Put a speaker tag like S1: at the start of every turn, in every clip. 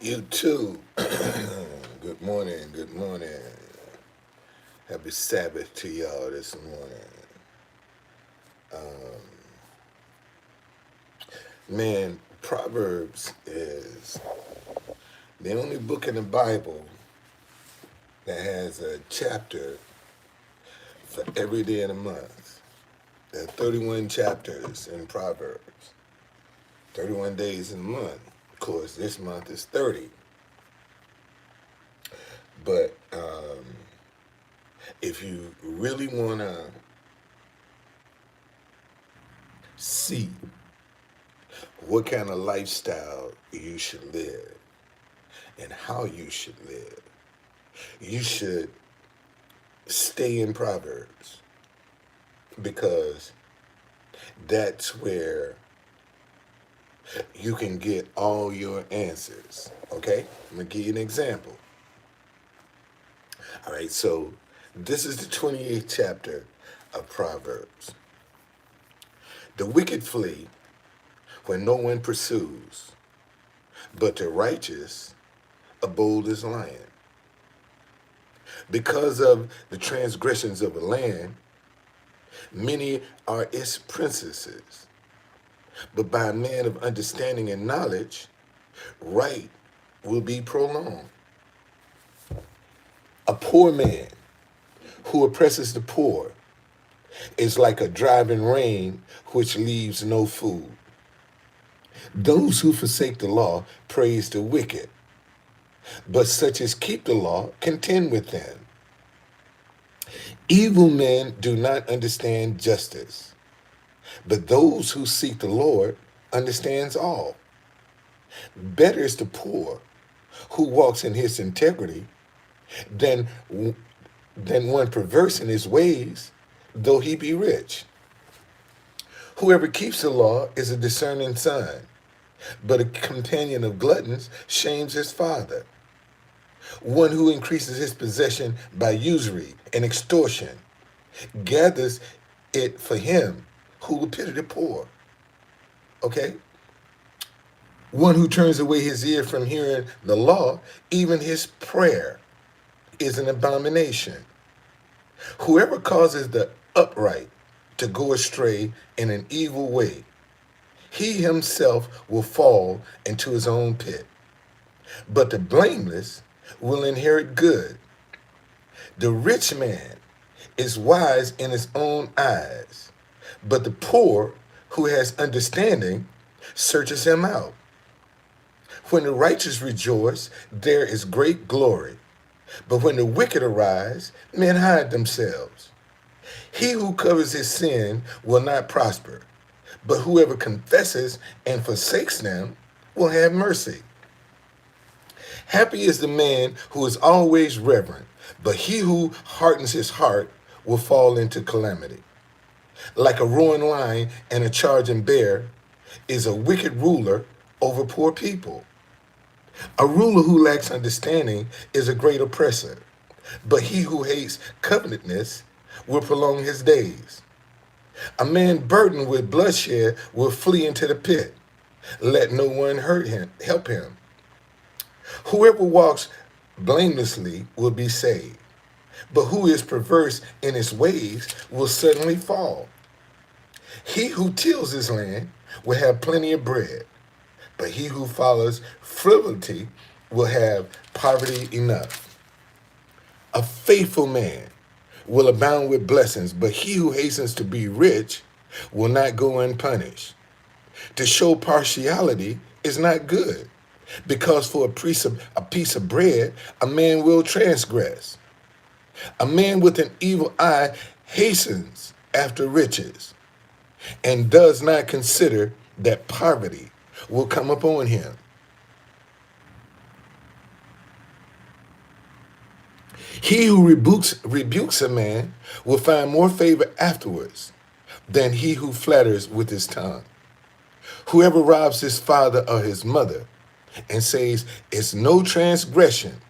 S1: You too. Good morning. Good morning. Happy Sabbath to y'all this morning. Man, Proverbs is the only book in the Bible that has a chapter for every day of the month. There are 31 chapters in Proverbs, 31 days in a month. Of course, this month is 30. But if you really want to see what kind of lifestyle you should live and how you should live, you should stay in Proverbs because that's where you can get all your answers. Okay? I'm going to give you an example. All right, so this is the 28th chapter of Proverbs. The wicked flee when no one pursues, but the righteous are bold as lion. Because of the transgressions of the land, many are its princesses. But by a man of understanding and knowledge, right will be prolonged. A poor man who oppresses the poor is like a driving rain which leaves no food. Those who forsake the law praise the wicked, but such as keep the law contend with them. Evil men do not understand justice, but those who seek the Lord understands all. Better is the poor who walks in his integrity than, than one perverse in his ways, though he be rich. Whoever keeps the law is a discerning son, but a companion of gluttons shames his father. One who increases his possession by usury and extortion gathers it for him who will pity the poor. Okay? One who turns away his ear from hearing the law, even his prayer is an abomination. Whoever causes the upright to go astray in an evil way, he himself will fall into his own pit. But the blameless will inherit good. The rich man is wise in his own eyes, but the poor who has understanding searches him out. When the righteous rejoice, there is great glory. But when the wicked arise, men hide themselves. He who covers his sin will not prosper, but whoever confesses and forsakes them will have mercy. Happy is the man who is always reverent, but he who hardens his heart will fall into calamity. Like a roaring lion and a charging bear is a wicked ruler over poor people. A ruler who lacks understanding is a great oppressor, but he who hates covetousness will prolong his days. A man burdened with bloodshed will flee into the pit. Let no one hurt him, help him. Whoever walks blamelessly will be saved, but who is perverse in his ways will suddenly fall. He who tills his land will have plenty of bread, but he who follows frivolity will have poverty enough. A faithful man will abound with blessings, but he who hastens to be rich will not go unpunished. To show partiality is not good, because for a piece of bread, a man will transgress. A man with an evil eye hastens after riches and does not consider that poverty will come upon him. He who rebukes a man will find more favor afterwards than he who flatters with his tongue. Whoever robs his father or his mother and says it's no transgression,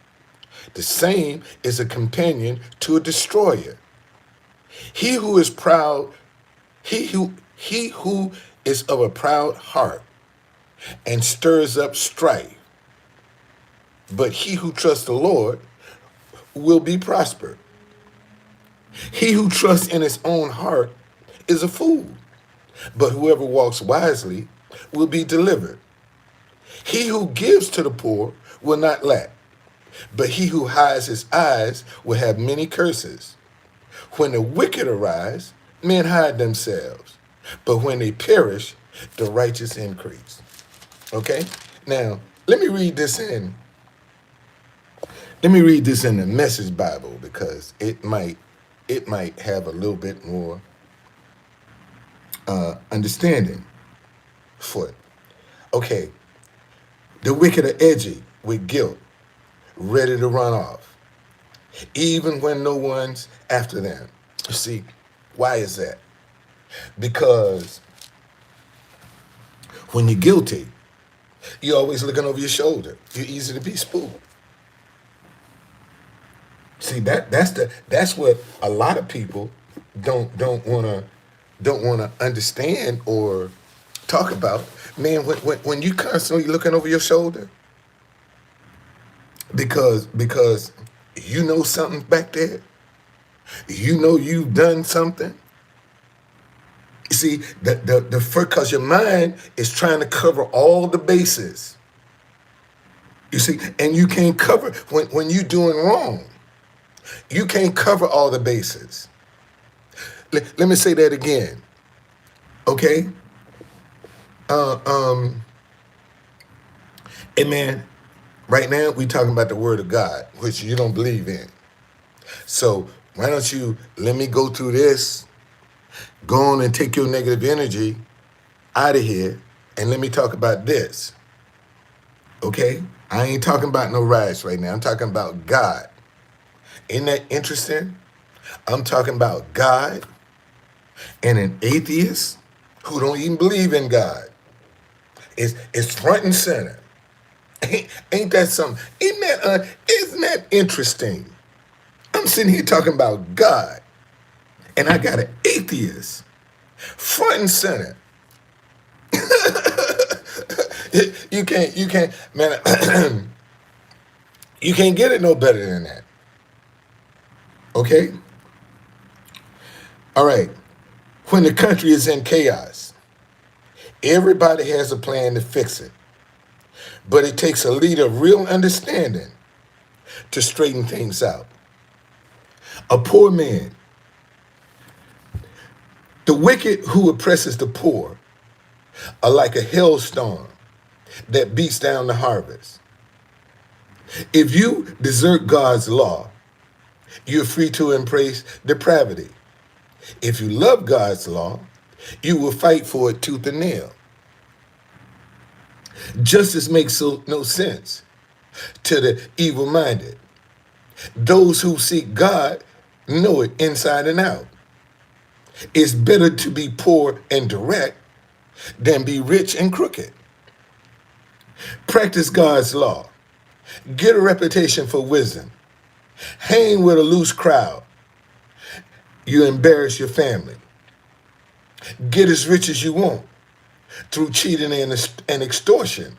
S1: the same is a companion to a destroyer. He who is proud, he who is of a proud heart and stirs up strife But he who trusts the Lord will be prospered. He who trusts in his own heart is a fool, but whoever walks wisely will be delivered. He who gives to the poor will not lack, but he who hides his eyes will have many curses. When the wicked arise, men hide themselves, but when they perish, the righteous increase. Okay? Now, let me read this in. Let me read this in the Message Bible because it might have a little bit more understanding for it. Okay, the wicked are edgy with guilt, ready to run off, even when no one's after them. See, why is that? Because when you're guilty, you're always looking over your shoulder. You're easy to be spooked. See, that's what a lot of people don't wanna understand or talk about. Man, when you constantly looking over your shoulder because you know something back there, you know you've done something. You see, the first, because your mind is trying to cover all the bases. You see, and you can't cover when you're doing wrong. You can't cover all the bases. Let me say that again. Okay? Uh, um, and man, right now we talking about the word of God, which you don't believe in. So why don't you let me go through this, go on and take your negative energy out of here, and let me talk about this. Okay? I ain't talking about no riots right now. I'm talking about God. Isn't that interesting? I'm talking about God and an atheist who don't even believe in God. It's front and center. Ain't that something? Isn't that interesting? I'm sitting here talking about God, and I got an atheist front and center. You can't, man. You can't get it no better than that. Okay? All right. When the country is in chaos, everybody has a plan to fix it. But it takes a leader of real understanding to straighten things out. A poor man, the wicked who oppresses the poor are like a hailstorm that beats down the harvest. If you desert God's law, you're free to embrace depravity. If you love God's law, you will fight for it tooth and nail. Justice makes no sense to the evil minded. Those who seek God know it inside and out. It's better to be poor and direct than be rich and crooked. Practice God's law. Get a reputation for wisdom. Hang with a loose crowd. You embarrass your family. Get as rich as you want through cheating and extortion.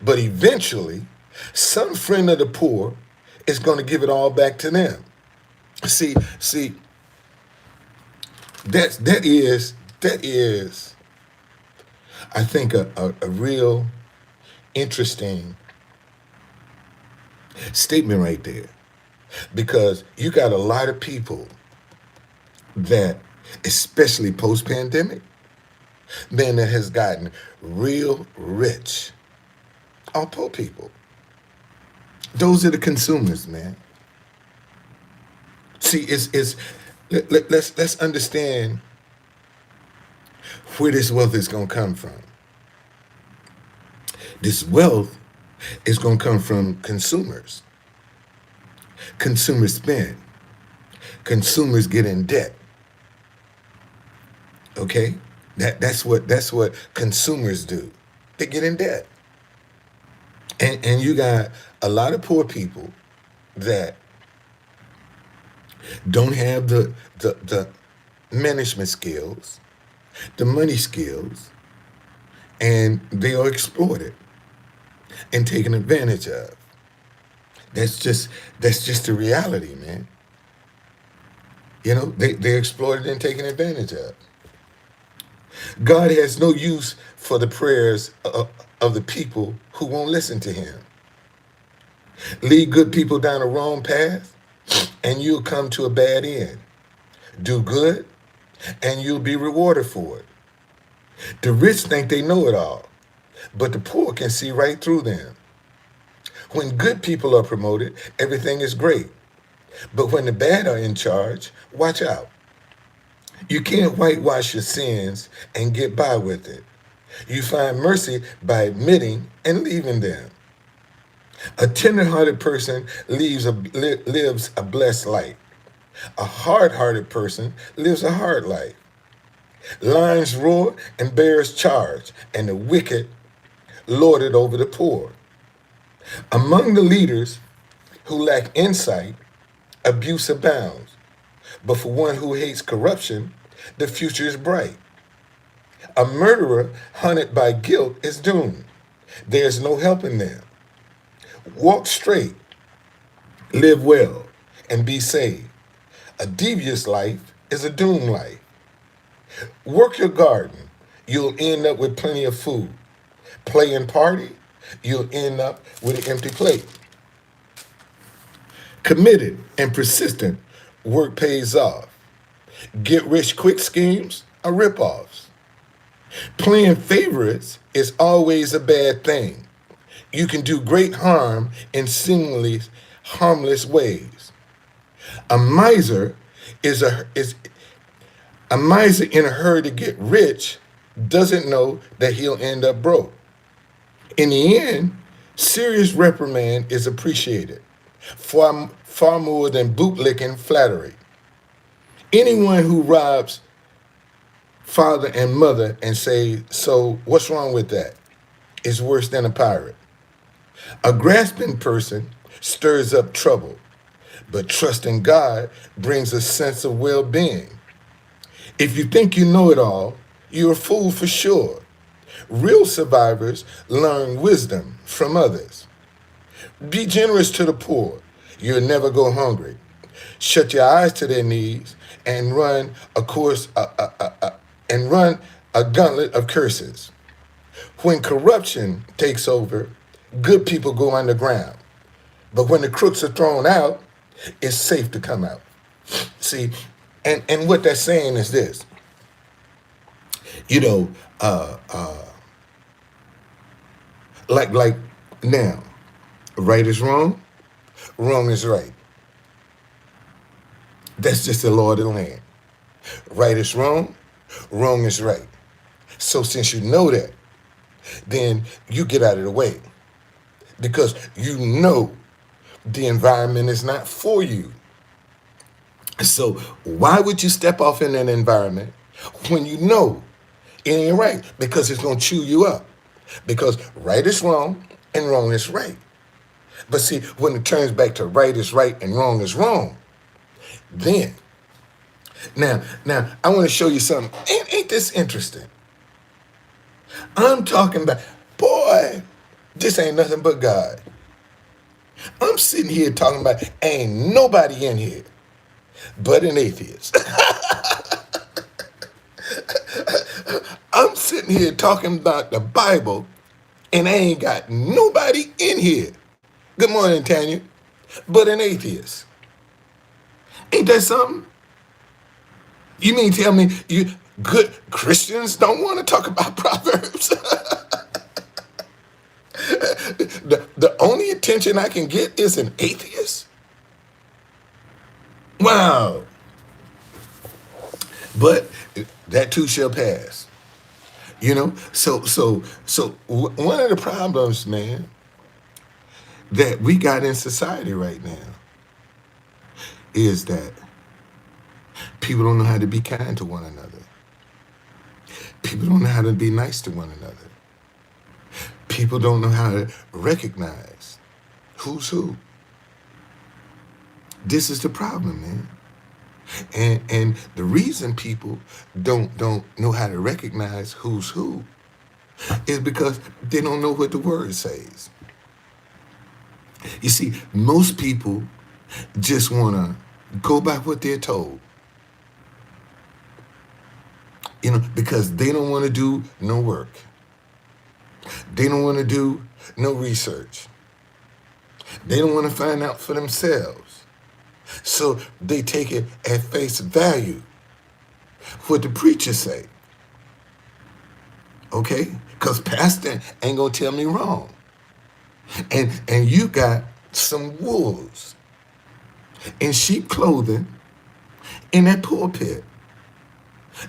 S1: But eventually, some friend of the poor is going to give it all back to them. See, that is, I think, a real interesting statement right there. Because you got a lot of people that, especially post-pandemic, man, that has gotten real rich. All poor people. Those are the consumers, man. See, let's understand where this wealth is gonna come from. This wealth is gonna come from consumers. Consumers spend. Consumers get in debt. Okay? That's what consumers do. They get in debt. And you got a lot of poor people that don't have the management skills, the money skills, and they are exploited and taken advantage of. That's just that's just the reality, man. They're exploited and taken advantage of. God has no use for the prayers of the people who won't listen to him. Lead good people down a wrong path, and you'll come to a bad end. Do good, and you'll be rewarded for it. The rich think they know it all, but the poor can see right through them. When good people are promoted, everything is great. But when the bad are in charge, watch out. You can't whitewash your sins and get by with it. You find mercy by admitting and leaving them. A tender-hearted person lives a blessed life. A hard-hearted person lives a hard life. Lions roar and bears charge, and the wicked lord it over the poor. Among the leaders who lack insight, abuse abounds. But for one who hates corruption, the future is bright. A murderer hunted by guilt is doomed. There's no helping them. Walk straight, live well, and be saved. A devious life is a doomed life. Work your garden, you'll end up with plenty of food. Play and party, you'll end up with an empty plate. Committed and persistent work pays off. Get rich quick schemes are ripoffs. Playing favorites is always a bad thing. You can do great harm in seemingly harmless ways. A miser is a miser in a hurry to get rich doesn't know that he'll end up broke. In the end, serious reprimand is appreciated far more than bootlicking flattery. Anyone who robs father and mother and say, so what's wrong with that, is worse than a pirate. A grasping person stirs up trouble, but trusting God brings a sense of well-being. If you think you know it all, you're a fool for sure. Real survivors learn wisdom from others. Be generous to the poor. You'll never go hungry. Shut your eyes to their needs and run a gauntlet of curses. When corruption takes over, good people go underground. But when the crooks are thrown out, it's safe to come out. See, and what that's saying is this. You know, like now, right is wrong, wrong is right. That's just the law of the land. Right is wrong, wrong is right. So since you know that, then you get out of the way because you know the environment is not for you. So why would you step off in that environment when you know it ain't right? Because it's going to chew you up. Because right is wrong and wrong is right. But see, when it turns back to right is right and wrong is wrong, then, now, I want to show you something. Ain't this interesting? I'm talking about, boy, this ain't nothing but God. I'm sitting here talking about ain't nobody in here but an atheist. I'm sitting here talking about the Bible and I ain't got nobody in here. Good morning, Tanya. But an atheist. Ain't that something? You mean tell me you good Christians don't want to talk about Proverbs? The only attention I can get is an atheist? Wow. But that too shall pass. You know, so one of the problems, man, that we got in society right now is that people don't know how to be kind to one another. People don't know how to be nice to one another. People don't know how to recognize who's who. This is the problem, man. And the reason people don't know how to recognize who's who is because they don't know what the word says. You see, most people just want to go by what they're told, because they don't want to do no work. They don't want to do no research. They don't want to find out for themselves. So they take it at face value, what the preacher say. Okay? Because pastor ain't going to tell me wrong. And you got some wolves in sheep clothing in that pulpit.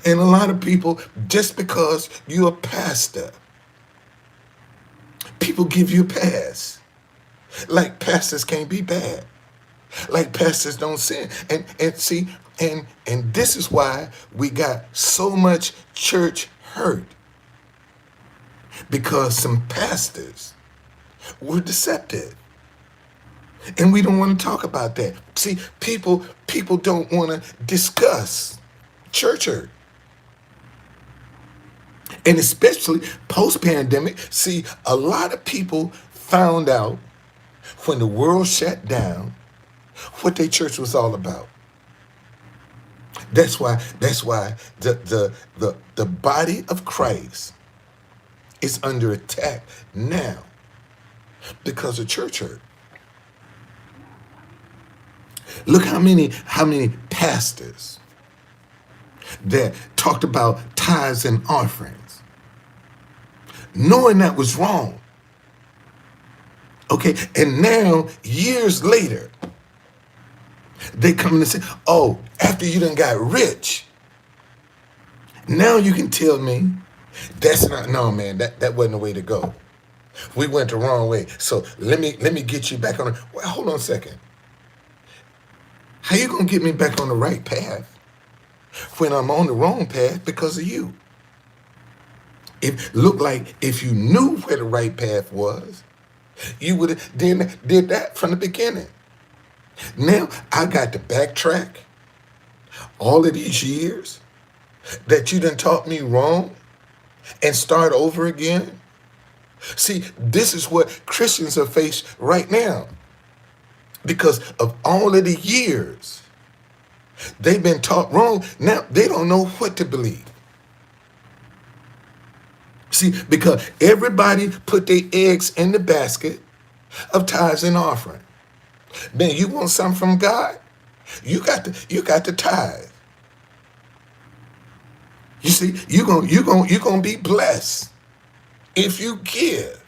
S1: And a lot of people, just because you're a pastor, people give you a pass. Like pastors can't be bad. Like pastors don't sin. And see, and this is why we got so much church hurt. Because some pastors were deceptive. And we don't want to talk about that. See, people don't want to discuss church hurt. And especially post-pandemic, see, a lot of people found out when the world shut down what their church was all about. That's why the body of Christ is under attack now because of church hurt. Look how many pastors that talked about tithes and offerings, knowing that was wrong. Okay, and now years later, they come and say, "Oh, after you done got rich, now you can tell me that's not, no, man, that wasn't the way to go. We went the wrong way. So let me get you back on the, well, hold on a second. How you gonna get me back on the right path when I'm on the wrong path because of you? It looked like if you knew where the right path was, you would have did that from the beginning. Now I got to backtrack all of these years that you done taught me wrong and start over again. See, this is what Christians are faced right now because of all of the years they've been taught wrong. Now they don't know what to believe. See, because everybody put their eggs in the basket of tithes and offering. Man, you want something from God? You got to tithe. You see, you're gonna be blessed if you give.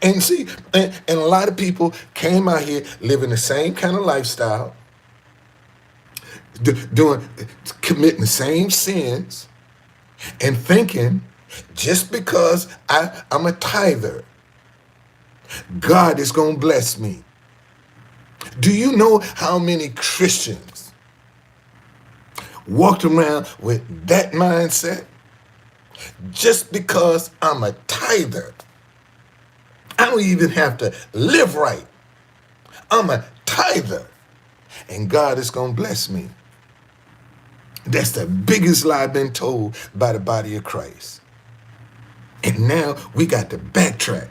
S1: And see, and a lot of people came out here living the same kind of lifestyle, committing the same sins, and thinking just because I'm a tither, God is gonna bless me. Do you know how many Christians walked around with that mindset? Just because I'm a tither, I don't even have to live right. I'm a tither, and God is going to bless me. That's the biggest lie I've been told by the body of Christ. And now we got to backtrack.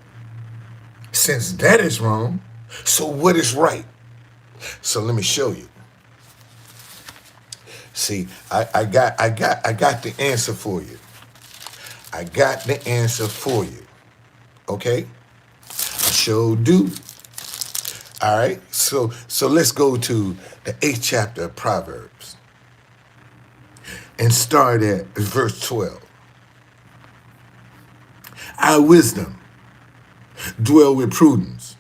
S1: Since that is wrong, so what is right? So let me show you. See, I got the answer for you. I got the answer for you. Okay? I sure do. All right? So let's go to the 8th chapter of Proverbs and start at verse 12. Our wisdom dwell with prudence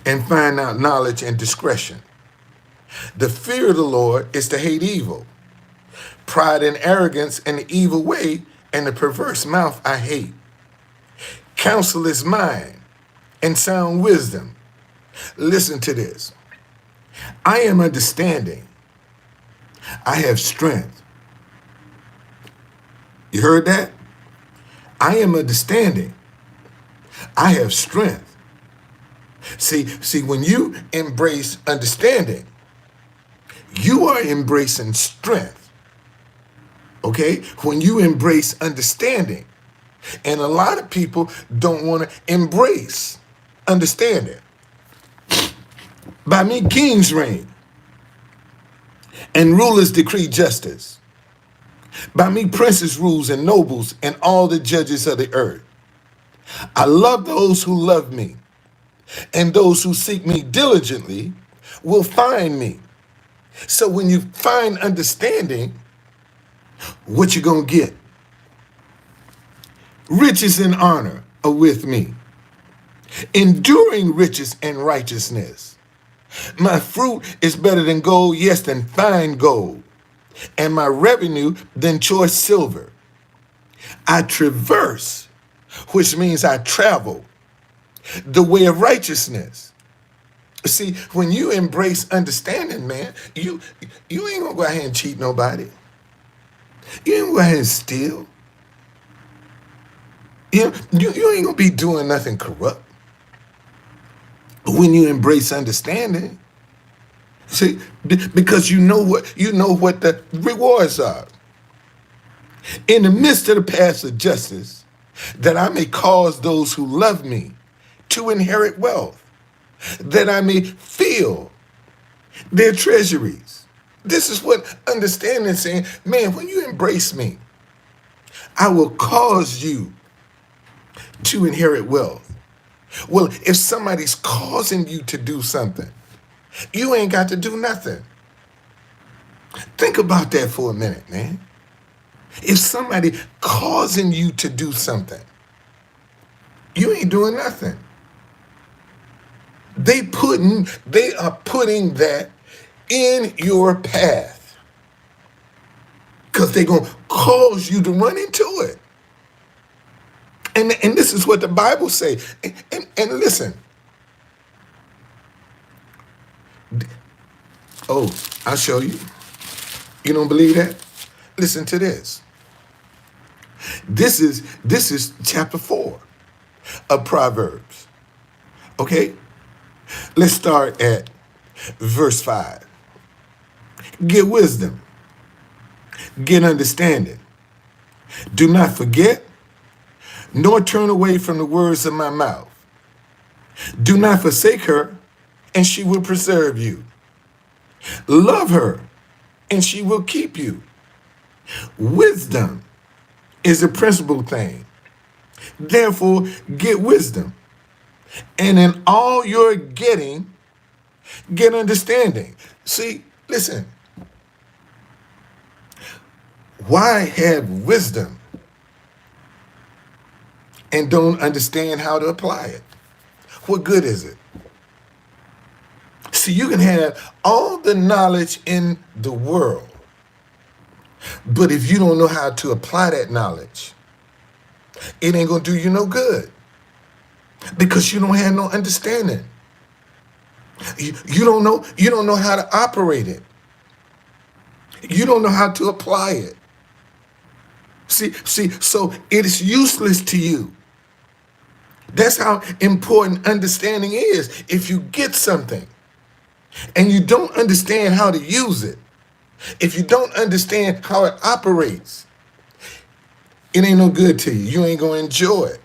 S1: and find out knowledge and discretion. The fear of the Lord is to hate evil. Pride and arrogance and the evil way and the perverse mouth I hate. Counsel is mine and sound wisdom. Listen to this. I am understanding. I have strength. You heard that? I am understanding. I have strength. See, when you embrace understanding, you are embracing strength. Okay? When you embrace understanding, and a lot of people don't want to embrace understanding. By me, kings reign and rulers decree justice. By me, princes rules and nobles and all the judges of the earth. I love those who love me, and those who seek me diligently will find me. So when you find understanding, what you gonna get? Riches and honor are with me, enduring riches and righteousness. My fruit is better than gold, yes, than fine gold, and my revenue than choice silver. I traverse, which means I travel, the way of righteousness. See, when you embrace understanding, man, you ain't gonna go ahead and cheat nobody. You ain't gonna go ahead and steal. You ain't gonna be doing nothing corrupt. But when you embrace understanding, see, because you know what the rewards are. In the midst of the paths of justice, that I may cause those who love me to inherit wealth, that I may fill their treasuries. This is what understanding is saying, man, when you embrace me, I will cause you to inherit wealth. Well, if somebody's causing you to do something, you ain't got to do nothing. Think about that for a minute, man. If somebody causing you to do something, you ain't doing nothing. They are putting that in your path because they're going to cause you to run into it. And this is what the Bible says. And listen. Oh, I'll show you. You don't believe that? Listen to this. This is chapter 4 of Proverbs. Okay? Let's start at verse 5. Get wisdom. Get understanding. Do not forget, nor turn away from the words of my mouth. Do not forsake her, and she will preserve you. Love her, and she will keep you. Wisdom is the principal thing. Therefore, get wisdom. And in all your getting, get understanding. See, listen. Why have wisdom and don't understand how to apply it? What good is it? See, you can have all the knowledge in the world, but if you don't know how to apply that knowledge, it ain't gonna do you no good because you don't have no understanding. You don't know how to operate it. You don't know how to apply it. See, so it is useless to you. That's how important understanding is. If you get something and you don't understand how to use it, if you don't understand how it operates, it ain't no good to you. You ain't gonna enjoy it.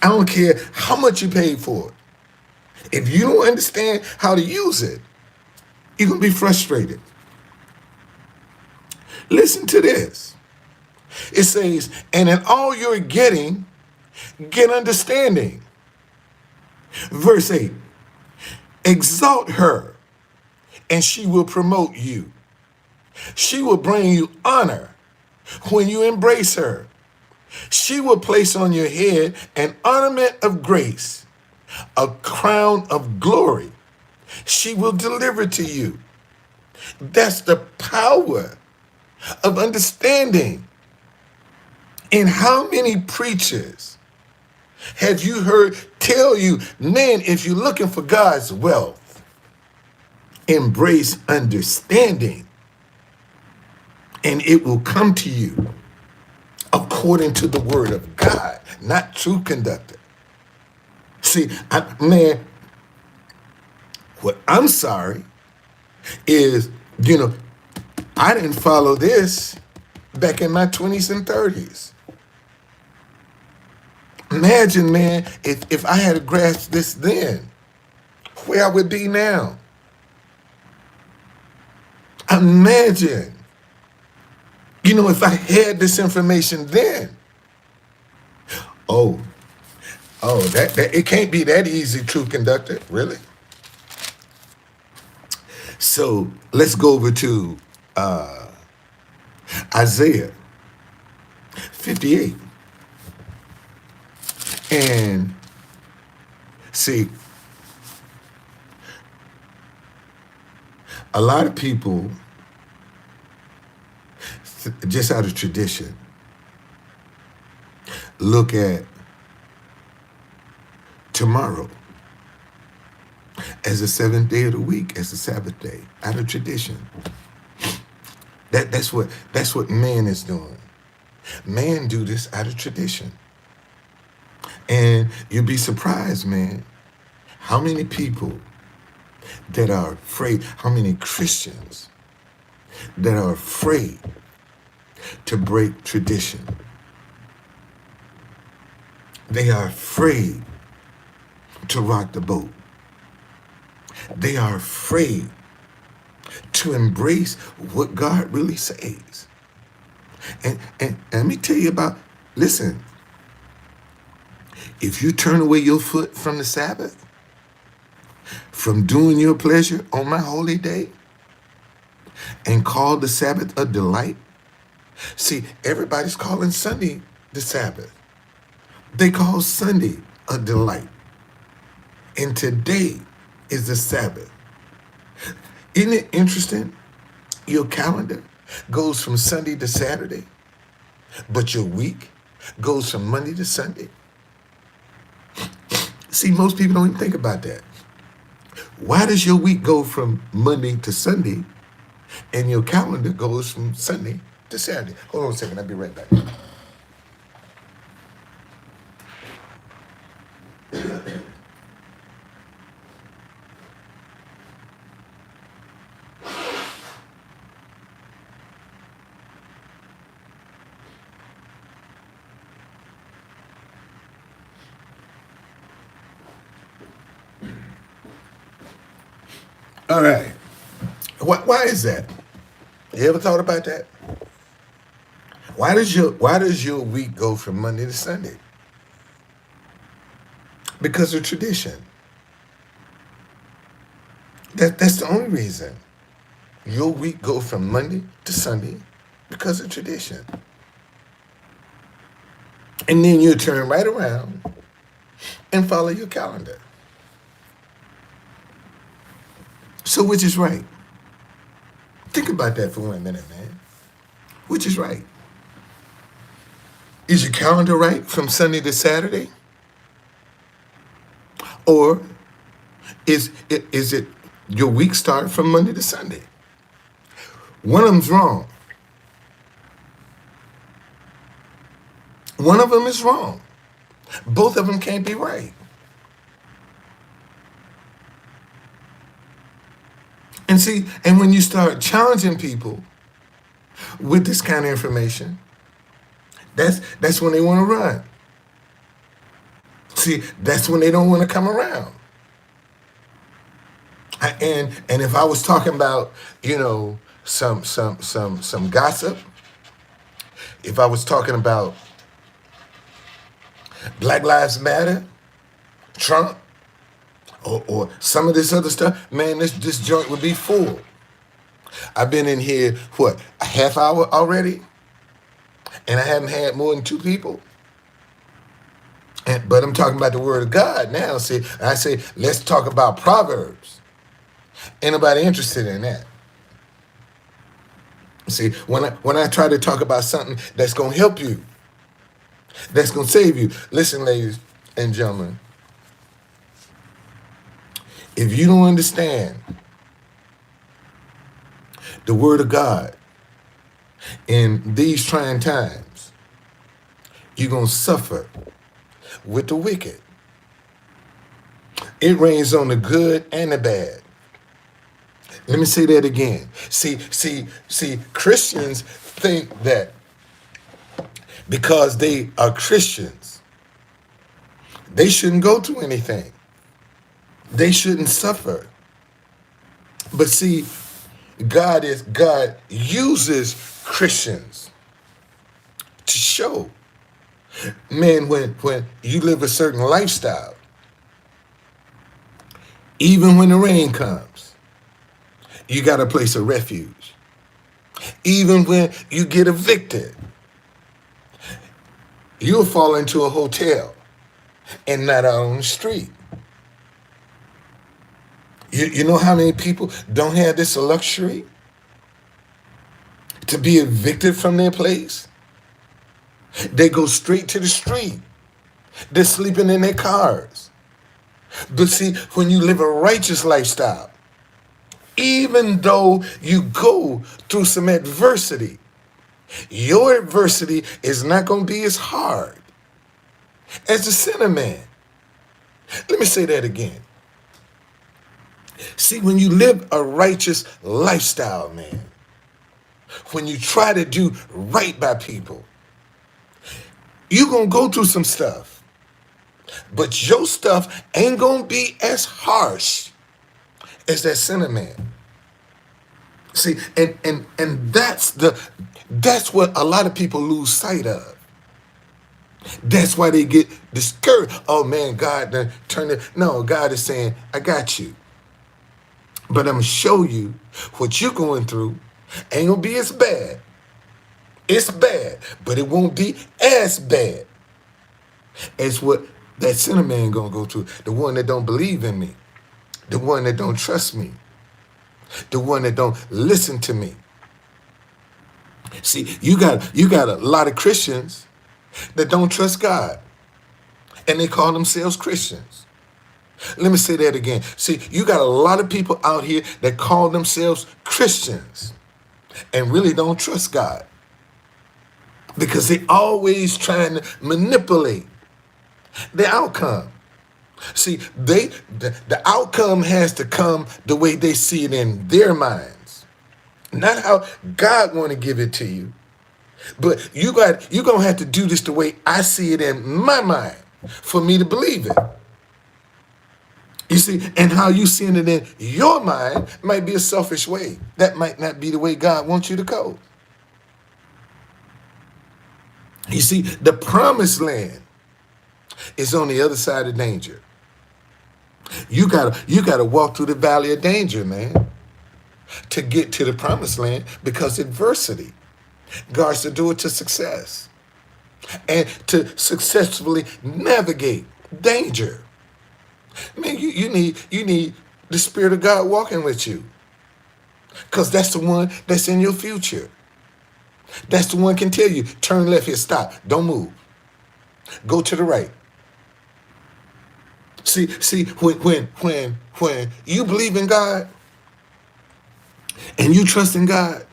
S1: I don't care how much you paid for it. If you don't understand how to use it, you're gonna be frustrated. Listen to this. It says, and in all you're getting, get understanding. Verse 8, exalt her, and she will promote you. She will bring you honor when you embrace her. She will place on your head an ornament of grace, a crown of glory. She will deliver to you. That's the power of understanding. And how many preachers have you heard tell you, man, if you're looking for God's wealth, embrace understanding and it will come to you according to the word of God, not true conductor. See, what I'm sorry is, I didn't follow this back in my 20s and 30s. Imagine, man, if I had grasped this then, where I would be now. Imagine, if I had this information then. Oh, that it can't be that easy, true conductor, really. So let's go over to Isaiah 58. And see, a lot of people, just out of tradition, look at tomorrow as the seventh day of the week, as the Sabbath day, out of tradition. That's what man is doing. Man do this out of tradition. And you'd be surprised, man, how many people that are afraid, how many Christians that are afraid to break tradition. They are afraid to rock the boat. They are afraid to embrace what God really says. And let me tell you listen, if you turn away your foot from the Sabbath, from doing your pleasure on my holy day, and call the Sabbath a delight. See, everybody's calling Sunday the Sabbath. They call Sunday a delight. And today is the Sabbath. Isn't it interesting? Your calendar goes from Sunday to Saturday, but your week goes from Monday to Sunday. See, most people don't even think about that. Why does your week go from Monday to Sunday and your calendar goes from Sunday to Saturday? Hold on a second, I'll be right back. All right. Why is that? You ever thought about that? Why does your week go from Monday to Sunday? Because of tradition. That's the only reason. Your week go from Monday to Sunday because of tradition. And then you turn right around and follow your calendar. So which is right? Think about that for 1 minute, man. Which is right? Is your calendar right from Sunday to Saturday? Or is it your week start from Monday to Sunday? One of them's wrong. One of them is wrong. Both of them can't be right. And see, and when you start challenging people with this kind of information, that's when they want to run. See, that's when they don't want to come around. And if I was talking about, some gossip, if I was talking about Black Lives Matter, Trump, or some of this other stuff, man, this joint would be full. I've been in here, a half hour already? And I haven't had more than 2 people? But I'm talking about the word of God now. See, I say, let's talk about Proverbs. Ain't nobody interested in that. See, when I try to talk about something that's going to help you, that's going to save you, listen, ladies and gentlemen, if you don't understand the word of God in these trying times, you're going to suffer with the wicked. It rains on the good and the bad. Let me say that again. See, Christians think that because they are Christians, they shouldn't go through anything. They shouldn't suffer. But see, God uses Christians to show, man, when you live a certain lifestyle, even when the rain comes, you got a place of refuge. Even when you get evicted, you'll fall into a hotel and not out on the street. You know how many people don't have this luxury to be evicted from their place? They go straight to the street. They're sleeping in their cars. But see, when you live a righteous lifestyle, even though you go through some adversity, your adversity is not going to be as hard as the sinner man. Let me say that again. See, when you live a righteous lifestyle, man, when you try to do right by people, you're going to go through some stuff. But your stuff ain't going to be as harsh as that sinner man. See, and that's what a lot of people lose sight of. That's why they get discouraged. Oh man, God done turned it. No, God is saying, I got you. But I'm going to show you what you're going through ain't going to be as bad. It's bad, but it won't be as bad as what that sinner man going to go through. The one that don't believe in me. The one that don't trust me. The one that don't listen to me. See, you got a lot of Christians that don't trust God. And they call themselves Christians. Let me say that again. See, you got a lot of people out here that call themselves Christians and really don't trust God. Because they always trying to manipulate the outcome. See, the outcome has to come the way they see it in their minds. Not how God want to give it to you. But you're going to have to do this the way I see it in my mind for me to believe it. You see, and how you seeing it in your mind might be a selfish way. That might not be the way God wants you to go. You see, the promised land is on the other side of danger. You gotta walk through the valley of danger, man, to get to the promised land, because adversity guards the door to success. And to successfully navigate danger, man, you need the Spirit of God walking with you. Because that's the one that's in your future. That's the one can tell you, turn left here, stop, don't move. Go to the right. See, when you believe in God and you trust in God,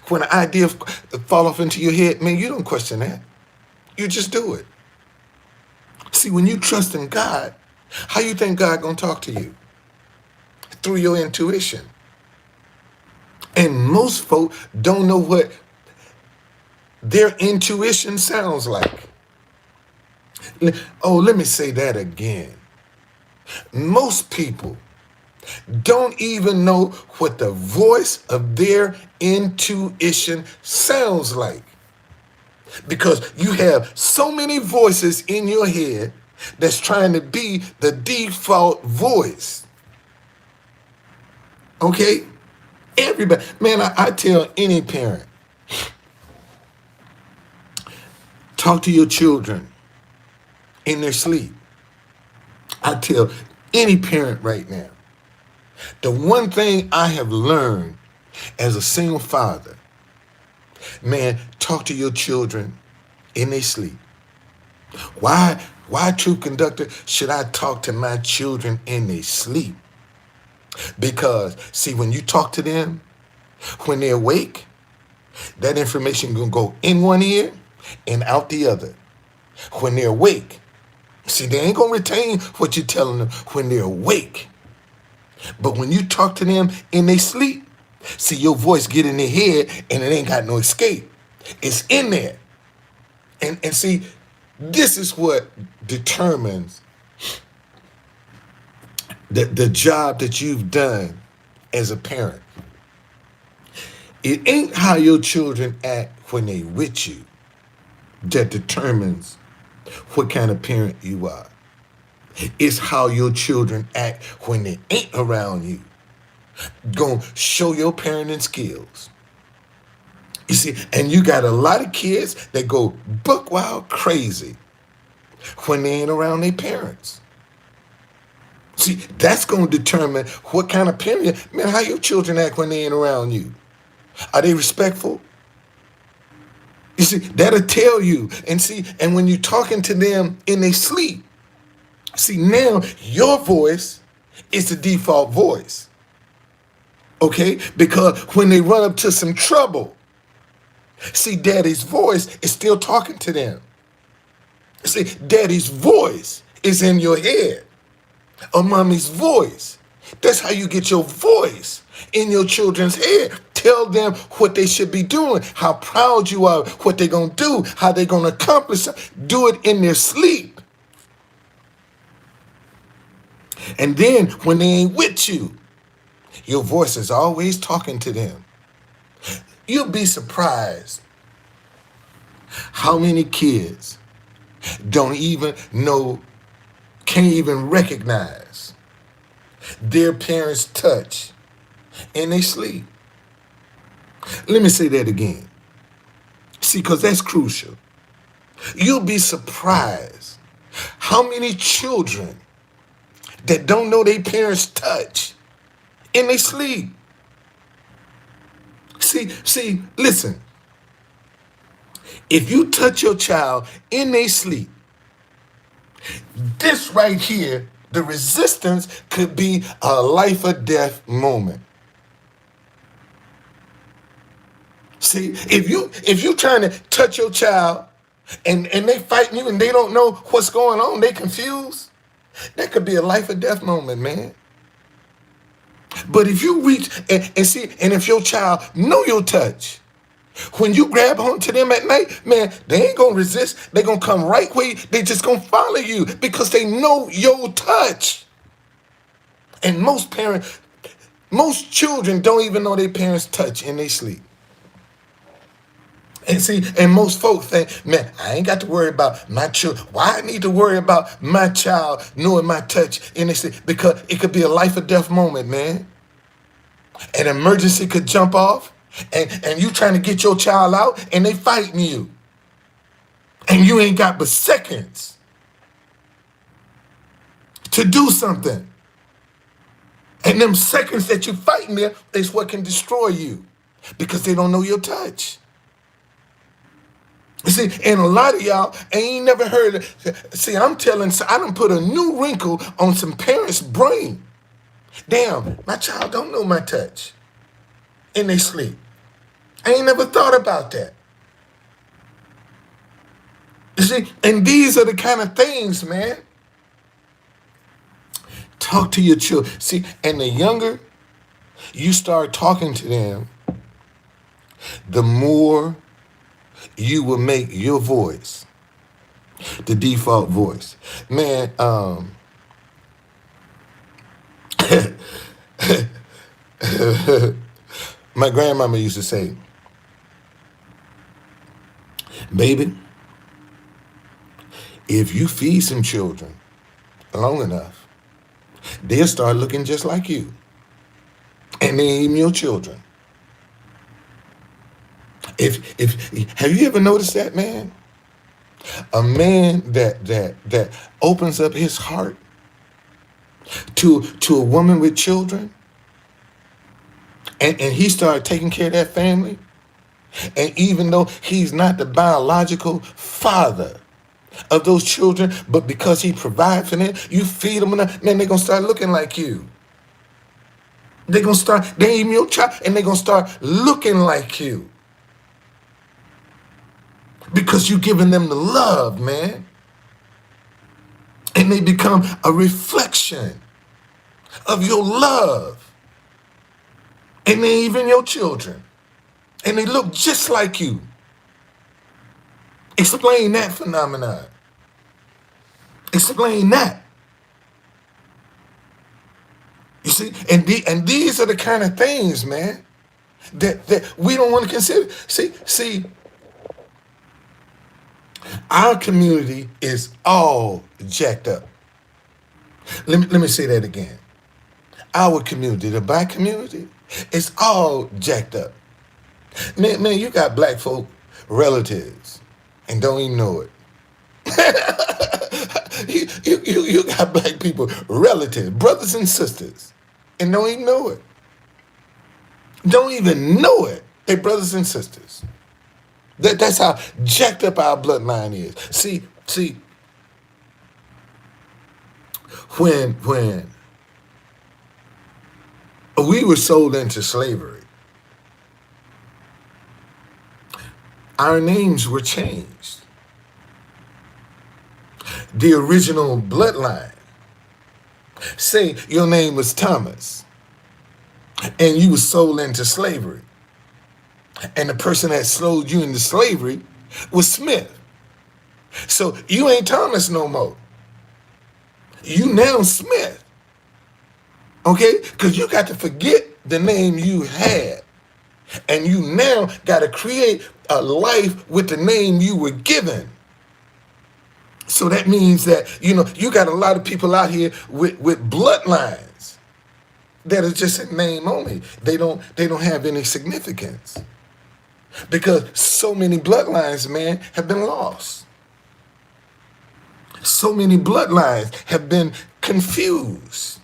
S1: when an idea fall off into your head, man, you don't question that. You just do it. See, when you trust in God, how you think God gonna talk to you? Through your intuition. And most folk don't know what their intuition sounds like. Oh, let me say that again. Most people don't even know what the voice of their intuition sounds like. Because you have so many voices in your head that's trying to be the default voice. Okay? Everybody. Man, I tell any parent, talk to your children in their sleep. I tell any parent right now, the one thing I have learned as a single father, man, talk to your children in their sleep. Why, true conductor, should I talk to my children in their sleep? Because, see, when you talk to them, when they're awake, that information gonna go in one ear and out the other. When they're awake, see, they ain't gonna retain what you're telling them when they're awake. But when you talk to them in their sleep, see, your voice get in their head and it ain't got no escape. It's in there. And see, this is what determines the job that you've done as a parent. It ain't how your children act when they with you that determines what kind of parent you are. It's how your children act when they ain't around you. Gonna show your parenting skills. You see, and you got a lot of kids that go buck wild crazy when they ain't around their parents. See, that's gonna determine what kind of parent, man, how your children act when they ain't around you. Are they respectful? You see, that'll tell you. And see, and when you're talking to them in their sleep, see, now your voice is the default voice. Okay? Because when they run up to some trouble, see, daddy's voice is still talking to them. See, daddy's voice is in your head, or mommy's voice. That's how you get your voice in your children's head. Tell them what they should be doing, how proud you are, what they're going to do, how they're going to accomplish it. Do it in their sleep. And then when they ain't with you, your voice is always talking to them. You'll be surprised how many kids don't even know, can't even recognize their parents' touch in their sleep. Let me say that again. See, because that's crucial. You'll be surprised how many children that don't know their parents' touch in their sleep. See, listen. If you touch your child in their sleep, this right here, the resistance could be a life or death moment. See, if you trying to touch your child and they fighting you and they don't know what's going on, they confused, that could be a life or death moment, man. But if you reach and see, and if your child know your touch, when you grab onto them at night, man, they ain't gonna resist. They gonna come right where you, they just gonna follow you because they know your touch. And most children don't even know their parents' touch in their sleep. And see, and most folks think, man, I ain't got to worry about my children. Why I need to worry about my child knowing my touch in their sleep? Because it could be a life or death moment, man. An emergency could jump off, and you trying to get your child out, and they fighting you. And you ain't got but seconds to do something. And them seconds that you fighting there is what can destroy you because they don't know your touch. See, and a lot of y'all ain't never heard of, see, I done put a new wrinkle on some parents' brain. Damn, my child don't know my touch in their sleep. I ain't never thought about that. You see, and these are the kind of things, man. Talk to your children. See, and the younger you start talking to them, the more you will make your voice the default voice. Man, my grandmama used to say, baby, if you feed some children long enough, they'll start looking just like you. And they ain't even your children. If have you ever noticed that, man? A man that opens up his heart to a woman with children, and he started taking care of that family, and even though he's not the biological father of those children, but because he provides for them, you feed them enough, man, they're gonna start looking like you. They ain't even your child, and they're gonna start looking like you. Because you're giving them the love, man. And they become a reflection of your love. And they even your children. And they look just like you. Explain that phenomenon. Explain that. See, and these are the kind of things, man, that we don't want to consider. See, our community is all jacked up. Let me say that again. Our community, the black community, it's all jacked up. Man, you got black folk relatives and don't even know it. You got black people relatives, brothers and sisters, and don't even know it. Don't even know it. They brothers and sisters. That's how jacked up our bloodline is. See, when we were sold into slavery, our names were changed. The original bloodline. Say your name was Thomas and you were sold into slavery. And the person that sold you into slavery was Smith. So you ain't Thomas no more. You now Smith. Okay? Because you got to forget the name you had. And you now got to create a life with the name you were given. So that means that, you got a lot of people out here with bloodlines that are just a name only. They don't have any significance. Because so many bloodlines, man, have been lost. So many bloodlines have been confused.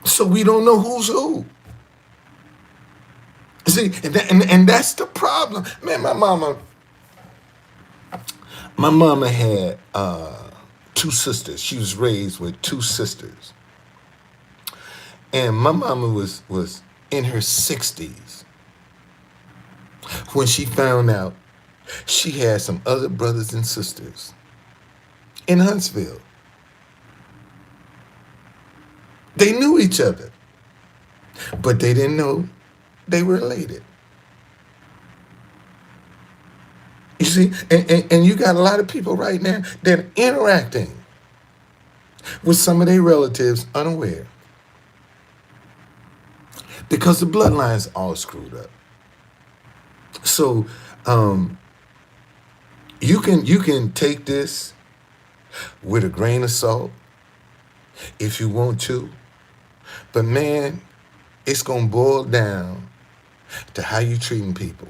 S1: So we don't know who's who. See, and that's the problem. Man, my mama had two sisters. She was raised with two sisters. And my mama was in her 60s when she found out she had some other brothers and sisters in Huntsville. They knew each other, but they didn't know they were related. You see, and you got a lot of people right now that are interacting with some of their relatives unaware because the bloodline's all screwed up. So you can take this with a grain of salt if you want to, but man, it's gonna boil down to how you treating people.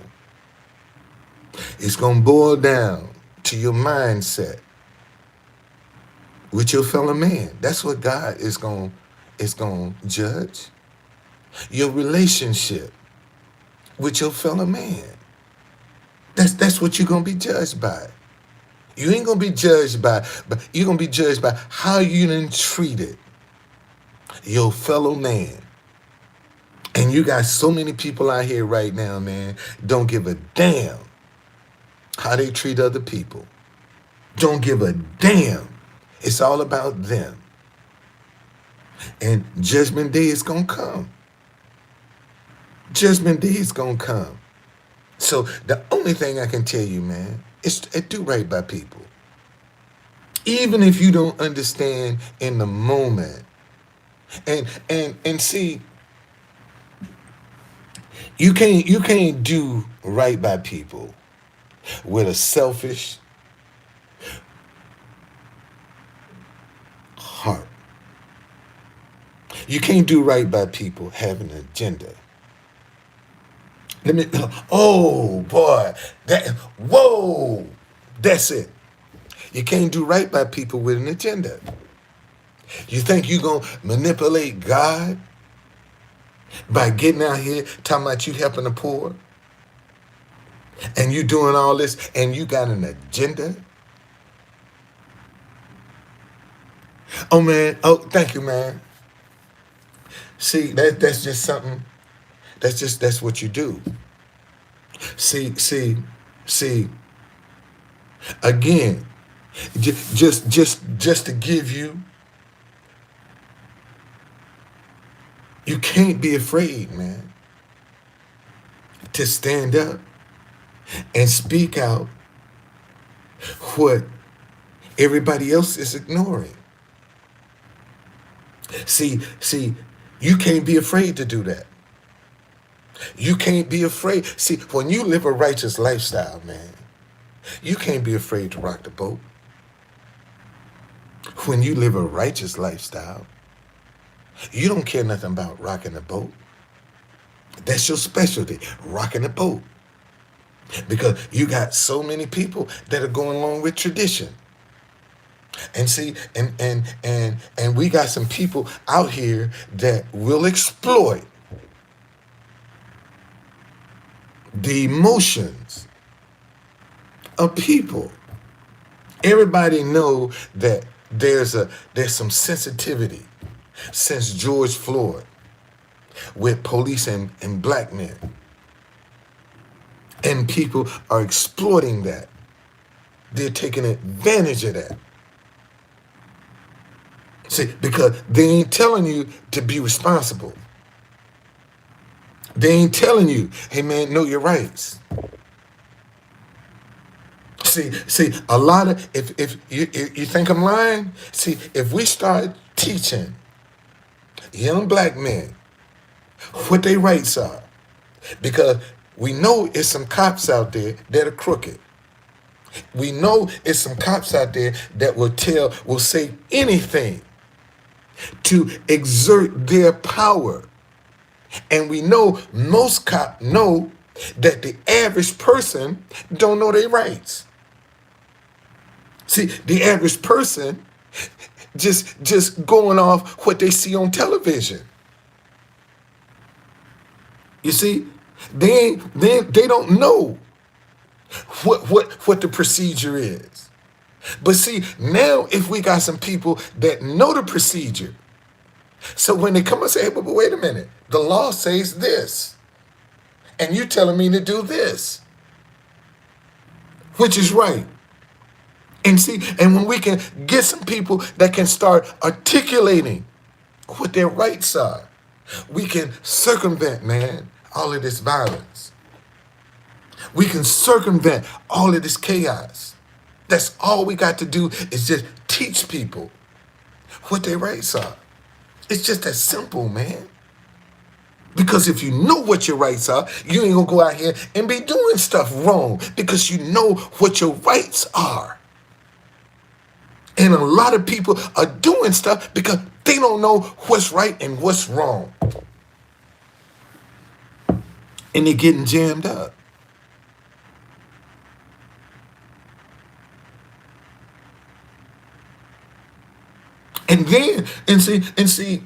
S1: It's gonna boil down to your mindset with your fellow man. That's what God is gonna judge. Your relationship with your fellow man. That's what you're gonna be judged by. You ain't gonna be judged but you're gonna be judged by how you done treated your fellow man. And you got so many people out here right now, man, don't give a damn how they treat other people. Don't give a damn. It's all about them. And Judgment Day is gonna come. Judgment Day is gonna come. So the only thing I can tell you, man, is to do right by people. Even if you don't understand in the moment. And see, you can't do right by people with a selfish heart. You can't do right by people having an agenda. Oh boy, that's it. You can't do right by people with an agenda. You think you're going to manipulate God by getting out here talking about you helping the poor? And you doing all this and you got an agenda? Oh man, thank you, man. See, that's just something. That's what you do. See. Again, just to give you can't be afraid, man, to stand up and speak out what everybody else is ignoring. See, you can't be afraid to do that. You can't be afraid. See, when you live a righteous lifestyle, man, you can't be afraid to rock the boat. When you live a righteous lifestyle, you don't care nothing about rocking the boat. That's your specialty, rocking the boat. Because you got so many people that are going along with tradition. And see, and we got some people out here that will exploit the emotions of people. Everybody know that there's some sensitivity since George Floyd with police and black men. And people are exploiting that. They're taking advantage of that. See, because they ain't telling you to be responsible. They ain't telling you, hey man, know your rights. See, a lot of, if you think I'm lying, see, if we start teaching young black men what their rights are, because we know it's some cops out there that are crooked. We know it's some cops out there that will say anything to exert their power. And we know most cops know that the average person don't know their rights. See, the average person just going off what they see on television. You see, they don't know what the procedure is. But see, now if we got some people that know the procedure, so when they come and say, hey, but wait a minute, the law says this, and you telling me to do this, which is right. And see, and when we can get some people that can start articulating what their rights are, we can circumvent, man, all of this violence. We can circumvent all of this chaos. That's all we got to do is just teach people what their rights are. It's just that simple, man. Because if you know what your rights are, you ain't gonna go out here and be doing stuff wrong because you know what your rights are. And a lot of people are doing stuff because they don't know what's right and what's wrong. And they're getting jammed up. And see,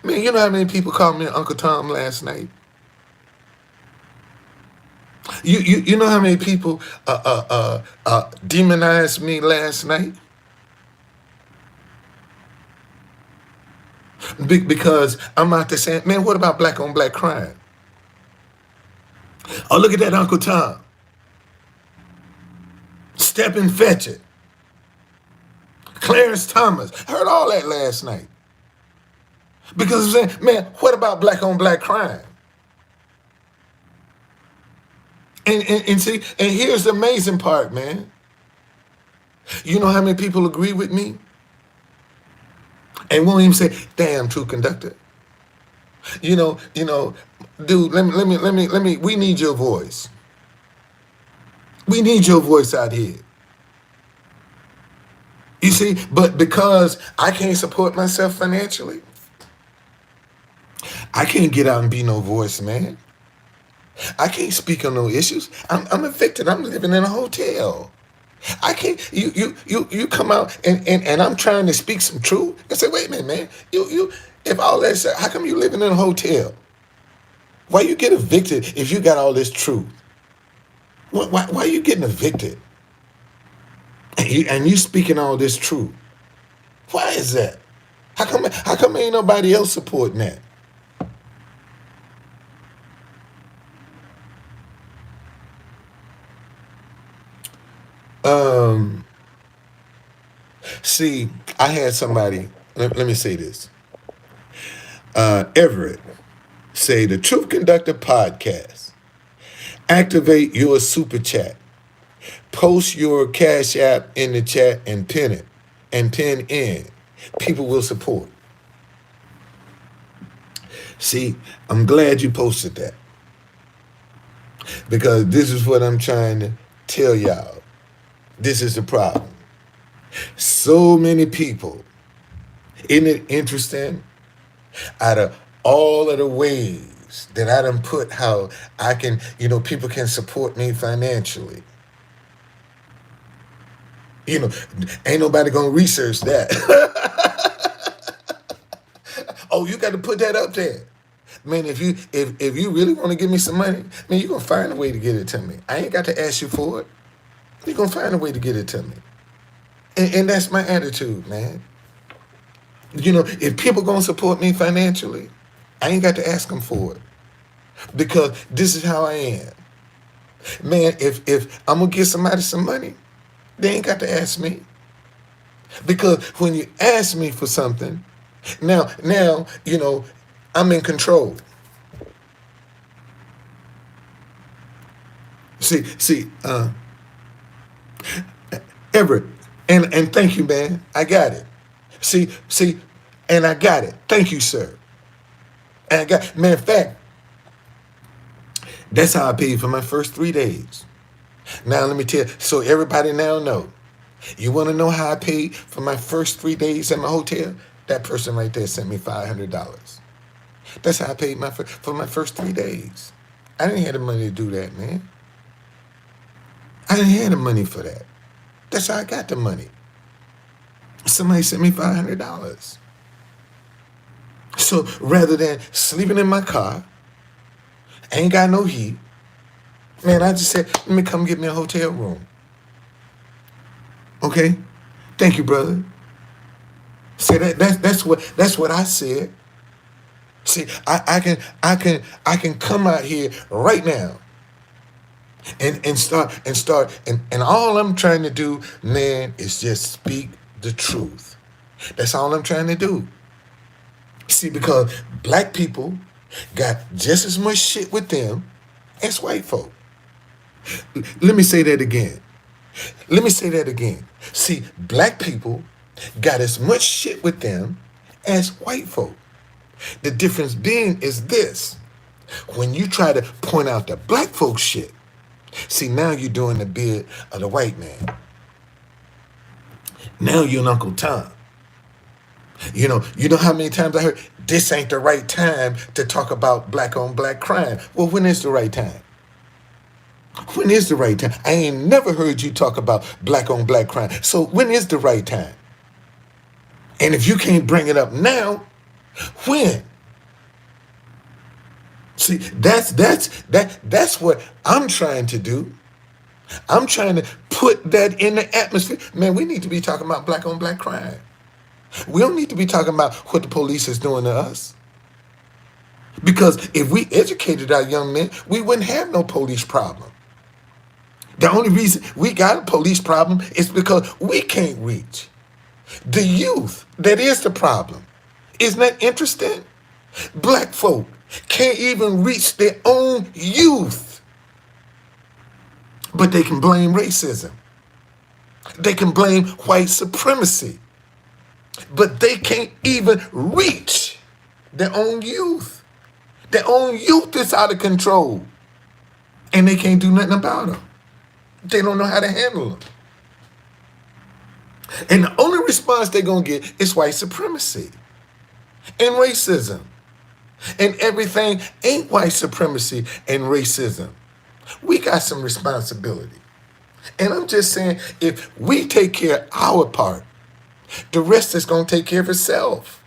S1: man, you know how many people called me Uncle Tom last night? You know how many people demonized me last night? Because I'm out there saying, man, what about black on black crime? Oh, look at that Uncle Tom. Step and fetch it. Clarence Thomas. I heard all that last night. Because I'm saying, man, what about black on black crime? And see, and here's the amazing part, man. You know how many people agree with me? And won't even say, damn, true conductor. You know, dude, let me, we need your voice. We need your voice out here. You see, but because I can't support myself financially, I can't get out and be no voice, man. I can't speak on no issues. I'm evicted. I'm living in a hotel. I can't. You come out and I'm trying to speak some truth and say, wait a minute, man. You if all that said, how come you living in a hotel? Why you get evicted if you got all this truth? Why are you getting evicted? And you speaking all this truth? Why is that? How come ain't nobody else supporting that? See, I had somebody, let me say this. Everett say the Truth Conductor podcast. Activate your super chat. Post your Cash App in the chat and pin it. And pin in. people will support. See, I'm glad you posted that because this is what I'm trying to tell y'all. This is the problem. So many people, isn't it interesting? Out of all of the ways that I done put how I can, people can support me financially. Ain't nobody gonna research that. Oh, you got to put that up there. Man, if you really want to give me some money, man, you're gonna find a way to get it to me. I ain't got to ask you for it. You're gonna find a way to get it to me. And that's my attitude, man. If people gonna support me financially, I ain't got to ask them for it. Because this is how I am. Man, if I'm gonna give somebody some money, they ain't got to ask me. Because when you ask me for something, now, I'm in control. See, Everett, and thank you, man. I got it. See, and I got it. Thank you, sir. And I got, matter of fact, that's how I paid for my first 3 days. Now let me tell you, so everybody now know. You want to know how I paid for my first 3 days at my hotel? That person right there sent me $500. That's how I paid for my first 3 days. I didn't have the money to do that, man. I didn't have the money for that. That's how I got the money. Somebody sent me $500. So rather than sleeping in my car, ain't got no heat, man, I just said, let me come get me a hotel room. Okay? Thank you, brother. See, that's what I said. See, I can come out here right now and start and all I'm trying to do, man, is just speak the truth. That's all I'm trying to do. See, because black people got just as much shit with them as white folk. Let me say that again. See, black people got as much shit with them as white folk. The difference being is this. When you try to point out the black folks shit, see, now you're doing the bid of the white man. Now you're an Uncle Tom. You know how many times I heard, this ain't the right time to talk about black on black crime. Well, when is the right time? When is the right time? I ain't never heard you talk about black on black crime. So when is the right time? And if you can't bring it up now, when? See, that's what I'm trying to do. I'm trying to put that in the atmosphere. Man, we need to be talking about black on black crime. We don't need to be talking about what the police is doing to us. Because if we educated our young men, we wouldn't have no police problem. The only reason we got a police problem is because we can't reach the youth. That is the problem. Isn't that interesting? Black folk can't even reach their own youth. But they can blame racism. They can blame white supremacy. But they can't even reach their own youth. Their own youth is out of control. And they can't do nothing about them. They don't know how to handle them. And the only response they're going to get is white supremacy and racism. And everything ain't white supremacy and racism. We got some responsibility. And I'm just saying, if we take care of our part, the rest is going to take care of itself.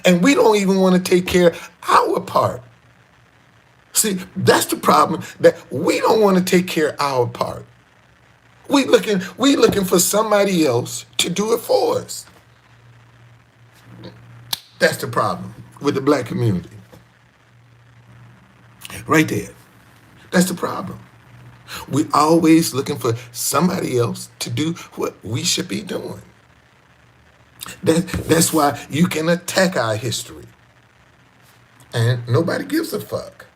S1: And we don't even want to take care of our part. See, that's the problem, that we don't want to take care of our part. We looking for somebody else to do it for us. That's the problem with the black community. Right there. That's the problem. We always looking for somebody else to do what we should be doing. That's why you can attack our history. And nobody gives a fuck.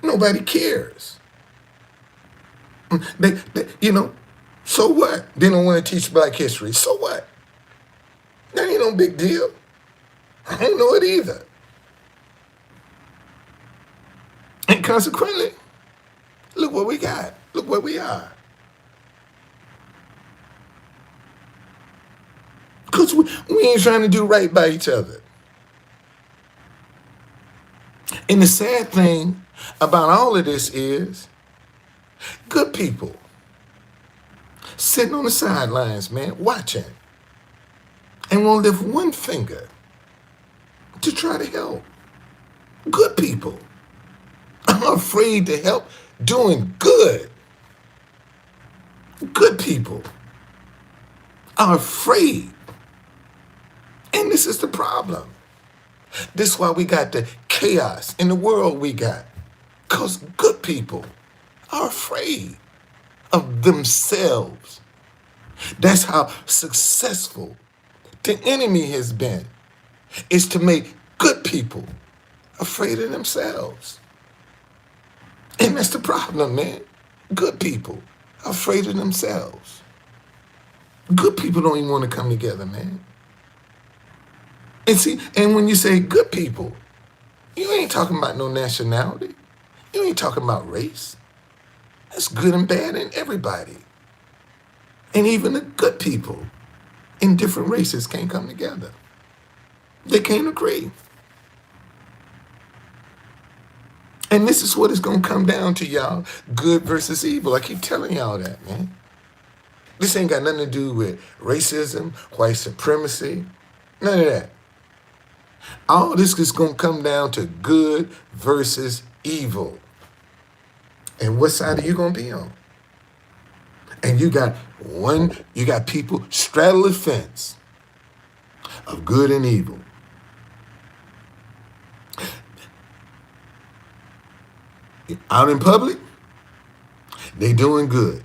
S1: Nobody cares. They so what? They don't want to teach black history. So what? no big deal. I don't know it either. And consequently, look what we got. Look where we are. Because we ain't trying to do right by each other. And the sad thing about all of this is good people sitting on the sidelines, man, watching, and won't lift one finger to try to help. Good people are afraid to help doing good. Good people are afraid. And this is the problem. This is why we got the chaos in the world we got. Because good people are afraid of themselves. That's how successful the enemy has been, is to make good people afraid of themselves. And that's the problem, man. Good people are afraid of themselves. Good people don't even want to come together, man. And see, and when you say good people, you ain't talking about no nationality. You ain't talking about race. That's good and bad in everybody. And even the good people in different races can't come together. They can't agree. And this is what it's going to come down to, y'all. Good versus evil. I keep telling y'all that, man. This ain't got nothing to do with racism, white supremacy, none of that. All this is going to come down to good versus evil. And what side are you going to be on? And you got people straddle the fence of good and evil. Out in public, they doing good.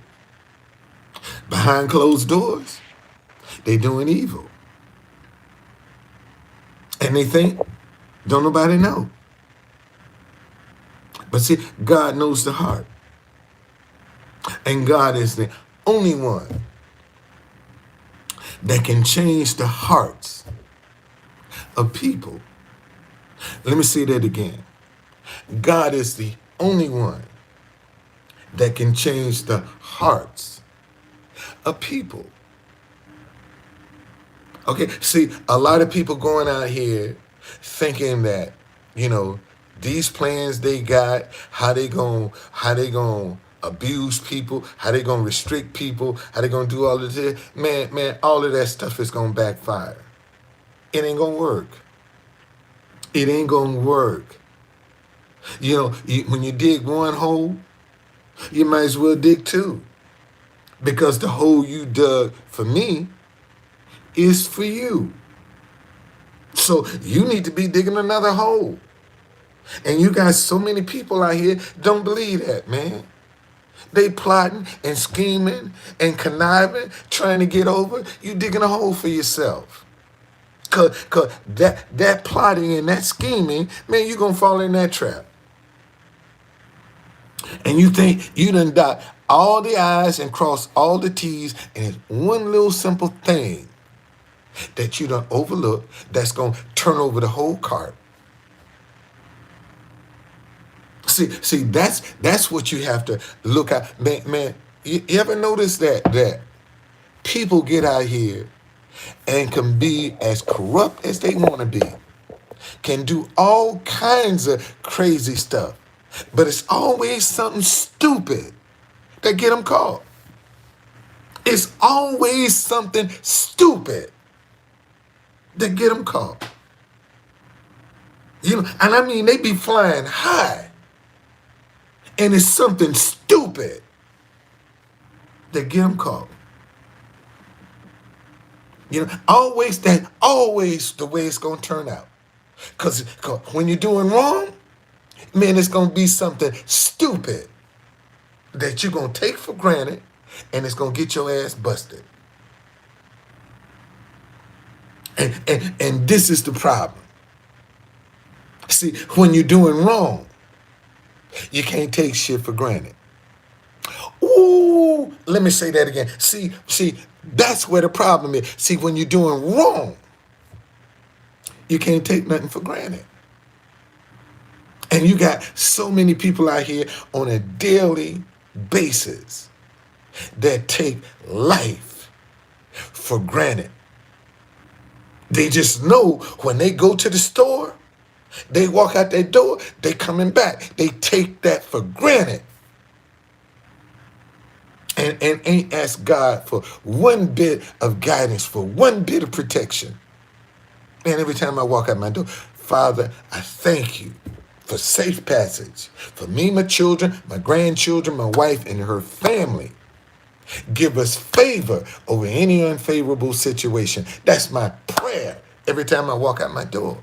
S1: Behind closed doors, they doing evil. And they think, don't nobody know. But see, God knows the heart. And God is the only one that can change the hearts of people. Let me say that again. God is the only one that can change the hearts of people. Okay, see, a lot of people going out here thinking that, these plans they got, how they gonna abuse people, how they gonna restrict people, how they gonna do all of this. Man, all of that stuff is gonna backfire. It ain't gonna work. It ain't gonna work. When you dig one hole, you might as well dig two. Because the hole you dug for me is for you. So you need to be digging another hole. And you got so many people out here don't believe that, man. They plotting and scheming and conniving, trying to get over. You digging a hole for yourself. Cause that plotting and that scheming, man, you're gonna fall in that trap. And you think you done dot all the I's and cross all the T's, and it's one little simple thing that you done overlook that's gonna turn over the whole cart. See, that's what you have to look at. Man, you ever notice that people get out here and can be as corrupt as they want to be, can do all kinds of crazy stuff, but it's always something stupid that get them caught. It's always something stupid that get them caught. And I mean, they be flying high, and it's something stupid that get them caught. Always the way it's going to turn out. Because when you're doing wrong, man, it's going to be something stupid that you're going to take for granted, and it's going to get your ass busted. And this is the problem. See, when you're doing wrong, you can't take shit for granted. Ooh, let me say that again. See, that's where the problem is. See, when you're doing wrong, You can't take nothing for granted. And you got so many people out here on a daily basis that take life for granted. They just know when they go to the store, they walk out that door, they coming back. They take that for granted. And ain't asked God for one bit of guidance, for one bit of protection. And every time I walk out my door, Father, I thank you for safe passage for me, my children, my grandchildren, my wife, and her family. Give us favor over any unfavorable situation. That's my prayer every time I walk out my door.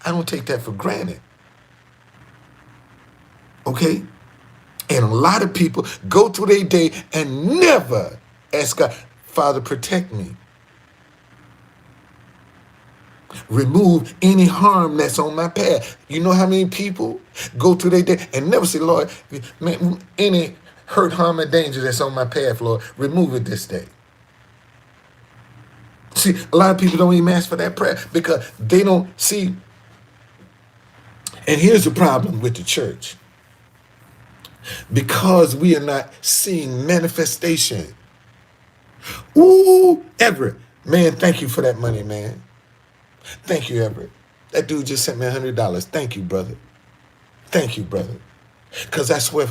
S1: I don't take that for granted. Okay? And a lot of people go through their day and never ask God, Father, protect me. Remove any harm that's on my path. You know how many people go through their day and never say, Lord, man, any hurt, harm, or danger that's on my path, Lord, remove it this day. See, a lot of people don't even ask for that prayer because they don't see. And here's the problem with the church. Because we are not seeing manifestation. Ooh, Everett, man, thank you for that money, man. Thank you, Everett. That dude just sent me $100. Thank you, brother. Thank you, brother. Because I swear,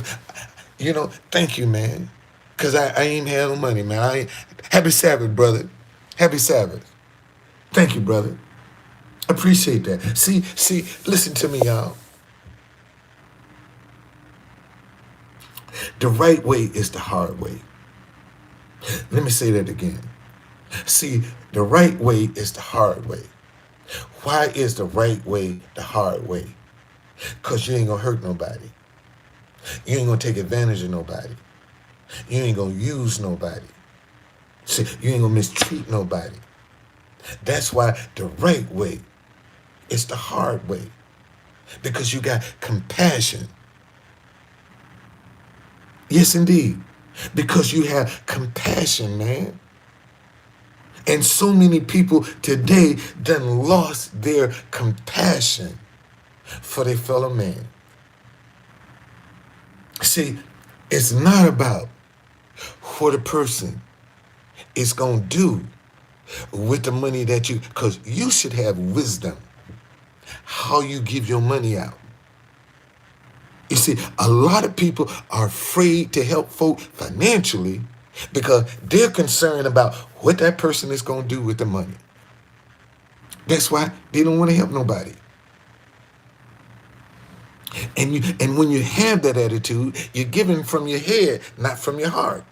S1: thank you, man. Because I ain't had no money, man. Happy Sabbath, brother. Happy Sabbath. Thank you, brother. Appreciate that. See, listen to me, y'all. The right way is the hard way. Let me say that again. See, the right way is the hard way. Why is the right way the hard way? Because you ain't going to hurt nobody. You ain't going to take advantage of nobody. You ain't going to use nobody. See, you ain't going to mistreat nobody. That's why the right way is the hard way. Because you got compassion. Yes, indeed. Because you have compassion, man. And so many people today done lost their compassion for their fellow man. See, it's not about what a person is going to do with the money that because you should have wisdom how you give your money out. You see, a lot of people are afraid to help folk financially because they're concerned about what that person is going to do with the money. That's why they don't want to help nobody. And when you have that attitude, you're giving from your head, not from your heart.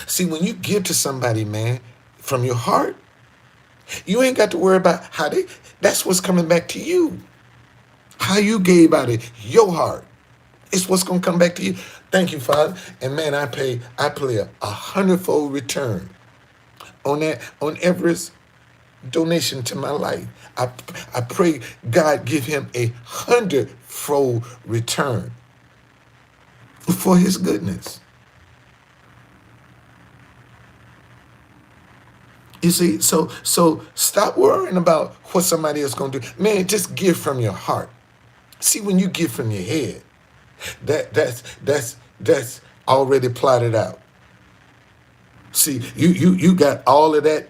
S1: See, when you give to somebody, man, from your heart, you ain't got to worry about that's what's coming back to you. How you gave out of your heart. It's what's going to come back to you. Thank you, Father. And man, I play a 100-fold return on Everett's donation to my life. I pray God give him a 100-fold return for his goodness. You see, so stop worrying about what somebody else going to do. Man, just give from your heart. See, when you give from your head, that's already plotted out. See, you got all of that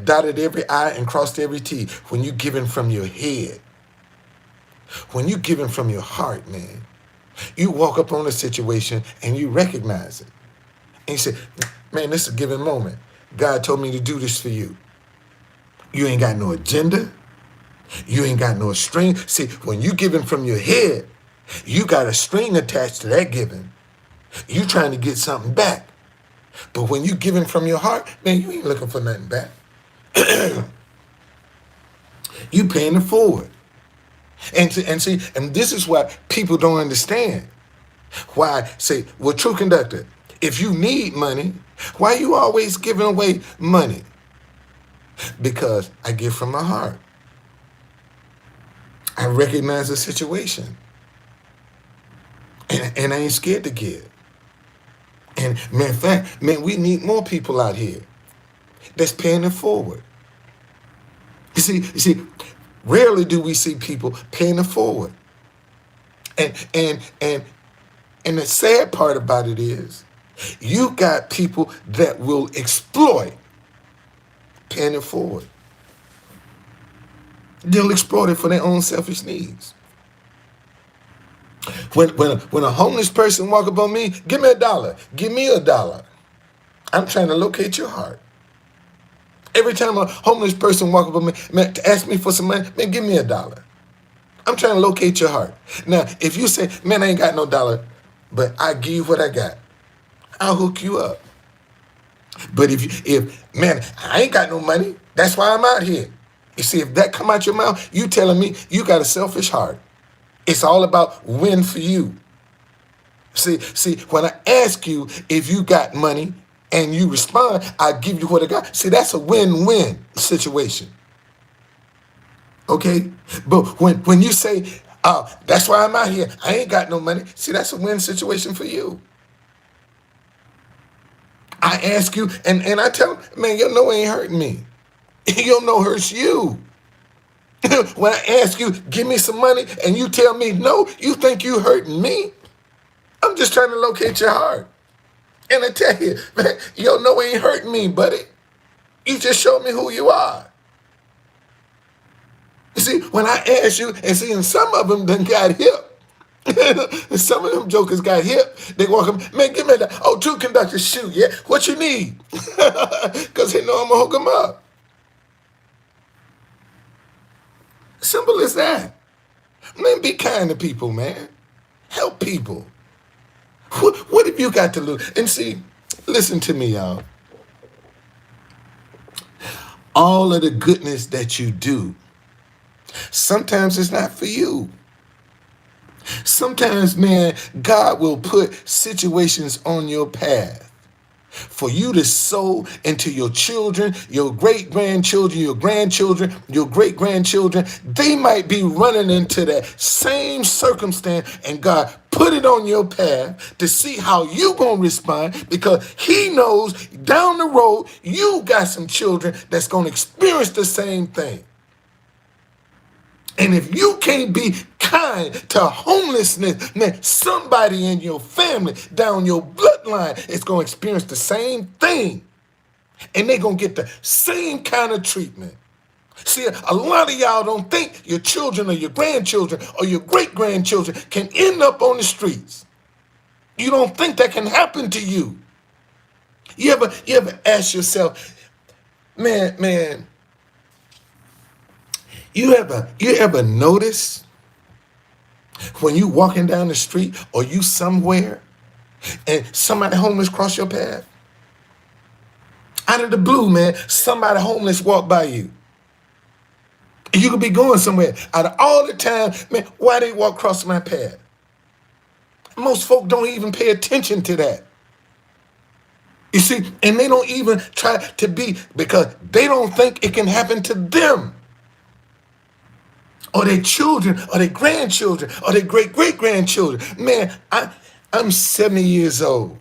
S1: dotted every I and crossed every T when you giving from your head. When you giving from your heart, man, you walk up on a situation and you recognize it. And you say, man, this is a given moment. God told me to do this for you. You ain't got no agenda. You ain't got no string. See, when you giving from your head, you got a string attached to that giving. You trying to get something back. But when you giving from your heart, man, you ain't looking for nothing back. You paying it forward. And this is what people don't understand. Why say, well, true conductor, if you need money, why you always giving away money? Because I give from my heart. I recognize the situation. And I ain't scared to give. And matter of fact, man, we need more people out here that's paying it forward. You see, rarely do we see people paying it forward. And and the sad part about it is, you got people that will exploit paying it forward. They'll exploit it for their own selfish needs. When a homeless person walk up on me, give me $1. Give me $1. I'm trying to locate your heart. Every time a homeless person walk up on me, man, to ask me for some money, man, give me $1. I'm trying to locate your heart. Now, if you say, man, I ain't got no dollar, but I give you what I got, I'll hook you up. But if man, I ain't got no money, that's why I'm out here. You see, if that come out your mouth, you telling me you got a selfish heart. It's all about win for you. See, when I ask you if you got money and you respond, I give you what I got. See, that's a win-win situation. Okay? But when you say, that's why I'm out here, I ain't got no money. See, that's a win situation for you. I ask you, and I tell them, man, your no ain't hurting me. Your no hurts you. When I ask you, give me some money, and you tell me no, you think you hurting me? I'm just trying to locate your heart. And I tell you, man, your no ain't hurting me, buddy. You just showed me who you are. You see, when I ask you, and some of them done got hip. Some of them jokers got hip. They walk up, man, give me that. Oh, two conductors, shoot, yeah. What you need? Because they know I'm going to hook them up. Simple as that. Man, be kind to people, man. Help people. What have you got to lose? And see, listen to me, y'all. All of the goodness that you do, sometimes it's not for you. Sometimes, man, God will put situations on your path for you to sow into your children, your great-grandchildren, your grandchildren, your great-grandchildren. They might be running into that same circumstance, and God put it on your path to see how you going to respond, because he knows down the road you got some children that's going to experience the same thing. And if you can't be kind to homelessness, man, somebody in your family, down your bloodline, is going to experience the same thing. And they're going to get the same kind of treatment. See, a lot of y'all don't think your children or your grandchildren or your great-grandchildren can end up on the streets. You don't think that can happen to you. You ever ask yourself, man, you ever notice when you walking down the street or you somewhere and somebody homeless cross your path? Out of the blue, man, somebody homeless walk by you. And you could be going somewhere. Out of all the time, man, why they walk across my path? Most folk don't even pay attention to that. You see, and they don't even try to be, because they don't think it can happen to them, or their children, or their grandchildren, or their great-great-grandchildren. Man, I'm 70 years old,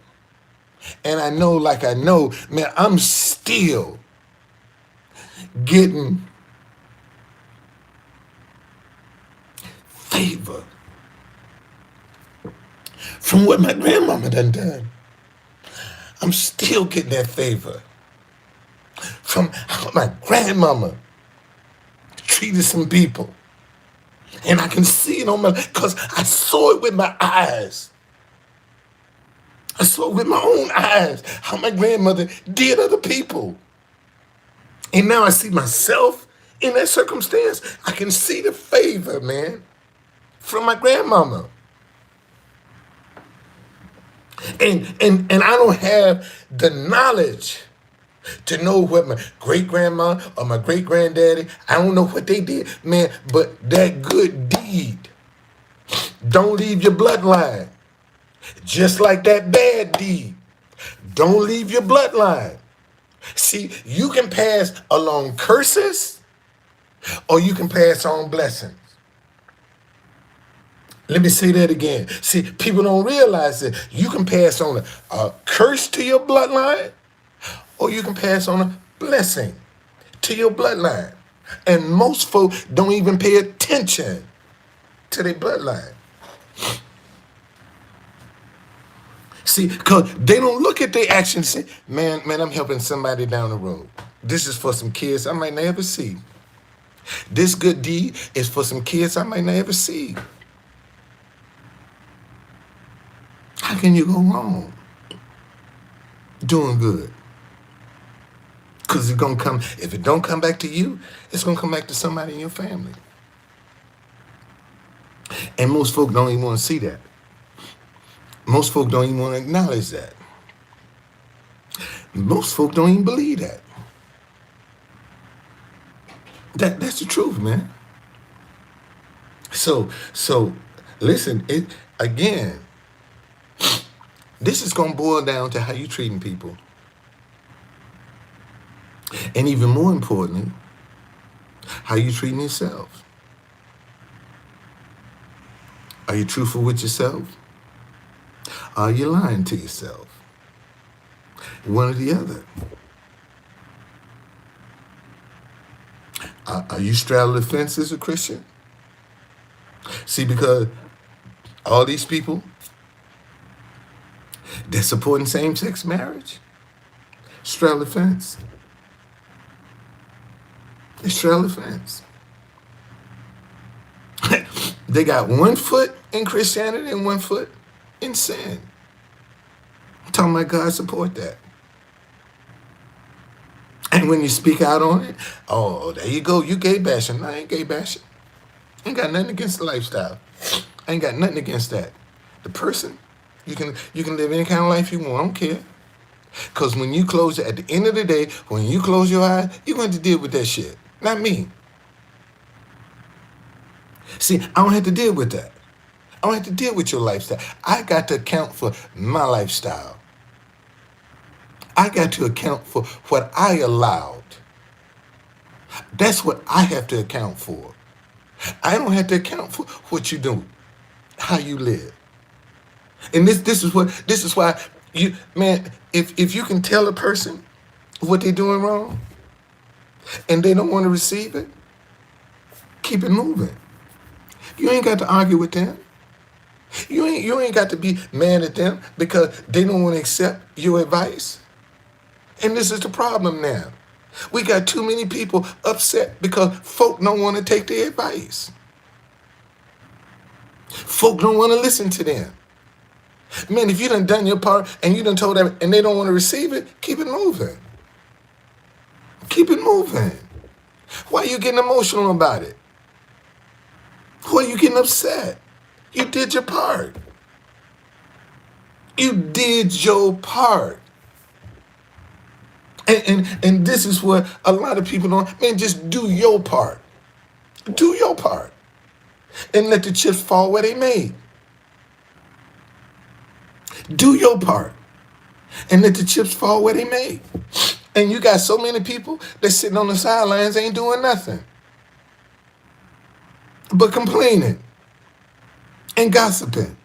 S1: and I know, man, I'm still getting favor from what my grandmama done. I'm still getting that favor from how my grandmama treated some people. And I can see it on because I saw it with my eyes. I saw it with my own eyes, how my grandmother did other people. And now I see myself in that circumstance. I can see the favor, man, from my grandmama. And I don't have the knowledge to know what my great-grandma or my great-granddaddy, I don't know what they did, man, but that good deed don't leave your bloodline. Just like that bad deed don't leave your bloodline. See, you can pass along curses or you can pass on blessings. Let me say that again. See, people don't realize that you can pass on a curse to your bloodline, or you can pass on a blessing to your bloodline. And most folk don't even pay attention to their bloodline. See, because they don't look at their actions and say, man, I'm helping somebody down the road. This is for some kids I might never see. This good deed is for some kids I might never see. How can you go wrong doing good? Because it's going to come, if it don't come back to you, it's going to come back to somebody in your family. And most folk don't even want to see that. Most folk don't even want to acknowledge that. Most folk don't even believe that. That's the truth, man. So listen, again, this is gonna boil down to how you treating people. And even more importantly, how you treating yourself. Are you truthful with yourself? Are you lying to yourself? One or the other. Are you straddling the fence as a Christian? See, because all these people that supporting same-sex marriage, straddle the fence. They straddle the fence. They got 1 foot in Christianity and 1 foot in sin. I'm talking about God support that. And when you speak out on it, oh, there you go, you gay bashing. No, I ain't gay bashing. I ain't got nothing against the lifestyle. I ain't got nothing against that. The person, you can live any kind of life you want. I don't care. Because when you close, at the end of the day, when you close your eyes, you're going to deal with that shit. Not me. See, I don't have to deal with that. I don't have to deal with your lifestyle. I got to account for my lifestyle. I got to account for what I allowed. That's what I have to account for. I don't have to account for what you do, how you live. And this is why you, man, if you can tell a person what they're doing wrong and they don't want to receive it, keep it moving. You ain't got to argue with them. You ain't got to be mad at them because they don't want to accept your advice. And this is the problem now. We got too many people upset because folk don't want to take their advice. Folk don't want to listen to them. Man, if you done your part and you done told them and they don't want to receive it, keep it moving. Keep it moving. Why are you getting emotional about it? Why are you getting upset? You did your part. You did your part. And this is what a lot of people don't, man, just do your part. Do your part. And let the chips fall where they may. Do your part. And let the chips fall where they may. And you got so many people that sitting on the sidelines ain't doing nothing but complaining and gossiping.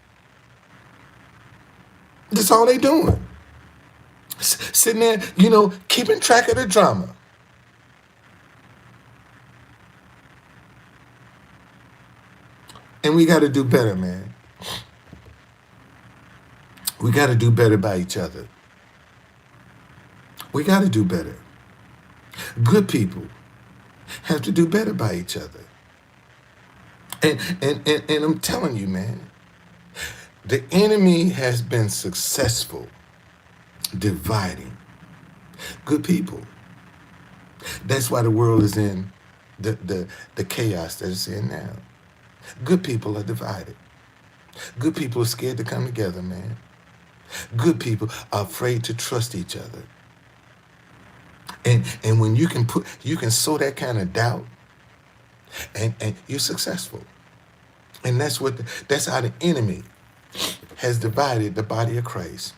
S1: That's all they doing. Sitting there, keeping track of the drama. And we got to do better, man. We got to do better by each other. We got to do better. Good people have to do better by each other. And I'm telling you, man, the enemy has been successful dividing good people. That's why the world is in the chaos that it's in now. Good people are divided. Good people are scared to come together, man. Good people are afraid to trust each other. And when you can sow that kind of doubt, and you're successful. And that's how the enemy has divided the body of Christ.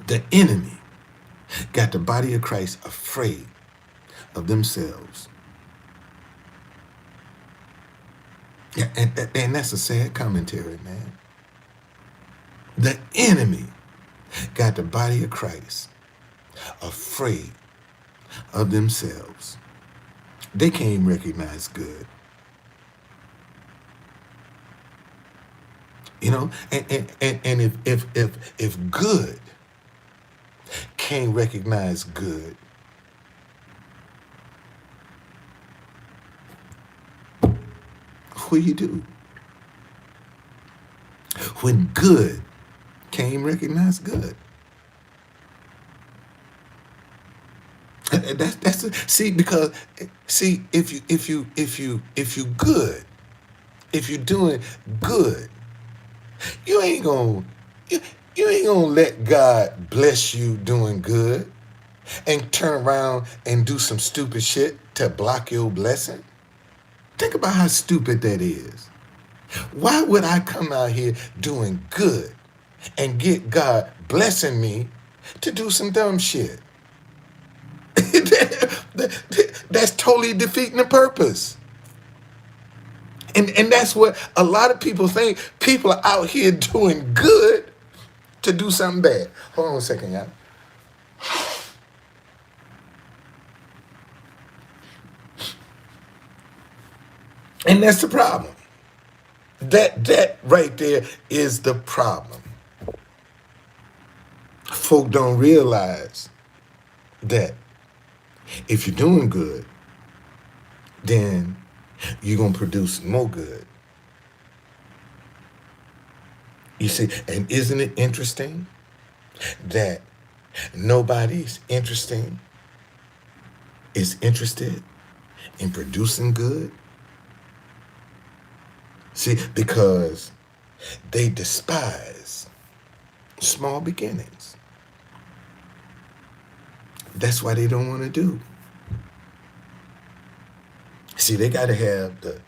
S1: The enemy got the body of Christ afraid of themselves. Yeah, and that's a sad commentary, man. The enemy got the body of Christ afraid of themselves. They can't even recognize good. You know, and if good can't recognize good, what do you do? When good can't even recognize good. See, because see, if you good, if you're doing good, you ain't gonna you, you ain't gonna let God bless you doing good and turn around and do some stupid shit to block your blessing. Think about how stupid that is. Why would I come out here doing good and get God blessing me to do some dumb shit? That's totally defeating the purpose. And that's what a lot of people think. People are out here doing good to do something bad. Hold on a second, y'all. And that's the problem. That right there is the problem. Folk don't realize that if you're doing good, then you're going to produce more good. You see, and isn't it interesting that nobody's interested in producing good? See, because they despise small beginnings. That's why they don't want to do. See, they got to have the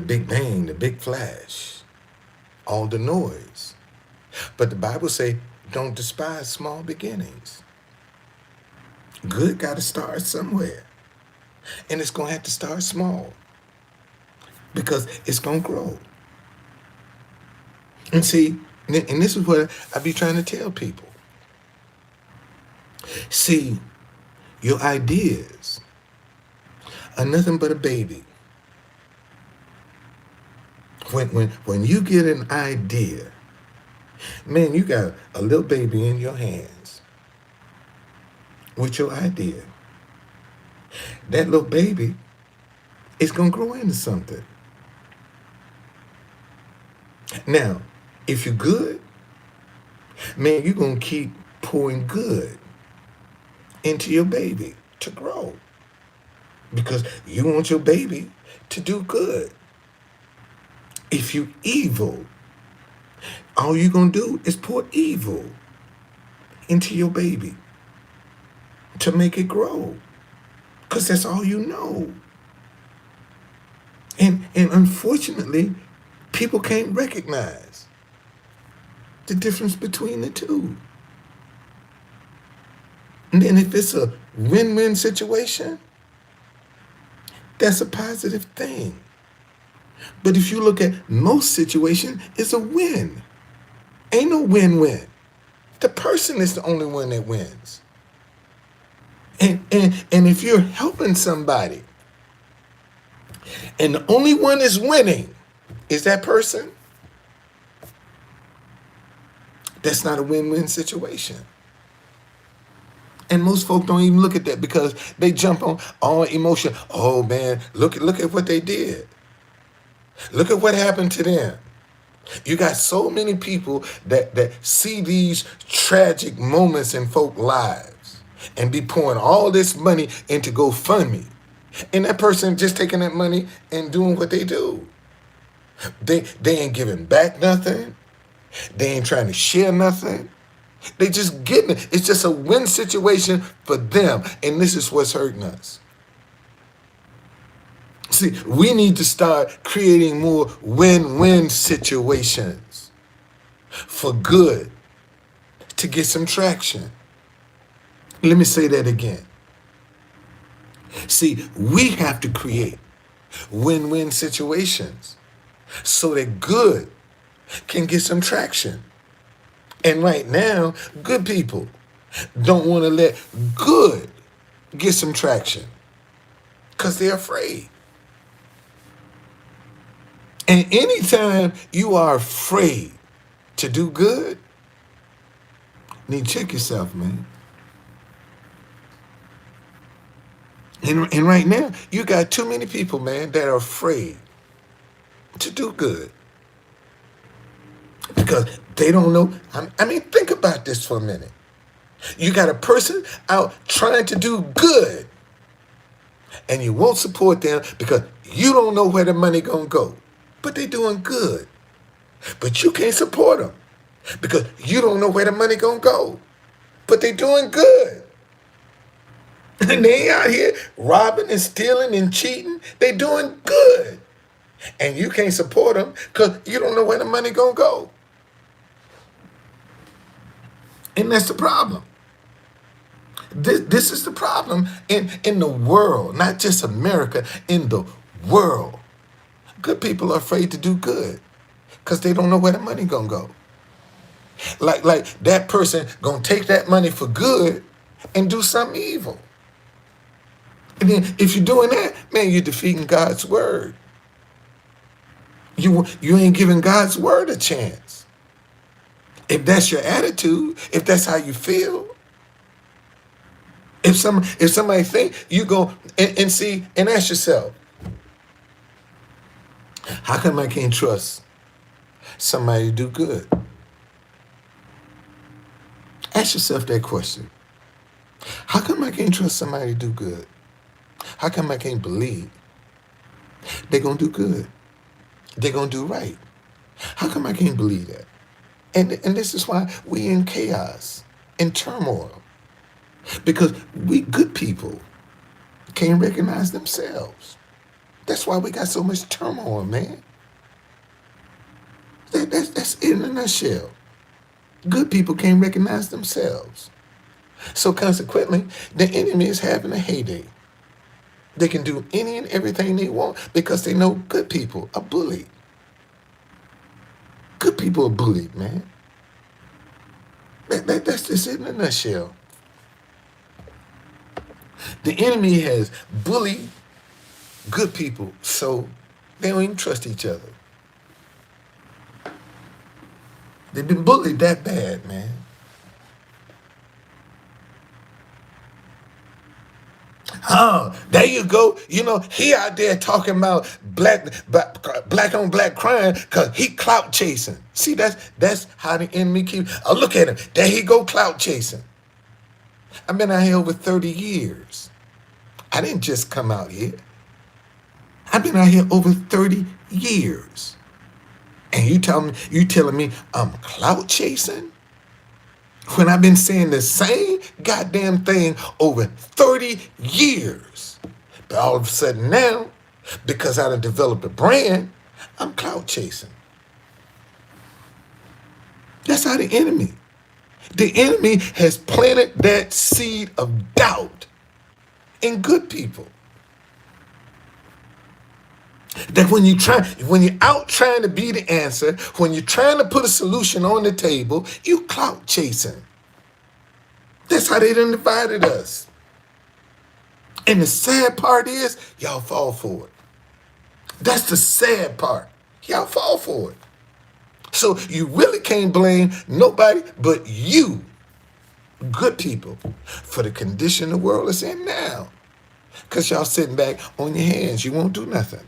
S1: big bang, the big flash, all the noise. But the Bible say, don't despise small beginnings. Good got to start somewhere. And it's going to have to start small because it's going to grow. And see, and this is what I be trying to tell people. See, your ideas are nothing but a baby. When you get an idea, man, you got a little baby in your hands with your idea. That little baby is going to grow into something. Now, if you're good, man, you're going to keep pouring good into your baby to grow because you want your baby to do good. If you evil, all you're going to do is pour evil into your baby to make it grow because that's all you know. And unfortunately, people can't recognize the difference between the two. And then if it's a win-win situation, that's a positive thing. But if you look at most situations, it's a win. Ain't no win-win. The person is the only one that wins. And if you're helping somebody and the only one is winning is that person, that's not a win-win situation. And most folk don't even look at that because they jump on all emotion. Oh man, look at what they did. Look at what happened to them. You got so many people that see these tragic moments in folk lives and be pouring all this money into GoFundMe. And that person just taking that money and doing what they do. They ain't giving back nothing. They ain't trying to share nothing. They just getting it. It's just a win situation for them. And this is what's hurting us. See, we need to start creating more win-win situations for good to get some traction. Let me say that again. See, we have to create win-win situations so that good can get some traction. And right now, good people don't want to let good get some traction. because they're afraid. And anytime you are afraid to do good, then check yourself, man. And right now, you got too many people, man, that are afraid to do good because they don't know. I mean, think about this for a minute. You got a person out trying to do good, and you won't support them because you don't know where the money gonna go. But they doing good. But you can't support them because you don't know where the money gonna go. But they doing good. And they out here robbing and stealing and cheating. They doing good. And you can't support them because you don't know where the money gonna go. And that's the problem. This is the problem in the world, not just America, in the world. Good people are afraid to do good because they don't know where the money gonna go. Like that person gonna take that money for good and do something evil. And then if you're doing that, man, you're defeating God's word. You ain't giving God's word a chance. If that's your attitude, if that's how you feel, if somebody think you go and see and ask yourself, how come I can't trust somebody to do good? Ask yourself that question. How come I can't trust somebody to do good? How come I can't believe they're going to do good? They're going to do right. How come I can't believe that? And this is why we in chaos, in turmoil. Because we good people can't recognize themselves. That's why we got so much turmoil, man. That's it in a nutshell. Good people can't recognize themselves. So consequently, the enemy is having a heyday. They can do any and everything they want because they know good people are bullied. Good people are bullied, man. That's just it in a nutshell. The enemy has bullied good people, so they don't even trust each other. They've been bullied that bad, man. Oh, there you go. You know, he out there talking about black on black crime because he clout chasing. See, that's how the enemy keeps. Oh, look at him. There he go clout chasing. I've been out here over 30 years. I didn't just come out here. I've been out here over 30 years. And you telling me I'm clout chasing? When I've been saying the same goddamn thing over 30 years. But all of a sudden now, because I done developed a brand, I'm clout chasing. That's how the enemy has planted that seed of doubt in good people. That when you're out trying to be the answer, when you're trying to put a solution on the table, you clout chasing. That's how they done divided us. And the sad part is, y'all fall for it. That's the sad part. Y'all fall for it. So you really can't blame nobody but you, good people, for the condition the world is in now. Because y'all sitting back on your hands. You won't do nothing.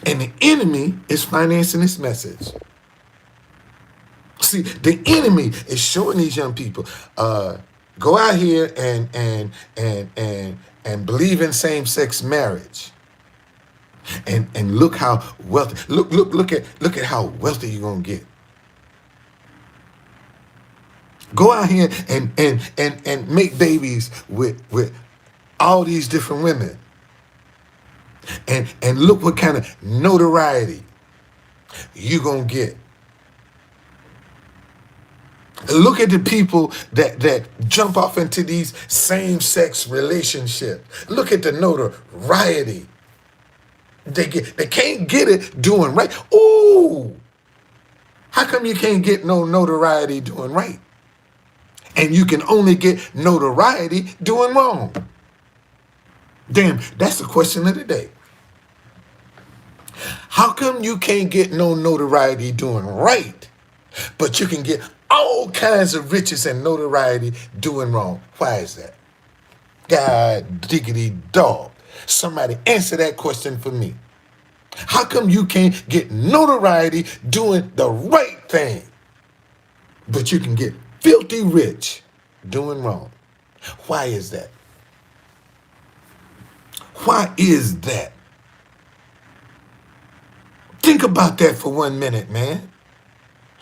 S1: And the enemy is financing this message. See, the enemy is showing these young people, go out here and believe in same-sex marriage. And look how wealthy. Look at how wealthy you're gonna get. Go out here and make babies with all these different women. And look what kind of notoriety you're going to get. Look at the people that jump off into these same-sex relationships. Look at the notoriety. They can't get it doing right. Ooh, how come you can't get no notoriety doing right? And you can only get notoriety doing wrong. Damn, that's the question of the day. How come you can't get no notoriety doing right, but you can get all kinds of riches and notoriety doing wrong? Why is that? God diggity dog. Somebody answer that question for me. How come you can't get notoriety doing the right thing, but you can get filthy rich doing wrong? Why is that? Why is that? Think about that for 1 minute, man.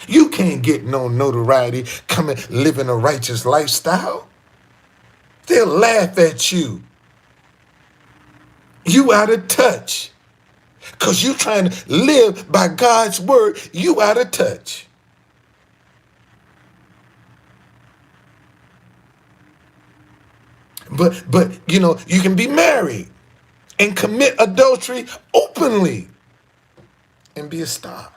S1: You can't get no notoriety coming living a righteous lifestyle. They'll laugh at you. You out of touch. Because you trying to live by God's word, you out of touch. But you can be married and commit adultery openly and be a star.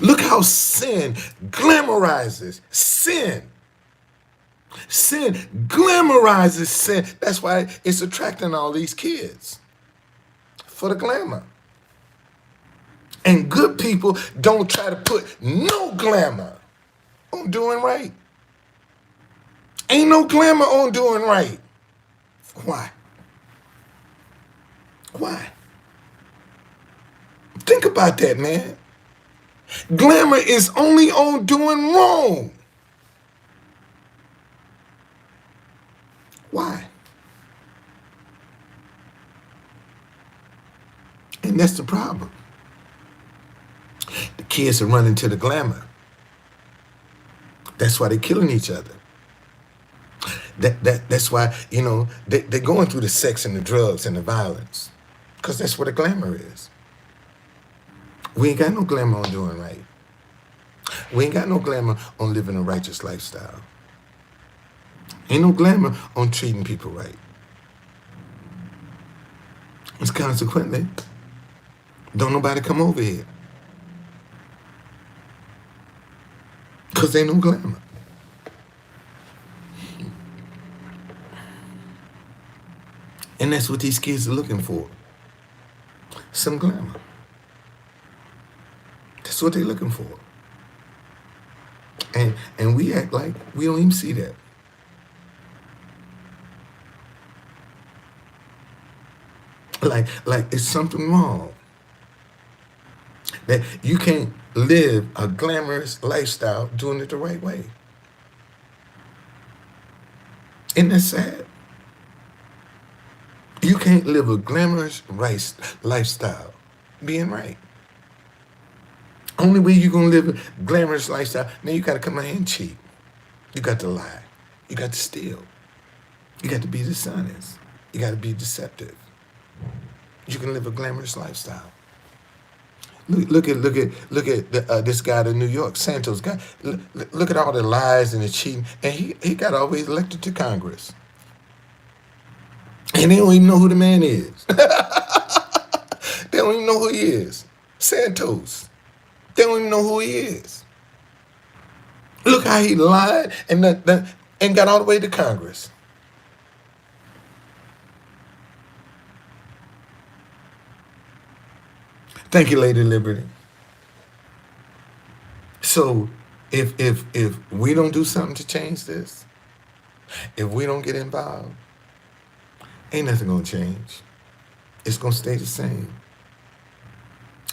S1: Look how sin glamorizes sin. Sin glamorizes sin. That's why it's attracting all these kids for the glamour. And good people don't try to put no glamour on doing right. Ain't no glamour on doing right. Why? Why? Think about that, man. Glamour is only on doing wrong. Why? And that's the problem. The kids are running to the glamour. That's why they're killing each other. That's why, they're going through the sex and the drugs and the violence. Because that's where the glamour is. We ain't got no glamour on doing right. We ain't got no glamour on living a righteous lifestyle. Ain't no glamour on treating people right. It's consequently, don't nobody come over here. Because ain't no glamour. And that's what these kids are looking for. Some glamour. That's what they're looking for. And we act like we don't even see that. Like it's something wrong. That you can't live a glamorous lifestyle doing it the right way. Isn't that sad? You can't live a glamorous lifestyle being right. Only way you're going to live a glamorous lifestyle, now you got to come out here and cheat. You got to lie. You got to steal. You got to be dishonest. You got to be deceptive. You can live a glamorous lifestyle. Look at this guy in New York, Santos guy. Look at all the lies and the cheating, and he got always elected to Congress. And they don't even know who the man is. They don't even know who he is. Santos. They don't even know who he is. Look how he lied and got all the way to Congress. Thank you, Lady Liberty. So if we don't do something to change this, if we don't get involved, ain't nothing gonna change. It's gonna stay the same.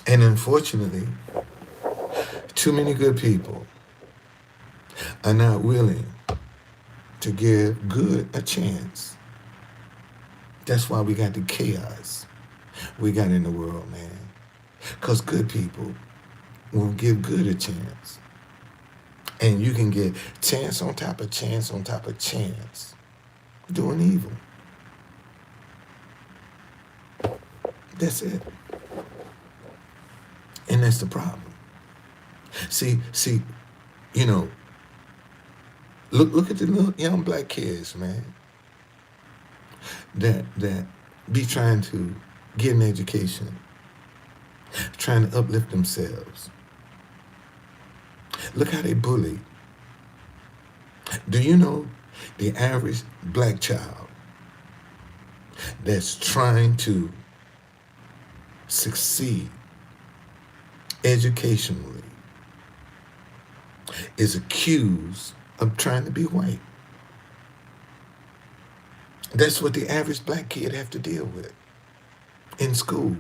S1: And unfortunately, too many good people are not willing to give good a chance. That's why we got the chaos we got in the world, man. Because good people will give good a chance. And you can get chance on top of chance on top of chance doing evil. That's it. And that's the problem. See, look at the little young black kids, man, that be trying to get an education, trying to uplift themselves. Look how they bully. Do you know the average black child that's trying to succeed educationally is accused of trying to be white? That's what the average black kid have to deal with in school.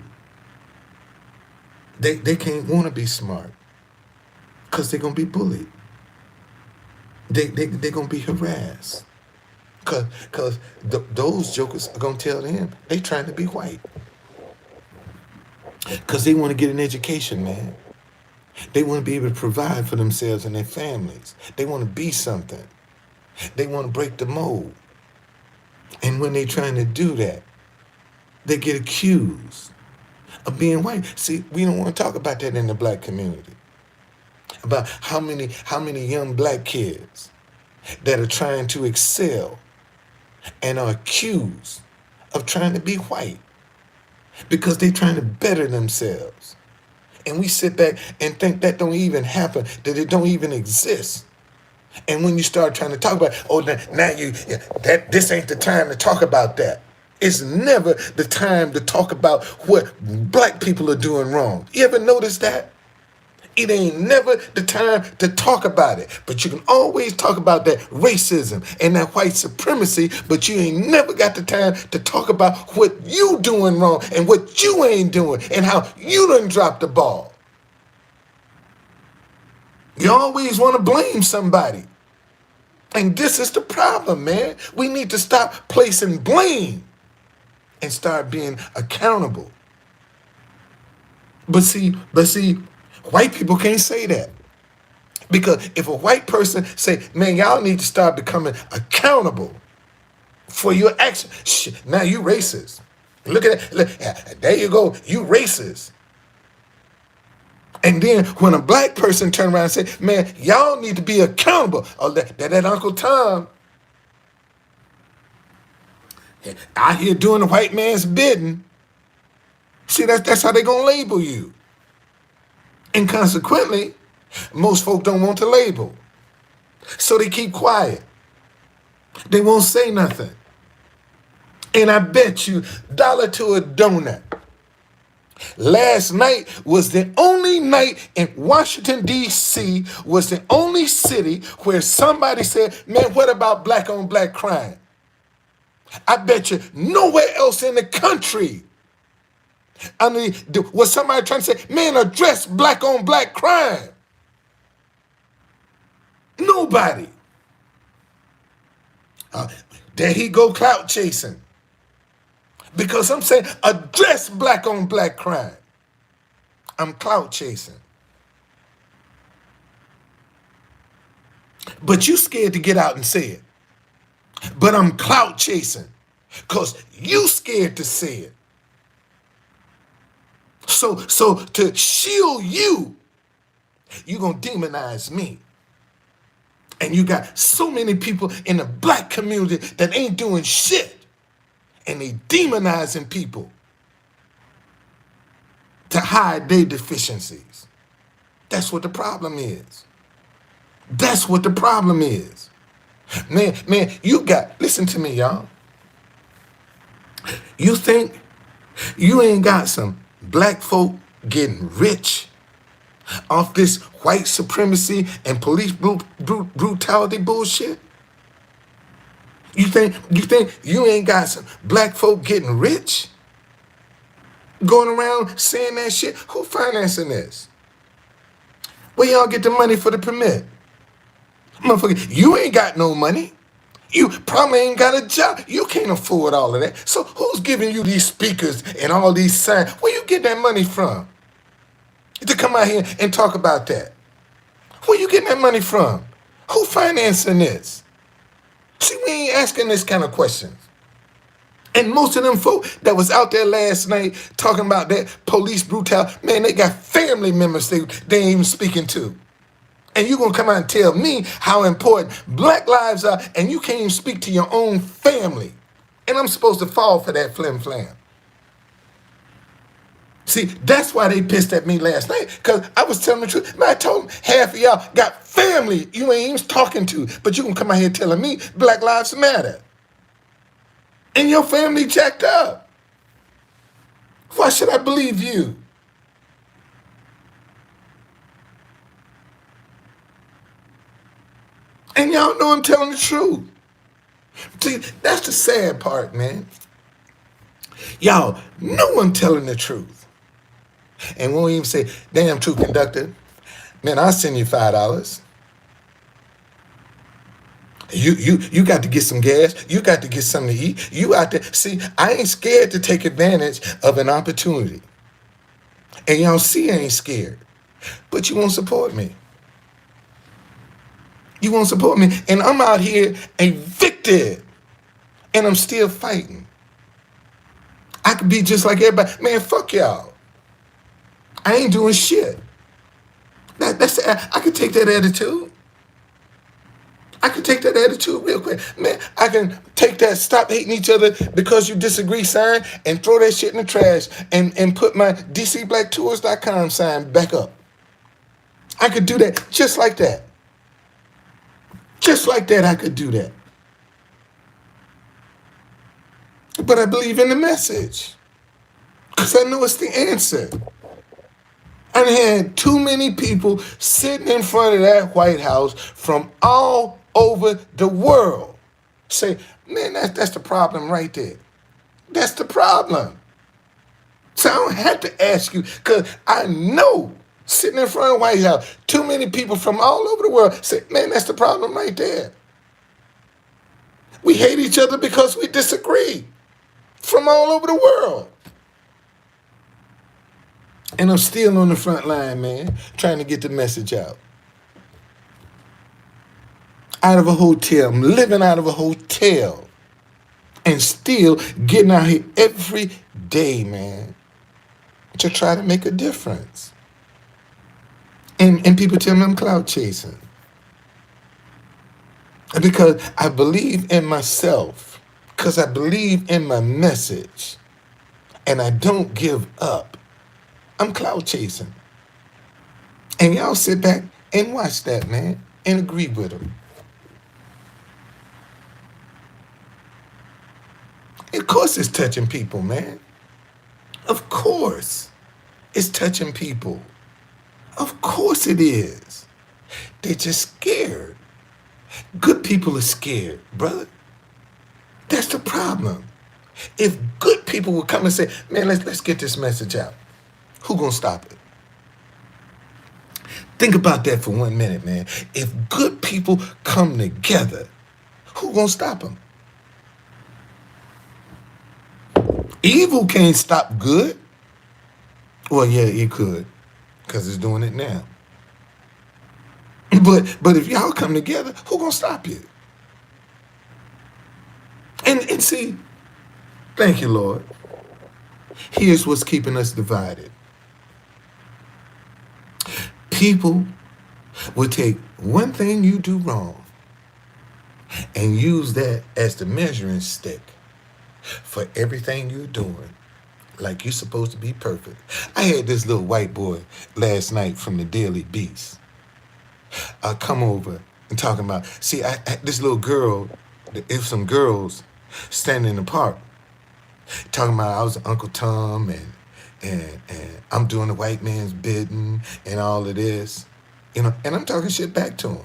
S1: They can't want to be smart because they're going to be bullied. They're going to be harassed. Because those jokers are going to tell them they trying to be white. Because they want to get an education, man. They want to be able to provide for themselves and their families. They want to be something. They want to break the mold. And when they're trying to do that, they get accused of being white. See, we don't want to talk about that in the black community. About how many young black kids that are trying to excel and are accused of trying to be white because they're trying to better themselves. And we sit back and think that don't even happen, that it don't even exist. And when you start trying to talk about, this ain't the time to talk about that. It's never the time to talk about what black people are doing wrong. You ever notice that? It ain't never the time to talk about it. But you can always talk about that racism and that white supremacy, but you ain't never got the time to talk about what you doing wrong and what you ain't doing and how you done dropped the ball. You always want to blame somebody. And this is the problem, man. We need to stop placing blame and start being accountable. But see, white people can't say that. Because if a white person say, man, y'all need to start becoming accountable for your actions. Shit, now you racist. Look at that. Look, there you go. You racist. And then when a black person turn around and say, man, y'all need to be accountable. Oh, that Uncle Tom out here doing the white man's bidding. See, that's how they going to label you. And consequently, most folk don't want to label. So they keep quiet. They won't say nothing. And I bet you $1 to a donut. Last night was the only night in Washington, D.C., was the only city where somebody said, man, what about black on black crime? I bet you nowhere else in the country. I mean, was somebody trying to say, man, address black on black crime? Nobody. There he go clout chasing. Because I'm saying address black on black crime. I'm clout chasing. But you scared to get out and say it. But I'm clout chasing. Because you scared to say it. So to shield you, you're going to demonize me. And you got so many people in the black community that ain't doing shit. And they demonizing people to hide their deficiencies. That's what the problem is. That's what the problem is. Man, you got, listen to me, y'all. You think you ain't got some black folk getting rich off this white supremacy and police brutality bullshit? You think you ain't got some black folk getting rich? Going around saying that shit? Who financing this? Where y'all get the money for the permit? Motherfucker, you ain't got no money. You probably ain't got a job. You can't afford all of that. So who's giving you these speakers and all these signs? Where you get that money from? To come out here and talk about that. Where you getting that money from? Who financing this? See, we ain't asking this kind of questions. And most of them folk that was out there last night talking about that police brutality, man, they got family members they ain't even speaking to. And you going to come out and tell me how important black lives are, and you can't even speak to your own family. And I'm supposed to fall for that flim-flam. See, that's why they pissed at me last night, because I was telling the truth. Man, I told them half of y'all got family you ain't even talking to, but you can come out here telling me Black Lives Matter. And your family jacked up. Why should I believe you? And y'all know I'm telling the truth. See, that's the sad part, man. Y'all know I'm telling the truth. And won't even say, damn, truth conductor, man, I'll send you $5. You got to get some gas. You got to get something to eat. You out there. See, I ain't scared to take advantage of an opportunity. And y'all see I ain't scared. But you won't support me. You won't support me. And I'm out here evicted. And I'm still fighting. I could be just like everybody. Man, fuck y'all. I ain't doing shit. I could take that attitude. I can take that attitude real quick. Man, I can take that stop hating each other because you disagree sign and throw that shit in the trash and put my DCBlackTours.com sign back up. I could do that just like that. Just like that, I could do that. But I believe in the message because I know it's the answer. I had too many people sitting in front of that White House from all over the world say, man, that's the problem right there. That's the problem. So I don't have to ask you, because I know sitting in front of the White House, too many people from all over the world say, man, that's the problem right there. We hate each other because we disagree from all over the world. And I'm still on the front line, man, trying to get the message out. Out of a hotel. I'm living out of a hotel. And still getting out here every day, man, to try to make a difference. And people tell me I'm clout chasing. Because I believe in myself. Because I believe in my message. And I don't give up. I'm clout chasing. And y'all sit back and watch that, man, and agree with them. Of course it's touching people, man. Of course it's touching people. Of course it is. They're just scared. Good people are scared, brother. That's the problem. If good people would come and say, man, let's get this message out, who gonna stop it? Think about that for 1 minute, man. If good people come together, who gonna stop them? Evil can't stop good. Well, yeah, it could, because it's doing it now. But if y'all come together, who gonna stop you? And see, thank you, Lord. Here's what's keeping us divided. People will take one thing you do wrong and use that as the measuring stick for everything you're doing, like you're supposed to be perfect. I had this little white boy last night from the Daily Beast come over and talking about, see, this little girl, if some girls standing in the park, talking about I was Uncle Tom and I'm doing the white man's bidding and all of this, and I'm talking shit back to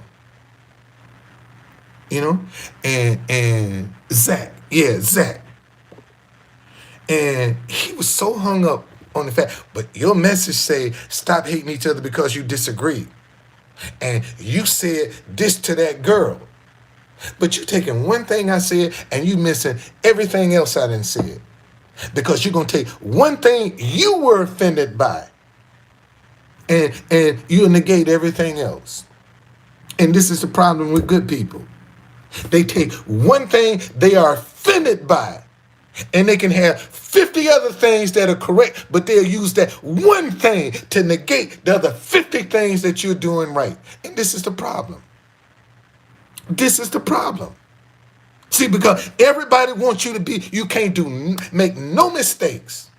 S1: him, and Zach, and he was so hung up on the fact, but your message say stop hating each other because you disagree, and you said this to that girl, but you taking one thing I said and you missing everything else I didn't say. Because you're going to take one thing you were offended by and you'll negate everything else. And this is the problem with good people. They take one thing they are offended by and they can have 50 other things that are correct, but they'll use that one thing to negate the other 50 things that you're doing right. And this is the problem. This is the problem. See, because everybody wants you to be, you can't make no mistakes.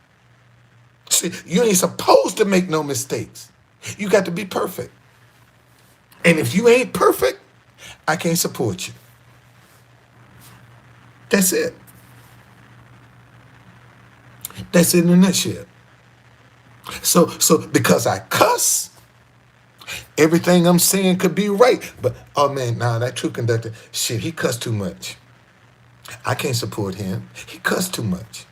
S1: See, you ain't supposed to make no mistakes. You got to be perfect. And if you ain't perfect, I can't support you. That's it. That's it in a nutshell. So because I cuss, everything I'm saying could be right. But, oh man, nah, that true conductor, shit, he cussed too much. I can't support him. He cussed too much.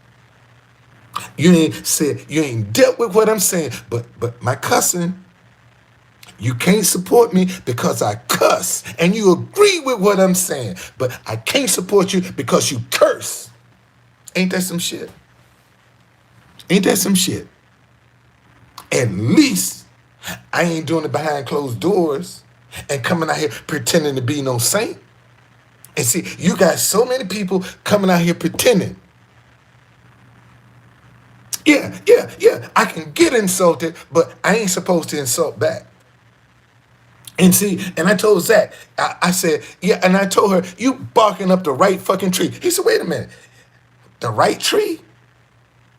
S1: You ain't dealt with what I'm saying, but my cussing, you can't support me because I cuss and you agree with what I'm saying, but I can't support you because you curse. Ain't that some shit? Ain't that some shit? At least I ain't doing it behind closed doors and coming out here pretending to be no saint. And see, you got so many people coming out here pretending. Yeah, I can get insulted, but I ain't supposed to insult back. And see, and I told Zach, I said, yeah, and I told her, you barking up the right fucking tree. He said, wait a minute, the right tree?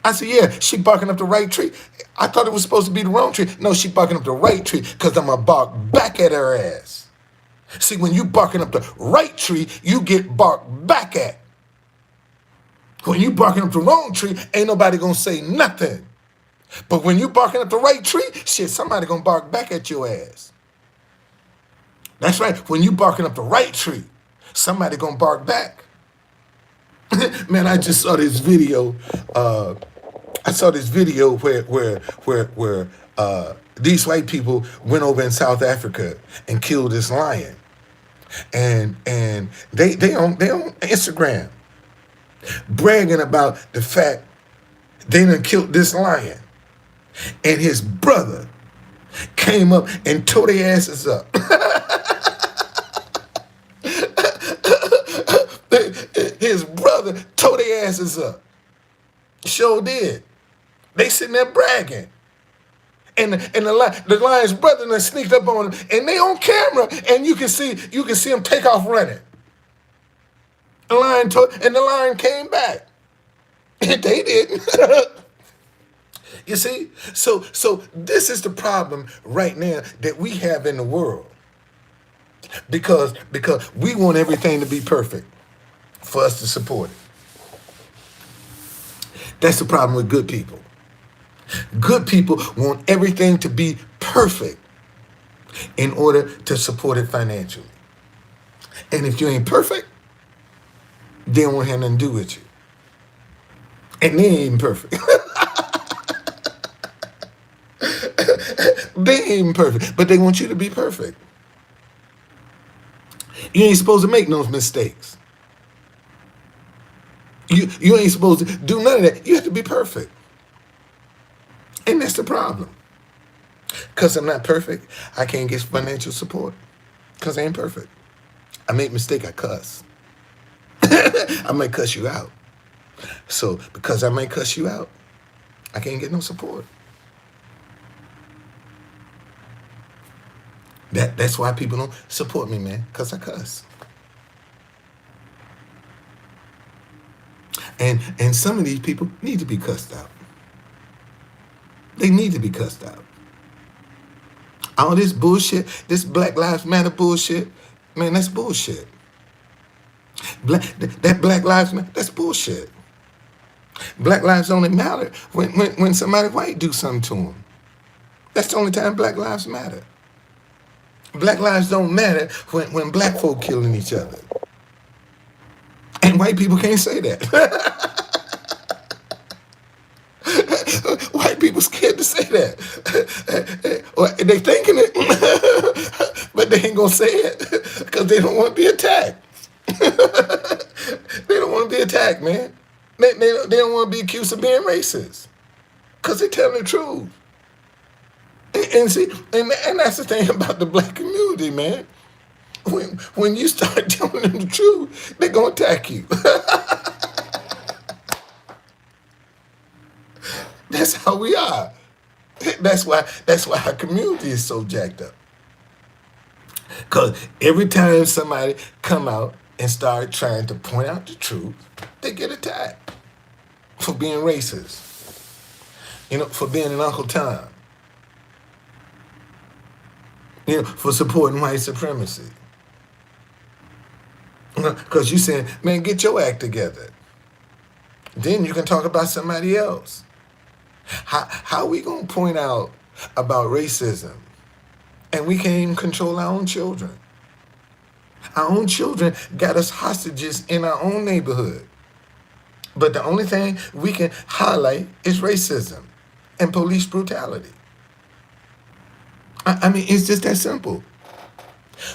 S1: I said, yeah, she barking up the right tree. I thought it was supposed to be the wrong tree. No, she barking up the right tree because I'm going to bark back at her ass. See, when you barking up the right tree, you get barked back at. When you barking up the wrong tree, ain't nobody going to say nothing. But when you barking up the right tree, shit, somebody going to bark back at your ass. That's right. When you barking up the right tree, somebody going to bark back. Man, I just saw this video. I saw this video where these white people went over in South Africa and killed this lion, and they on Instagram bragging about the fact they done killed this lion, and his brother came up and tore their asses up. His brother tore their asses up. Sure did. They sitting there bragging. And the lion's brother done sneaked up on him, and they on camera, and you can see him take off running. The lion came back. And they didn't. You see? So this is the problem right now that we have in the world. Because we want everything to be perfect for us to support it. That's the problem with good people. Good people want everything to be perfect in order to support it financially. And if you ain't perfect, they don't want to have nothing to do with you. And they ain't even perfect. They ain't even perfect, but they want you to be perfect. You ain't supposed to make no mistakes. You ain't supposed to do none of that. You have to be perfect. And that's the problem. Because I'm not perfect, I can't get financial support. Because I ain't perfect. I make mistake, I cuss. I might cuss you out. So because I might cuss you out, I can't get no support. That's why people don't support me, man. Because I cuss. And some of these people need to be cussed out. They need to be cussed out. All this bullshit, this Black Lives Matter bullshit, man, that's bullshit. That Black Lives Matter, that's bullshit. Black lives only matter when somebody white do something to them. That's the only time Black lives matter. Black lives don't matter when black folk killing each other. And white people can't say that. White people scared to say that. Or they thinking it, but they ain't gonna say it because they don't want to be attacked. They don't want to be attacked, man. They don't want to be accused of being racist because they're telling the truth. And see, and that's the thing about the black community, man. When you start telling them the truth, they're gonna attack you. That's how we are. That's why our community is so jacked up. Because every time somebody come out and start trying to point out the truth, they get attacked for being racist. for being an Uncle Tom, for supporting white supremacy. Because you saying, man, get your act together. Then you can talk about somebody else. How we going to point out about racism and we can't even control our own children? Our own children got us hostages in our own neighborhood. But the only thing we can highlight is racism and police brutality. I mean, it's just that simple.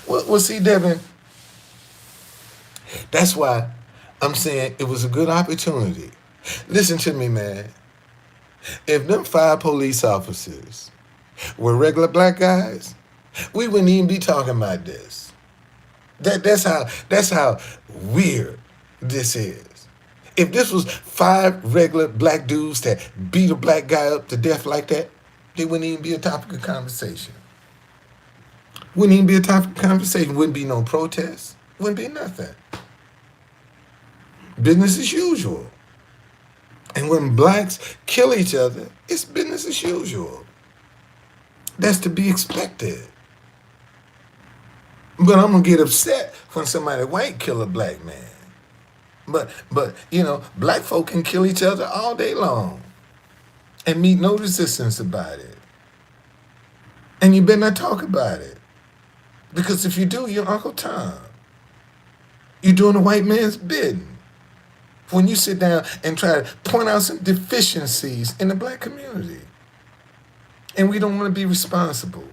S1: Well, see, Devin, that's why I'm saying it was a good opportunity. Listen to me, man. If them 5 police officers were regular black guys, we wouldn't even be talking about this. That's how weird this is. If this was 5 regular black dudes that beat a black guy up to death like that, they wouldn't even be a topic of conversation. Wouldn't even be a topic of conversation. Wouldn't be no protest. Wouldn't be nothing. Business as usual. And when blacks kill each other, it's business as usual. That's to be expected. But I'm gonna get upset when somebody white kill a black man. But black folk can kill each other all day long and meet no resistance about it. And you better not talk about it. Because if you do, you're Uncle Tom. You're doing a white man's bidding. When you sit down and try to point out some deficiencies in the black community. And we don't want to be responsible.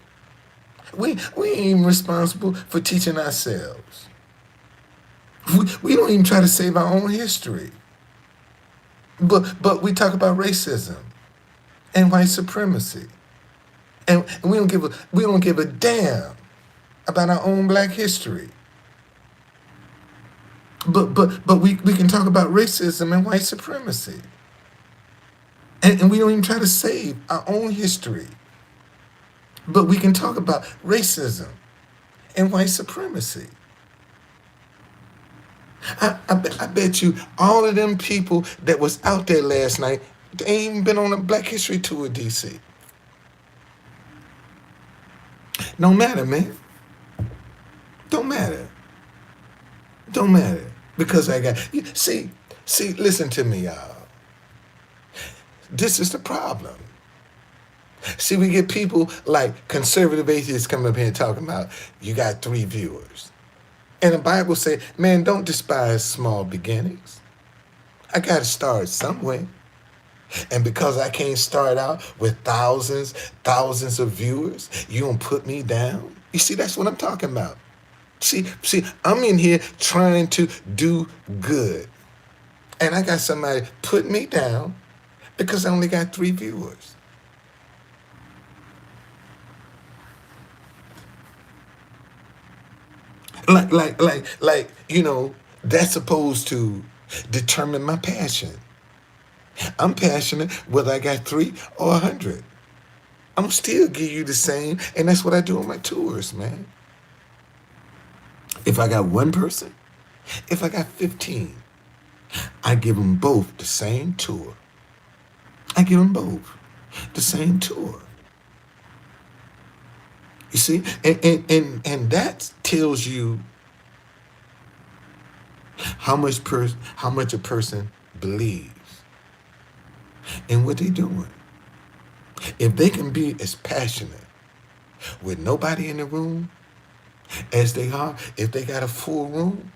S1: We ain't even responsible for teaching ourselves. We don't even try to save our own history. But we talk about racism and white supremacy. And we don't give a damn about our own black history. But we can talk about racism and white supremacy. And we don't even try to save our own history. But we can talk about racism and white supremacy. I bet you all of them people that was out there last night, they ain't even been on a Black History tour, DC. No matter, man. Don't matter. Don't matter. Because I got, see, listen to me, y'all. This is the problem. See, we get people like conservative atheists coming up here and talking about, you got 3 viewers. And the Bible say, man, don't despise small beginnings. I got to start somewhere. And because I can't start out with thousands of viewers, you gonna put me down? You see, that's what I'm talking about. See, I'm in here trying to do good. And I got somebody put me down because I only got 3 viewers. Like, that's supposed to determine my passion. I'm passionate whether I got 3 or 100. I'm still give you the same, and that's what I do on my tours, man. If I got 1 person, if I got 15, I give them both the same tour. I give them both the same tour. You see, and that tells you how much a person believes in what they're doing. If they can be as passionate with nobody in the room as they are, if they got a full room,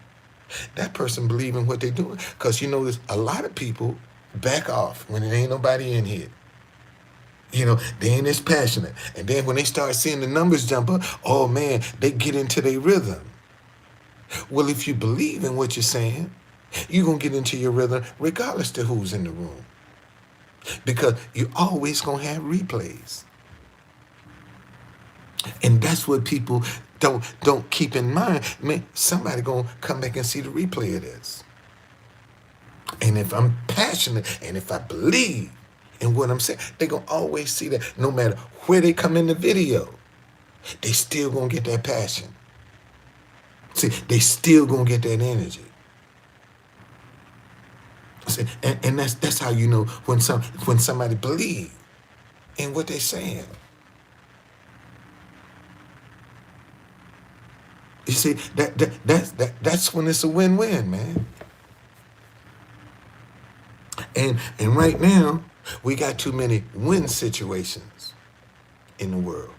S1: that person believes in what they're doing. Because there's a lot of people back off when there ain't nobody in here. They ain't as passionate. And then when they start seeing the numbers jump up, oh man, they get into their rhythm. Well, if you believe in what you're saying, you're going to get into your rhythm regardless to who's in the room. Because you're always going to have replays. And that's what people don't keep in mind. Man, somebody going to come back and see the replay of this. And if I'm passionate and if I believe in what I'm saying, they're going to always see that no matter where they come in the video, they still going to get that passion. See, they still going to get that energy. See, and that's how you know when somebody believes in what they're saying. You see, that's when it's a win-win, man. And right now, we got too many win situations in the world.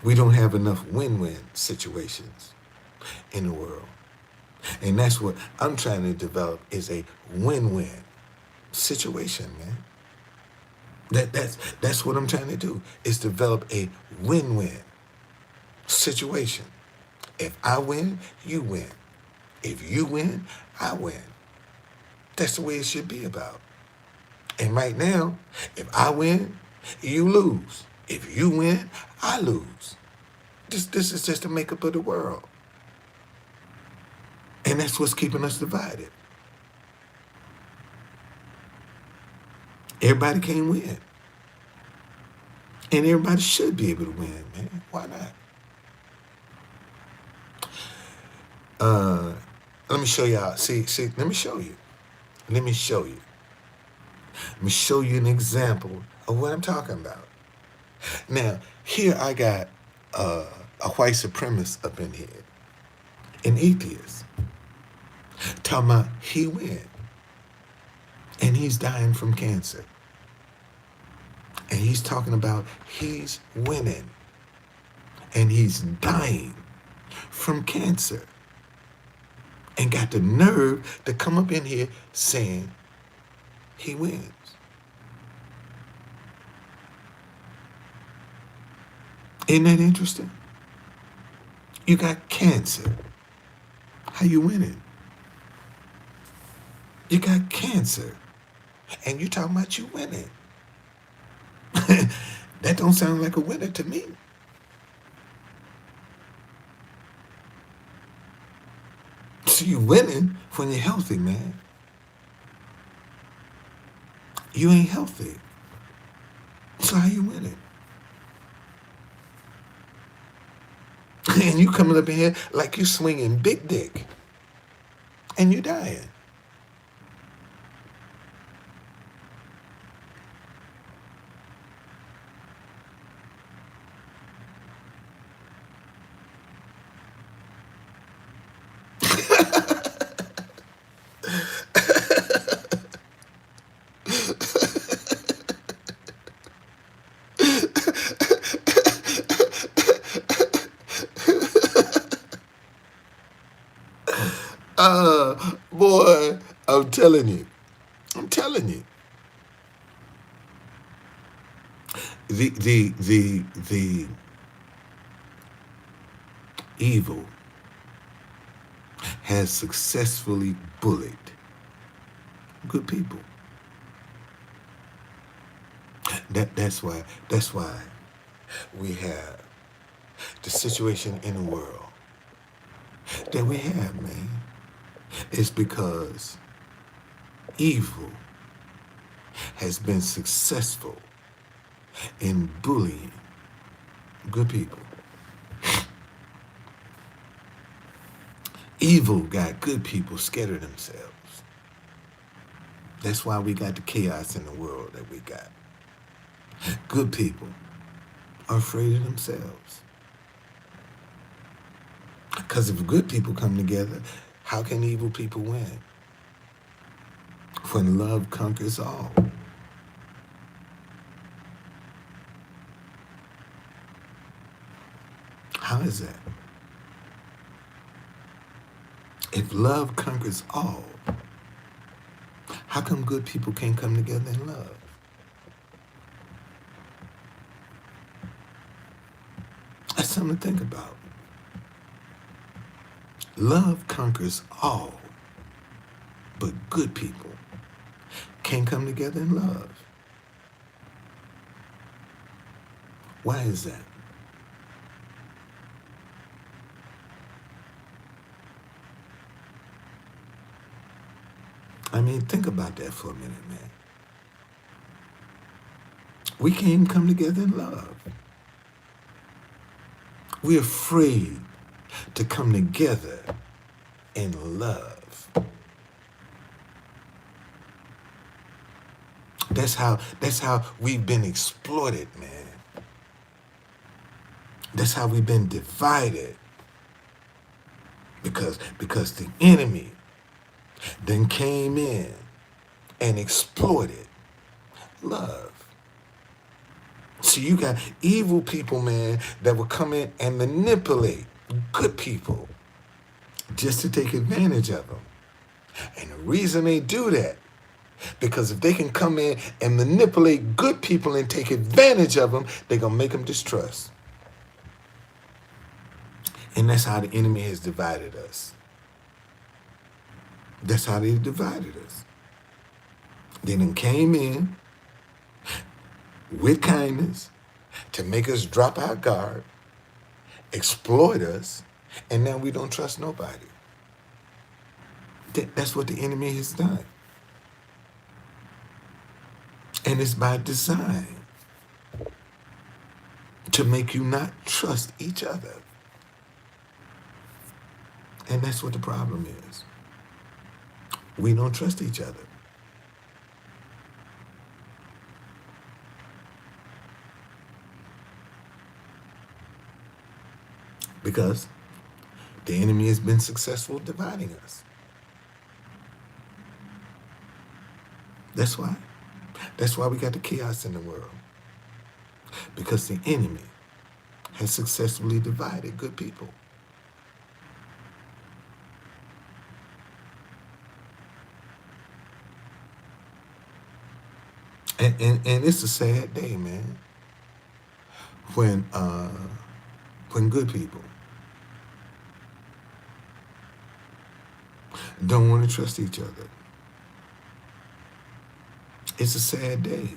S1: We don't have enough win-win situations in the world. And that's what I'm trying to develop is a win-win situation, man. That's what I'm trying to do is develop a win-win situation. If I win, you win. If you win, I win. That's the way it should be about. And right now, if I win, you lose. If you win, I lose. This is just the makeup of the world. And that's what's keeping us divided. Everybody can't win. And everybody should be able to win, man. Why not? Let me show y'all. See, let me show you. Let me show you. Let me show you an example of what I'm talking about. Now, here I got a white supremacist up in here, an atheist, talking about he win, and he's dying from cancer. And he's talking about he's winning, and he's dying from cancer. And got the nerve to come up in here saying he wins. Isn't that interesting? You got cancer. How you winning? You got cancer. And you talking about you winning. That don't sound like a winner to me. So you winning when you're healthy, man. You ain't healthy. So how you winning? And you coming up in here like you swinging big dick. And you dying. Boy, I'm telling you. I'm telling you. The evil has successfully bullied good people. That's why we have the situation in the world that we have, man. It's because evil has been successful in bullying good people. Evil got good people scared of themselves. That's why we got the chaos in the world that we got. Good people are afraid of themselves. Because if good people come together, how can evil people win? When love conquers all. How is that? If love conquers all, how come good people can't come together in love? That's something to think about. Love conquers all, but good people can't come together in love. Why is that? I mean, think about that for a minute, man. We can't even come together in love. We're afraid to come together in love. That's how we've been exploited, man. That's how we've been divided. Because the enemy then came in and exploited love. So you got evil people, man, that will come in and manipulate good people just to take advantage of them. And the reason they do that, because if they can come in and manipulate good people and take advantage of them, they're going to make them distrust. And that's how the enemy has divided us. That's how they divided us. They then came in with kindness to make us drop our guard, exploit us, and now we don't trust nobody. That's what the enemy has done. And it's by design to make you not trust each other. And that's what the problem is. We don't trust each other. Because the enemy has been successful dividing us. That's why. That's why we got the chaos in the world. Because the enemy has successfully divided good people. And it's a sad day, man, when good people don't want to trust each other. It's a sad day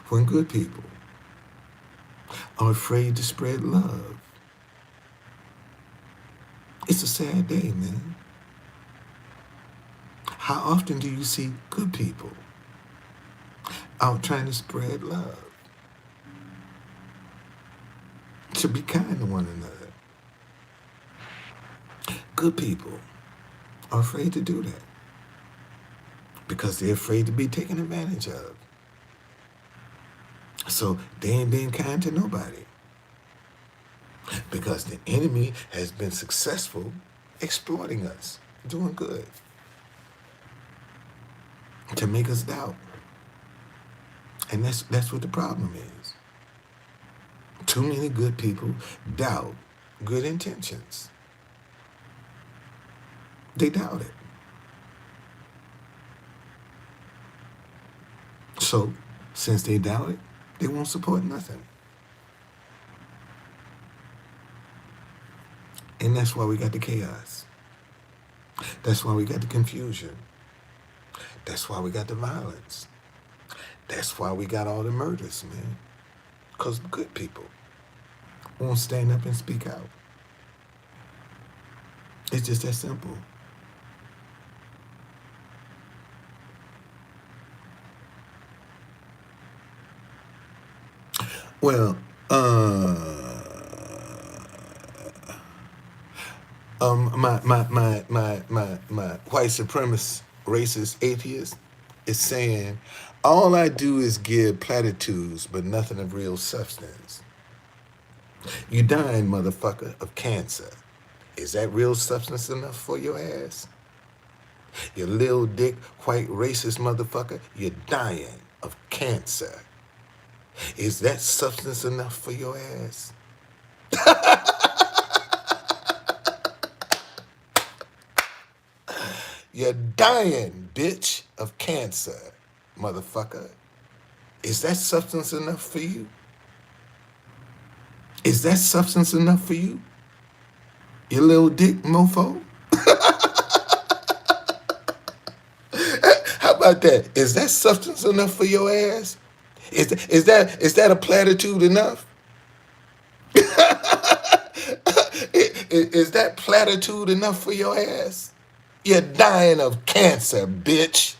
S1: when good people are afraid to spread love. It's a sad day, man. How often do you see good people out trying to spread love, to be kind to one another? Good people are afraid to do that because they're afraid to be taken advantage of. So they ain't being kind to nobody because the enemy has been successful exploiting us, doing good, to make us doubt. And that's what the problem is. Too many good people doubt good intentions. They doubt it. So, since they doubt it, they won't support nothing. And that's why we got the chaos. That's why we got the confusion. That's why we got the violence. That's why we got all the murders, man. Because good people won't stand up and speak out. It's just that simple. Well, my white supremacist, racist atheist is saying, all I do is give platitudes, but nothing of real substance. You dying, motherfucker, of cancer. Is that real substance enough for your ass? You little dick, white racist motherfucker, you're dying of cancer. Is that substance enough for your ass? You're dying, bitch, of cancer, motherfucker. Is that substance enough for you? Is that substance enough for you? You little dick mofo? How about that? Is that substance enough for your ass? Is that a platitude enough? Is that platitude enough for your ass? You're dying of cancer, bitch.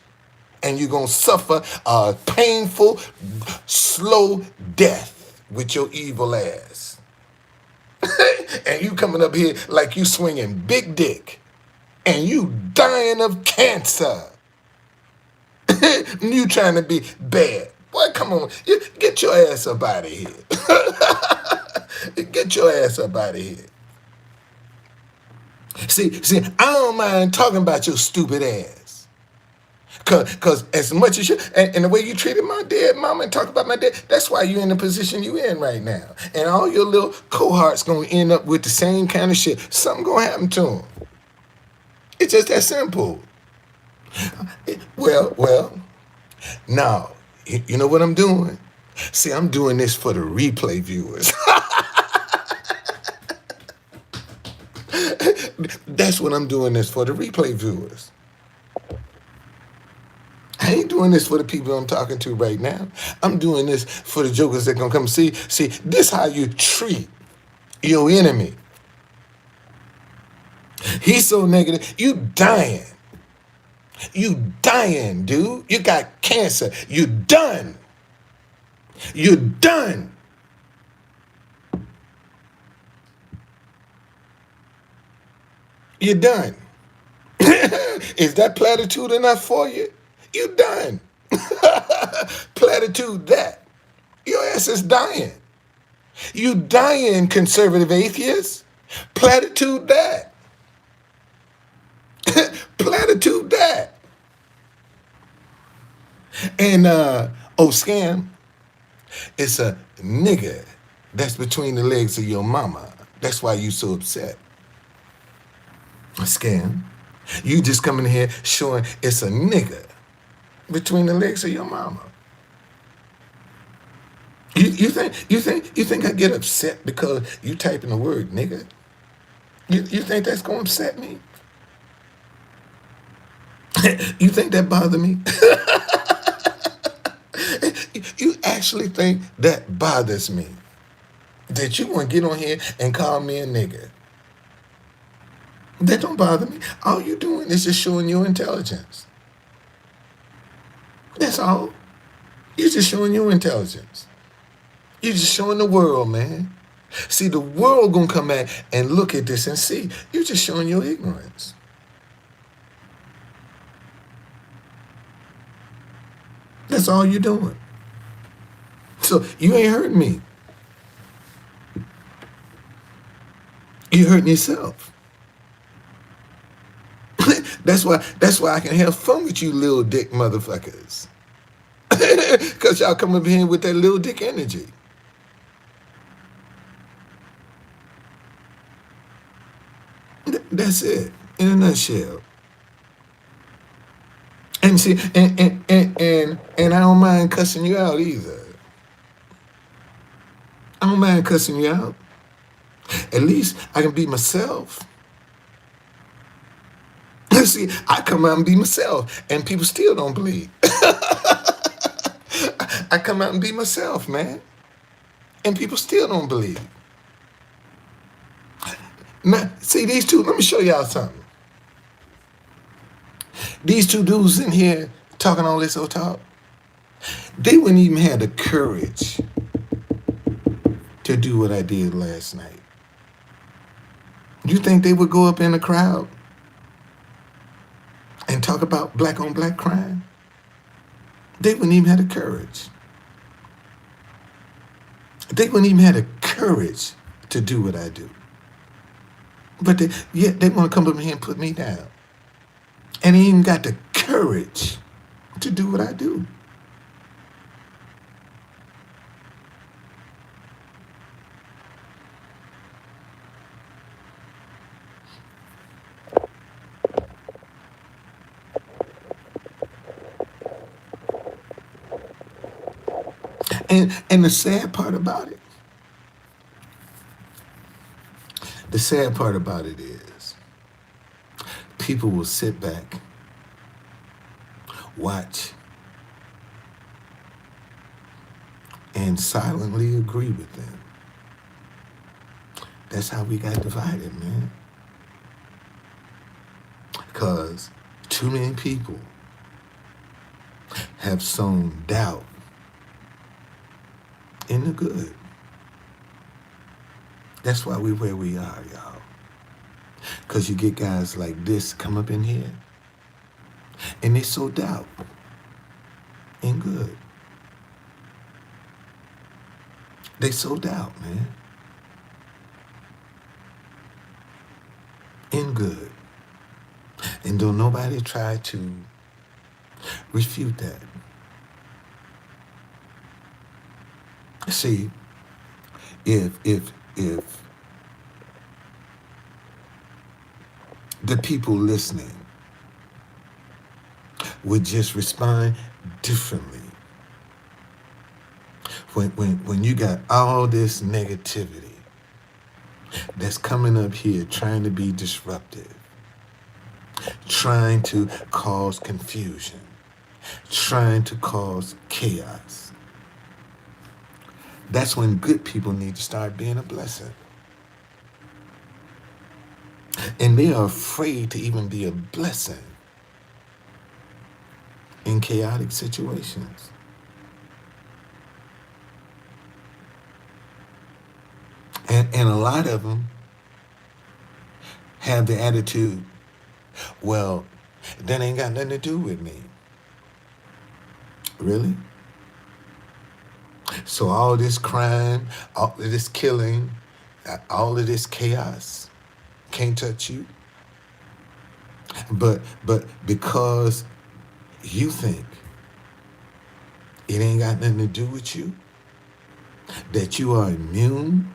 S1: And you're going to suffer a painful, slow death with your evil ass. And you coming up here like you swinging big dick. And you dying of cancer. You trying to be bad. Boy, come on. Get your ass up out of here. Get your ass up out of here. See, I don't mind talking about your stupid ass. Cause as much as you and the way you treated my dead mama and talk about my dad, that's why you're in the position you in right now. And all your little cohorts gonna end up with the same kind of shit. Something gonna happen to them. It's just that simple. Well, now you know what I'm doing? See, I'm doing this for the replay viewers. That's what I'm doing this for, the replay viewers. I ain't doing this for the people I'm talking to right now. I'm doing this for the jokers that gonna come see. See, this how you treat your enemy. He's so negative. You dying. You dying, dude. You got cancer. You done. You done. You're done. Is that platitude enough for you? You done. Platitude that. Your ass is dying. You dying, conservative atheists. Platitude that. Platitude that. And scam, it's a nigga that's between the legs of your mama. That's why you so upset. A scam. You just coming here showing it's a nigga between the legs of your mama. You think I get upset because you typing the word nigga? You think that's gonna upset me? You think that bother me? You actually think that bothers me? That you want to get on here and call me a nigga? That don't bother me. All you doing is just showing your intelligence. That's all. You're just showing your intelligence. You're just showing the world, man. See, the world gonna come back and look at this and see. You're just showing your ignorance. That's all you're doing. So you ain't hurting me. You're hurting yourself. That's why I can have fun with you little dick motherfuckers. Because y'all come up here with that little dick energy. That's it, in a nutshell. And see, and I don't mind cussing you out either. I don't mind cussing you out. At least I can be myself. See, I come out and be myself, and people still don't believe. I come out and be myself, man, and people still don't believe. Now, see, these two, let me show y'all something. These two dudes in here talking all this old talk, they wouldn't even have the courage to do what I did last night. You think they would go up in a crowd and talk about black on black crime? They wouldn't even have the courage. They wouldn't even have the courage to do what I do. But they want to come up here and put me down. And they even got the courage to do what I do. And the sad part about it, is people will sit back, watch, and silently agree with them. That's how we got divided, man. Because too many people have sown doubt in the good. That's why we're where we are, y'all. Because you get guys like this come up in here, and they sow doubt. in good. They sold out, man, in good. And don't nobody try to refute that. See, if the people listening would just respond differently when you got all this negativity that's coming up here trying to be disruptive, trying to cause confusion, trying to cause chaos. That's when good people need to start being a blessing. And they are afraid to even be a blessing in chaotic situations. And a lot of them have the attitude, well, that ain't got nothing to do with me. Really? So all this crime, all of this killing, all of this chaos can't touch you. But because you think it ain't got nothing to do with you, that you are immune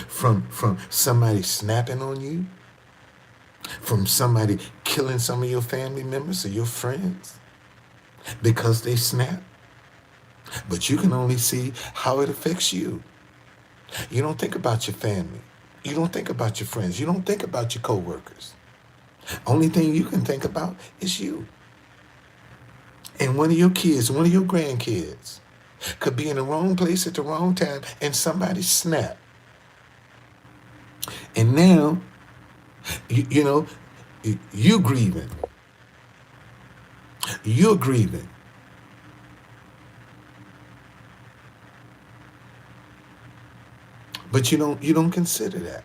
S1: from somebody snapping on you, from somebody killing some of your family members or your friends because they snap. But you can only see how it affects you. You don't think about your family. You don't think about your friends. You don't think about your coworkers. Only thing you can think about is you. And one of your kids, one of your grandkids could be in the wrong place at the wrong time and somebody snap. And now, you grieving. You're grieving. But you don't consider that.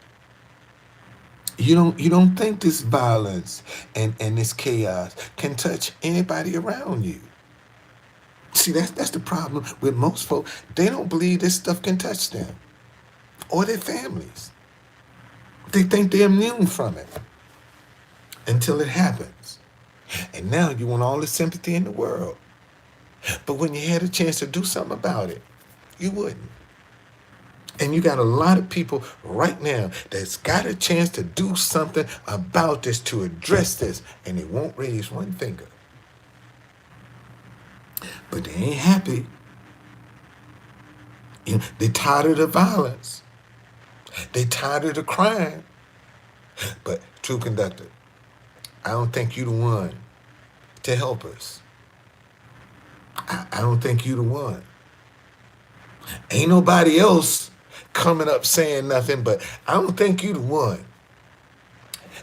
S1: You don't think this violence and this chaos can touch anybody around you. See, that's the problem with most folks. They don't believe this stuff can touch them or their families. They think they're immune from it until it happens. And now you want all the sympathy in the world. But when you had a chance to do something about it, you wouldn't. And you got a lot of people right now that's got a chance to do something about this, to address this, and they won't raise one finger. But they ain't happy. They tired of the violence. They tired of the crime. But true conductor, I don't think you the one to help us. I don't think you the one. Ain't nobody else coming up saying nothing, but I don't think you the one.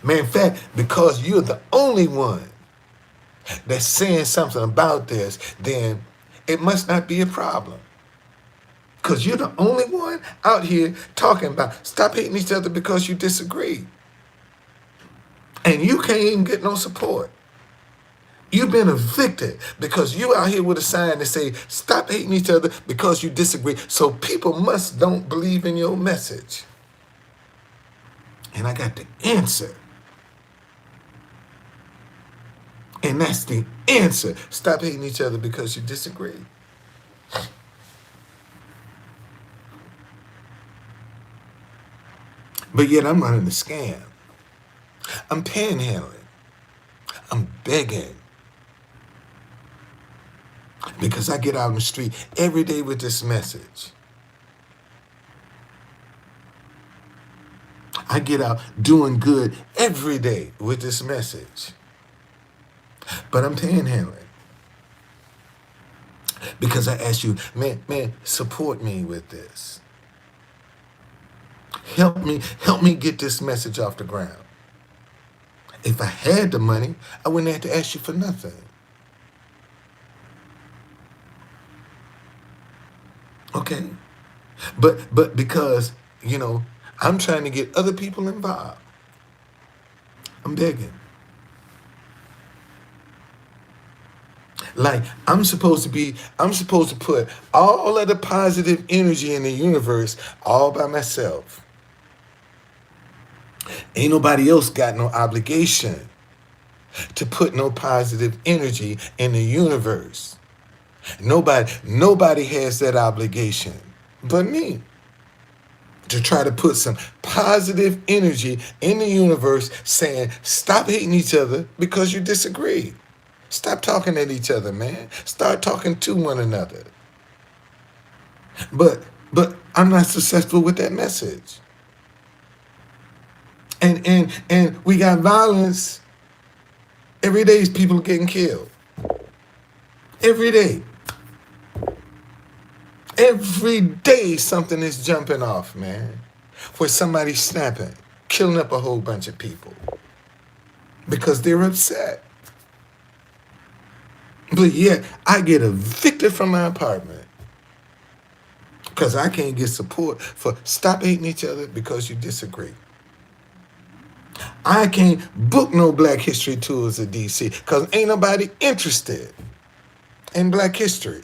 S1: Man, in fact, because you're the only one that's saying something about this, then it must not be a problem. Because you're the only one out here talking about stop hating each other because you disagree. And you can't even get no support. You've been evicted because you out here with a sign that say stop hating each other because you disagree. So people must don't believe in your message. And I got the answer. And that's the answer. Stop hating each other because you disagree. But yet I'm running a scam. I'm panhandling. I'm begging. Because I get out in the street every day with this message. I get out doing good every day with this message. But I'm panhandling. Because I ask you, man, support me with this. Help me get this message off the ground. If I had the money, I wouldn't have to ask you for nothing. Okay? But because, I'm trying to get other people involved. I'm begging. Like I'm supposed to put all of the positive energy in the universe all by myself. Ain't nobody else got no obligation to put no positive energy in the universe. Nobody has that obligation but me to try to put some positive energy in the universe saying, stop hating each other because you disagree. Stop talking at each other, man. Start talking to one another. But I'm not successful with that message. And we got violence every day. People getting killed every day. Every day something is jumping off, man. Where somebody's snapping, killing up a whole bunch of people because they're upset. But yet I get evicted from my apartment because I can't get support for stop hating each other because you disagree. I can't book no Black History tours at DC because ain't nobody interested in Black history.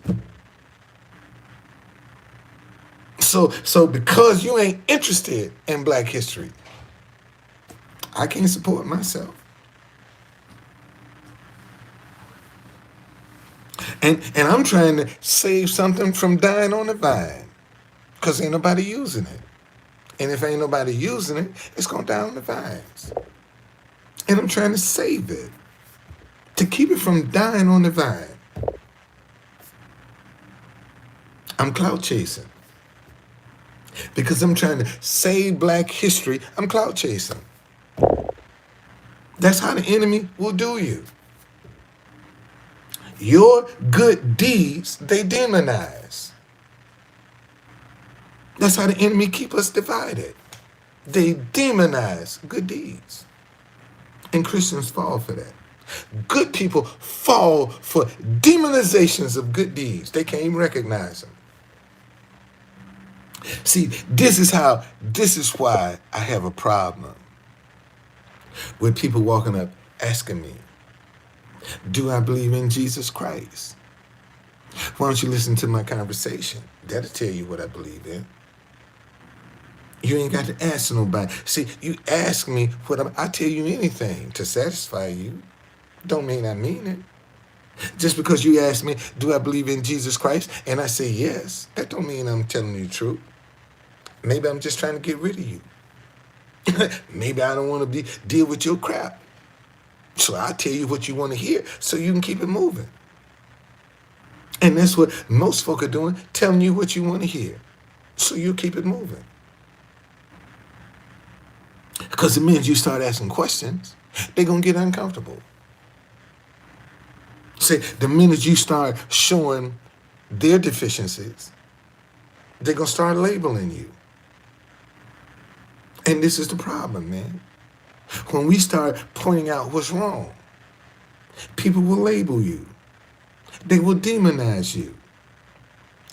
S1: So because you ain't interested in Black history, I can't support myself. And I'm trying to save something from dying on the vine because ain't nobody using it. And if ain't nobody using it, it's going to die on the vines. And I'm trying to save it to keep it from dying on the vine. I'm clout chasing. Because I'm trying to save Black history, I'm clout chasing. That's how the enemy will do you. Your good deeds, they demonize. That's how the enemy keep us divided. They demonize good deeds. And Christians fall for that. Good people fall for demonizations of good deeds. They can't even recognize them. See, this is why I have a problem with people walking up asking me, do I believe in Jesus Christ? Why don't you listen to my conversation? That'll tell you what I believe in. You ain't got to ask nobody. See, you ask me I tell you anything to satisfy you. Don't mean I mean it. Just because you ask me, do I believe in Jesus Christ? And I say yes, that don't mean I'm telling you the truth. Maybe I'm just trying to get rid of you. Maybe I don't want to deal with your crap. So I'll tell you what you want to hear so you can keep it moving. And that's what most folk are doing, telling you what you want to hear so you keep it moving. Because the minute you start asking questions, they're going to get uncomfortable. See, the minute you start showing their deficiencies, they're going to start labeling you. And this is the problem, man. When we start pointing out what's wrong, people will label you. They will demonize you.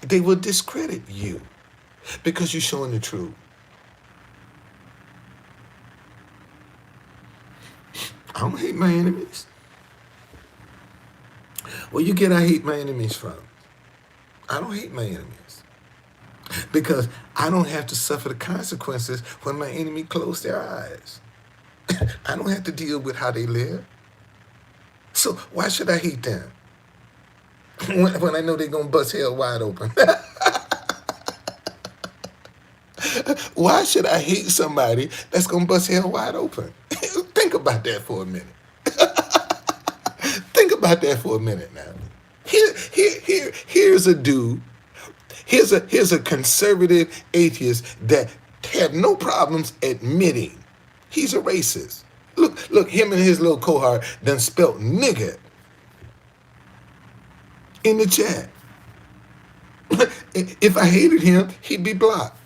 S1: They will discredit you because you're showing the truth. I don't hate my enemies. Where you get I hate my enemies from? I don't hate my enemies. Because I don't have to suffer the consequences when my enemy close their eyes. I don't have to deal with how they live. So why should I hate them? When I know they're going to bust hell wide open. Why should I hate somebody that's going to bust hell wide open? Think about that for a minute. Think about that for a minute now. Here's a dude. Here's a conservative atheist that had no problems admitting he's a racist. Look, him and his little cohort done spelt nigger in the chat. If I hated him, he'd be blocked.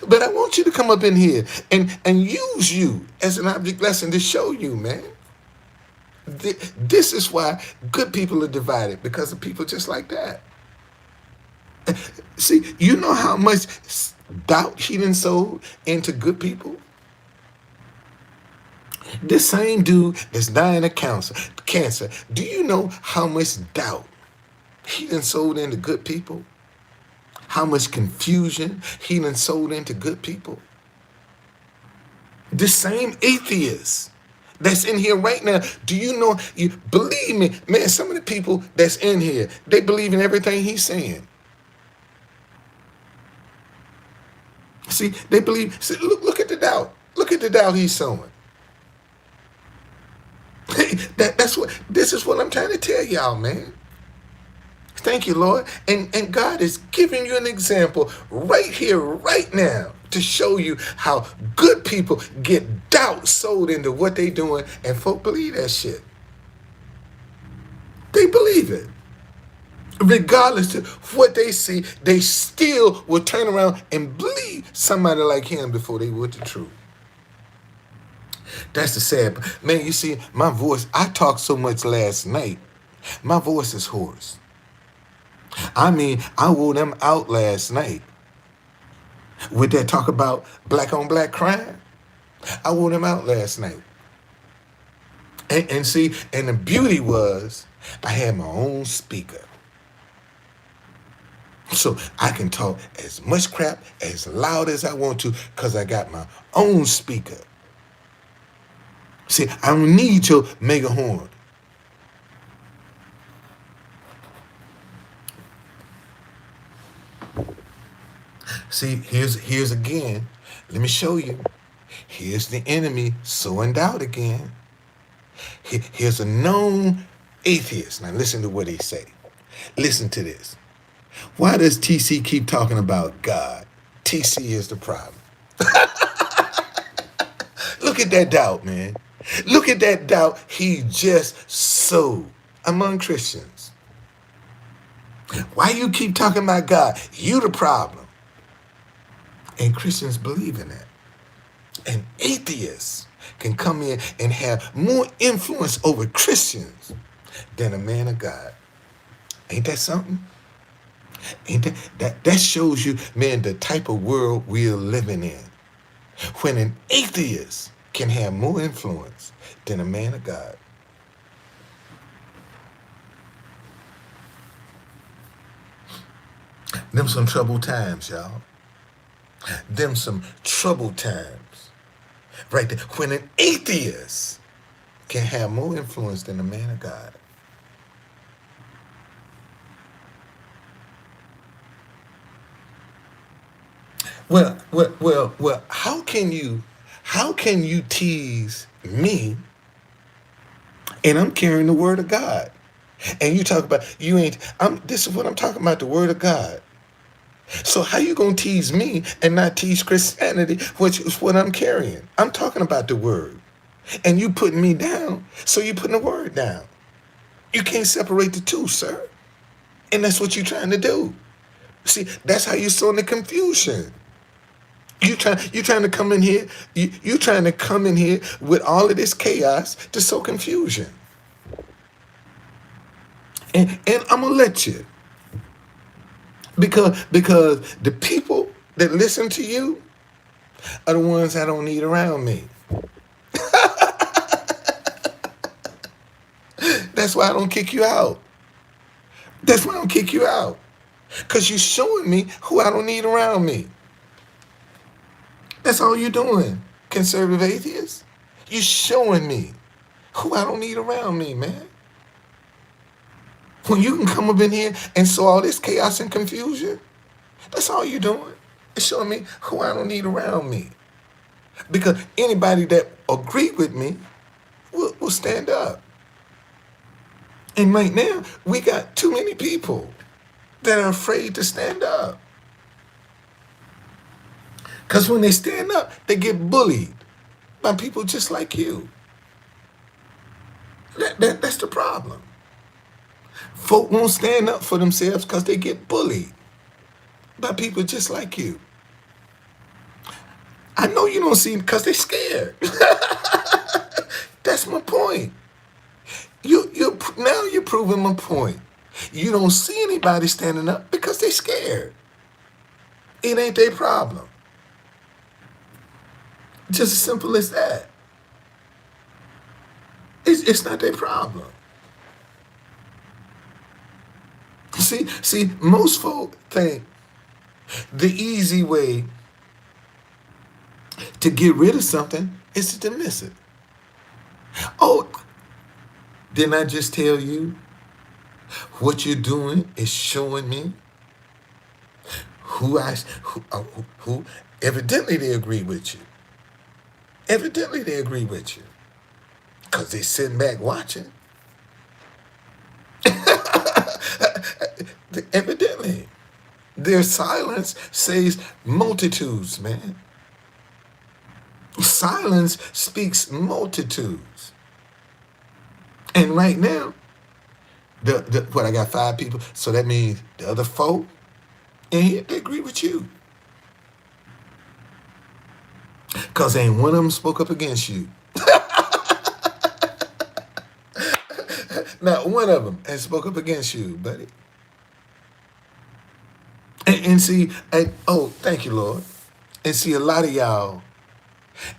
S1: But I want you to come up in here and use you as an object lesson to show you, man. This is why good people are divided, because of people just like that. See, you know how much doubt he done sold into good people? This same dude that's dying of cancer, do you know how much doubt he done sold into good people? How much confusion he done sold into good people? This same atheist that's in here right now, do you know, you believe me, man, some of the people that's in here, they believe in everything he's saying. See, they believe, see, look at the doubt. Look at the doubt he's sowing. This is what I'm trying to tell y'all, man. Thank you, Lord. And God is giving you an example right here, right now, to show you how good people get doubt sold into what they doing, and folk believe that shit. They believe it. Regardless of what they see, they still will turn around and believe somebody like him before they would the truth. That's the sad. Man, you see, my voice, I talked so much last night, my voice is hoarse. I mean, I wore them out last night with that talk about black on black crime. I wore them out last night. And see, and the beauty was I had my own speaker. So I can talk as much crap, as loud as I want to, because I got my own speaker. See, I don't need your mega horn. See, here's again. Let me show you. Here's the enemy sowing doubt again. Here's a known atheist. Now listen to what he say. Listen to this. Why does TC keep talking about God? TC is the problem. Look at that doubt, man. Look at that doubt he just sowed among Christians. Why you keep talking about God? You the problem. And Christians believe in that. And atheists can come in and have more influence over Christians than a man of God. Ain't that something? Ain't that shows you, man, the type of world we're living in. When an atheist can have more influence than a man of God. Them some troubled times, y'all. Them some troubled times. Right there. When an atheist can have more influence than a man of God. Well, how can you tease me and I'm carrying the word of God? And you talk about this is what I'm talking about, the word of God. So how you gonna tease me and not tease Christianity, which is what I'm carrying? I'm talking about the word. And you putting me down, so you putting the word down. You can't separate the two, sir. And that's what you're trying to do. See, that's how you're sowing the confusion. You trying to come in here, you trying to come in here with all of this chaos to sow confusion. And I'm gonna let you. Because the people that listen to you are the ones I don't need around me. That's why I don't kick you out. That's why I don't kick you out. Because you're showing me who I don't need around me. That's all you're doing, conservative atheists. You're showing me who I don't need around me, man. When you can come up in here and sow all this chaos and confusion, that's all you're doing. It's showing me who I don't need around me. Because anybody that agree with me will stand up. And right now, we got too many people that are afraid to stand up. Because when they stand up, they get bullied by people just like you. That's the problem. Folk won't stand up for themselves because they get bullied by people just like you. I know you don't see them because they're scared. That's my point. Now you're proving my point. You don't see anybody standing up because they're scared. It ain't their problem. Just as simple as that. It's not their problem. See, most folk think the easy way to get rid of something is to dismiss it. Oh, didn't I just tell you what you're doing is showing me who evidently they agree with you. Evidently they agree with you because they sitting back watching. Evidently, their silence says multitudes, man. Silence speaks multitudes. And right now, what I got 5 people, so that means the other 4, and they agree with you. Cause ain't one of them spoke up against you. Not one of them has spoke up against you, buddy. And see, oh, thank you, Lord. And see, a lot of y'all,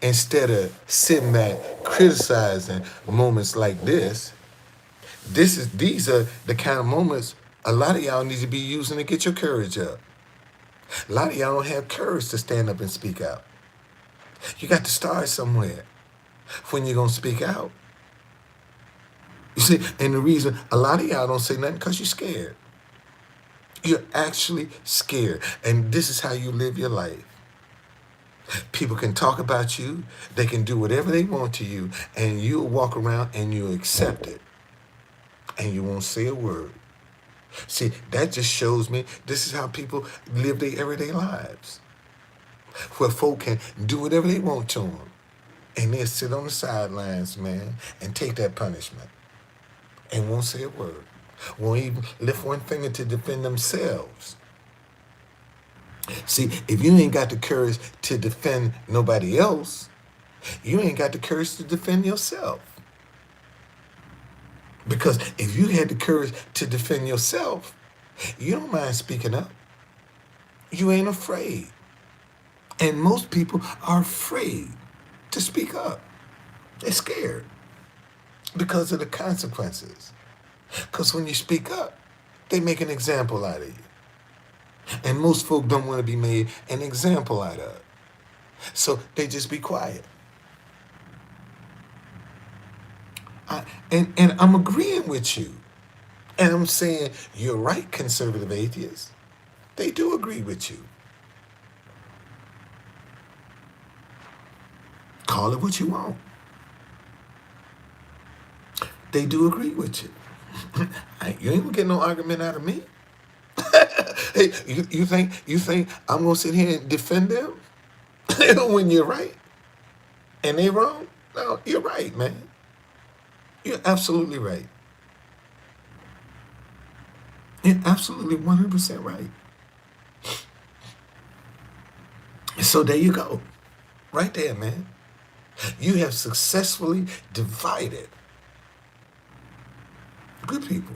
S1: instead of sitting back criticizing moments like this, these are the kind of moments a lot of y'all need to be using to get your courage up. A lot of y'all don't have courage to stand up and speak out. You got to start somewhere when you're going to speak out. You see, and the reason a lot of y'all don't say nothing because you're scared. You're actually scared. And this is how you live your life. People can talk about you. They can do whatever they want to you. And you'll walk around and you'll accept it. And you won't say a word. See, that just shows me this is how people live their everyday lives. Where folk can do whatever they want to them. And they'll sit on the sidelines, man, and take that punishment. And won't say a word. Won't even lift one finger to defend themselves. See, if you ain't got the courage to defend nobody else, you ain't got the courage to defend yourself. Because if you had the courage to defend yourself, you don't mind speaking up. You ain't afraid. And most people are afraid to speak up. They're scared because of the consequences. Because when you speak up, they make an example out of you. And most folk don't want to be made an example out of. So they just be quiet. And I'm agreeing with you. And I'm saying, you're right, conservative atheists. They do agree with you. Call it what you want. They do agree with you. You ain't gonna get no argument out of me. Hey, you think I'm gonna sit here and defend them when you're right and they wrong? No, you're right, man. You're absolutely right. You're absolutely 100% right. So there you go. Right there, man. You have successfully divided good people.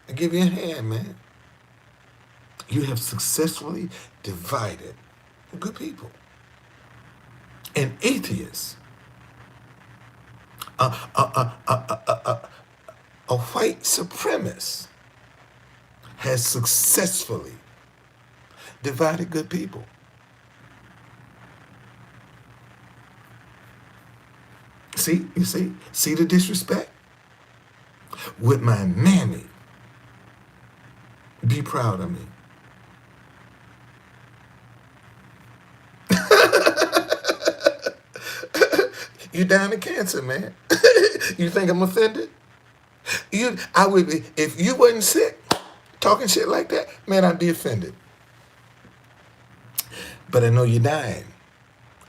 S1: I give you a hand, man. You have successfully divided good people. And atheists, a white supremacist, has successfully divided good people. See the disrespect? With my mammy, be proud of me. You down to cancer, man. You think I'm offended? I would be, if you wasn't sick, talking shit like that, man, I'd be offended. But I know you're dying.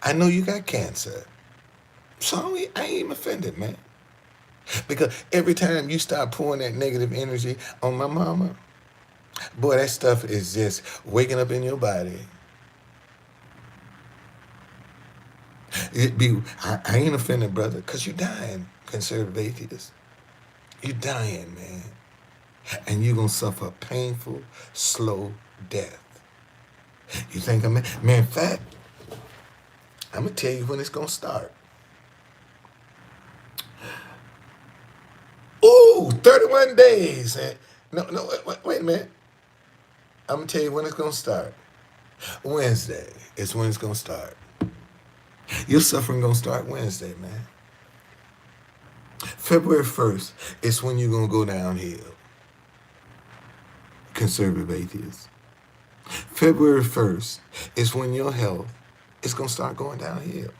S1: I know you got cancer. So I ain't offended, man. Because every time you start pouring that negative energy on my mama, boy, that stuff is just waking up in your body. I ain't offended, brother, because you dying, conservative atheist. You dying, man. And you're going to suffer a painful, slow death. You think I'm, man, in fact, I'm going to tell you when it's going to start. Ooh, 31 days. And no, wait a minute. I'm going to tell you when it's going to start. Wednesday is when it's going to start. Your suffering going to start Wednesday, man. February 1st is when you're going to go downhill. Conservative atheists. February 1st is when your health is going to start going downhill.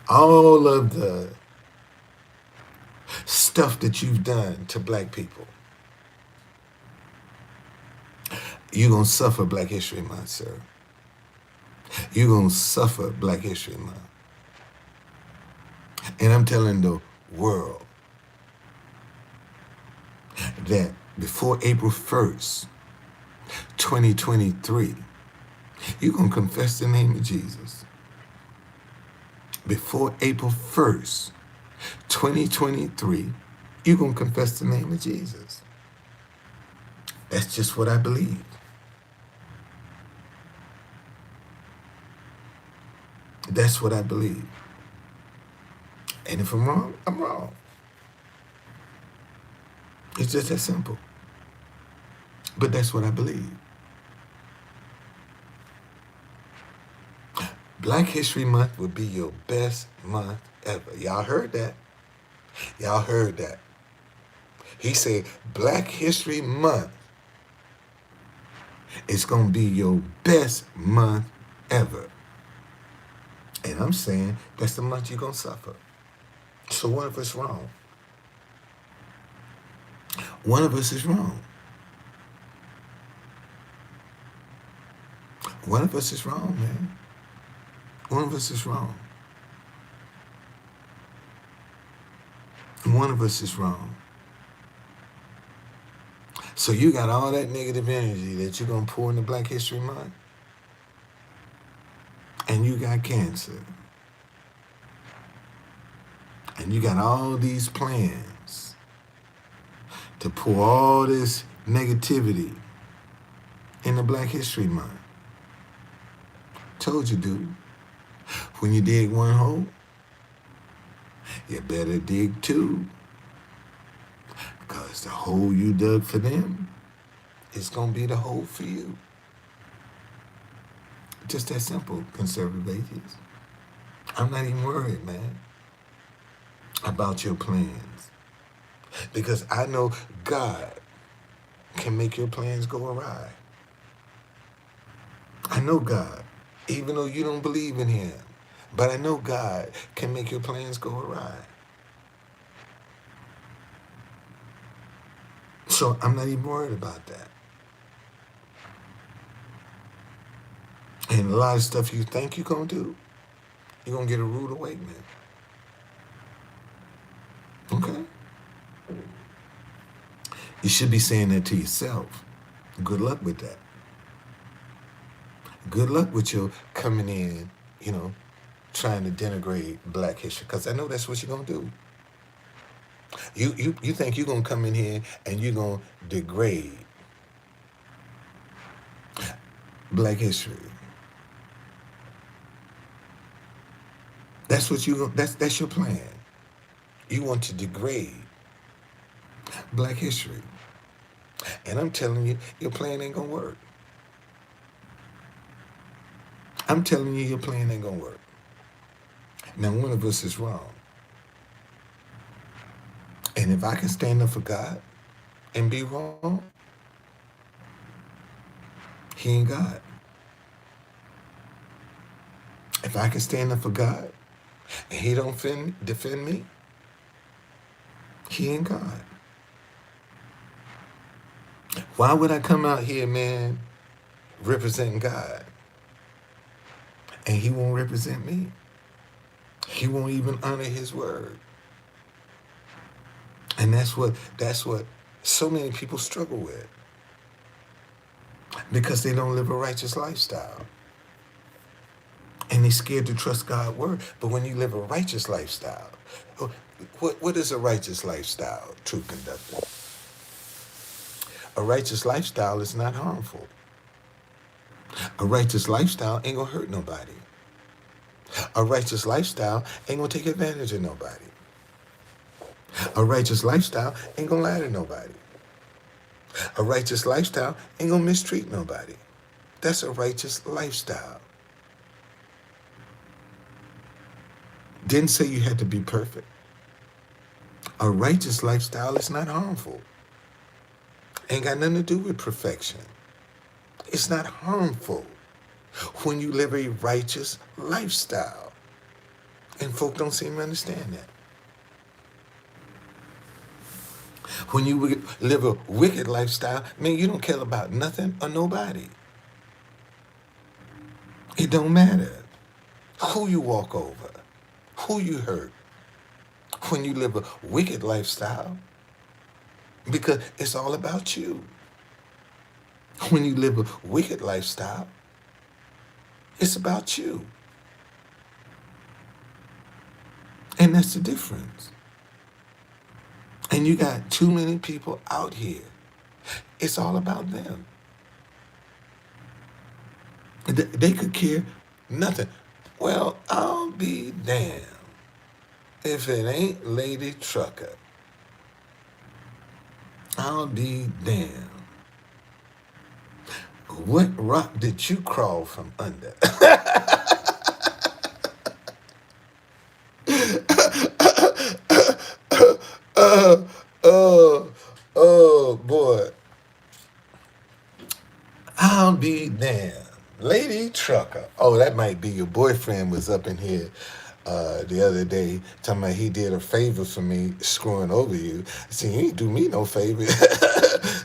S1: All of the stuff that you've done to black people, you're going to suffer Black History Month, sir. You're going to suffer Black History Month. And I'm telling the world that before April 1st, 2023, you're going to confess the name of Jesus. Before April 1st, 2023, you're going to confess the name of Jesus. That's just what I believe. That's what I believe. And if I'm wrong, I'm wrong. It's just that simple. But that's what I believe. Black History Month would be your best month ever. Y'all heard that? Y'all heard that. He said Black History Month is going to be your best month ever. And I'm saying that's the month you're going to suffer. So one of us wrong. One of us is wrong. One of us is wrong, man. One of us is wrong. One of us is wrong. So you got all that negative energy that you're going to pour into Black History Month. And you got cancer. And you got all these plans to pour all this negativity into Black History Month. Told you, dude. When you dig one hole, you better dig two. Because the hole you dug for them is going to be the hole for you. Just that simple, conservative atheists. I'm not even worried, man, about your plans. Because I know God can make your plans go awry. I know God, even though you don't believe in him. But I know God can make your plans go awry. So I'm not even worried about that. And a lot of stuff you think you're going to do, you're going to get a rude awakening. Okay? You should be saying that to yourself. Good luck with that. Good luck with your coming in, trying to denigrate Black history. Because I know that's what you're going to do. You think you're going to come in here and you're going to degrade Black history. That's what that's your plan. You want to degrade Black history. And I'm telling you, your plan ain't going to work. I'm telling you, your plan ain't going to work. Now, one of us is wrong. And if I can stand up for God and be wrong, he ain't God. If I can stand up for God and he don't defend me, he ain't God. Why would I come out here, man, representing God, and he won't represent me? He won't even honor his word. And that's what so many people struggle with. Because they don't live a righteous lifestyle. And they're scared to trust God's word. But when you live a righteous lifestyle, what is a righteous lifestyle, Truth Conductor? A righteous lifestyle is not harmful. A righteous lifestyle ain't gonna hurt nobody. A righteous lifestyle ain't gonna take advantage of nobody. A righteous lifestyle ain't gonna lie to nobody. A righteous lifestyle ain't gonna mistreat nobody. That's a righteous lifestyle. Didn't say you had to be perfect. A righteous lifestyle is not harmful. Ain't got nothing to do with perfection. It's not harmful when you live a righteous lifestyle. And folk don't seem to understand that. When you live a wicked lifestyle, man, you don't care about nothing or nobody. It don't matter who you walk over, who you hurt. When you live a wicked lifestyle, because it's all about you. When you live a wicked lifestyle, it's about you. And that's the difference. And you got too many people out here. It's all about them. They could care nothing. Well, I'll be damned if it ain't Lady Trucker. I'll be damned. What rock did you crawl from under? Oh, boy. I'll be damned. Lady Trucker. Oh, that might be your boyfriend was up in here the other day talking about he did a favor for me screwing over you. See, you ain't do me no favor.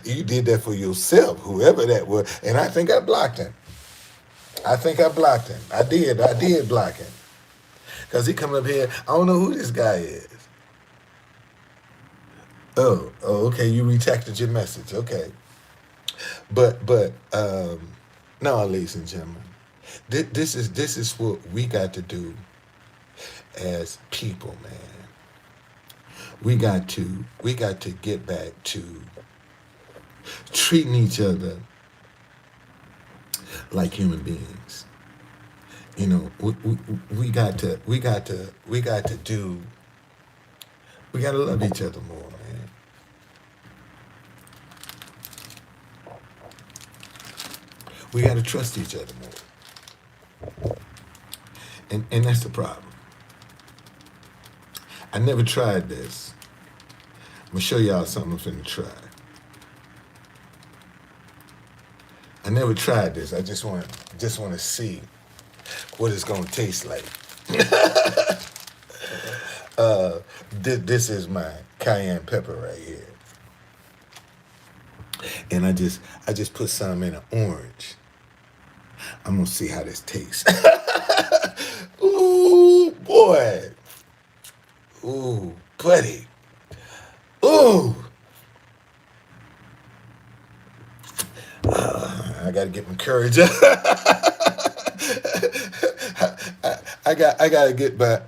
S1: You did that for yourself, whoever that was. And I think I blocked him. I did block him. Because he come up here, I don't know who this guy is. Oh, okay, you retracted your message. Okay. But no, ladies and gentlemen, this is what we got to do as people, man. We got to get back to treating each other like human beings. You know, we got to love each other more, man. We got to trust each other more. And that's the problem. I never tried this. I'm going to show y'all something I'm finna try. I never tried this. I just want to see what it's going to taste like. This is my cayenne pepper right here. And I just put some in an orange. I'm going to see how this tastes. Ooh, boy. Ooh, buddy. Ooh. I got to get my courage up. I got to get back.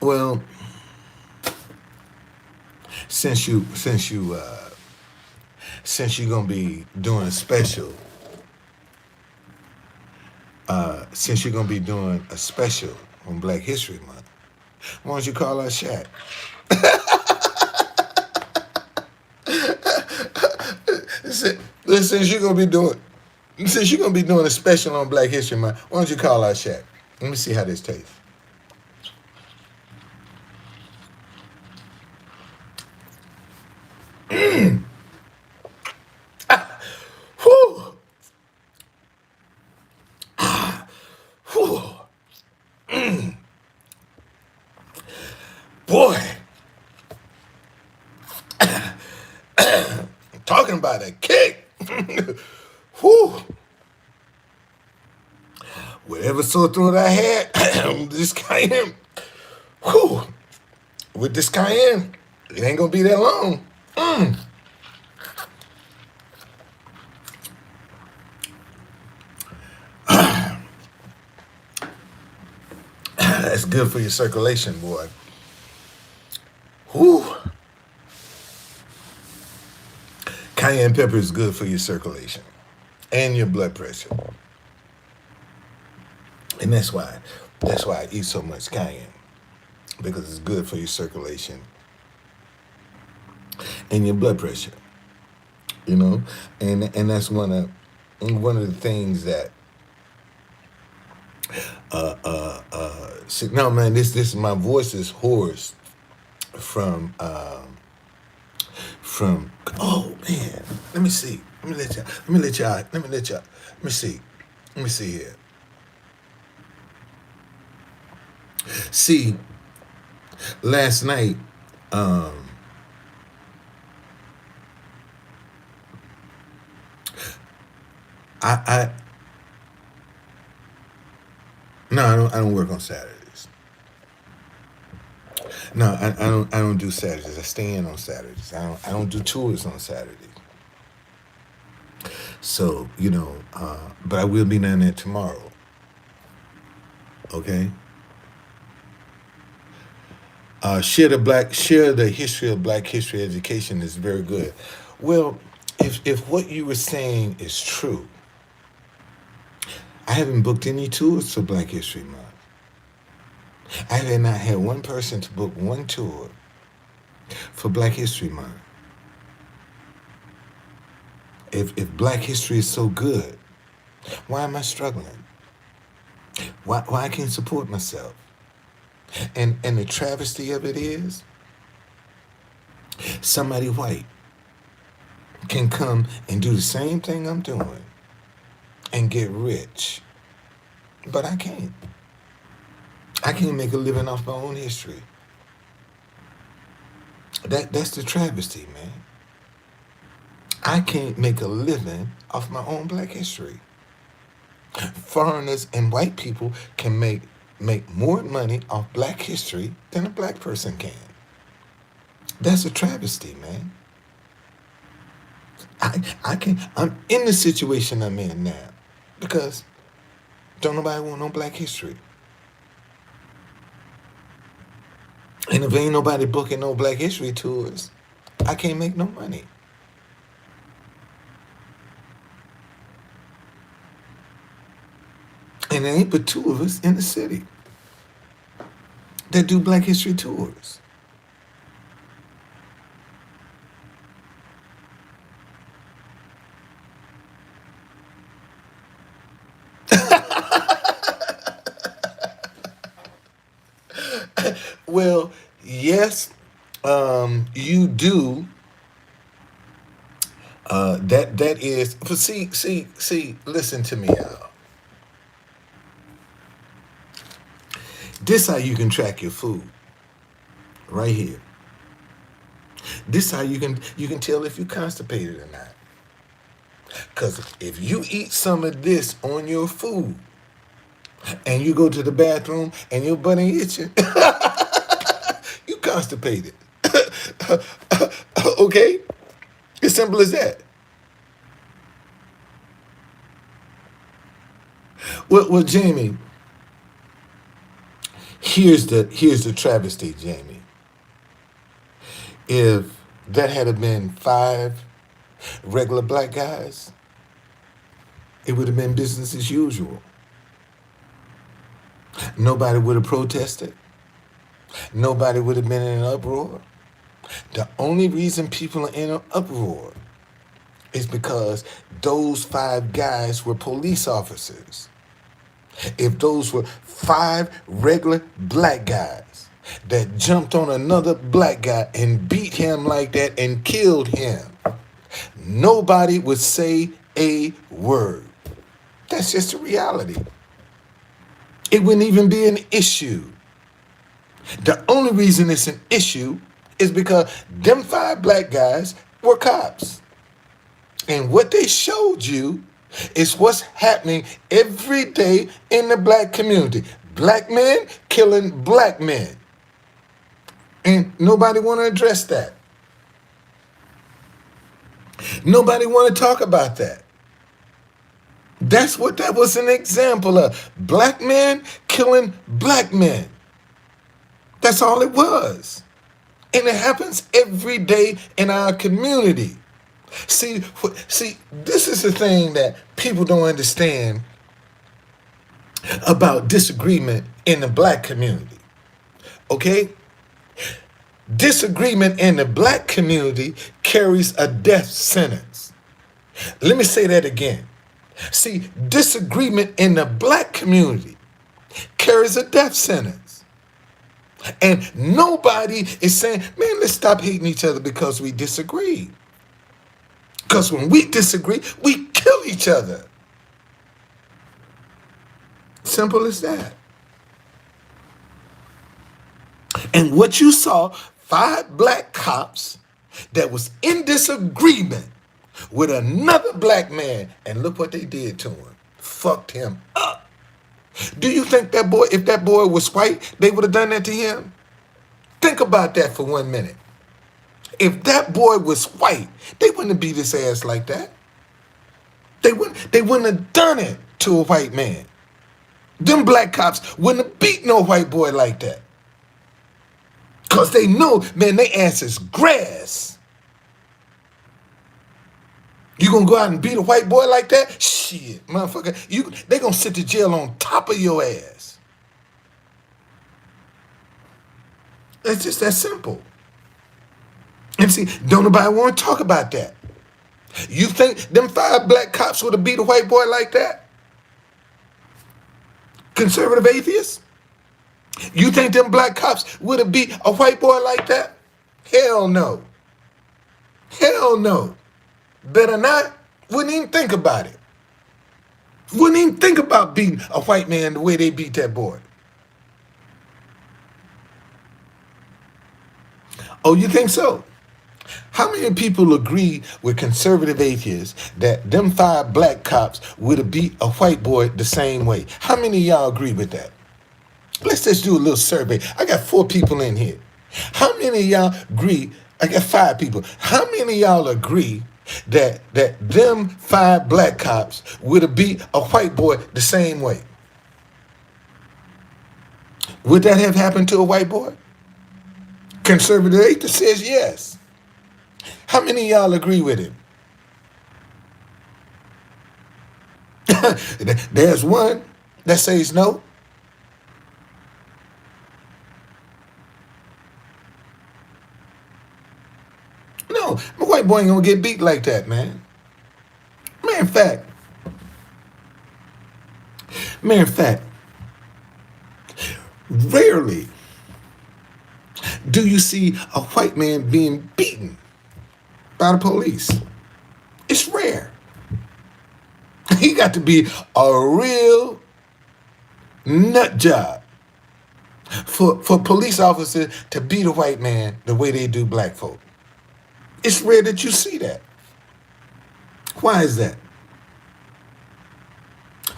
S1: Well, since you're gonna be doing a special, since you're gonna be doing a special on Black History Month, why don't you call our Shaq? Since you're gonna be doing a special on Black History Month, why don't you call our Shaq? Let me see how this tastes. Whew. Whew. Boy, talking about a kick. Whew. Whatever sore throat I had, this cayenne, whew, with this cayenne, it ain't gonna be that long. That's good for your circulation, boy. Whew. Cayenne pepper is good for your circulation and your blood pressure. And that's why I eat so much cayenne, because it's good for your circulation and your blood pressure. You know, and that's one of the things that no, man, this my voice is hoarse from oh man, let me see, let me see, here. See, last night, I no, I don't work on Saturdays. No, I don't do Saturdays. I stay in on Saturdays. I don't do tours on Saturdays. So, but I will be down there tomorrow. Okay. Share the history of Black history education is very good. Well, if what you were saying is true, I haven't booked any tours for Black History Month. I have not had one person to book one tour for Black History Month. If Black history is so good, why am I struggling? Why I can't support myself? And the travesty of it is, somebody white can come and do the same thing I'm doing and get rich, but I can't. I can't make a living off my own history. That's the travesty, man. I can't make a living off my own Black history. Foreigners and white people can make more money off Black history than a Black person can. That's a travesty, man. I'm in the situation I'm in now because don't nobody want no Black history. And if ain't nobody booking no Black history tours, I can't make no money. And there ain't but two of us in the city that do Black history tours. Well, yes, you do. That is. But see. Listen to me, y'all. This how you can track your food. Right here. This how you can tell if you're constipated or not. Because if you eat some of this on your food and you go to the bathroom and your butt ain't itching, you constipated. Okay? As simple as that. Well, Jamie, here's the travesty, Jamie. If that had been 5 regular Black guys, it would have been business as usual. Nobody would have protested. Nobody would have been in an uproar. The only reason people are in an uproar is because those 5 guys were police officers. If those were 5 regular Black guys that jumped on another Black guy and beat him like that and killed him, nobody would say a word. That's just the reality. It wouldn't even be an issue. The only reason it's an issue is because them 5 Black guys were cops. And what they showed you is what's happening every day in the Black community. Black men killing Black men. And nobody want to address that. Nobody want to talk about that. That's what that was an example of. Black men killing black men. That's all it was. And it happens every day in our community. See, this is the thing that people don't understand about disagreement in the black community. Okay? Disagreement in the black community carries a death sentence. Let me say that again. See, disagreement in the black community carries a death sentence. And nobody is saying, man, let's stop hating each other because we disagree. Because when we disagree, we kill each other. Simple as that. And what you saw, 5 black cops that was in disagreement with another black man, and look what they did to him. Fucked him up. Do you think that boy, if that boy was white, they would have done that to him? Think about that for 1 minute. If that boy was white, they wouldn't have beat his ass like that. They wouldn't have done it to a white man. Them black cops wouldn't have beat no white boy like that. Because they know, man, they ass is grass. You gonna go out and beat a white boy like that? Shit, motherfucker. They gonna sit to jail on top of your ass. It's just that simple. And see, don't nobody want to talk about that. You think them 5 black cops would have beat a white boy like that? Conservative atheists? You think them black cops would have beat a white boy like that? Hell no. Hell no. Better not. Wouldn't even think about it. Wouldn't even think about beating a white man the way they beat that boy. Oh, you think so? How many people agree with conservative atheists that them 5 black cops would have beat a white boy the same way? How many of y'all agree with that? Let's just do a little survey. I got 4 people in here. How many of y'all agree? I got 5 people. How many of y'all agree that them 5 black cops would have beat a white boy the same way? Would that have happened to a white boy? Conservative atheist says yes. How many of y'all agree with him? There's one that says no. No, my white boy ain't gonna get beat like that, man. Matter of fact, rarely do you see a white man being beaten by the police. It's rare. He got to be a real nut job for police officers to beat a white man the way they do black folk. It's rare that you see that. Why is that?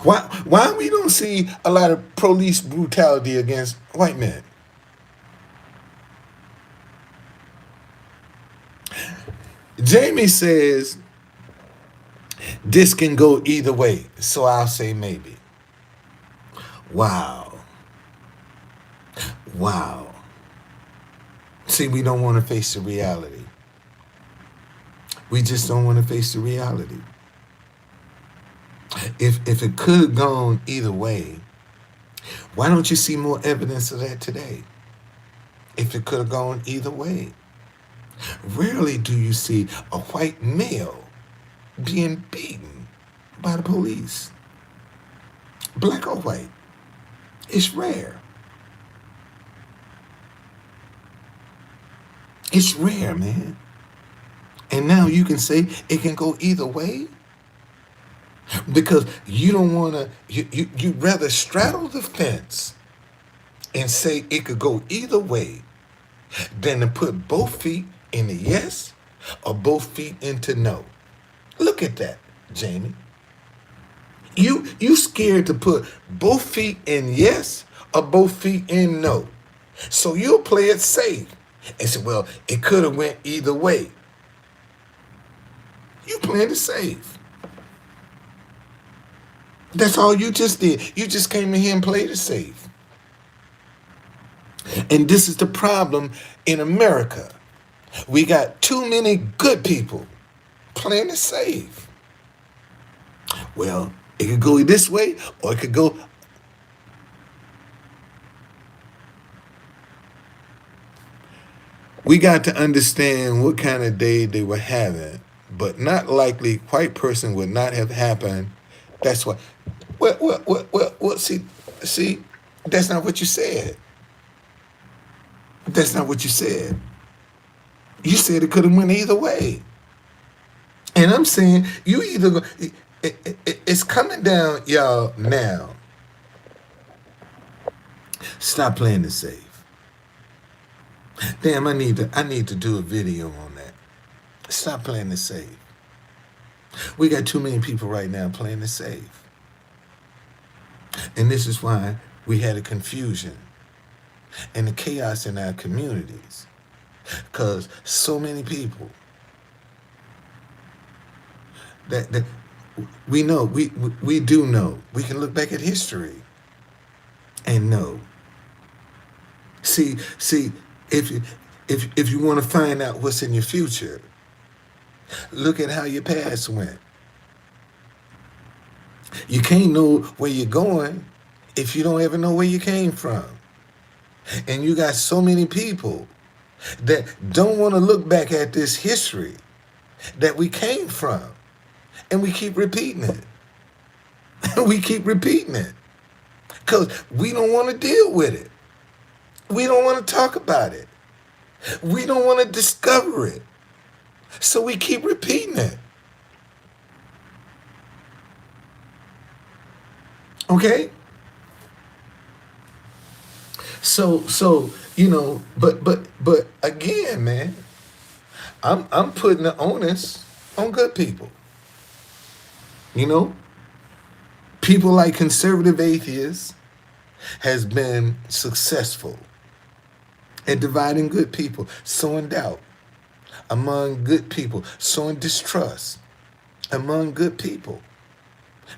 S1: Why we don't see a lot of police brutality against white men? Jamie says this can go either way, so I'll say maybe. Wow. See, we don't want to face the reality. We just don't want to face the reality. If it could have gone either way, why don't you see more evidence of that today? If it could have gone either way. Rarely do you see a white male being beaten by the police. Black or white. It's rare. It's rare, man. And now you can say it can go either way because you don't want to, you'd rather straddle the fence and say it could go either way than to put both feet in the yes or both feet into no. Look at that, Jamie. You scared to put both feet in yes or both feet in no. So you'll play it safe and say, well, it could have went either way. You playing it safe. That's all you just did. You just came in here and played it safe. And this is the problem in America. We got too many good people playing it safe. Well, it could go this way or it could go. We got to understand what kind of day they were having, but not likely white person would not have happened. That's why. Well, see, that's not what you said. That's not what you said. You said it could have went either way. And I'm saying you either it's coming down, y'all, now. Stop playing it safe. Damn, I need to do a video on that. Stop playing it safe. We got too many people right now playing it safe. And this is why we had a confusion and the chaos in our communities. Because so many people that we know, we do know. We can look back at history and know. See, if you want to find out what's in your future, look at how your past went. You can't know where you're going if you don't ever know where you came from. And you got so many people that don't want to look back at this history that we came from. And we keep repeating it. We keep repeating it. Because we don't want to deal with it. We don't want to talk about it. We don't want to discover it. So we keep repeating it. Okay? So but again, man, I'm putting the onus on good people. You know? People like conservative atheists has been successful at dividing good people, sowing doubt among good people, sowing distrust among good people.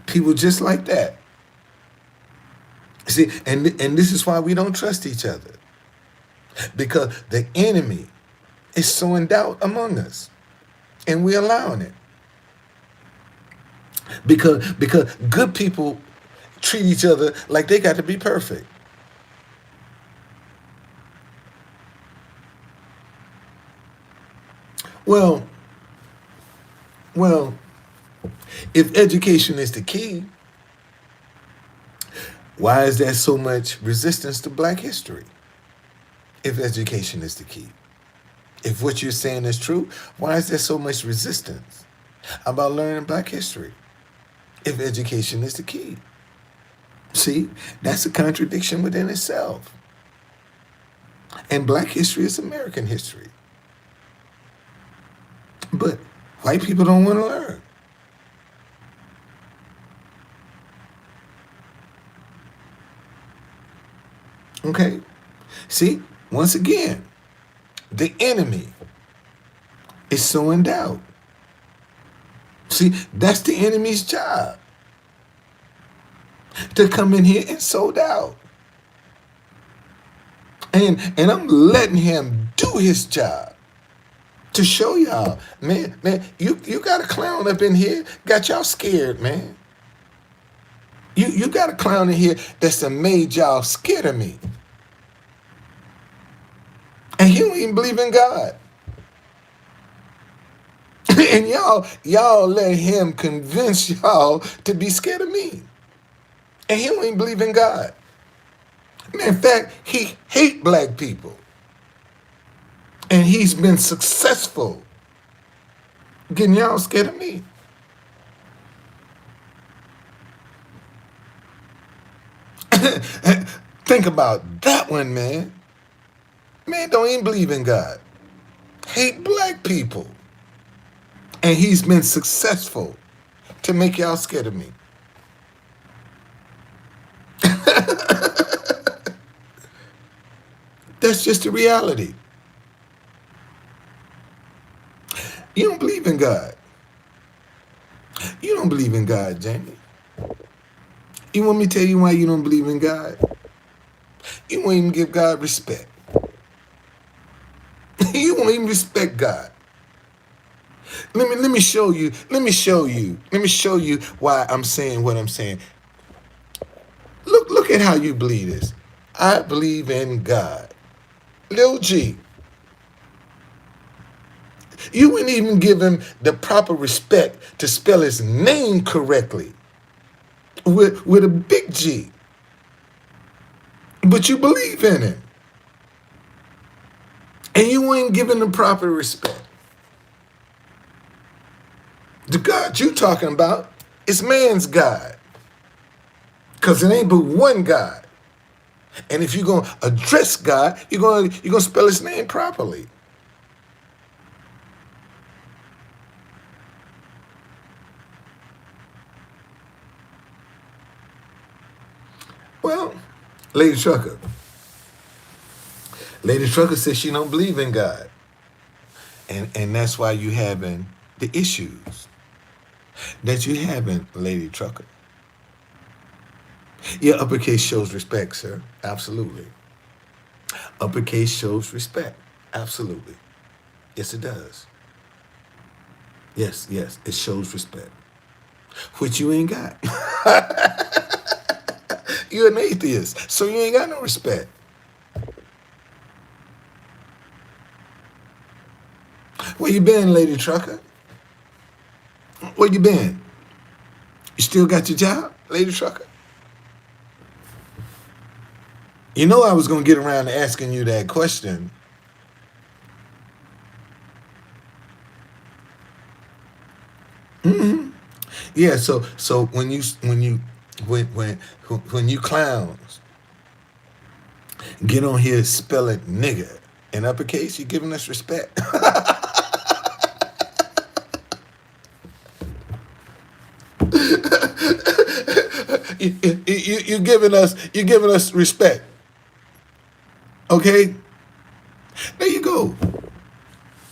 S1: People just like that. See, and this is why we don't trust each other. Because the enemy is sowing doubt among us. And we're allowing it. Because good people treat each other like they got to be perfect. Well, if education is the key, why is there so much resistance to black history? If education is the key. If what you're saying is true, why is there so much resistance about learning black history? If education is the key. See, that's a contradiction within itself. And black history is American history. But white people don't want to learn. Okay? See, once again, the enemy is sowing doubt. See, that's the enemy's job. To come in here and sow doubt. And I'm letting him do his job. To show y'all, man, you got a clown up in here, got y'all scared, man. You got a clown in here that's made y'all scared of me. And he don't even believe in God. And y'all let him convince y'all to be scared of me. And he don't even believe in God. In fact, he hate black people. And he's been successful getting y'all scared of me. Think about that one, man. Man don't even believe in God. Hate black people. And he's been successful to make y'all scared of me. That's just the reality. You don't believe in God. You don't believe in God, Jamie. You want me to tell you why you don't believe in God? You won't even give God respect. You won't even respect God. Let me show you. Let me show you why I'm saying what I'm saying. Look at how you believe this. I believe in God. Lil G. You wouldn't even give him the proper respect to spell his name correctly with a big G. But you believe in him. And you ain't giving the proper respect. The God you talking about is man's God. Because it ain't but one God. And if you're going to address God, you're going to spell his name properly. Well, Lady Trucker. Lady Trucker says she don't believe in God. And that's why you having the issues that you having, Lady Trucker. Yeah, uppercase shows respect, sir. Absolutely. Uppercase shows respect. Absolutely. Yes, it does. Yes, it shows respect. Which you ain't got. You're an atheist, so you ain't got no respect. Where you been, Lady Trucker? Where you been? You still got your job, Lady Trucker? You know I was going to get around to asking you that question. Yeah, so when you clowns get on here spelling nigga in uppercase, you giving us respect. You giving us respect. Okay? There you go.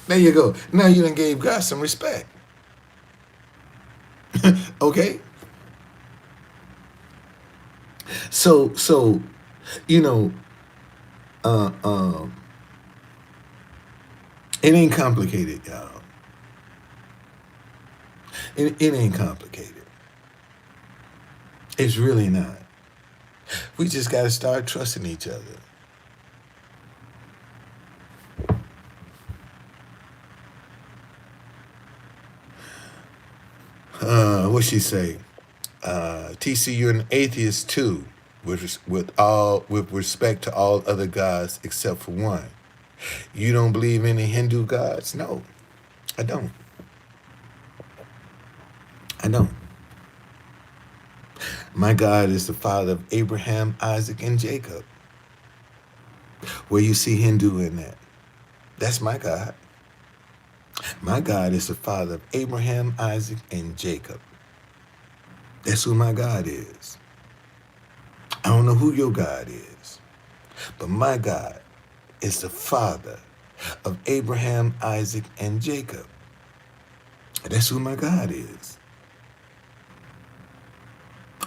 S1: There you go. Now you done gave God some respect. Okay? So you know, uh um it ain't complicated, y'all. It ain't complicated. It's really not. We just got to start trusting each other. What she say? TC, you're an atheist too, with respect to all other gods except for one. You don't believe in any Hindu gods? No, I don't. I don't. My God is the father of Abraham, Isaac, and Jacob. Where you see Hindu in that? That's my God. My God is the father of Abraham, Isaac, and Jacob. That's who my God is. I don't know who your God is, but my God is the father of Abraham, Isaac, and Jacob. That's who my God is.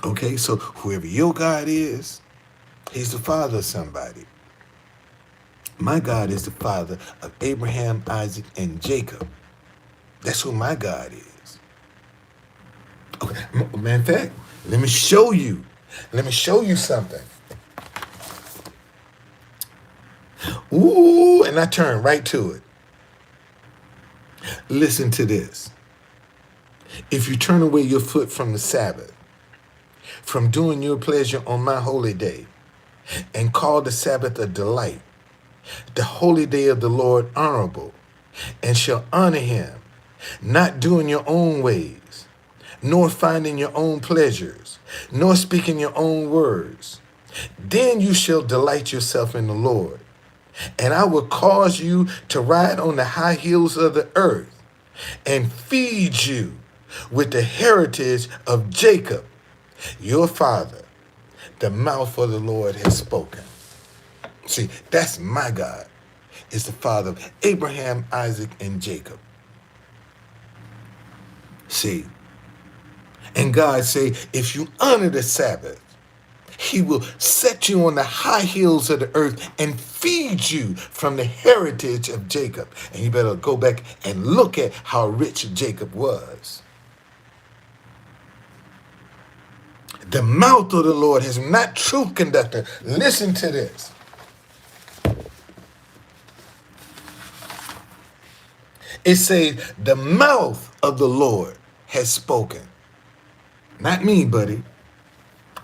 S1: Okay, so whoever your God is, he's the father of somebody. My God is the father of Abraham, Isaac, and Jacob. That's who my God is. Okay, matter of fact, let me show you. Let me show you something. Ooh, and I turn right to it. Listen to this. If you turn away your foot from the Sabbath, from doing your pleasure on my holy day, and call the Sabbath a delight, the holy day of the Lord honorable, and shall honor him, not doing your own ways, nor finding your own pleasures, nor speaking your own words, then you shall delight yourself in the Lord. And I will cause you to ride on the high hills of the earth and feed you with the heritage of Jacob, your father. The mouth of the Lord has spoken. See, that's my God. It's the father of Abraham, Isaac, and Jacob. See, and God say, if you honor the Sabbath, He will set you on the high hills of the earth and feed you from the heritage of Jacob. And you better go back and look at how rich Jacob was. The mouth of the Lord has not truth, conductor. Listen to this. It says, the mouth of the Lord has spoken. Not me, buddy.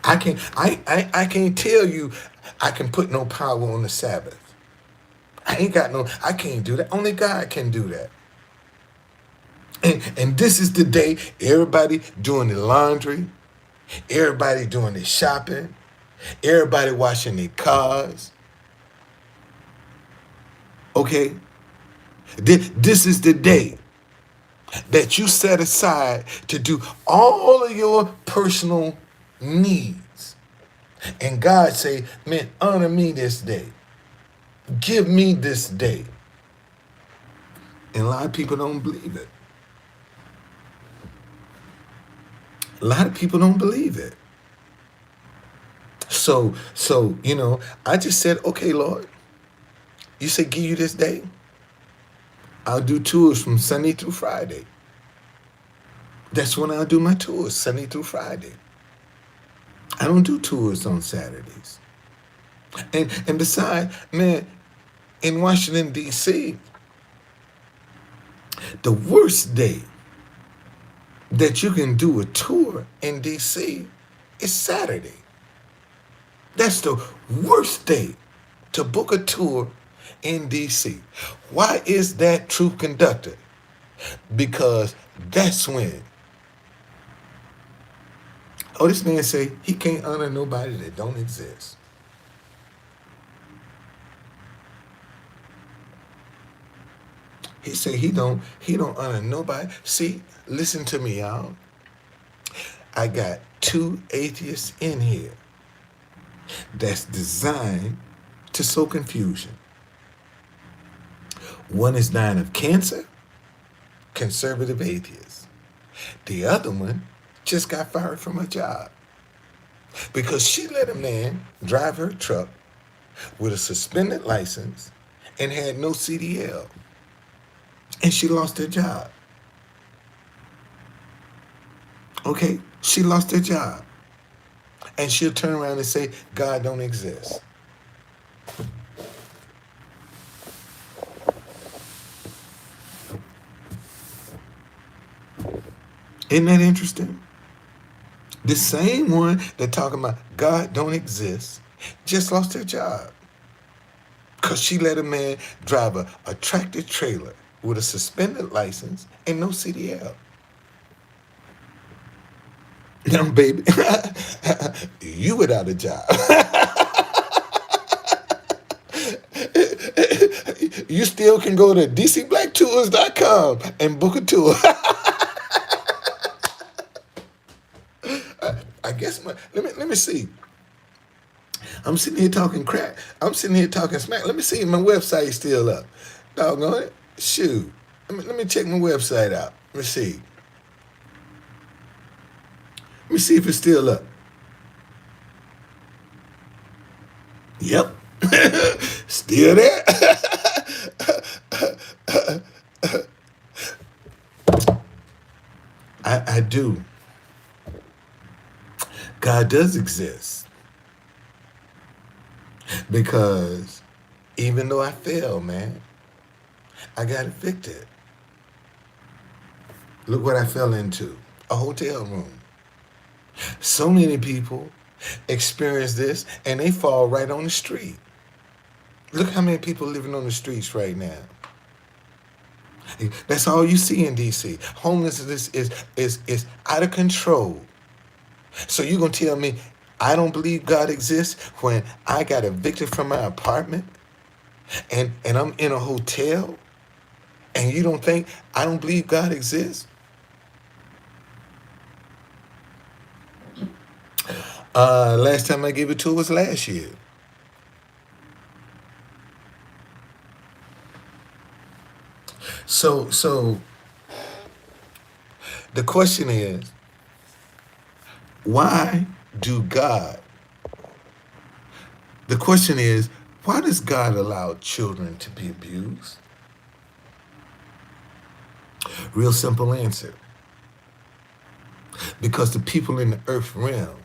S1: I can't tell you I can put no power on the Sabbath. I can't do that. Only God can do that. And this is the day everybody doing the laundry, everybody doing the shopping, everybody washing their cars. Okay? This is the day that you set aside to do all of your personal needs. And God say, man, honor me this day. Give me this day. And a lot of people don't believe it. A lot of people don't believe it. So, I just said, okay, Lord, you said give you this day. I'll do tours from Sunday through Friday. That's when I'll do my tours, Sunday through Friday. I don't do tours on Saturdays. And besides, man, in Washington, D.C., the worst day that you can do a tour in D.C. is Saturday. That's the worst day to book a tour in D.C. Why is that, truth conductor? Because that's when, this man say he can't honor nobody that don't exist. He say he don't honor nobody. See, listen to me, y'all. I got 2 atheists in here that's designed to sow confusion. One is dying of cancer, conservative atheist. The other one just got fired from her job because she let a man drive her truck with a suspended license and had no CDL. And she lost her job. Okay? She lost her job. And she'll turn around and say, God don't exist. Isn't that interesting? The same one that talking about God don't exist just lost her job because she let a man drive a tractor trailer with a suspended license and no CDL. Now, baby, you without a job. You still can go to dcblacktours.com and book a tour. I guess let me see. I'm sitting here talking crap. I'm sitting here talking smack. Let me see if my website's still up. Doggone it. Shoot. Let me check my website out. Let me see. Let me see if it's still up. Yep. Still there. I do. God does exist. Because even though I failed, man, I got evicted. Look what I fell into. A hotel room. So many people experience this and they fall right on the street. Look how many people living on the streets right now. That's all you see in D.C. Homelessness is out of control. So you're going to tell me I don't believe God exists when I got evicted from my apartment and I'm in a hotel and you don't think I don't believe God exists? Last time I gave it to was last year. So the question is, why do God The question is, why does God allow children to be abused? Real simple answer. Because the people in the earth realm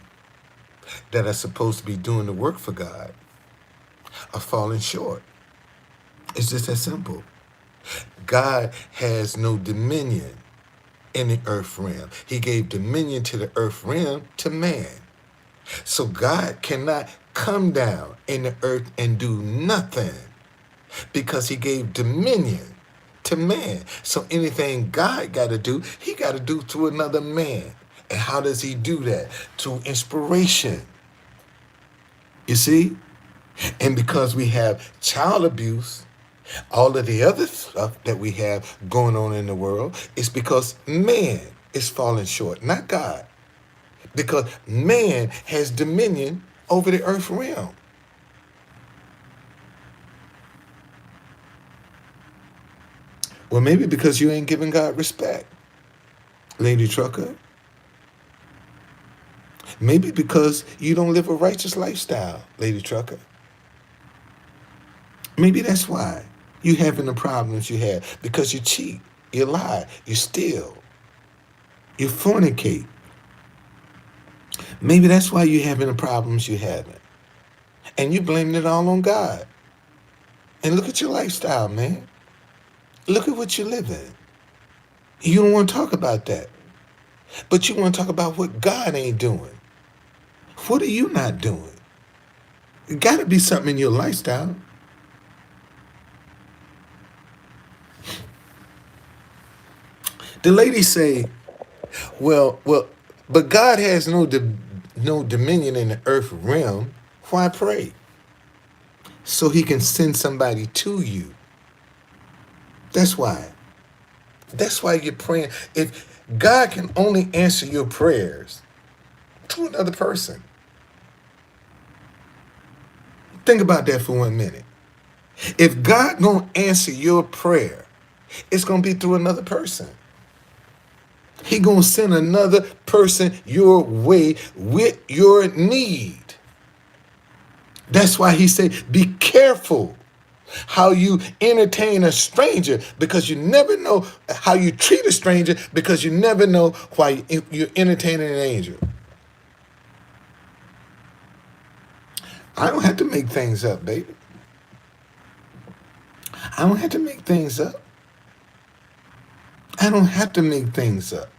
S1: that are supposed to be doing the work for God are falling short. It's just that simple. God has no dominion in the earth realm. He gave dominion to the earth realm to man. So God cannot come down in the earth and do nothing because he gave dominion to man. So anything God got to do, he got to do to another man. And how does he do that? Through inspiration. You see? And because we have child abuse, all of the other stuff that we have going on in the world is because man is falling short, not God. Because man has dominion over the earth realm. Well, maybe because you ain't giving God respect, Lady Trucker. Maybe because you don't live a righteous lifestyle, Lady Trucker. Maybe that's why you having the problems you have. Because you cheat, you lie, you steal, you fornicate. Maybe that's why you having the problems you having. And you blaming it all on God. And look at your lifestyle, man. Look at what you're living. You don't want to talk about that. But you want to talk about what God ain't doing. What are you not doing? It got to be something in your lifestyle. The lady say, well, but God has no dominion in the earth realm. Why pray? So he can send somebody to you. That's why. That's why you're praying. If God can only answer your prayers to another person. Think about that for 1 minute. If God gonna answer your prayer, it's gonna be through another person. He gonna send another person your way with your need. That's why he said, be careful how you entertain a stranger, because you never know how you treat a stranger, because you never know why you're entertaining an angel. I don't have to make things up, baby. I don't have to make things up. I don't have to make things up.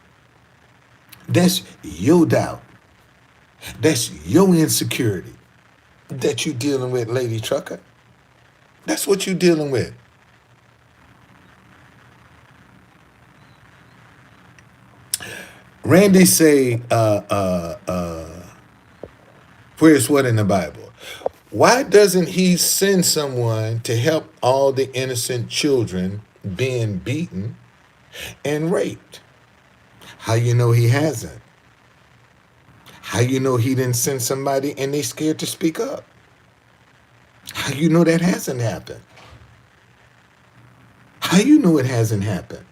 S1: That's your doubt. That's your insecurity that you're dealing with, Lady Trucker. That's what you're dealing with. Randy say, where's what in the Bible? Why doesn't he send someone to help all the innocent children being beaten and raped? How you know he hasn't? How you know he didn't send somebody and they scared to speak up? How you know that hasn't happened? How you know it hasn't happened?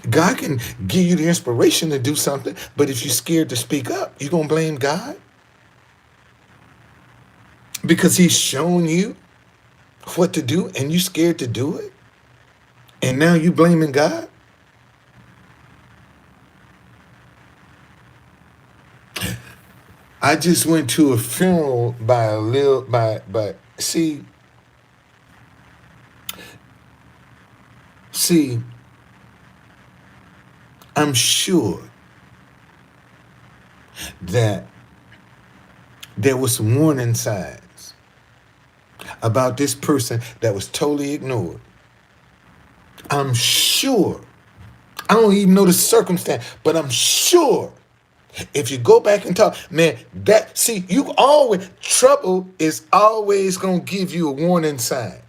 S1: God can give you the inspiration to do something, but if you're scared to speak up, you're going to blame God? Because he's shown you what to do and you scared to do it? And now you blaming God? I just went to a funeral see, I'm sure that there was some warning signs about this person that was totally ignored. I'm sure. I don't even know the circumstance, but I'm sure if you go back and talk, man, trouble is always going to give you a warning sign.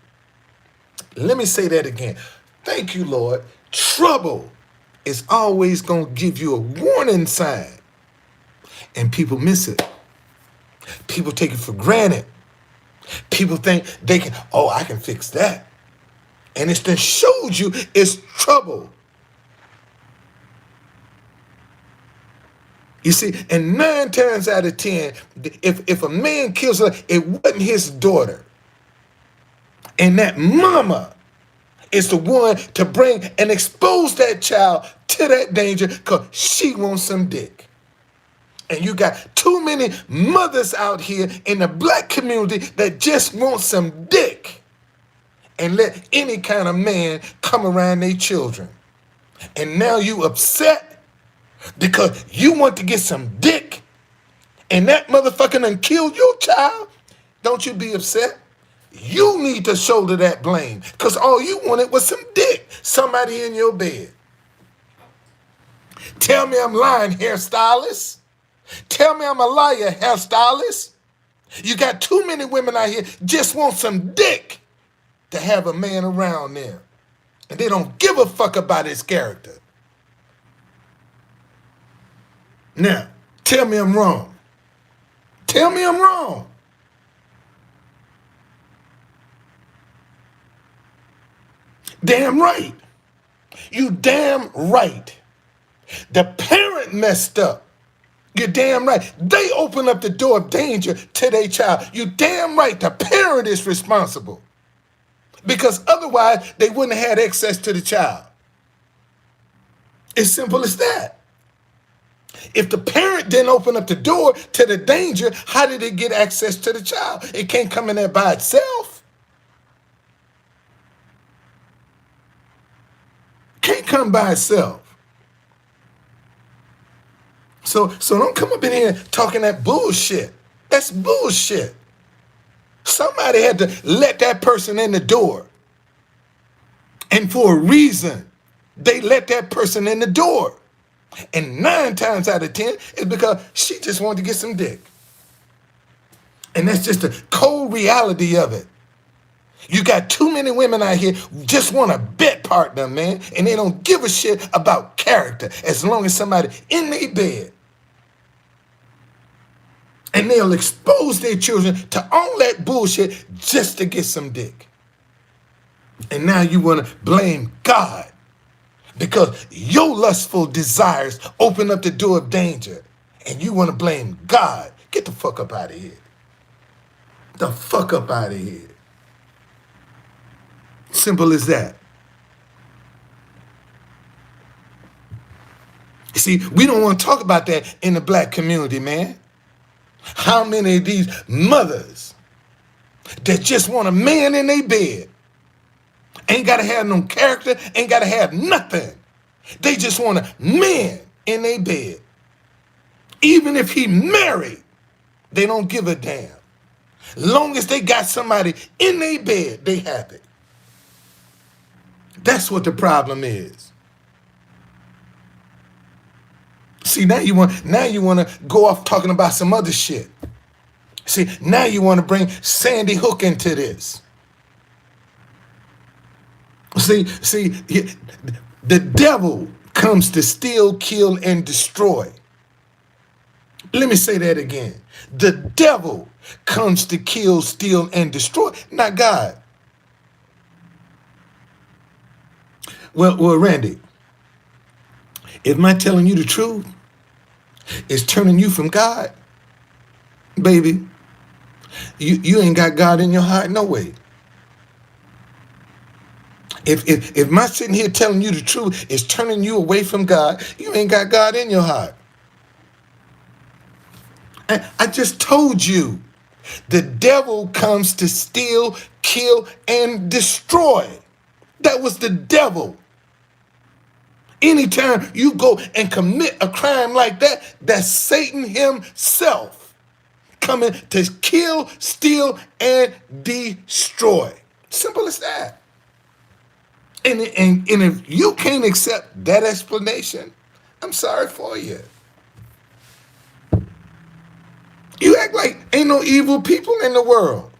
S1: Let me say that again. Thank you, Lord. Trouble is always going to give you a warning sign. And people miss it. People take it for granted. People think they can, I can fix that. And it's that showed you it's trouble. You see, and 9 times out of 10, if a man kills her, it wasn't his daughter. And that mama is the one to bring and expose that child to that danger because she wants some dick. And you got too many mothers out here in the black community that just want some dick and let any kind of man come around their children. And now you upset because you want to get some dick and that motherfucker done killed your child. Don't you be upset. You need to shoulder that blame because all you wanted was some dick, somebody in your bed. Tell me I'm lying, hairstylist. Tell me I'm a liar, hairstylist. You got too many women out here just want some dick to have a man around them. And they don't give a fuck about his character. Now, tell me I'm wrong. Tell me I'm wrong. Damn right. You damn right. The parent messed up. You're damn right. They open up the door of danger to their child. You damn right. The parent is responsible. Because otherwise, they wouldn't have had access to the child. It's simple as that. If the parent didn't open up the door to the danger, how did it get access to the child? It can't come in there by itself. Can't come by itself. So don't come up in here talking that bullshit. That's bullshit. Somebody had to let that person in the door. And for a reason, they let that person in the door. And 9 times out of 10, it's because she just wanted to get some dick. And that's just the cold reality of it. You got too many women out here who just want a bed partner, man. And they don't give a shit about character as long as somebody in their bed. And they'll expose their children to all that bullshit just to get some dick. And now you want to blame God because your lustful desires open up the door of danger. And you want to blame God. Get the fuck up out of here. The fuck up out of here. Simple as that. See, we don't want to talk about that in the black community, man. How many of these mothers that just want a man in their bed, ain't got to have no character, ain't got to have nothing. They just want a man in their bed. Even if he married, they don't give a damn. Long as they got somebody in their bed, they happy. That's what the problem is. See, now you want to go off talking about some other shit. See, now you want to bring Sandy Hook into this. See, the devil comes to steal, kill, and destroy. Let me say that again. The devil comes to kill, steal, and destroy, not God. Well, Randy, if my telling you the truth is turning you from God, baby, you ain't got God in your heart, no way. If my sitting here telling you the truth is turning you away from God, you ain't got God in your heart. I just told you, the devil comes to steal, kill, and destroy. That was the devil. Anytime you go and commit a crime like that, that's Satan himself coming to kill, steal, and destroy. Simple as that. And if you can't accept that explanation, I'm sorry for you. You act like ain't no evil people in the world.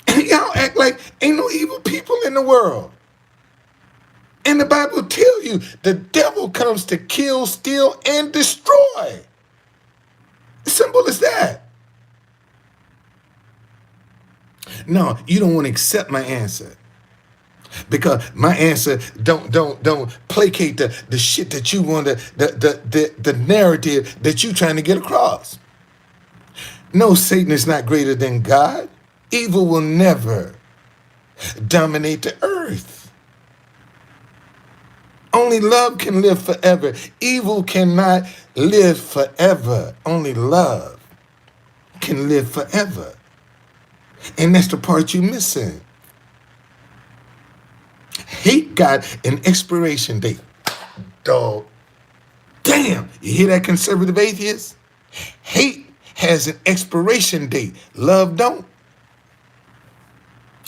S1: Y'all act like ain't no evil people in the world. And the Bible tells you the devil comes to kill, steal, and destroy. Simple as that. No, you don't want to accept my answer. Because my answer don't placate the shit that you want to the narrative that you trying to get across. No, Satan is not greater than God. Evil will never dominate the earth. Only love can live forever. Evil cannot live forever. Only love can live forever. And that's the part you're missing. Hate got an expiration date. Dog. Damn. You hear that, conservative atheist? Hate has an expiration date. Love don't.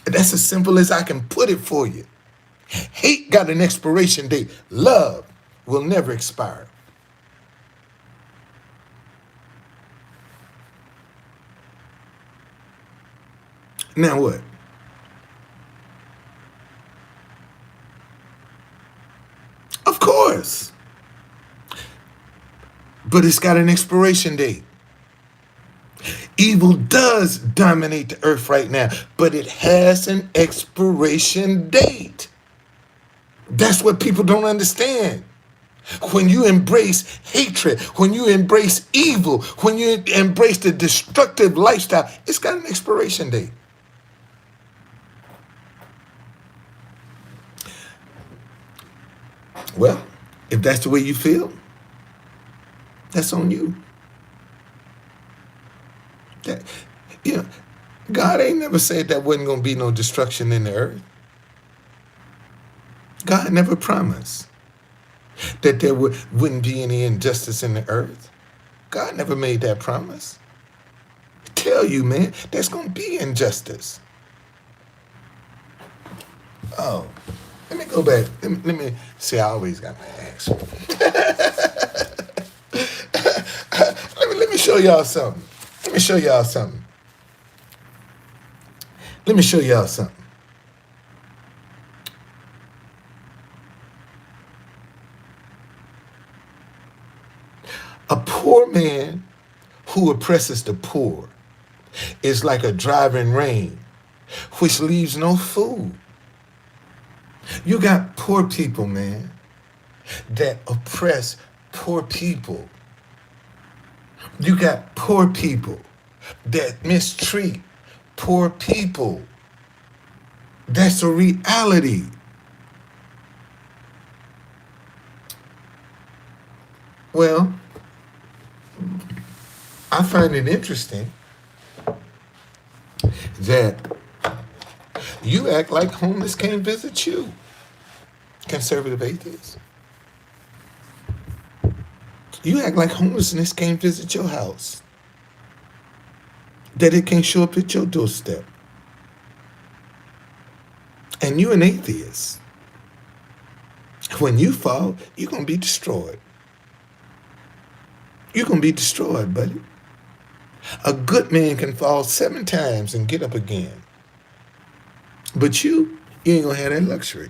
S1: That's as simple as I can put it for you. Hate got an expiration date. Love will never expire. Now what? Of course. But it's got an expiration date. Evil does dominate the earth right now, but it has an expiration date. That's what people don't understand. When you embrace hatred, when you embrace evil, when you embrace the destructive lifestyle, it's got an expiration date. Well, if that's the way you feel, that's on you. That, you know, God ain't never said that wasn't going to be no destruction in the earth. God never promised that there wouldn't be any injustice in the earth. God never made that promise. I tell you, man, there's going to be injustice. Oh, let me go back. Let me see, I always got my ass. let me show y'all something. Let me show y'all something. Let me show y'all something. A poor man who oppresses the poor is like a driving rain, which leaves no food. You got poor people, man, that oppress poor people. You got poor people that mistreat poor people. That's a reality. Well, I find it interesting that you act like homeless can't visit you, conservative atheists. You act like homelessness can't visit your house, that it can't show up at your doorstep. And you an atheist. When you fall, you're going to be destroyed. You're going to be destroyed, buddy. A good man can fall 7 times and get up again. But you ain't going to have that luxury.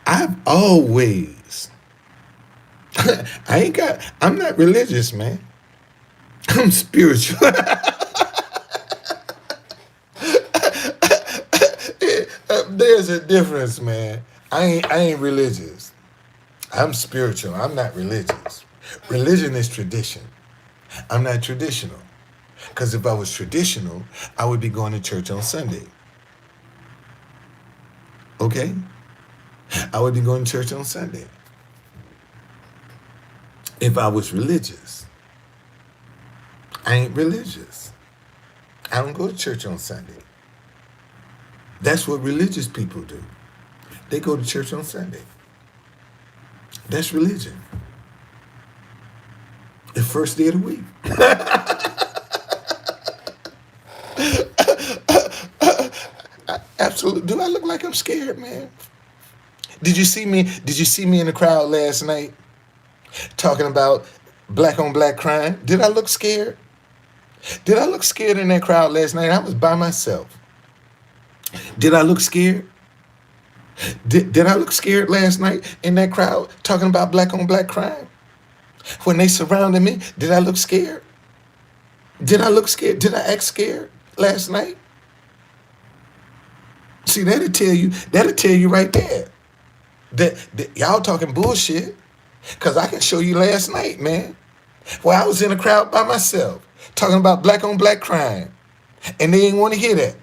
S1: I've always, I'm not religious, man. I'm spiritual. There's a difference, man. I ain't religious. I'm spiritual. I'm not religious. Religion is tradition. I'm not traditional. Because if I was traditional, I would be going to church on Sunday. Okay? I would be going to church on Sunday. If I was religious, I ain't religious. I don't go to church on Sunday. That's what religious people do. They go to church on Sunday. That's religion. The first day of the week. Absolutely. Do I look like I'm scared, man? Did you see me? Did you see me in the crowd last night talking about black on black crime? Did I look scared? Did I look scared in that crowd last night? I was by myself. Did I look scared? Did I look scared last night in that crowd talking about black on black crime? When they surrounded me, did I look scared? Did I look scared? Did I act scared? last night? See, that'll tell you right there that y'all talking bullshit. Cause I can show you last night, man, where I was in a crowd by myself talking about black on black crime, and they didn't want to hear that.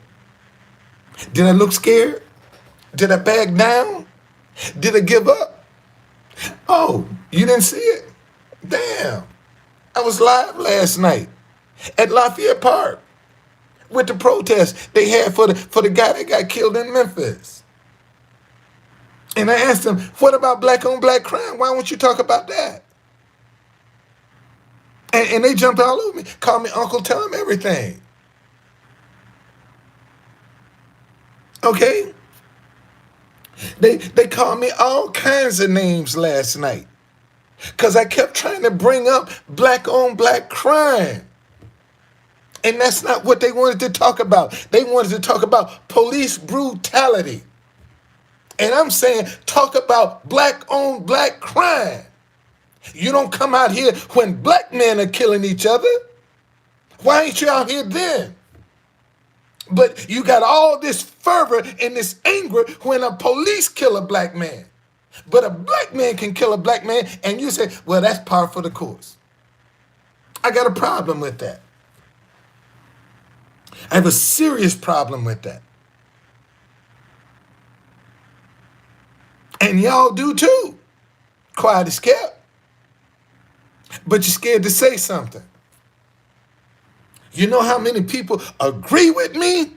S1: Did I look scared? Did I back down? Did I give up? Oh, you didn't see it? Damn. I was live last night at Lafayette Park with the protest they had for the guy that got killed in Memphis. And I asked them, what about black on black crime? Why won't you talk about that? And they jumped all over me, called me uncle, tell them everything. Okay? They called me all kinds of names last night because I kept trying to bring up black on black crime. And that's not what they wanted to talk about. They wanted to talk about police brutality. And I'm saying, talk about black on black crime. You don't come out here when black men are killing each other. Why ain't you out here then? But you got all this fervor and this anger when a police kill a black man. But a black man can kill a black man, and you say, well, that's par for the course. I got a problem with that. I have a serious problem with that. And y'all do too. Quiet as kept. But you're scared to say something. You know how many people agree with me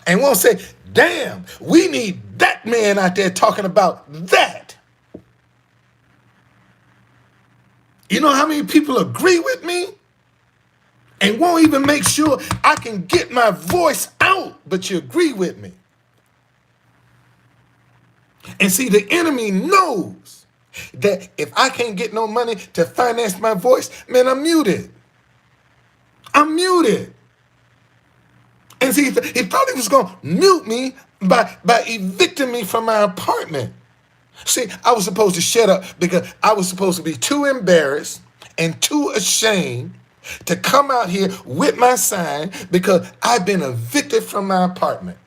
S1: and won't say, damn, we need that man out there talking about that. You know how many people agree with me and won't even make sure I can get my voice out, but you agree with me. And see, the enemy knows that if I can't get no money to finance my voice, man, I'm muted. I'm muted. And see, he thought he was going to mute me by evicting me from my apartment. See, I was supposed to shut up because I was supposed to be too embarrassed and too ashamed to come out here with my sign because I've been evicted from my apartment.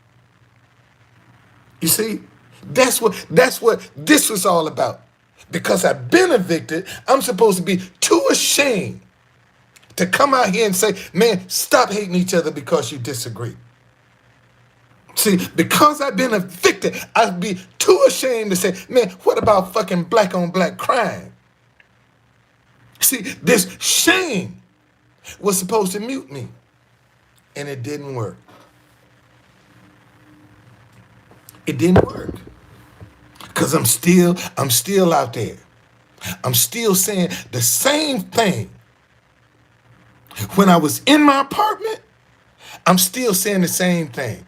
S1: You see, that's what this was all about. Because I've been evicted, I'm supposed to be too ashamed to come out here and say, man, stop hating each other because you disagree. See, because I've been evicted, I'd be too ashamed to say, man, what about fucking black on black crime? See, this shame was supposed to mute me, and it didn't work. It didn't work. Because I'm still out there. I'm still saying the same thing. When I was in my apartment, I'm still saying the same thing.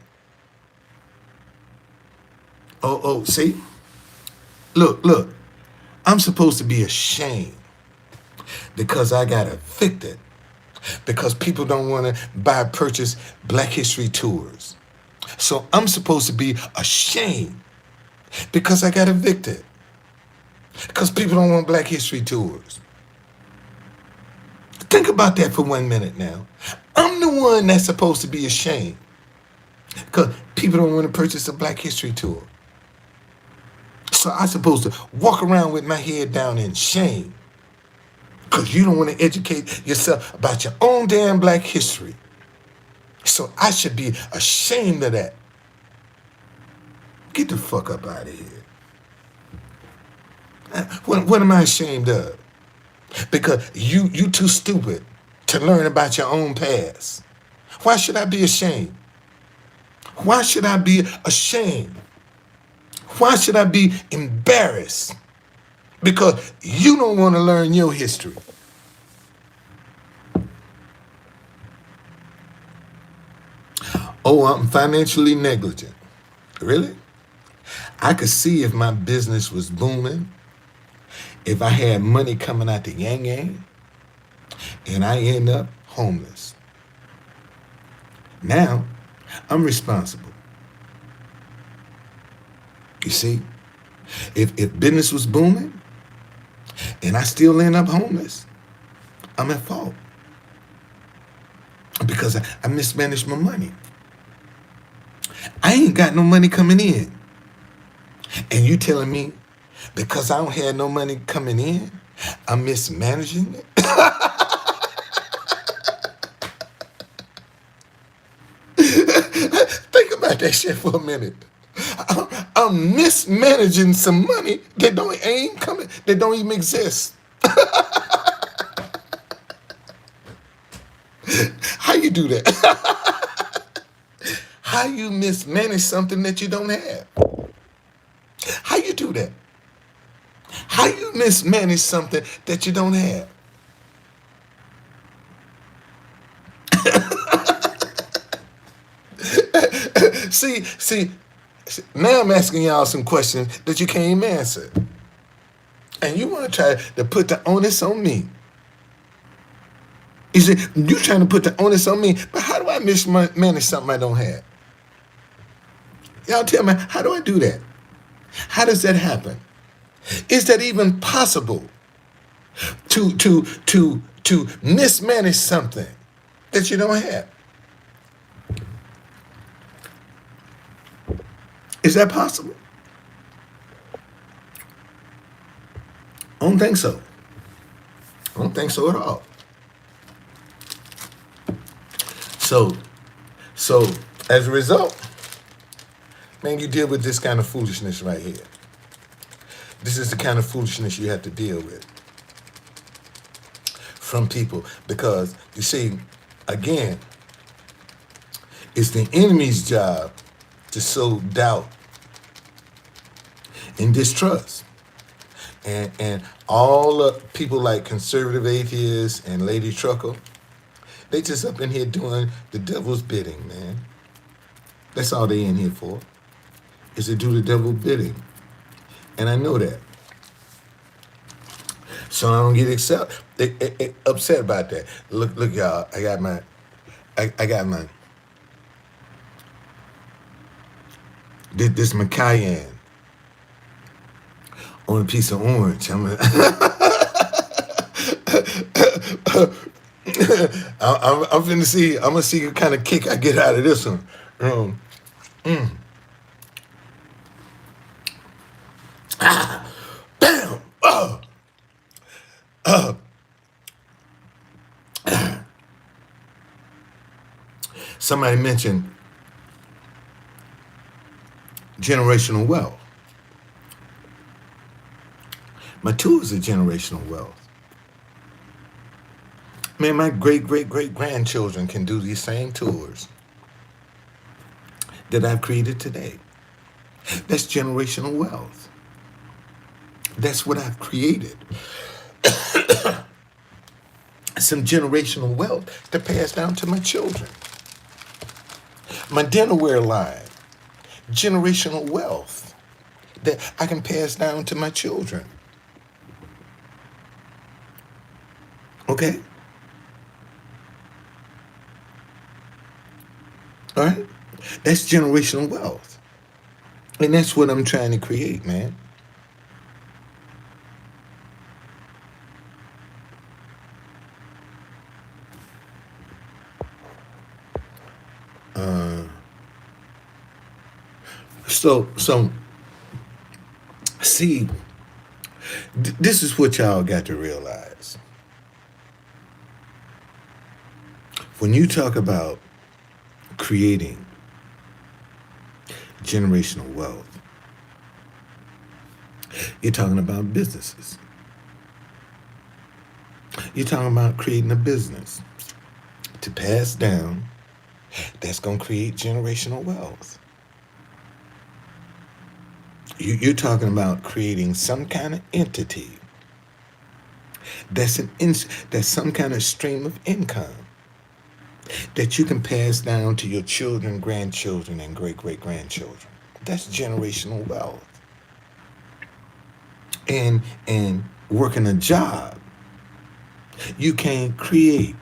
S1: Oh, see? Look. I'm supposed to be ashamed because I got evicted. Because people don't want to purchase Black History tours. So I'm supposed to be ashamed because I got evicted. Because people don't want Black History tours. Think about that for 1 minute now. I'm the one that's supposed to be ashamed because people don't want to purchase a Black History tour. So I'm supposed to walk around with my head down in shame because you don't want to educate yourself about your own damn Black history. So I should be ashamed of that. Get the fuck up out of here. What am I ashamed of? Because you too stupid to learn about your own past. Why should I be ashamed? Why should I be ashamed? Why should I be embarrassed? Because you don't want to learn your history. Oh, I'm financially negligent. Really? I could see if my business was booming, if I had money coming out the yang yang, and I end up homeless. Now, I'm responsible. You see, if business was booming and I still end up homeless, I'm at fault. because I mismanaged my money. I ain't got no money coming in. And you telling me because I don't have no money coming in, I'm mismanaging it? Think about that shit for a minute. I'm mismanaging some money that don't ain't coming, that don't even exist. How you do that? How you mismanage something that you don't have? How you do that? How you mismanage something that you don't have? See, now I'm asking y'all some questions that you can't even answer. And you want to try to put the onus on me. You see, you trying to put the onus on me, but how do I mismanage something I don't have? Y'all tell me, how do I do that? How does that happen? Is that even possible to mismanage something that you don't have? Is that possible? I don't think so. I don't think so at all. So, so as a result, man, you deal with this kind of foolishness right here. This is the kind of foolishness you have to deal with from people because you see, again, it's the enemy's job to sow doubt and distrust. And all people like conservative atheists and Lady Truckle, they just up in here doing the devil's bidding, man. That's all they in here for, is to do the devil's bidding. And I know that. So I don't get upset about that. Look, y'all. I got my this my cayenne on a piece of orange. I'm finna see. I'm gonna see what kind of kick I get out of this one. Bam! Somebody mentioned generational wealth. My tools are generational wealth. Man, my great grandchildren can do these same tours that I've created today. That's generational wealth. That's what I've created. Some generational wealth to pass down to my children. My dinnerware line, generational wealth that I can pass down to my children. Okay? All right? That's generational wealth. And that's what I'm trying to create, man. So see, this is what y'all got to realize. When you talk about creating generational wealth, you're talking about businesses. You're talking about creating a business to pass down that's going to create generational wealth. You're talking about creating some kind of entity that's that's some kind of stream of income that you can pass down to your children, grandchildren, and great-great-grandchildren. That's generational wealth. And working a job, you can't create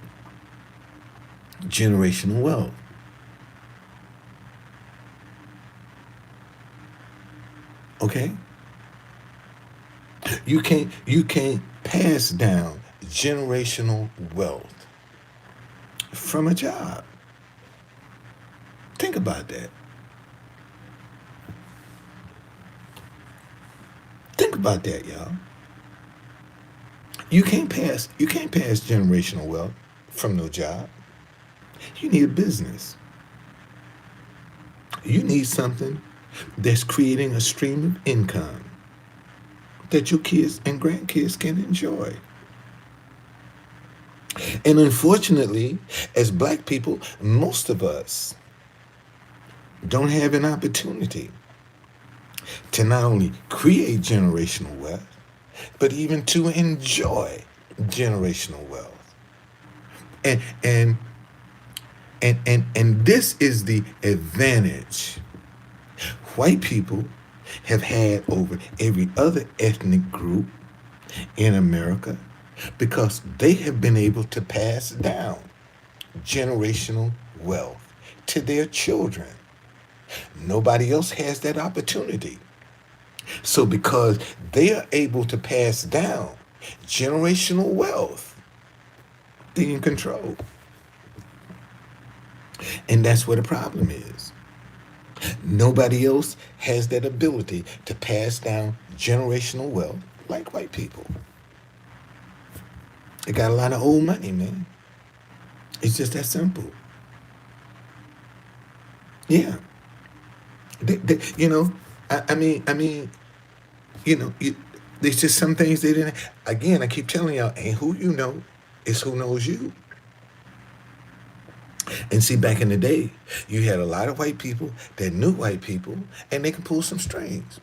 S1: generational wealth. Okay? You can't pass down generational wealth. from a job. Think about that. Think about that, y'all. You can't pass generational wealth from no job. You need a business. You need something that's creating a stream of income that your kids and grandkids can enjoy. And unfortunately, as black people, most of us don't have an opportunity to not only create generational wealth, but even to enjoy generational wealth. And and and this is the advantage white people have had over every other ethnic group in America because they have been able to pass down generational wealth to their children. Nobody else has that opportunity. So, because they are able to pass down generational wealth, they're in control. And that's where the problem is. Nobody else has that ability to pass down generational wealth like white people. They got a lot of old money, man. It's just that simple. Yeah. You know, I mean, there's just some things they didn't. Again, I keep telling y'all, ain't who you know, it's who knows you. And see, back in the day, you had a lot of white people that knew white people, and they can pull some strings.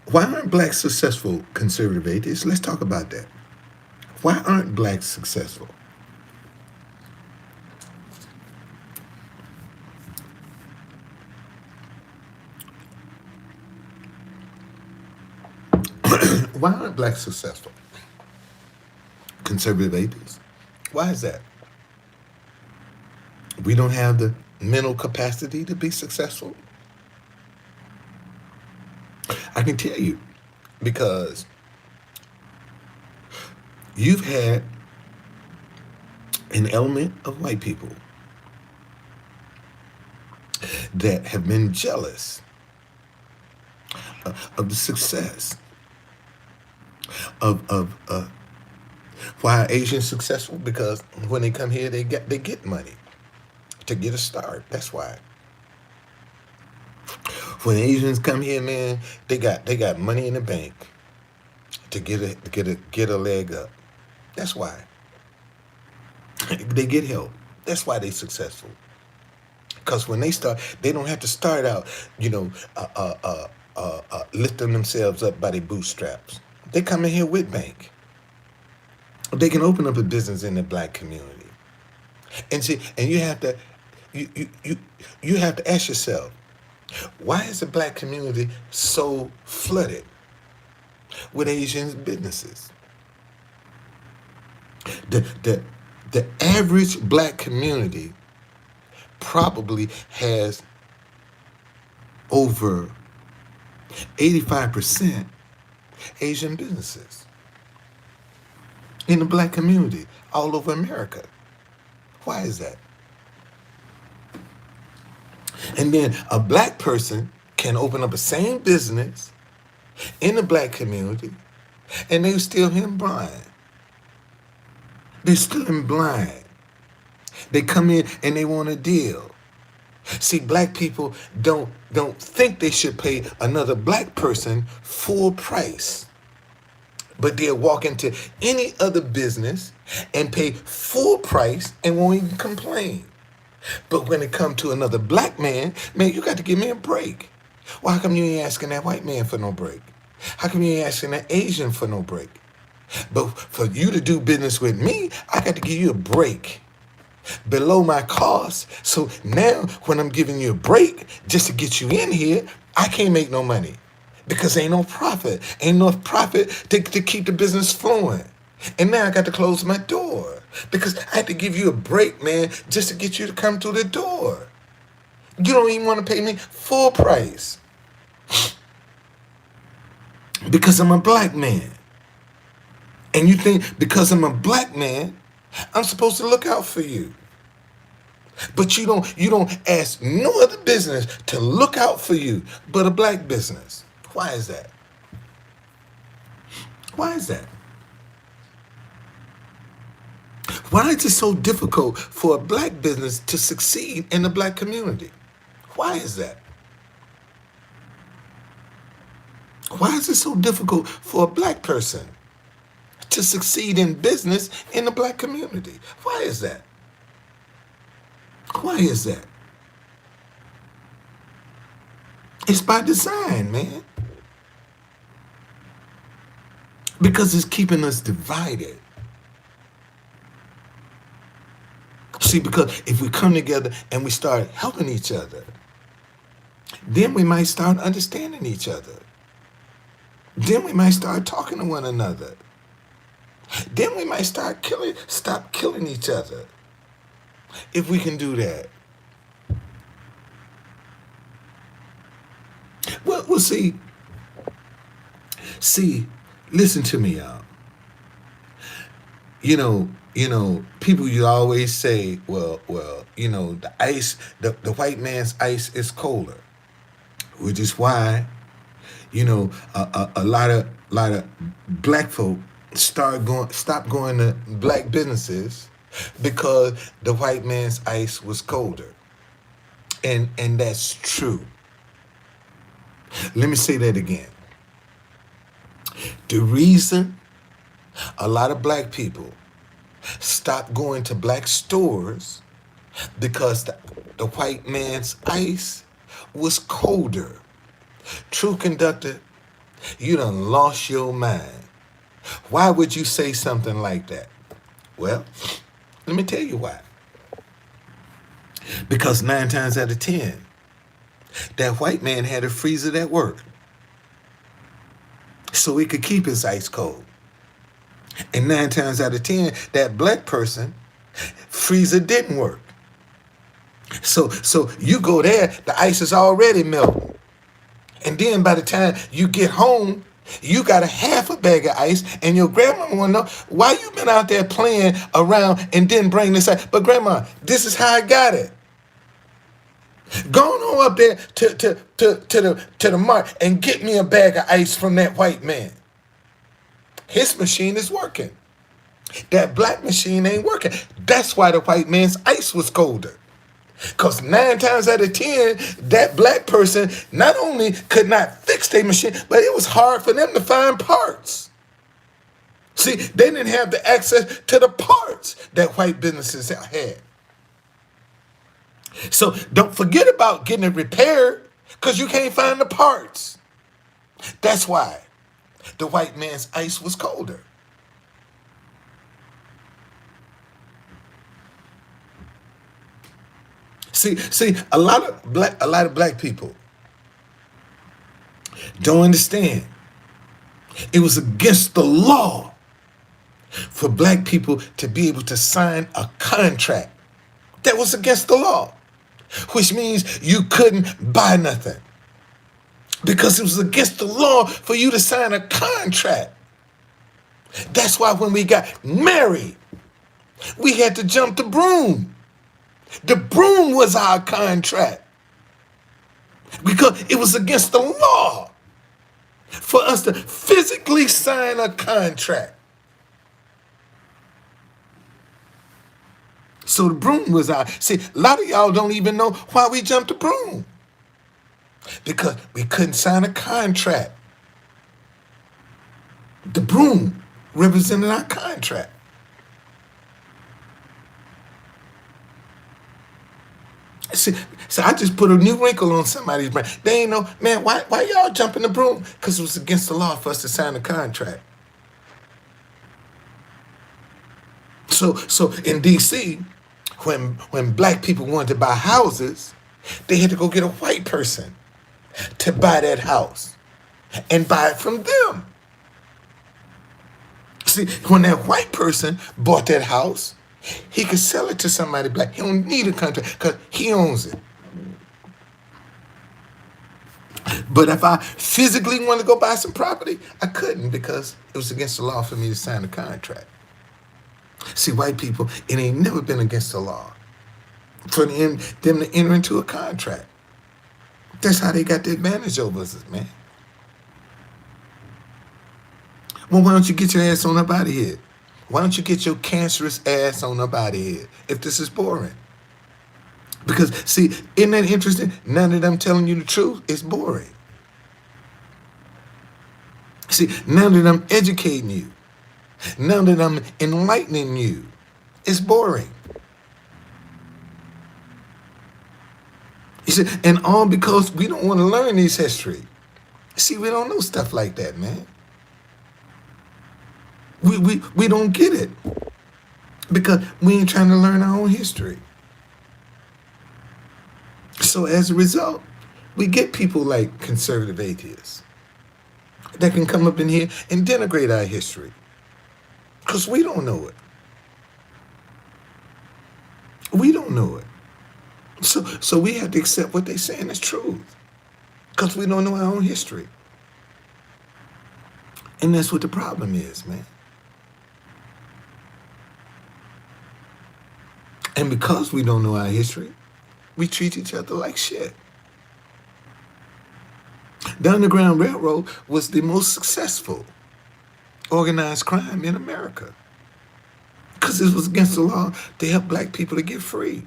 S1: Why aren't blacks successful conservative atheists? Let's talk about that. Why aren't blacks successful? Why aren't blacks successful? Conservative atheists. Why is that? We don't have the mental capacity to be successful. I can tell you because you've had an element of white people that have been jealous of the success of why are Asians successful? Because when they come here, they get money to get a start. That's why. When Asians come here, man, they got money in the bank to get a leg up. That's why. They get help. That's why they successful. Because when they start, they don't have to start out, lifting themselves up by their bootstraps. They come in here with bank. They can open up a business in the black community. And see, and you have to ask yourself, why is the black community so flooded with Asian businesses? The average black community probably has over 85% Asian businesses in the black community all over America. Why is that? And then a black person can open up the same business in the black community and they still in blind. They're still in blind. They come in and they want a deal. See, black people don't think they should pay another black person full price. But they'll walk into any other business and pay full price and won't even complain. But when it comes to another black man, you got to give me a break. Well, how come you ain't asking that white man for no break? How come you ain't asking that Asian for no break? But for you to do business with me, I got to give you a break below my cost. So now when I'm giving you a break just to get you in here, I can't make no money because ain't no profit. Ain't enough profit to keep the business flowing. And now I got to close my door because I had to give you a break, man, just to get you to come through the door. You don't even want to pay me full price because I'm a black man. And you think because I'm a black man, I'm supposed to look out for you. But you don't ask no other business to look out for you but a black business. Why is that? Why is that? Why is it so difficult for a black business to succeed in the black community? Why is that? Why is it so difficult for a black person to succeed in business in the black community? Why is that? Why is that? It's by design, man. Because it's keeping us divided. See, because if we come together and we start helping each other, then we might start understanding each other. Then we might start talking to one another. Then we might stop killing each other. If we can do that. Well, see, listen to me, y'all. People you always say, well, the ice, the white man's ice is colder, which is why, a lot of black folk stop going to black businesses because the white man's ice was colder. And that's true. Let me say that again. The reason a lot of black people stop going to black stores because the white man's ice was colder. True conductor, you done lost your mind. Why would you say something like that? Well, let me tell you why. Because 9 times out of 10, that white man had a freezer at work so he could keep his ice cold. And 9 times out of 10, that black person freezer didn't work. So you go there, the ice is already melting. And then by the time you get home, you got a half a bag of ice, and your grandma want to know why you been out there playing around and didn't bring this ice. But grandma, this is how I got it. Go on up there to the mart and get me a bag of ice from that white man. His machine is working. That black machine ain't working. That's why the white man's ice was colder. Because 9 times out of 10, that black person not only could not fix their machine, but it was hard for them to find parts. See, they didn't have the access to the parts that white businesses had. So don't forget about getting it repaired because you can't find the parts. That's why the white man's ice was colder. See, a lot of black people don't understand. It was against the law for black people to be able to sign a contract. That was against the law, which means you couldn't buy nothing because it was against the law for you to sign a contract. That's why when we got married, we had to jump the broom. The broom was our contract because it was against the law for us to physically sign a contract. So the broom was our... See, a lot of y'all don't even know why we jumped the broom. Because we couldn't sign a contract. The broom represented our contract. See, so I just put a new wrinkle on somebody's brain. They ain't know, man, why y'all jumping the broom? Because it was against the law for us to sign a contract. So in D.C., when black people wanted to buy houses, they had to go get a white person to buy that house and buy it from them. See, when that white person bought that house, he could sell it to somebody black. He don't need a contract because he owns it. But if I physically wanted to go buy some property, I couldn't because it was against the law for me to sign a contract. See, white people, it ain't never been against the law for them to enter into a contract. That's how they got the advantage over us, man. Well, why don't you get your ass on up out of here? Why don't you get your cancerous ass on up out of here if this is boring? Because, see, isn't that interesting? Now that I'm telling you the truth, it's boring. See, now that I'm educating you, now that I'm enlightening you, it's boring. You see, and all because we don't want to learn this history. See, we don't know stuff like that, man. We don't get it because we ain't trying to learn our own history. So as a result, we get people like conservative atheists that can come up in here and denigrate our history because we don't know it. We don't know it. So we have to accept what they're saying is truth because we don't know our own history. And that's what the problem is, man. And because we don't know our history, we treat each other like shit. The Underground Railroad was the most successful organized crime in America because it was against the law to help black people to get free.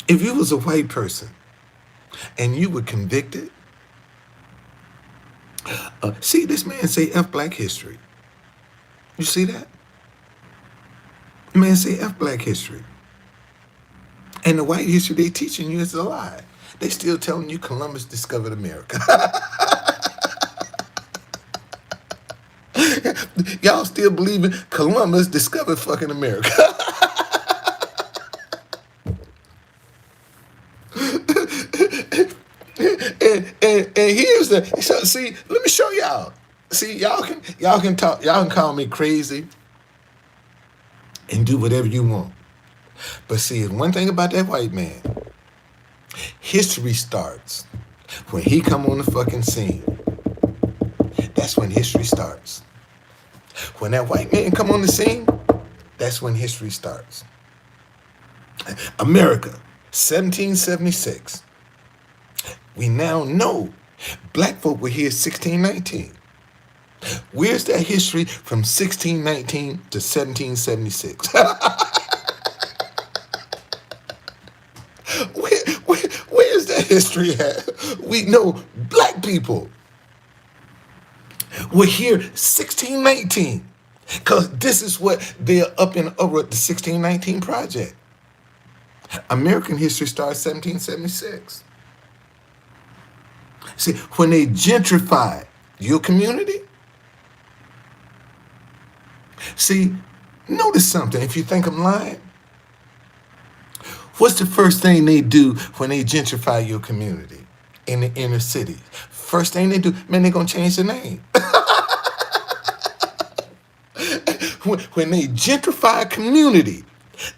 S1: If you was a white person and you were convicted, see this man say F black history. You see that? The man say F black history. And the white history they teaching you is a lie. They still telling you Columbus discovered America. Y'all still believing Columbus discovered fucking America. and here's the see. Let me show y'all. See, y'all can talk. Y'all can call me crazy and do whatever you want. But see, one thing about that white man, history starts when he come on the fucking scene. That's when history starts. When that white man come on the scene, that's when history starts. America, 1776. We now know black folk were here 1619. Where's that history from 1619 to 1776? Where's that history at? We know black people were here 1619 because this is what they're up and over at the 1619 Project. American history starts 1776. See, when they gentrify your community, see, notice something. If you think I'm lying, what's the first thing they do when they gentrify your community in the inner city? First thing they do, man, they're going to change the name. When they gentrify a community,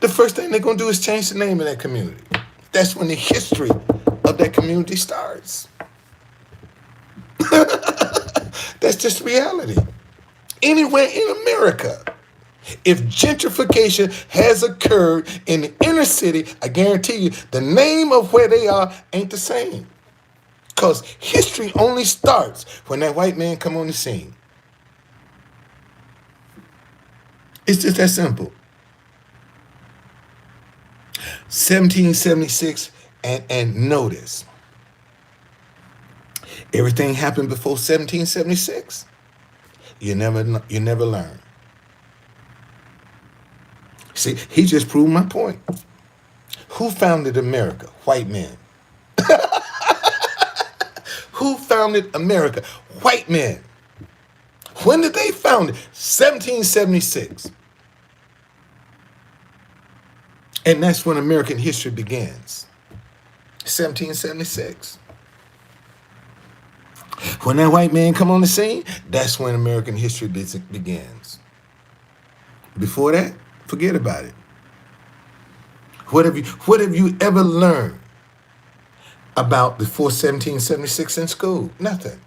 S1: the first thing they're going to do is change the name of that community. That's when the history of that community starts. That's just reality. Anywhere in America, if gentrification has occurred in the inner city, I guarantee you the name of where they are ain't the same. Because history only starts when that white man come on the scene. It's just that simple. 1776, and notice, everything happened before 1776. You never learn. See, he just proved my point. Who founded America? White men. Who founded America? White men. When did they found it? 1776. And that's when American history begins. 1776. When that white man come on the scene, that's when American history begins. Before that, forget about it. What have you ever learned about before 1776 in school? Nothing.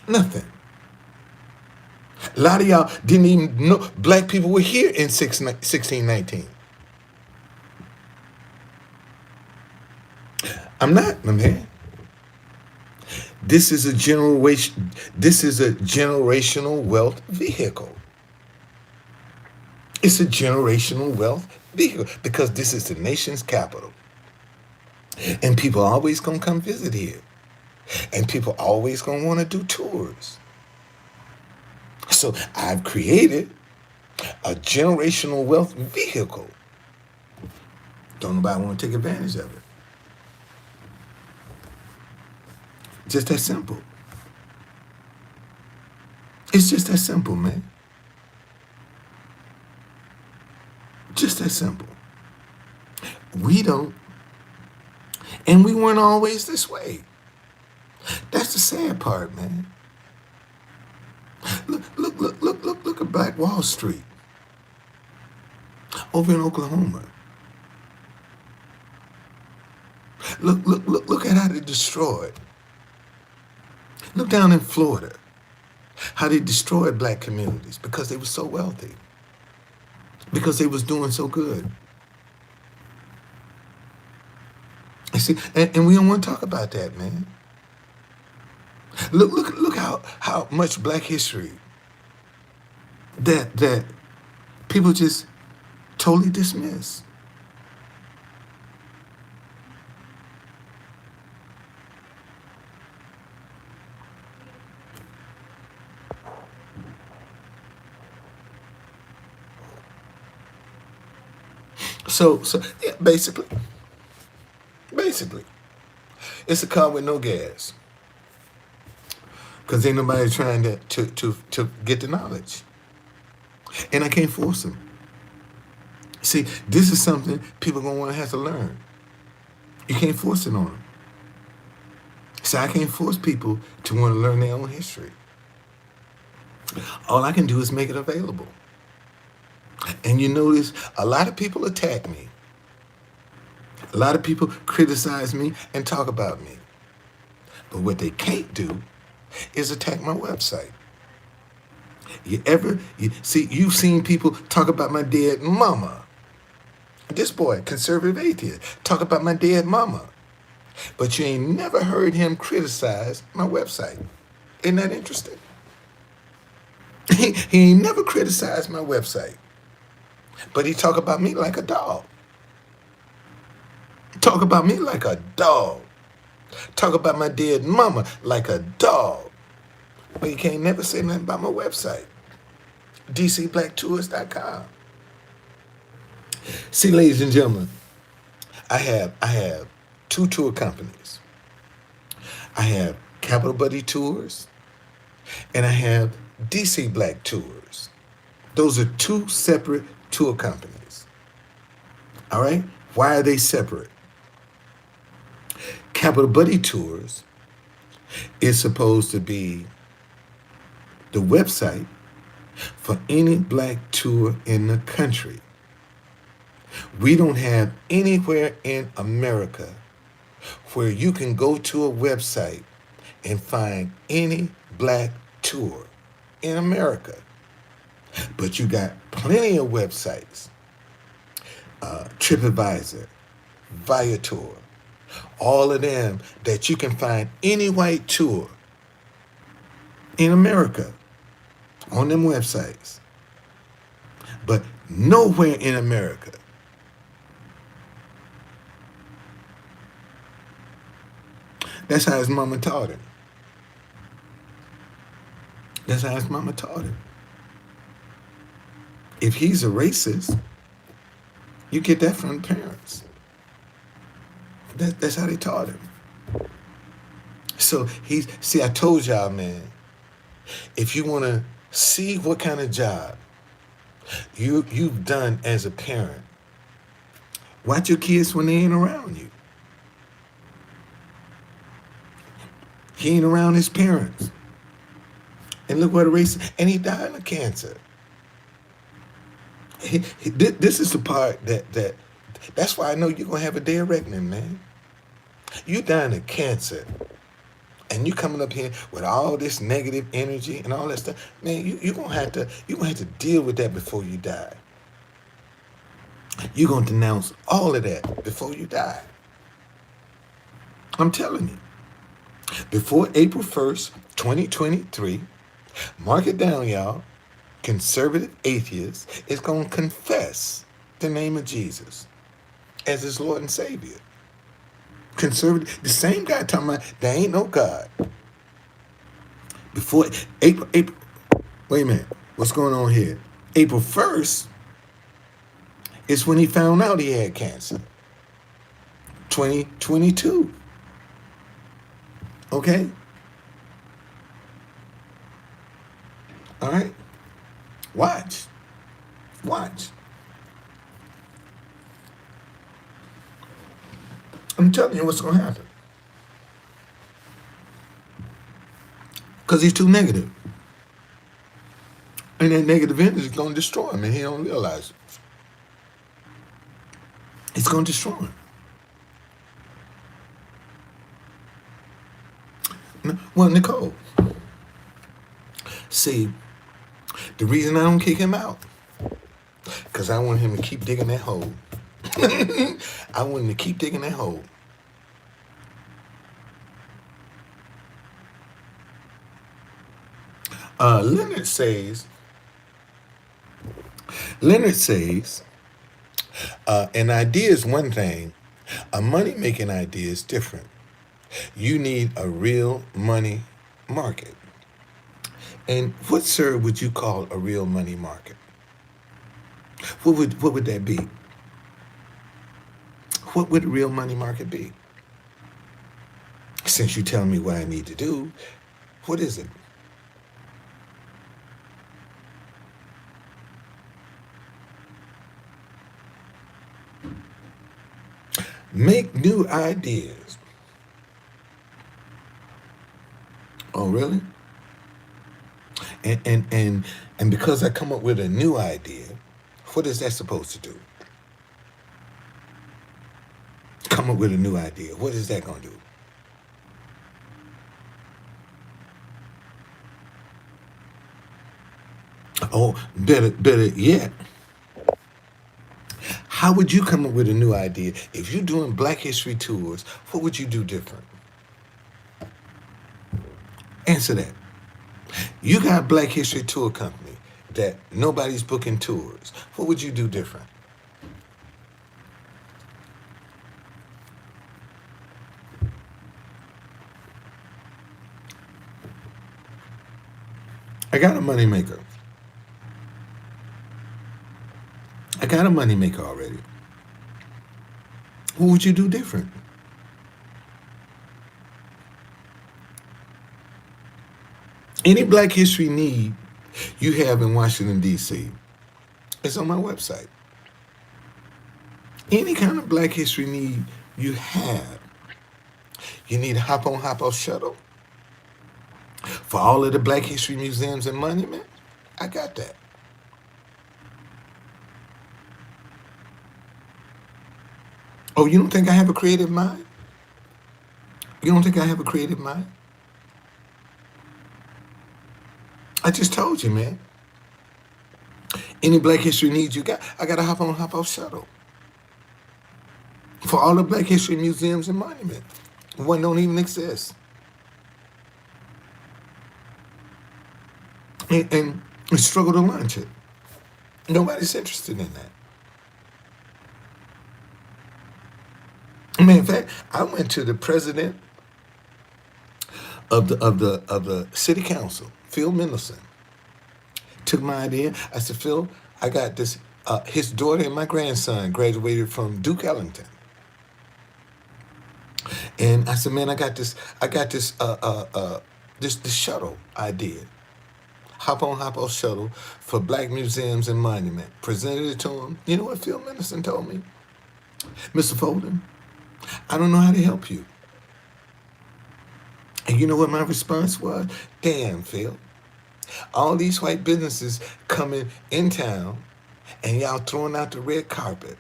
S1: Nothing. A lot of y'all didn't even know black people were here in 1619. I'm not, my man. This is a generation. This is a generational wealth vehicle. It's a generational wealth vehicle because this is the nation's capital, and people are always gonna come visit here, and people are always gonna want to do tours. So I've created a generational wealth vehicle. Don't nobody want to take advantage of it. Just that simple. It's just that simple, man. Just that simple. We don't, and we weren't always this way. That's the sad part, man. Look at Black Wall Street over in Oklahoma. Look at how they destroyed. Look down in Florida, how they destroyed black communities because they were so wealthy, because they was doing so good. You see, and we don't want to talk about that, man. Look how much black history that people just totally dismiss. So yeah, basically, it's a car with no gas. Because ain't nobody trying to get the knowledge. And I can't force them. See, this is something people going to want to have to learn. You can't force it on them. See, I can't force people to want to learn their own history. All I can do is make it available. And you notice a lot of people attack me. A lot of people criticize me and talk about me. But what they can't do is attack my website. You've seen people talk about my dead mama. This boy, conservative atheist, talk about my dead mama. But you ain't never heard him criticize my website. Isn't that interesting? He ain't never criticized my website. But he talk about me like a dog. Talk about me like a dog. Talk about my dead mama like a dog. But you can't never say nothing about my website. DCBlackTours.com. See, ladies and gentlemen, I have two tour companies. I have Capital Buddy Tours and I have DC Black Tours. Those are two separate tour companies. All right? Why are they separate? Capital Buddy Tours is supposed to be the website for any black tour in the country. We don't have anywhere in America where you can go to a website and find any black tour in America. But you got plenty of websites, TripAdvisor, Viator, all of them that you can find any white tour in America on them websites. But nowhere in America that's how his mama taught him. That's how his mama taught him. If he's a racist, you get that from the parents. That's how they taught him. So I told y'all, man, if you want to see what kind of job you've done as a parent, watch your kids when they ain't around you. He ain't around his parents. And look what a racist, and he died of cancer. This is the part that's why I know you're going to have a day of reckoning, man. You dying of cancer, and you coming up here with all this negative energy and all that stuff. Man, you gonna have to deal with that before you die. You're gonna denounce all of that before you die. I'm telling you. Before April 1st, 2023, mark it down, y'all. Conservative atheist is going to confess the name of Jesus as his Lord and Savior. Conservative, the same guy talking about there ain't no God. Before April, wait a minute, what's going on here? April 1st is when he found out he had cancer. 2022. Okay? All right? Watch. Watch. I'm telling you what's going to happen. Because he's too negative. And that negative energy is going to destroy him, and he don't realize it. It's going to destroy him. Well, Nicole, see, the reason I don't kick him out, because I want him to keep digging that hole. I want him to keep digging that hole. Leonard says, an idea is one thing, a money-making idea is different. You need a real money market. And what, sir, would you call a real money market? What would that be? What would a real money market be? Since you tell me what I need to do, what is it? Make new ideas. Oh, really? And because I come up with a new idea, what is that supposed to do? Come up with a new idea. What is that going to do? Oh, better yet. How would you come up with a new idea? If you're doing Black History tours, what would you do different? Answer that. You got a Black History tour company that nobody's booking tours. What would you do different? I got a moneymaker. I got a moneymaker already. What would you do different? Any Black History need you have in Washington, D.C., it's on my website. Any kind of Black History need you have. You need a hop on, hop off shuttle for all of the Black History museums and monuments? I got that. Oh, you don't think I have a creative mind? You don't think I have a creative mind? I just told you, man. Any Black History needs you got, I got a hop on, hop off shuttle for all the Black History museums and monuments. One don't even exist. And struggle to launch it. Nobody's interested in that. In fact, I went to the president of the city council, Phil Mendelson. Took my idea. I said, Phil, I got this. His daughter and my grandson graduated from Duke Ellington. And I said, man, I got this this shuttle idea. Hop on, hop off shuttle for Black museums and monuments. Presented it to him. You know what Phil Mendelson told me? Mr. Folden, I don't know how to help you. And you know what my response was? Damn, Phil. All these white businesses coming in town and y'all throwing out the red carpet.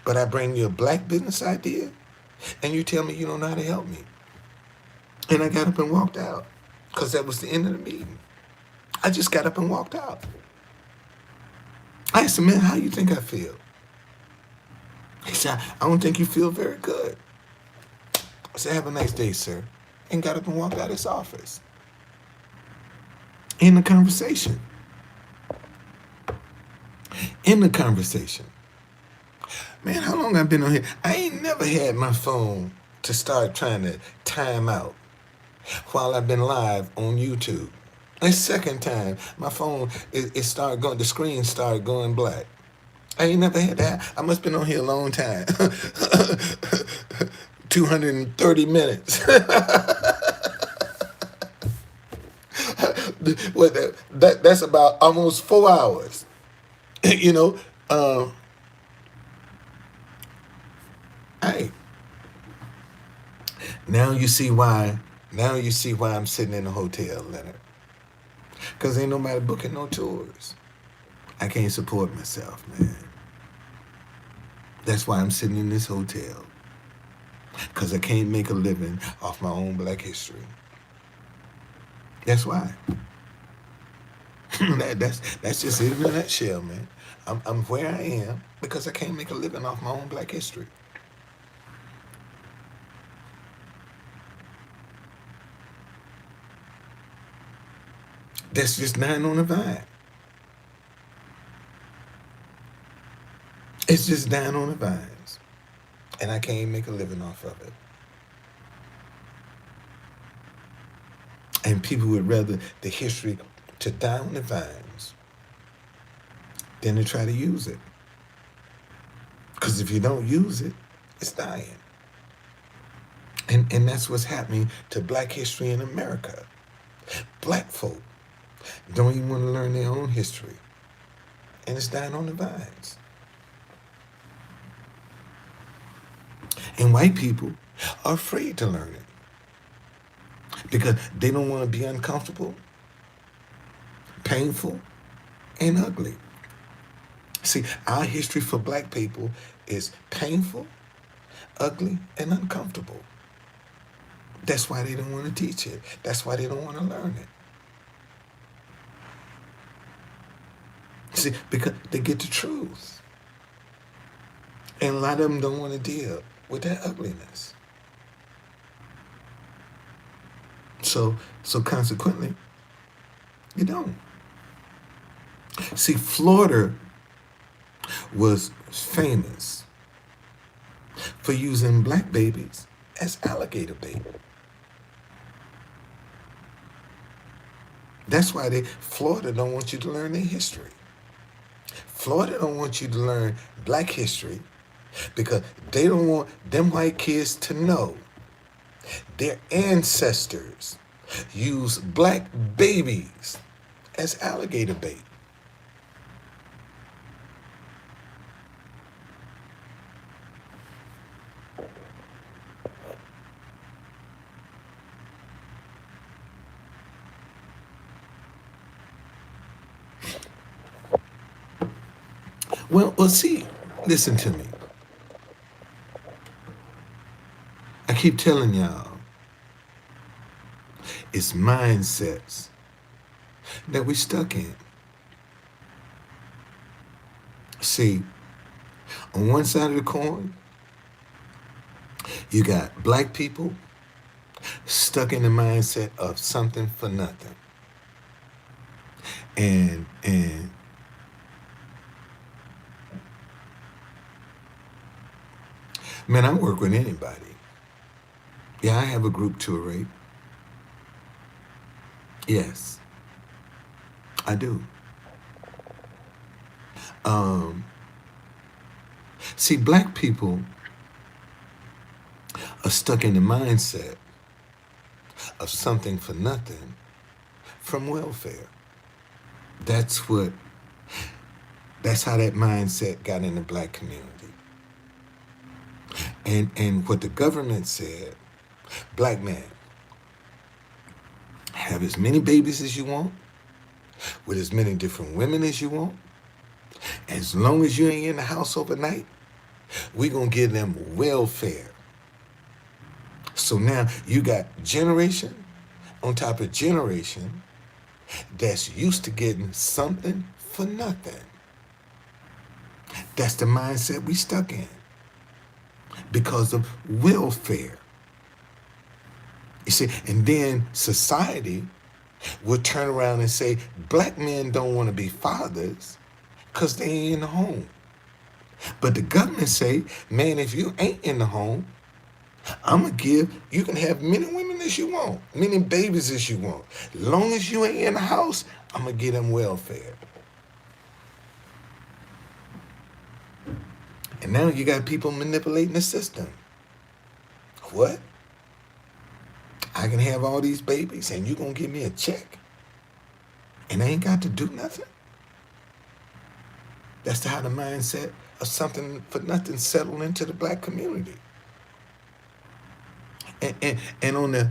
S1: But I bring you a Black business idea And you tell me you don't know how to help me. And I got up and walked out because that was the end of the meeting. I just got up and walked out. I asked him, man, how you think I feel? He said, I don't think you feel very good. I said, have a nice day, sir. And got up and walked out of his office. In the conversation. In the conversation. Man, how long I've been on here? I ain't never had my phone to start trying to time out while I've been live on YouTube. The second time, my phone, it started going, the screen started going black. I ain't never had that. I must have been on here a long time. 230 minutes. That's about almost 4 hours. You know, hey, now you see why. Now you see why I'm sitting in a hotel, Leonard. Because ain't nobody booking no tours. I can't support myself, man. That's why I'm sitting in this hotel. Because I can't make a living off my own black history. That's why. That's just it in a nutshell, man. I'm where I am because I can't make a living off my own black history. That's just 9 on the vine. It's just 9 on the vines. And I can't make a living off of it. And people would rather the history to die on the vines than to try to use it. Because if you don't use it, it's dying. And that's what's happening to black history in America. Black folk don't even want to learn their own history. And it's dying on the vines. And white people are afraid to learn it because they don't want to be uncomfortable, painful, and ugly. See, our history for black people is painful, ugly, and uncomfortable. That's why they don't want to teach it. That's why they don't want to learn it. See, because they get the truth. And a lot of them don't want to deal with that ugliness. So consequently, you don't. See, Florida was famous for using black babies as alligator bait. That's why Florida don't want you to learn their history. Florida don't want you to learn black history because they don't want them white kids to know their ancestors used black babies as alligator bait. Well, see, listen to me. I keep telling y'all, it's mindsets that we stuck in. See, on one side of the coin, you got black people stuck in the mindset of something for nothing. And man, I work with anybody. Yeah, I have a group tour rate. Yes, I do. See, black people are stuck in the mindset of something for nothing from welfare. That's how that mindset got in the black community. And what the government said, black man, have as many babies as you want, with as many different women as you want. As long as you ain't in the house overnight, we're going to give them welfare. So now you got generation on top of generation that's used to getting something for nothing. That's the mindset we stuck in because of welfare. You see, and then society would turn around and say black men don't want to be fathers because they ain't in the home. But the government say, man, if you ain't in the home, I'm going to you can have many women as you want, many babies as you want. Long as you ain't in the house, I'm going to give them welfare. And now you got people manipulating the system. What? I can have all these babies and you going to give me a check? And I ain't got to do nothing? That's how the mindset of something for nothing settled into the black community. And on the,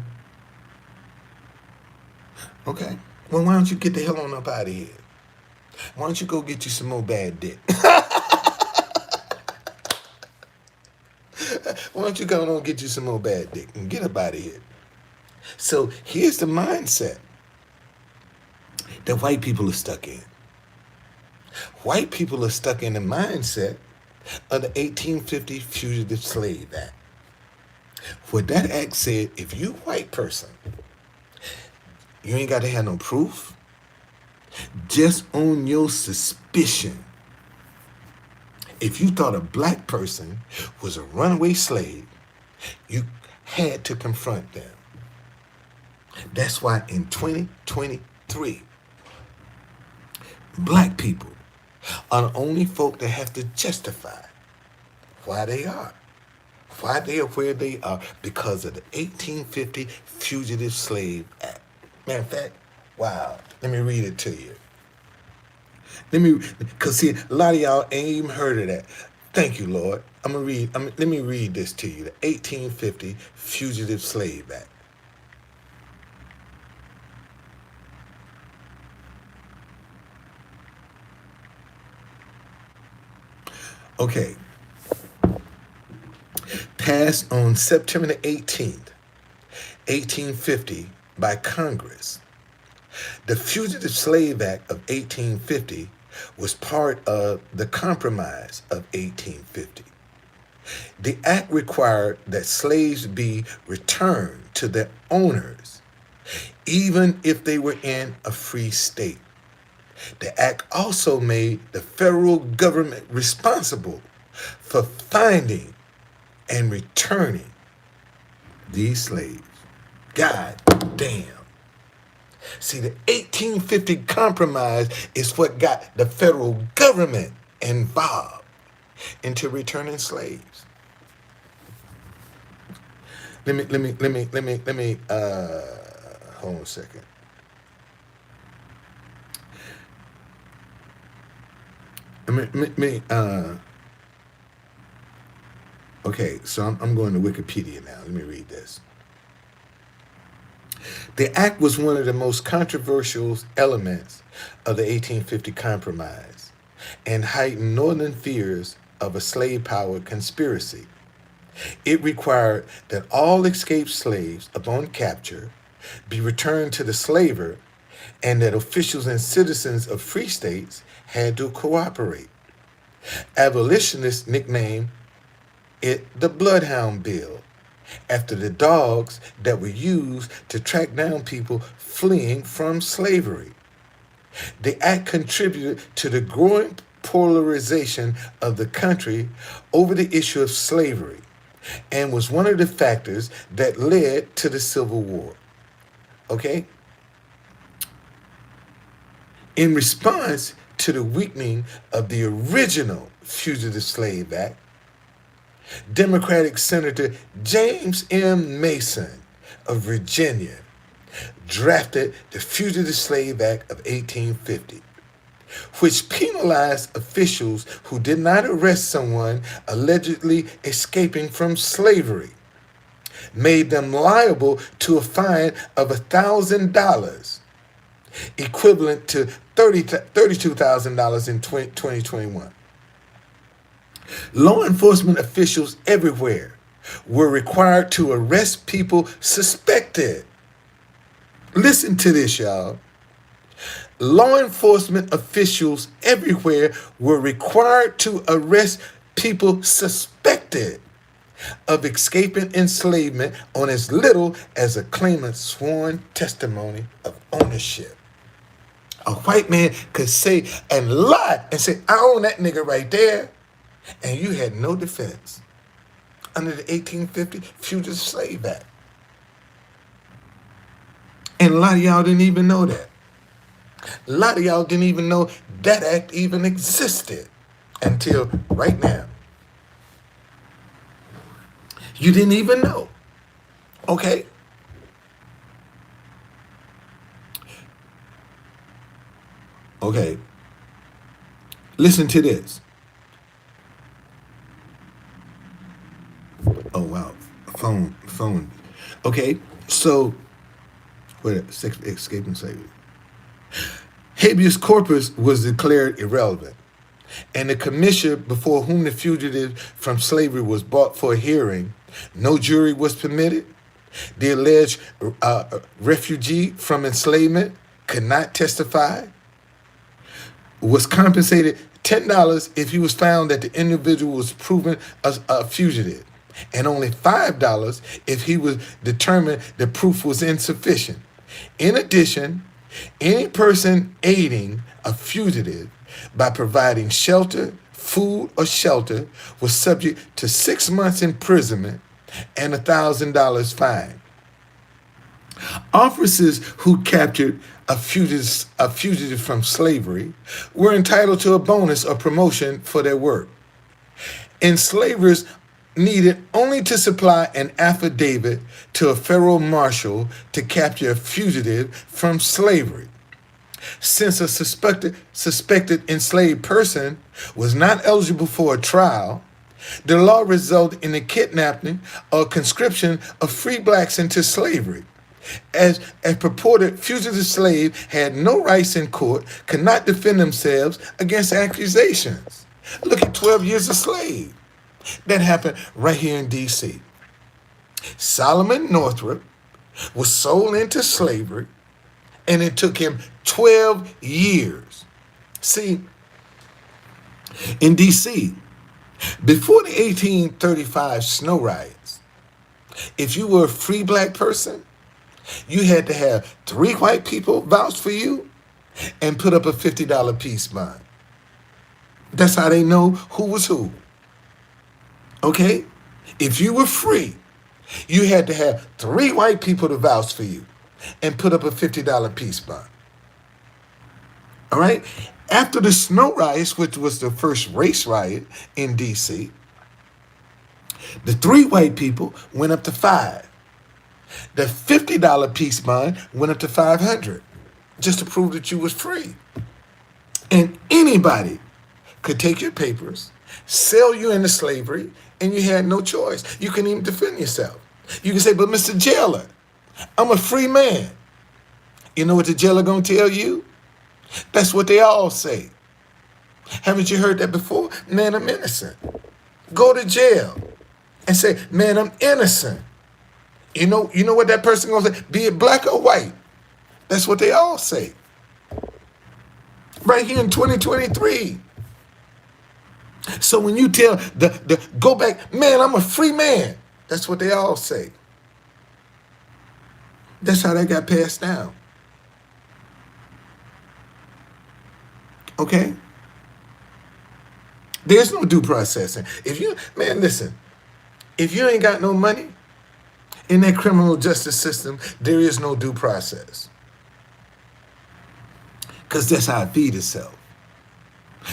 S1: okay, well, why don't you get the hell on up out of here? Why don't you go get you some more bad dick? Why don't you go on and get you some more bad dick and get up out of here? So here's the mindset that white people are stuck in. White people are stuck in the mindset of the 1850 Fugitive Slave Act. What that act said, if you white person, you ain't got to have no proof. Just on your suspicion, if you thought a black person was a runaway slave, you had to confront them. That's why in 2023, black people are the only folk that have to justify why they are where they are because of the 1850 Fugitive Slave Act. Matter of fact, wow, let me read it to you. Because see, a lot of y'all ain't even heard of that. Thank you, Lord. Let me read this to you, the 1850 Fugitive Slave Act. Okay. Passed on September the 18th, 1850 by Congress. The Fugitive Slave Act of 1850 was part of the Compromise of 1850. The act required that slaves be returned to their owners, even if they were in a free state. The act also made the federal government responsible for finding and returning these slaves. God damn. See, the 1850 Compromise is what got the federal government involved into returning slaves. Let me hold on a second. Okay, so I'm going to Wikipedia now. Let me read this. The act was one of the most controversial elements of the 1850 Compromise and heightened northern fears of a slave-powered conspiracy. It required that all escaped slaves, upon capture, be returned to the slaver and that officials and citizens of free states had to cooperate. Abolitionists nicknamed it the Bloodhound Bill, after the dogs that were used to track down people fleeing from slavery. The act contributed to the growing polarization of the country over the issue of slavery and was one of the factors that led to the Civil War. Okay? In response to the weakening of the original Fugitive Slave Act, Democratic Senator James M. Mason of Virginia drafted the Fugitive Slave Act of 1850, which penalized officials who did not arrest someone allegedly escaping from slavery, made them liable to a fine of $1,000, equivalent to $32,000 in 2021. Law enforcement officials everywhere were required to arrest people suspected. Listen to this, y'all. Law enforcement officials everywhere were required to arrest people suspected of escaping enslavement on as little as a claimant's sworn testimony of ownership. A white man could say and lie and say, I own that nigga right there. And you had no defense under the 1850 Fugitive Slave Act. And a lot of y'all didn't even know that. A lot of y'all didn't even know that act even existed until right now. You didn't even know. Okay? Okay. Listen to this. Oh, wow. Phone. Okay, so, escaping slavery. Habeas corpus was declared irrelevant, and the commissioner before whom the fugitive from slavery was brought for a hearing, no jury was permitted. The alleged refugee from enslavement could not testify, was compensated $10 if he was found that the individual was proven a fugitive, and only $5 if he was determined the proof was insufficient. In addition, any person aiding a fugitive by providing shelter, food, or shelter was subject to 6 months imprisonment and $1,000 fine. Officers who captured a fugitive from slavery were entitled to a bonus or promotion for their work. Enslavers needed only to supply an affidavit to a federal marshal to capture a fugitive from slavery. Since a suspected enslaved person was not eligible for a trial, the law resulted in the kidnapping or conscription of free blacks into slavery. As a purported fugitive slave had no rights in court, could not defend themselves against accusations. Look at 12 Years a Slave. That happened right here in D.C. Solomon Northrop was sold into slavery, and it took him 12 years. See, in D.C., before the 1835 snow riots, if you were a free black person, you had to have 3 white people vouch for you and put up a $50 peace bond. That's how they know who was who. Okay? If you were free, you had to have 3 white people to vouch for you and put up a $50 peace bond. All right? After the snow riots, which was the first race riot in D.C., the 3 white people went up to 5. The $50 peace bond went up to $500 just to prove that you was free. And anybody could take your papers, sell you into slavery, and you had no choice. You couldn't even defend yourself. You can say, but Mr. Jailer, I'm a free man. You know what the jailer gonna tell you? That's what they all say. Haven't you heard that before? Man, I'm innocent. Go to jail and say, man, I'm innocent. You know what that person gonna say? Be it black or white. That's what they all say. Right here in 2023. So when you tell the go back, man, I'm a free man. That's what they all say. That's how that got passed down. Okay? There's no due processing. Listen, if you ain't got no money in that criminal justice system, there is no due process. Because that's how it feeds itself.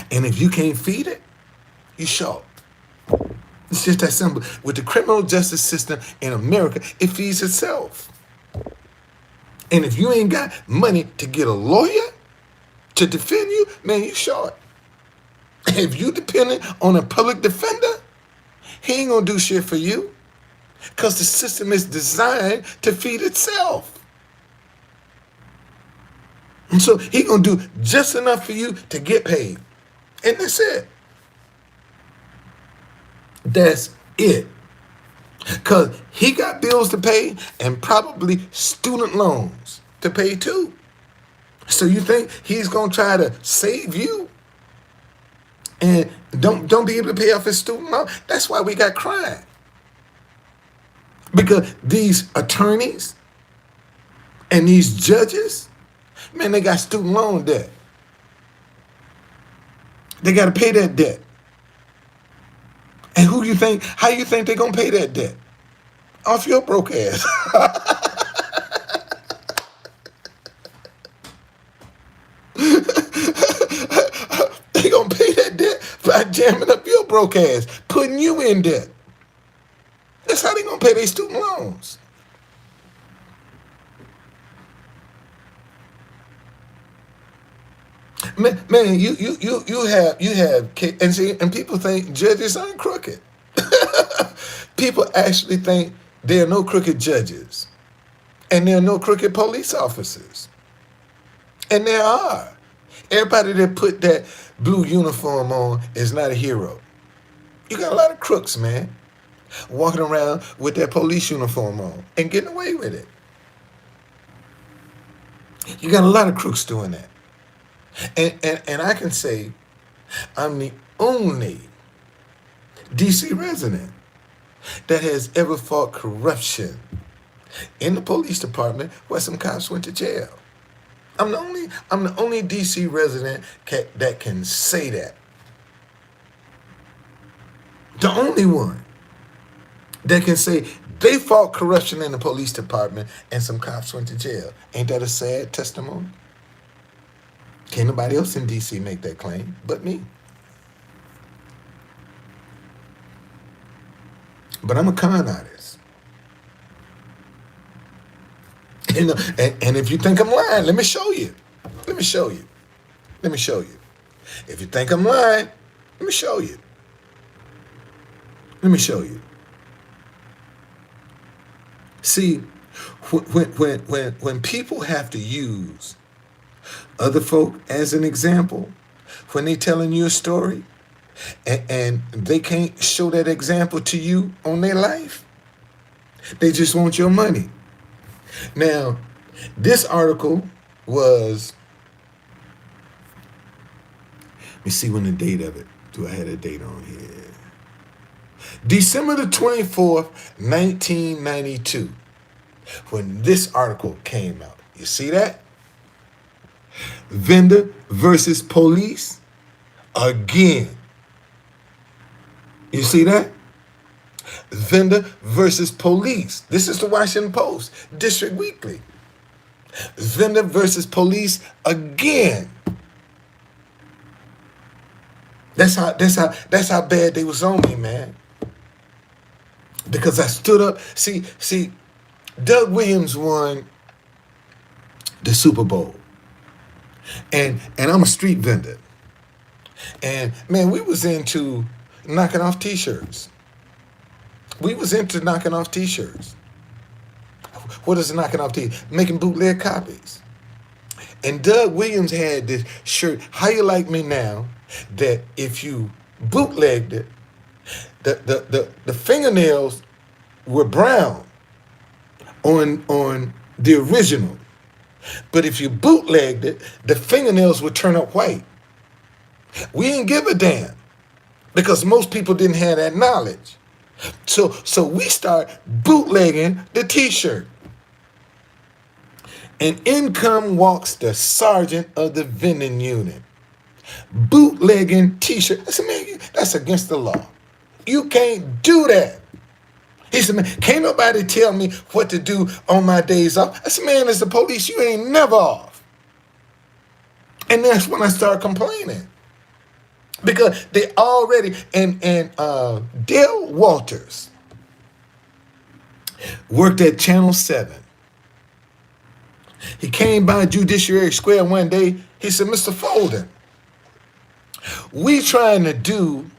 S1: And if you can't feed it, you short. It's just that simple. With the criminal justice system in America, it feeds itself. And if you ain't got money to get a lawyer to defend you, man, you short. If you dependent on a public defender, he ain't gonna do shit for you. Because the system is designed to feed itself. And so he gonna do just enough for you to get paid. And that's it. That's it. Because he got bills to pay and probably student loans to pay too. So you think he's going to try to save you and don't be able to pay off his student loan? That's why we got crime. Because these attorneys and these judges, man, they got student loan debt. They got to pay that debt. And how you think they're going to pay that debt? Off your broke ass. They going to pay that debt by jamming up your broke ass, putting you in debt. That's how they going to pay their student loans. Man, you have, and see, and people think judges aren't crooked. People actually think there are no crooked judges, and there are no crooked police officers, and there are. Everybody that put that blue uniform on is not a hero. You got a lot of crooks, man, walking around with that police uniform on and getting away with it. You got a lot of crooks doing that. And I can say I'm the only DC resident that has ever fought corruption in the police department where some cops went to jail. I'm the only DC resident that can say that. The only one that can say they fought corruption in the police department and some cops went to jail. Ain't that a sad testimony? Can't nobody else in DC make that claim but me. But I'm a con artist. You know, and if you think I'm lying, let me show you. Let me show you. Let me show you. If you think I'm lying, let me show you. Let me show you. See, when people have to use other folk as an example, when they telling you a story, and they can't show that example to you on their life, they just want your money. Now, this article was, let me see when the date of it. Do I have a date on here? December the 24th, 1992, when this article came out. You see that? Vendor versus police again. You see that? Vendor versus police. This is the Washington Post, District Weekly. Vendor versus police again. That's how bad they was on me, man. Because I stood up. See, Doug Williams won the Super Bowl. And I'm a street vendor. And man, we was into knocking off t-shirts. We was into knocking off t-shirts. What is knocking off t-shirts? Making bootleg copies. And Doug Williams had this shirt, How You Like Me Now, that if you bootlegged it, the fingernails were brown on the original. But if you bootlegged it, the fingernails would turn up white. We didn't give a damn because most people didn't have that knowledge. So we start bootlegging the t-shirt. And in walks the sergeant of the vending unit. Bootlegging t-shirt. I said, man, that's against the law. You can't do that. He said, man, can't nobody tell me what to do on my days off. I said, man, as the police, you ain't never off. And that's when I started complaining. Because they already, and Dale Walters worked at Channel 7. He came by Judiciary Square one day. He said, Mr. Folden, we trying to do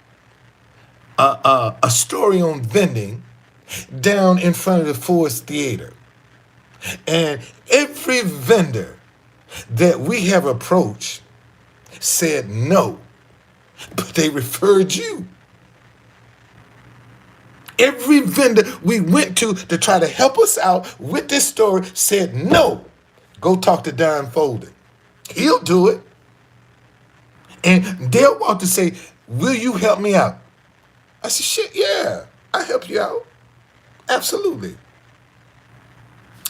S1: a story on vending down in front of the Forest Theater. And every vendor that we have approached said no, but they referred you. Every vendor we went to try to help us out with this story said, no, go talk to Don Folden. He'll do it. And they'll walk to say, will you help me out? I said, shit, yeah, I help you out. Absolutely.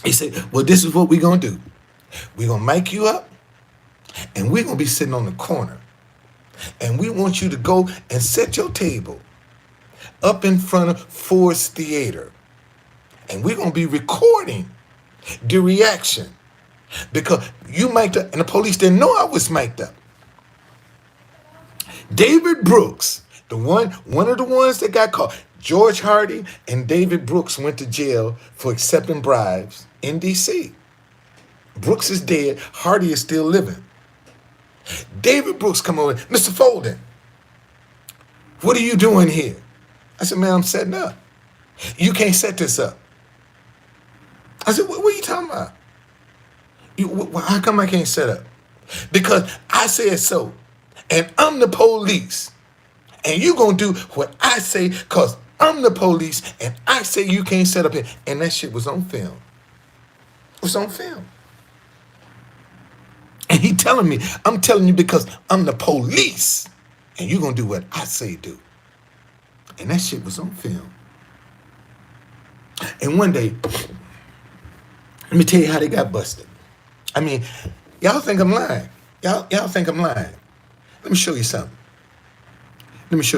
S1: He said, well, this is what we're going to do. We're going to mic you up, and we're going to be sitting on the corner. And we want you to go and set your table up in front of Ford's Theater. And we're going to be recording the reaction. Because you mic'd up, and the police didn't know I was mic'd up. David Brooks, one of the ones that got caught, George Hardy and David Brooks went to jail for accepting bribes in D.C. Brooks is dead. Hardy is still living. David Brooks come over, Mr. Folden, what are you doing here? I said, man, I'm setting up. You can't set this up. I said, what are you talking about? How come I can't set up? Because I said so. And I'm the police. And you going to do what I say because I'm the police and I say you can't set up here. And that shit was on film. It was on film. And he telling me, I'm telling you because I'm the police. And you going to do what I say do. And that shit was on film. And one day, let me tell you how they got busted. I mean, y'all think I'm lying. Y'all think I'm lying. Let me show you something. This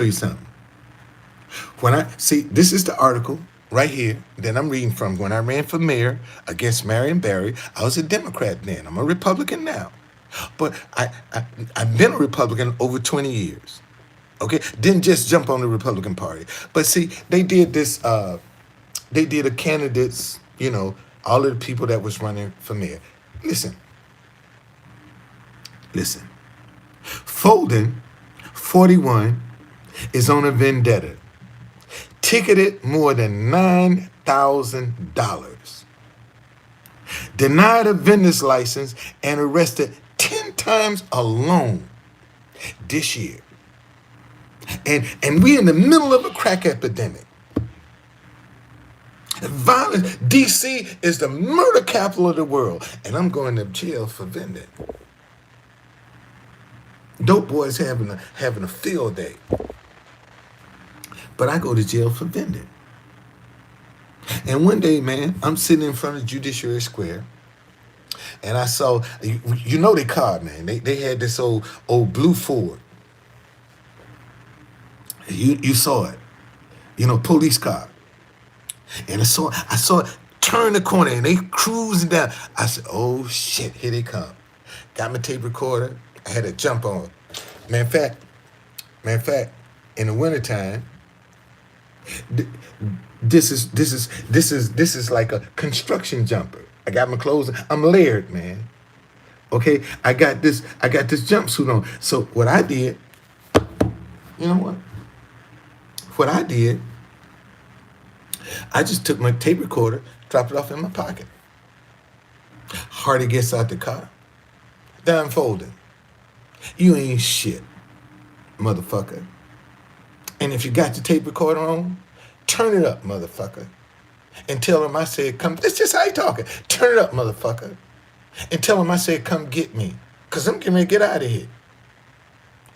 S1: is the article right here that I'm reading from. When I ran for mayor against Marion Barry, I was a Democrat then. I'm a Republican now. But I've been a Republican over 20 years. Okay? Didn't just jump on the Republican Party. But see, they did this, they did a candidates, all of the people that was running for mayor. Listen. Folden, 41, is on a vendetta. Ticketed more than $9,000. Denied a vendor's license and arrested 10 times alone this year. And we in the middle of a crack epidemic. Violence. D.C. is the murder capital of the world. And I'm going to jail for vending. Dope boys having a field day. But I go to jail for vending. And one day, man, I'm sitting in front of Judiciary Square. And I saw, they car, man. They had this old blue Ford. You saw it. Police car. And I saw it turn the corner and they cruising down. I said, oh shit, here they come. Got my tape recorder. I had to jump on. Matter of fact, in the wintertime, this is like a construction jumper. I got my clothes. I'm layered, man. Okay, I got this jumpsuit on. So what I did, you know what? What I did, I just took my tape recorder, dropped it off in my pocket. Hardy gets out the car. Don Folden, you ain't shit, motherfucker. And if you got your tape recorder on, turn it up, motherfucker. And tell him I said, come, that's just how he talking. Turn it up, motherfucker. And tell him I said, come get me. Because I'm getting ready to get out of here.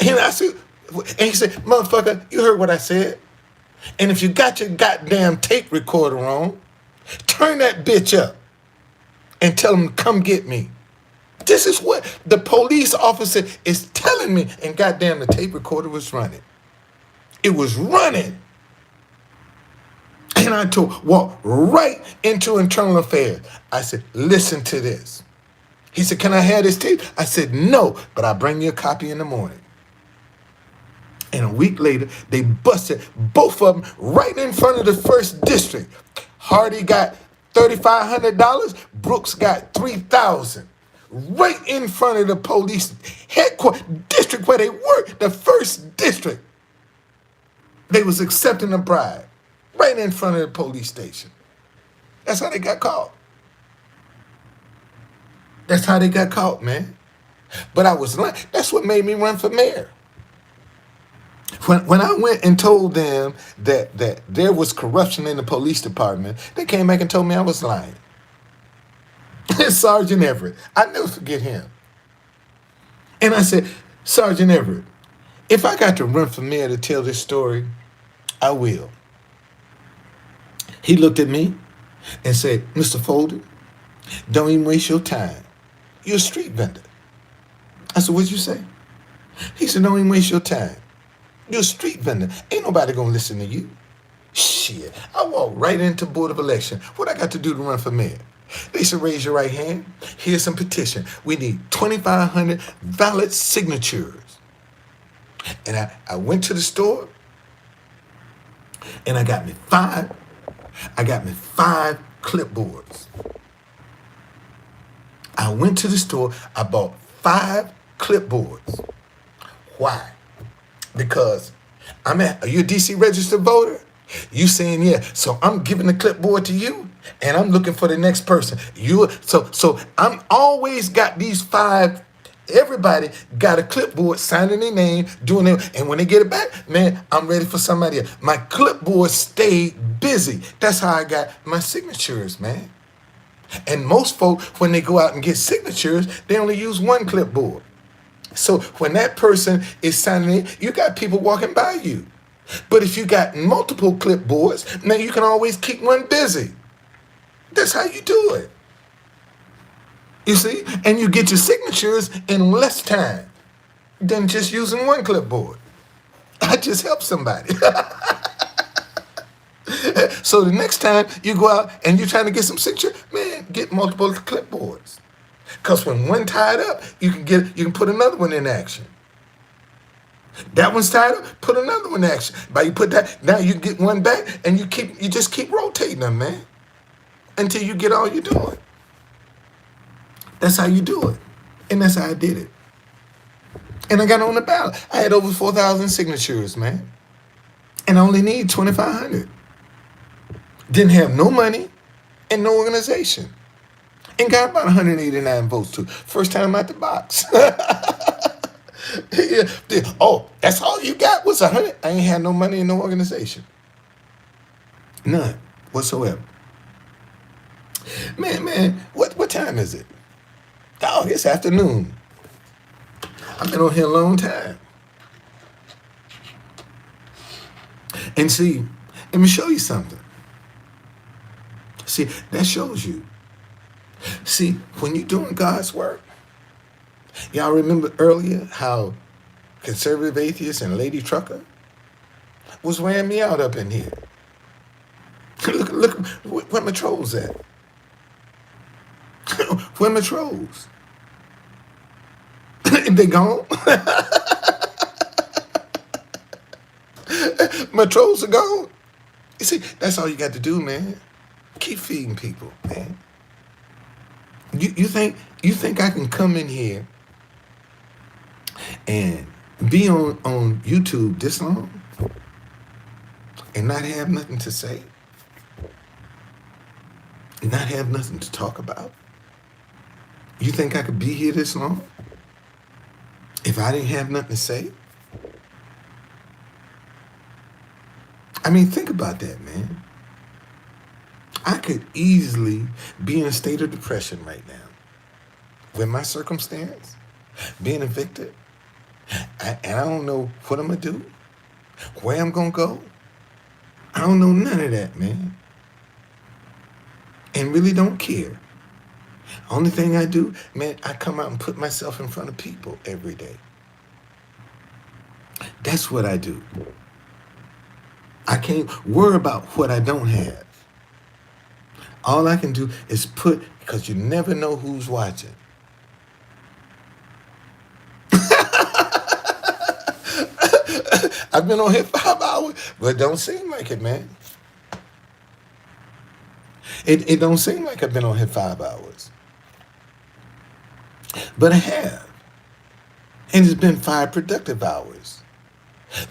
S1: And he said, motherfucker, you heard what I said. And if you got your goddamn tape recorder on, turn that bitch up and tell him, come get me. This is what the police officer is telling me. And goddamn, the tape recorder was running. It was running. And I walked right into internal affairs. I said, listen to this. He said, can I have this tape? I said, no, but I'll bring you a copy in the morning. And a week later, they busted both of them right in front of the first district. Hardy got $3,500. Brooks got $3,000. Right in front of the police headquarters, district where they work, the first district. They was accepting a bribe right in front of the police station. That's how they got caught. That's how they got caught, man. But I was lying. That's what made me run for mayor. When I went and told them that there was corruption in the police department, they came back and told me I was lying. Sergeant Everett, I never forget him. And I said, Sergeant Everett, if I got to run for mayor to tell this story, I will. He looked at me and said, Mr. Folder, don't even waste your time. You're a street vendor. I said, what'd you say? He said, don't even waste your time. You're a street vendor. Ain't nobody gonna listen to you. Shit, I walked right into Board of Election. What I got to do to run for mayor? They said, raise your right hand. Here's some petition. We need 2,500 valid signatures. And I went to the store and I got me five clipboards. I went to the store, I bought 5 clipboards. Why? Because are you a DC registered voter? You saying yeah. So I'm giving the clipboard to you and I'm looking for the next person. So I'm always got these 5. Everybody got a clipboard signing their name, doing it, and when they get it back, man, I'm ready for somebody else. My clipboard stayed busy. That's how I got my signatures, man. And most folk, when they go out and get signatures, they only use one clipboard. So when that person is signing it, you got people walking by you. But if you got multiple clipboards, now you can always keep one busy. That's how you do it. You see? And you get your signatures in less time than just using one clipboard. I just helped somebody. So the next time you go out and you're trying to get some signature, man, get multiple clipboards. Because when one tied up, you can put another one in action. That one's tied up, put another one in action. By you put that, now you get one back and you just keep rotating them, man, until you get all you're doing. That's how you do it. And that's how I did it. And I got on the ballot. I had over 4,000 signatures, man. And I only need 2,500. Didn't have no money and no organization. And got about 189 votes too. First time out the box. Yeah. Oh, that's all you got was 100? I ain't had no money and no organization. None whatsoever. Man, what time is it? Oh, it's afternoon. I've been on here a long time. And see, let me show you something. See, that shows you. See, when you're doing God's work, y'all remember earlier how conservative atheist and Lady Trucker was wearing me out up in here. Look, where my trolls at? Where my trolls? They gone? My trolls are gone. You see, that's all you got to do, man. Keep feeding people, man. You think I can come in here and be on YouTube this long and not have nothing to say? Not have nothing to talk about? You think I could be here this long if I didn't have nothing to say? I mean, think about that, man. I could easily be in a state of depression right now with my circumstance, being evicted, and I don't know what I'm going to do, where I'm going to go. I don't know none of that, man. And really don't care. Only thing I do, man, I come out and put myself in front of people every day. That's what I do. I can't worry about what I don't have. All I can do is because you never know who's watching. I've been on here 5 hours, but it don't seem like it, man. It don't seem like I've been on here 5 hours. But I have. And it's been 5 productive hours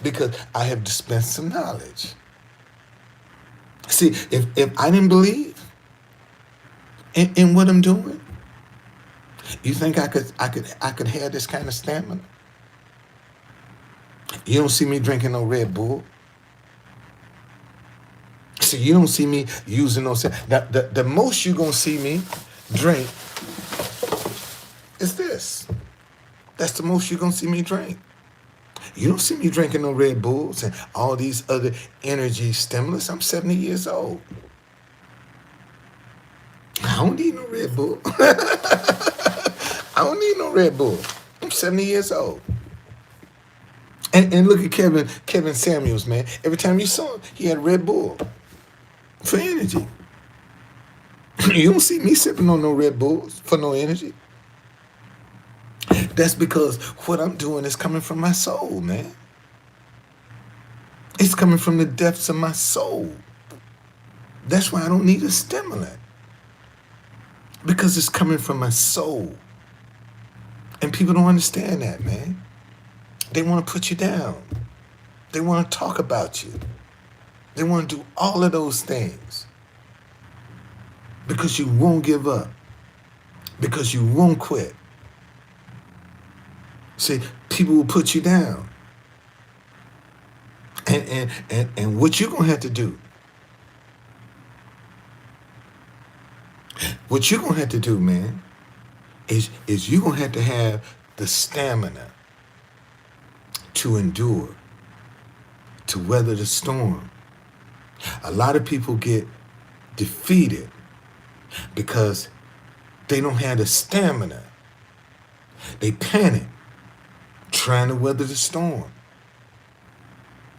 S1: because I have dispensed some knowledge. See, if I didn't believe in what I'm doing, you think I could have this kind of stamina? You don't see me drinking no Red Bull. See, you don't see me using no. The most you gonna see me drink is this. That's the most you gonna see me drink. You don't see me drinking no Red Bulls and all these other energy stimulants. I'm 70 years old. I don't need no Red Bull. I don't need no Red Bull. I'm 70 years old. And look at Kevin Samuels, man. Every time you saw him, he had Red Bull for energy. You don't see me sipping on no Red Bulls for no energy. That's because what I'm doing is coming from my soul, man. It's coming from the depths of my soul. That's why I don't need a stimulant. Because it's coming from my soul. And people don't understand that, man. They want to put you down. They want to talk about you. They want to do all of those things. Because you won't give up. Because you won't quit. See, people will put you down. And what you're going to have to do, man, is you're going to have the stamina to endure, to weather the storm. A lot of people get defeated because they don't have the stamina. They panic trying to weather the storm.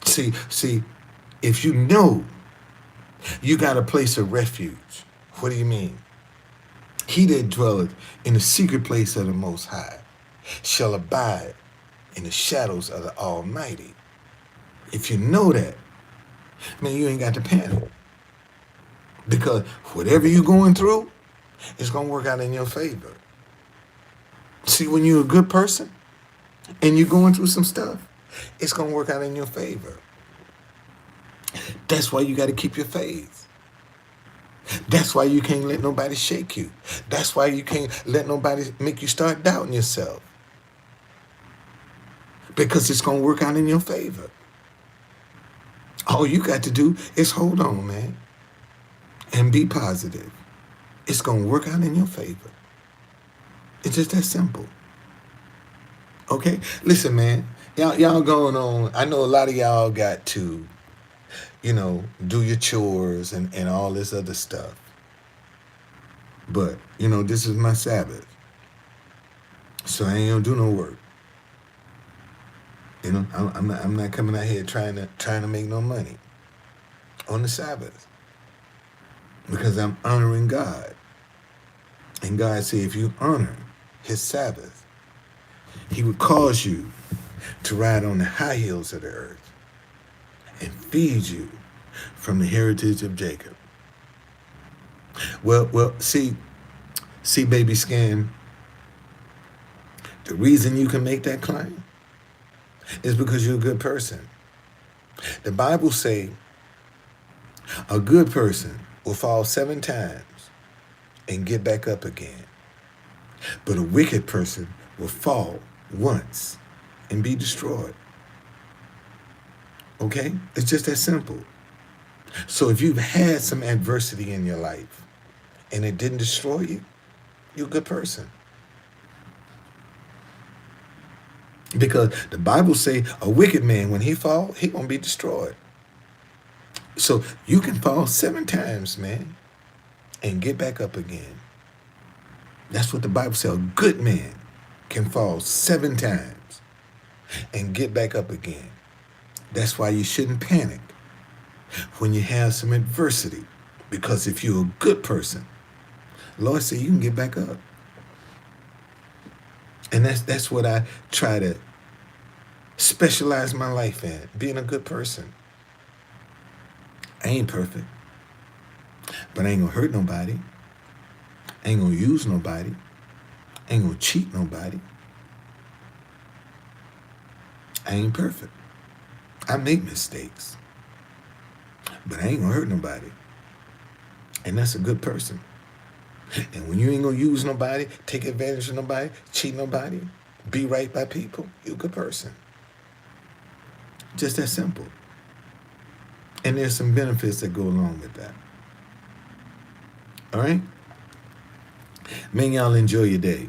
S1: See, if you know you got a place of refuge, what do you mean? He that dwelleth in the secret place of the Most High shall abide in the shadows of the Almighty. If you know that, man, you ain't got to panic. Because whatever you're going through, it's going to work out in your favor. See, when you're a good person and you're going through some stuff, it's going to work out in your favor. That's why you got to keep your faith. That's why you can't let nobody shake you. That's why you can't let nobody make you start doubting yourself. Because it's going to work out in your favor. All you got to do is hold on, man, and be positive. It's going to work out in your favor. It's just that simple. Okay? Listen, man, y'all going on. I know a lot of y'all got to, do your chores and all this other stuff. But, this is my Sabbath. So I ain't going to do no work. I'm not coming out here trying to make no money on the Sabbath. Because I'm honoring God. And God said if you honor his Sabbath, he would cause you to ride on the high hills of the earth and feed you from the heritage of Jacob. Well, see, baby skin, the reason you can make that claim is because you're a good person. The Bible say a good person will fall 7 times and get back up again. But a wicked person will fall once and be destroyed. Okay? It's just that simple. So if you've had some adversity in your life and it didn't destroy you, you're a good person. Because the Bible say a wicked man, when he fall, he gonna be destroyed. So you can fall 7 times, man, and get back up again. That's what the Bible says. A good man can fall 7 times and get back up again. That's why you shouldn't panic when you have some adversity. Because if you're a good person, Lord said you can get back up. And that's what I try to specialize my life in, being a good person. I ain't perfect, but I ain't gonna hurt nobody. I ain't gonna use nobody. I ain't gonna cheat nobody. I ain't perfect. I make mistakes, but I ain't gonna hurt nobody. And that's a good person. And when you ain't gonna use nobody, take advantage of nobody, cheat nobody, be right by people, you're a good person. Just that simple. And there's some benefits that go along with that. All right? Man, y'all enjoy your day.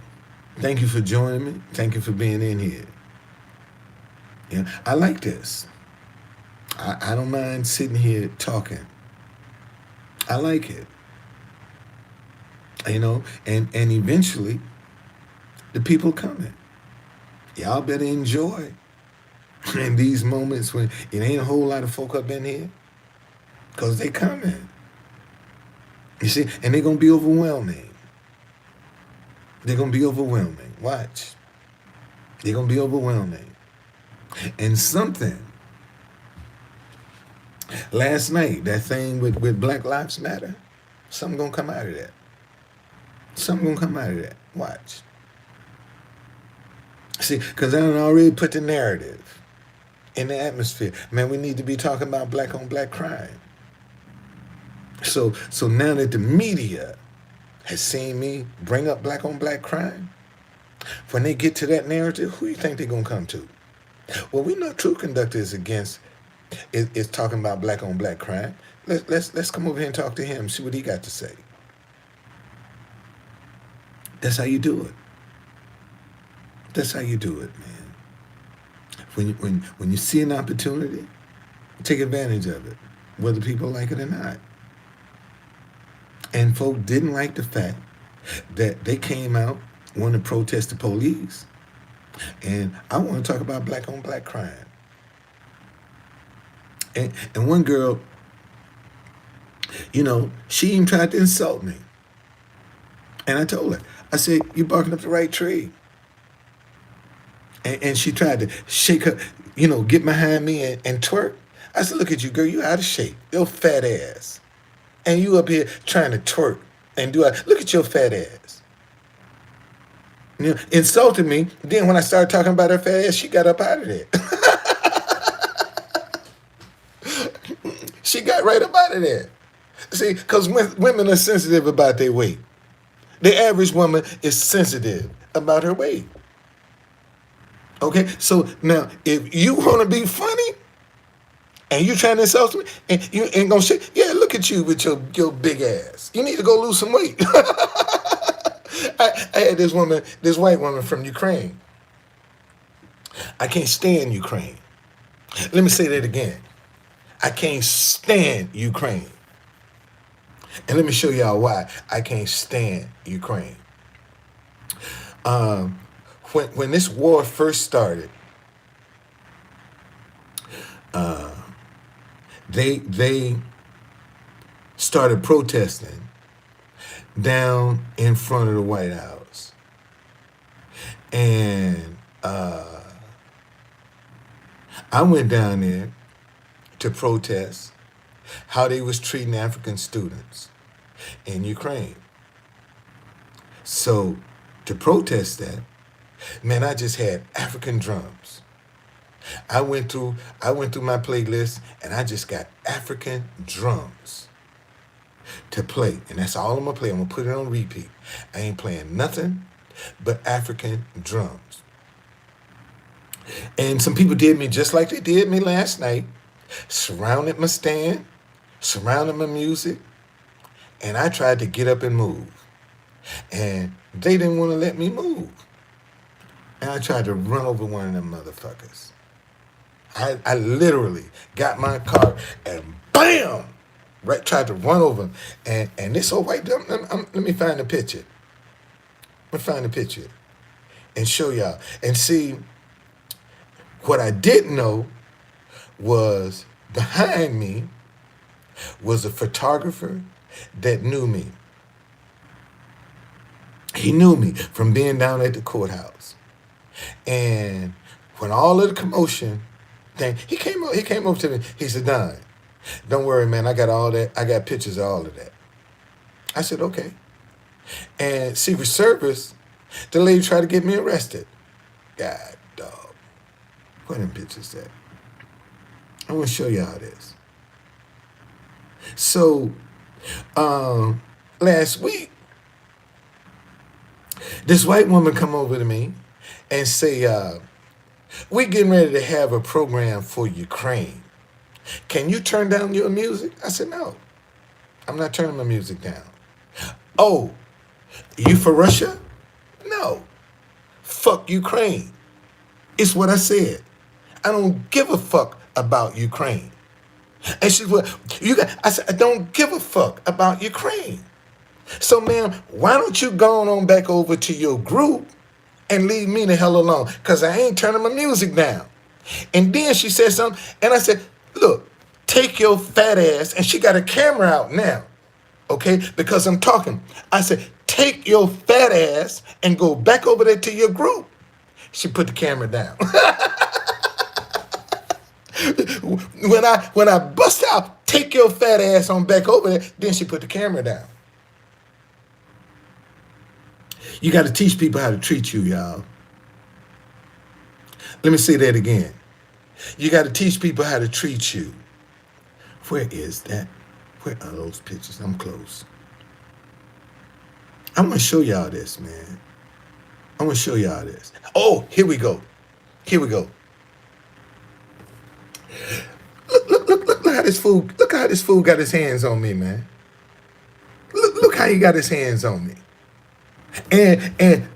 S1: Thank you for joining me. Thank you for being in here. Yeah, I like this. I don't mind sitting here talking. I like it. And eventually the people coming. Y'all better enjoy in these moments when it ain't a whole lot of folk up in here. Because they coming. You see, and they're going to be overwhelming. They're going to be overwhelming. Watch. They're going to be overwhelming. And something, last night, that thing with Black Lives Matter, something going to come out of that. Something going to come out of that. Watch. See, because I done already put the narrative in the atmosphere. Man, we need to be talking about black on black crime. So now that the media has seen me bring up black on black crime, when they get to that narrative, who do you think they're gonna come to? Well, we know True Conductor is talking about black on black crime. Let's come over here and talk to him, see what he got to say. That's how you do it. That's how you do it, man. When you see an opportunity, take advantage of it, whether people like it or not. And folk didn't like the fact that they came out wanting to protest the police. And I want to talk about black on black crime. And one girl, she even tried to insult me. And I told her, I said, "You barking up the right tree." And she tried to shake her, get behind me and twerk. I said, "Look at you, girl, you out of shape. Your fat ass. And you up here trying to twerk and look at your fat ass." Insulted me. Then when I started talking about her fat ass, she got up out of there. She got right up out of there. See, because women are sensitive about their weight. The average woman is sensitive about her weight. Okay, so now if you want to be funny and you trying to insult me and you ain't gonna shit, yeah, look at you with your big ass. You need to go lose some weight. I had this white woman from Ukraine. I can't stand Ukraine. Let me say that again. I can't stand Ukraine. And let me show y'all why I can't stand Ukraine. When this war first started, they started protesting down in front of the White House. And I went down there to protest how they was treating African students in Ukraine. So to protest that, man, I just had African drums. I went through my playlist and I just got African drums to play. And that's all I'm gonna play. I'm gonna put it on repeat. I ain't playing nothing but African drums. And some people did me just like they did me last night. Surrounded my stand, surrounded my music, and I tried to get up and move. And they didn't want to let me move. And I tried to run over one of them motherfuckers. I literally got my car and bam! Right, tried to run over him. And this old white dumb, let me find the picture. Let me find the picture and show y'all. And see, what I didn't know was behind me was a photographer that knew me. He knew me from being down at the courthouse. And when all of the commotion thing, he came over to me. He said, "Don, don't worry, man. I got all that. I got pictures of all of that." I said, "Okay." And Secret Service, the lady tried to get me arrested. God, dog. Where them pictures at? I want to show y'all this. So, last week, this white woman come over to me and say, We getting ready to have a program for Ukraine. Can you turn down your music? I said, no, I'm not turning my music down. Oh, you for Russia? No. Fuck Ukraine. It's what I said. I don't give a fuck about Ukraine. And she was, I said, I don't give a fuck about Ukraine. So, ma'am, why don't you go on back over to your group and leave me the hell alone? Because I ain't turning my music down. And then she said something, and I said, look, take your fat ass, and she got a camera out now, okay, because I'm talking. I said, take your fat ass and go back over there to your group. She put the camera down. When I bust out, take your fat ass on back over there, then she put the camera down. You got to teach people how to treat you, y'all. Let me say that again. You got to teach people how to treat you. Where is that? Where are those pictures? I'm close. I'm going to show y'all this, man. I'm going to show y'all this. Oh, here we go. Here we go. Look how this fool, look how this fool got his hands on me, man. Look how he got his hands on me. And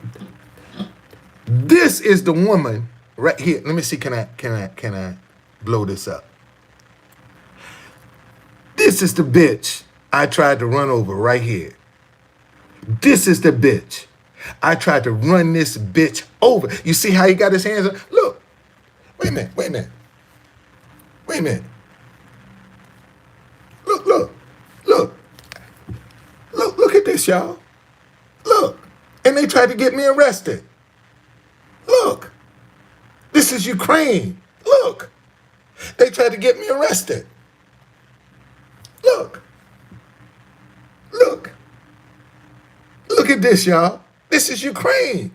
S1: this is the woman right here. Let me see, can I blow this up? This is the bitch I tried to run over right here. This is the bitch. I tried to run this bitch over. You see how he got his hands on? Look. Wait a minute. Look at this, y'all. Look. And they tried to get me arrested. Look. This is Ukraine. Look. They tried to get me arrested. Look. Look at this, y'all. This is Ukraine.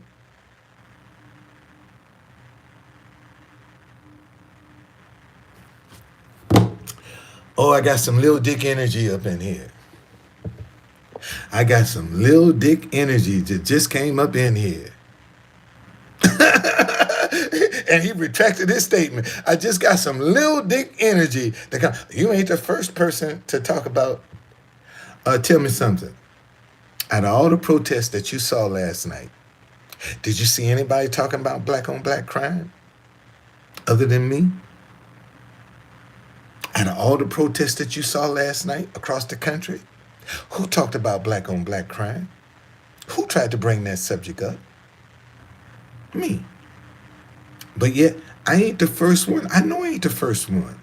S1: Oh, I got some Lil Dick energy up in here. I got some Lil Dick energy that just came up in here. And he retracted his statement. I just got some Lil Dick energy. You ain't the first person to talk about. Tell me something. Out of all the protests that you saw last night, did you see anybody talking about black on black crime other than me? Out of all the protests that you saw last night across the country, who talked about black on black crime? Who tried to bring that subject up? Me. But yet, I ain't the first one. I know I ain't the first one.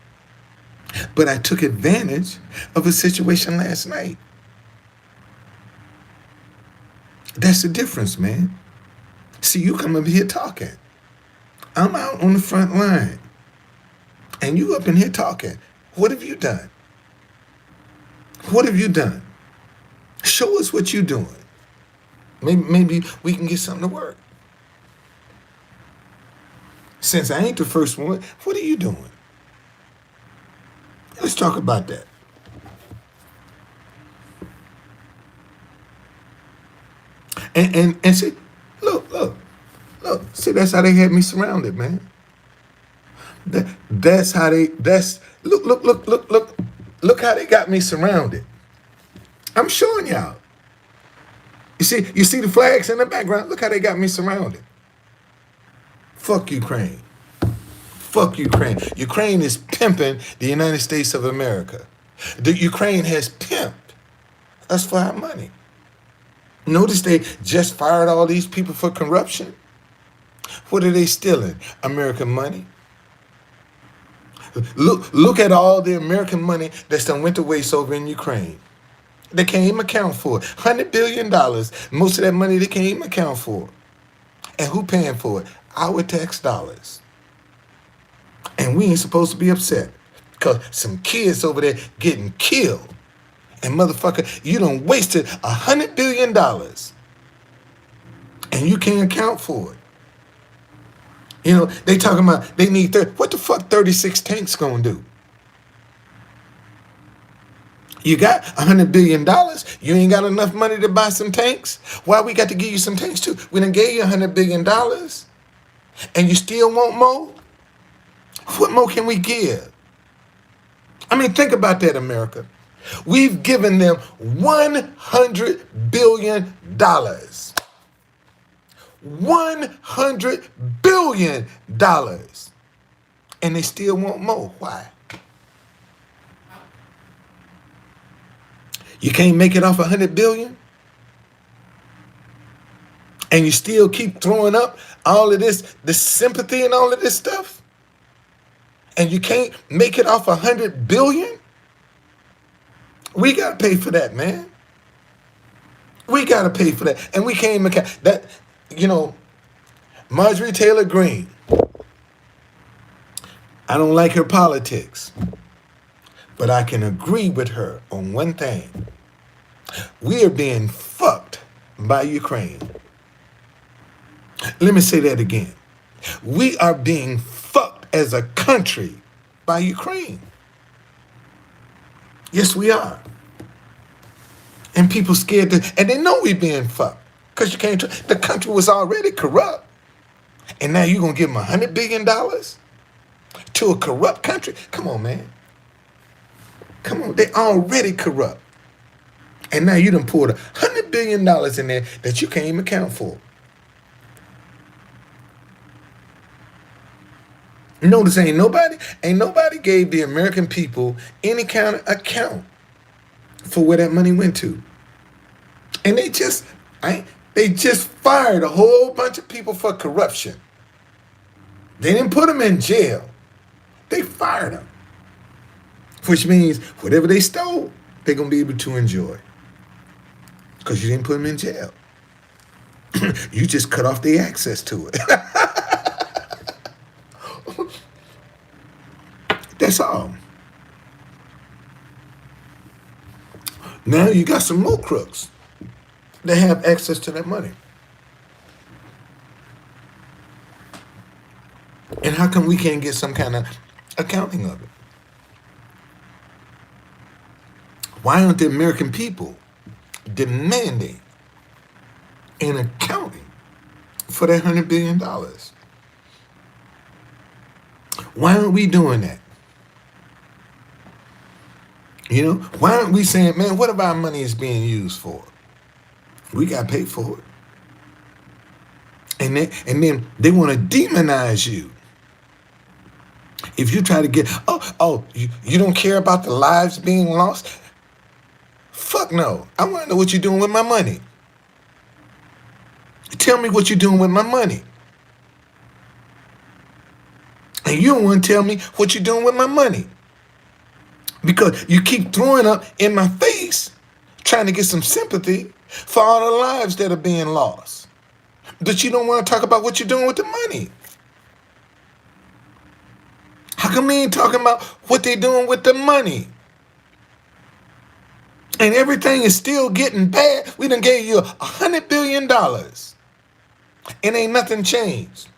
S1: But I took advantage of a situation last night. That's the difference, man. See, you come up here talking. I'm out on the front line. And you up in here talking. What have you done? What have you done? Show us what you're doing. Maybe we can get something to work. Since I ain't the first one, what are you doing? Let's talk about that. And see, look. See, that's how they had me surrounded, man. That's how they, look how they got me surrounded. I'm showing y'all. You see the flags in the background? Look how they got me surrounded. Fuck Ukraine. Fuck Ukraine. Ukraine is pimping the United States of America. The Ukraine has pimped us for our money. Notice they just fired all these people for corruption. What are they stealing? American money. Look at all the American money that's done went to waste over in Ukraine. They can't even account for it. $100 billion. Most of that money they can't even account for. And who paying for it? Our tax dollars. And we ain't supposed to be upset because some kids over there getting killed. And motherfucker, you done wasted $100 billion. And you can't account for it. You know, they talking about they need 30. What the fuck 36 tanks gonna do? You got $100 billion. You ain't got enough money to buy some tanks. Why we got to give you some tanks too? We done gave you $100 billion. And you still want more? What more can we give? I mean, think about that, America. We've given them $100 billion. $100 billion. And they still want more. Why? You can't make it off 100 billion? And you still keep throwing up all of this sympathy and all of this stuff? And you can't make it off 100 billion? We got to pay for that, man. We got to pay for that. And we can't even account that, Marjorie Taylor Greene. I don't like her politics, but I can agree with her on one thing. We are being fucked by Ukraine. Let me say that again. We are being fucked as a country by Ukraine. Yes, we are. And people scared and they know we're being fucked. Because you can't, the country was already corrupt. And now you're going to give them $100 billion to a corrupt country? Come on, man. Come on, they already corrupt. And now you done poured $100 billion in there that you can't even account for. Notice ain't nobody gave the American people any kind of account for where that money went to. And they just fired a whole bunch of people for corruption. They didn't put them in jail. They fired them. Which means whatever they stole, they're going to be able to enjoy. Because you didn't put them in jail. You just cut off their access to it. That's all. Now you got some more crooks that have access to that money. And how come we can't get some kind of accounting of it? Why aren't the American people demanding an accounting for that $100 billion? Why aren't we doing that? Why aren't we saying, man, what if our money is being used for? We got paid for it. And then they want to demonize you. If you try to get, you don't care about the lives being lost? Fuck no. I want to know what you're doing with my money. Tell me what you're doing with my money. And you don't want to tell me what you're doing with my money. Because you keep throwing up in my face, trying to get some sympathy for all the lives that are being lost. But you don't want to talk about what you're doing with the money. How come they ain't talking about what they're doing with the money? And everything is still getting bad. We done gave you $100 billion. And ain't nothing changed.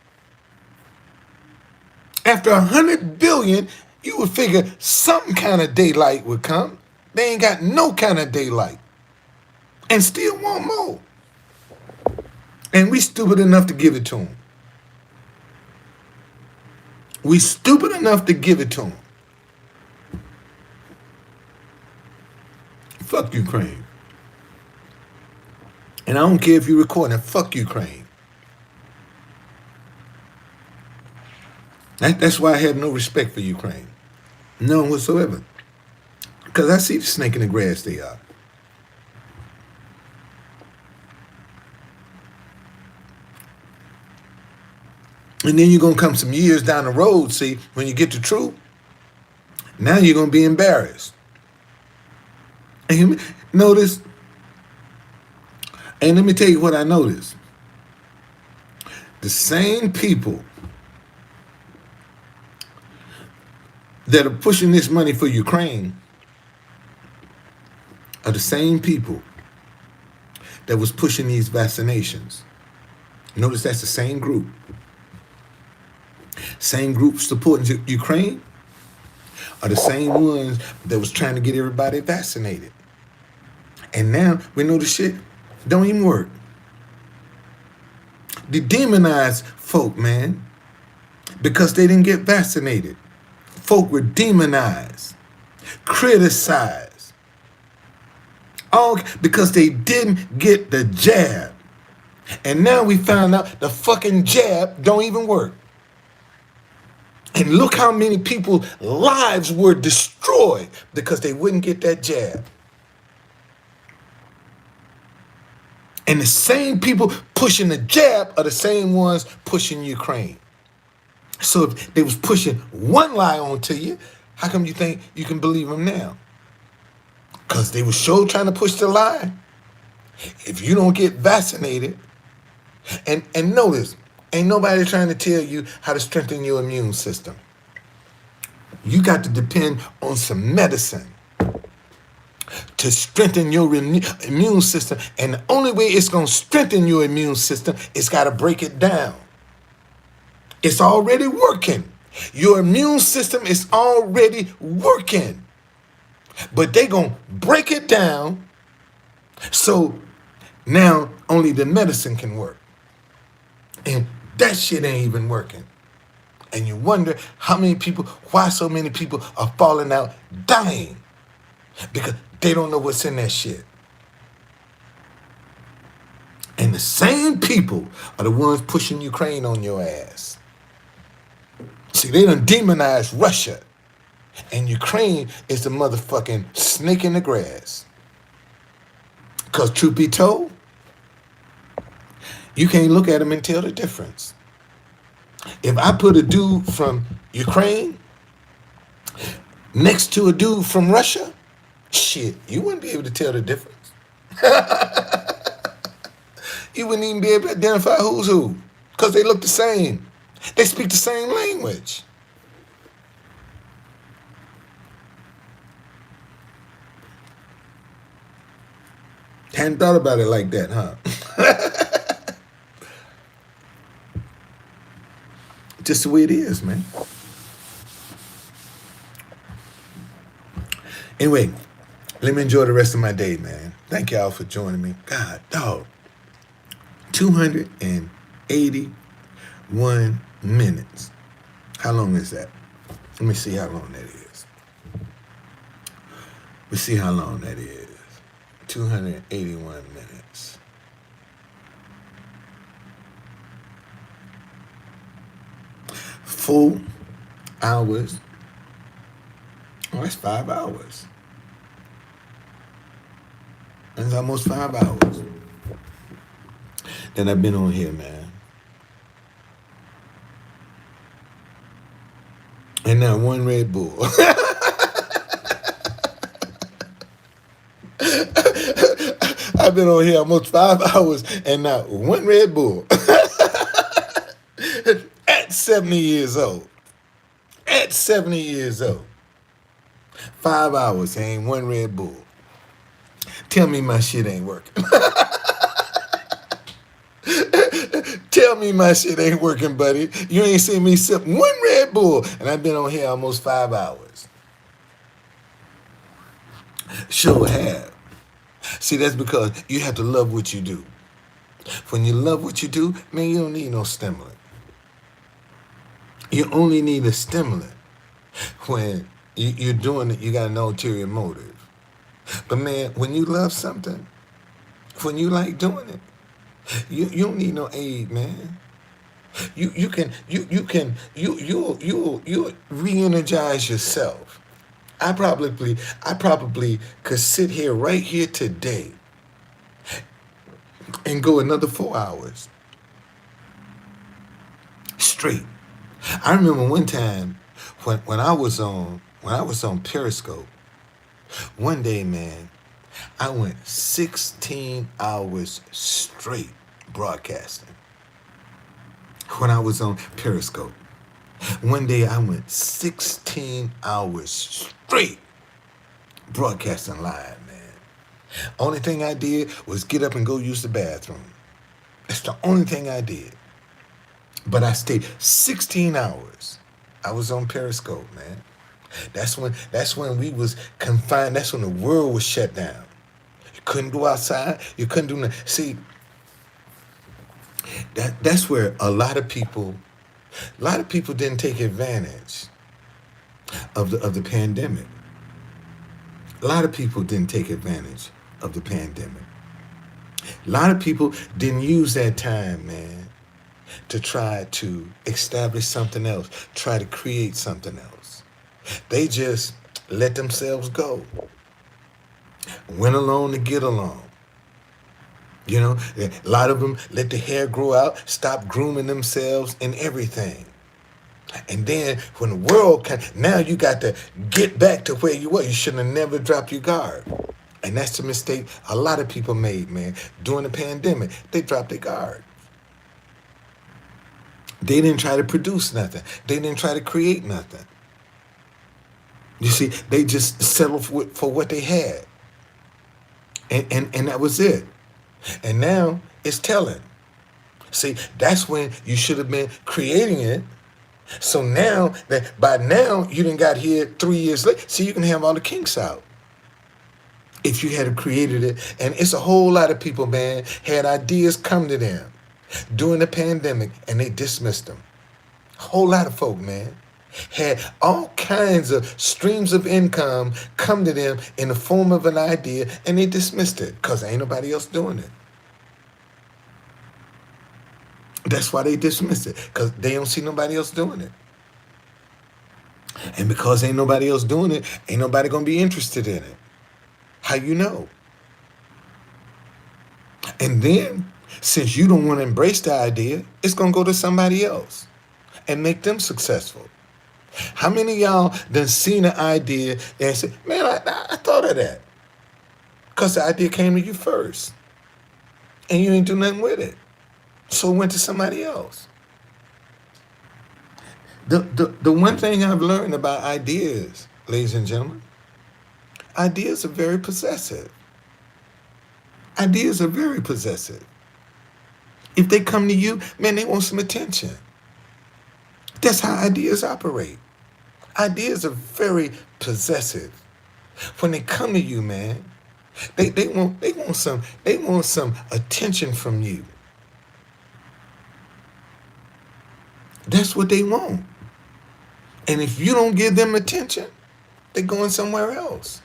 S1: After $100 billion, you would figure some kind of daylight would come. They ain't got no kind of daylight. And still want more. And we stupid enough to give it to them. We stupid enough to give it to them. Fuck Ukraine. And I don't care if you're recording. Fuck Ukraine. That's why I have no respect for Ukraine. None whatsoever. Because I see the snake in the grass they are. And then you're going to come some years down the road, see, when you get the truth, now you're going to be embarrassed. And you notice, and let me tell you what I noticed. The same people that are pushing this money for Ukraine are the same people that was pushing these vaccinations. Notice that's the same group. Same group supporting Ukraine are the same ones that was trying to get everybody vaccinated. And now we know the shit don't even work. They demonize folk, man, because they didn't get vaccinated. Folk were demonized, criticized, all because they didn't get the jab. And now we found out the fucking jab don't even work. And look how many people's lives were destroyed because they wouldn't get that jab. And the same people pushing the jab are the same ones pushing Ukraine. So if they was pushing one lie onto you, how come you think you can believe them now? Because they were sure trying to push the lie. If you don't get vaccinated, and notice, ain't nobody trying to tell you how to strengthen your immune system. You got to depend on some medicine to strengthen your immune system. And the only way it's going to strengthen your immune system is got to break it down. It's already working. Your immune system is already working. But they going to break it down so now only the medicine can work. And that shit ain't even working. And you wonder why so many people are falling out dying. Because they don't know what's in that shit. And the same people are the ones pushing Ukraine on your ass. See, they done demonized Russia. And Ukraine is the motherfucking snake in the grass. Because truth be told, you can't look at them and tell the difference. If I put a dude from Ukraine next to a dude from Russia, shit, you wouldn't be able to tell the difference. You wouldn't even be able to identify who's who. Because they look the same. They speak the same language. Hadn't thought about it like that, huh? Just the way it is, man. Anyway, let me enjoy the rest of my day, man. Thank y'all for joining me. God, dog. 281 minutes. How long is that? Let me see how long that is. Let's see how long that is. 281 minutes. Full hours. Oh, that's 5 hours. That's almost 5 hours. Then I've been on here, man. And now one Red Bull. I've been on here almost 5 hours and not one Red Bull. At 70 years old. At 70 years old. 5 hours, ain't one Red Bull. Tell me my shit ain't working. Tell me my shit ain't working, buddy. You ain't seen me sip one Red Bull, and I've been on here almost 5 hours. Sure have. See, that's because you have to love what you do. When you love what you do, man, you don't need no stimulant. You only need a stimulant when you're doing it, you got an ulterior motive. But man, when you love something, when you like doing it, you don't need no aid, man. You'll re-energize yourself. I probably could sit here right here today and go another 4 hours straight. I remember one time when I was on Periscope, one day, man, I went 16 hours straight broadcasting. When I was on Periscope, one day I went 16 hours straight broadcasting live, man. Only thing I did was get up and go use the bathroom. That's the only thing I did. But I stayed 16 hours. I was on Periscope, man. That's when we was confined. That's when the world was shut down. You couldn't go outside. You couldn't do nothing. See, that's where a lot of people didn't take advantage of the pandemic. A lot of people didn't take advantage of the pandemic. A lot of people didn't use that time, man, to try to establish something else, try to create something else. They just let themselves go, went along to get along. You know, a lot of them let the hair grow out, stop grooming themselves and everything. And then when the world can, now you got to get back to where you were. You should have never dropped your guard. And that's the mistake a lot of people made, man. During the pandemic, they dropped their guard. They didn't try to produce nothing. They didn't try to create nothing. You see, they just settled for what they had. And that was it. And now it's telling. See, that's when you should have been creating it. So now, that by now, you done got here 3 years later. See, you can have all the kinks out if you had created it. And it's a whole lot of people, man, had ideas come to them during the pandemic, and they dismissed them. A whole lot of folk, man, had all kinds of streams of income come to them in the form of an idea, and they dismissed it because ain't nobody else doing it. That's why they dismiss it, because they don't see nobody else doing it. And because ain't nobody else doing it, ain't nobody going to be interested in it. How you know? And then, since you don't want to embrace the idea, it's going to go to somebody else and make them successful. How many of y'all done seen an idea and said, man, I thought of that? Because the idea came to you first. And you ain't do nothing with it. So it went to somebody else. The one thing I've learned about ideas, ladies and gentlemen, ideas are very possessive. Ideas are very possessive. If they come to you, man, they want some attention. That's how ideas operate. Ideas are very possessive. When they come to you, man, they want some attention from you. That's what they want. And if you don't give them attention, they're going somewhere else.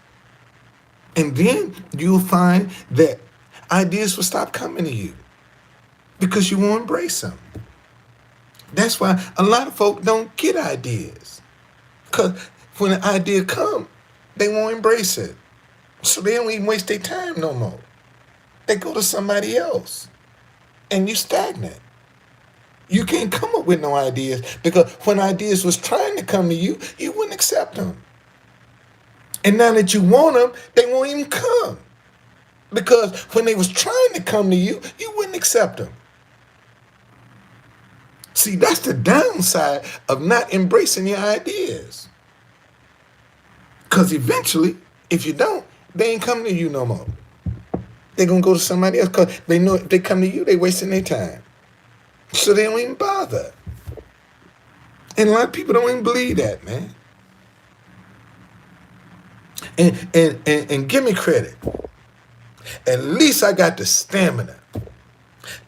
S1: And then you'll find that ideas will stop coming to you because you won't embrace them. That's why a lot of folk don't get ideas. Because when an idea comes, they won't embrace it. So they don't even waste their time no more. They go to somebody else. And you stagnant. You can't come up with no ideas because when ideas was trying to come to you, you wouldn't accept them. And now that you want them, they won't even come. Because when they was trying to come to you, you wouldn't accept them. See, that's the downside of not embracing your ideas. Because eventually, if you don't, they ain't coming to you no more. They're going to go to somebody else because they know if they come to you, they're wasting their time. So they don't even bother. And a lot of people don't even believe that, man. And give me credit. At least I got the stamina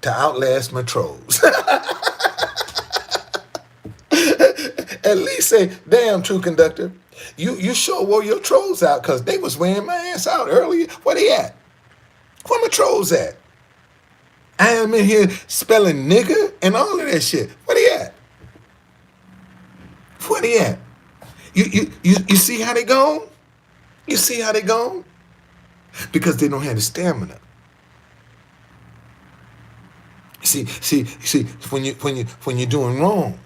S1: to outlast my trolls. At least say, damn, true conductor, you sure wore your trolls out because they was wearing my ass out earlier. Where they at? Where my trolls at? I am in here spelling nigga and all of that shit. Where they at? Where they at? You see how they gone? You see how they gone? Because they don't have the stamina. See, when you're doing wrong,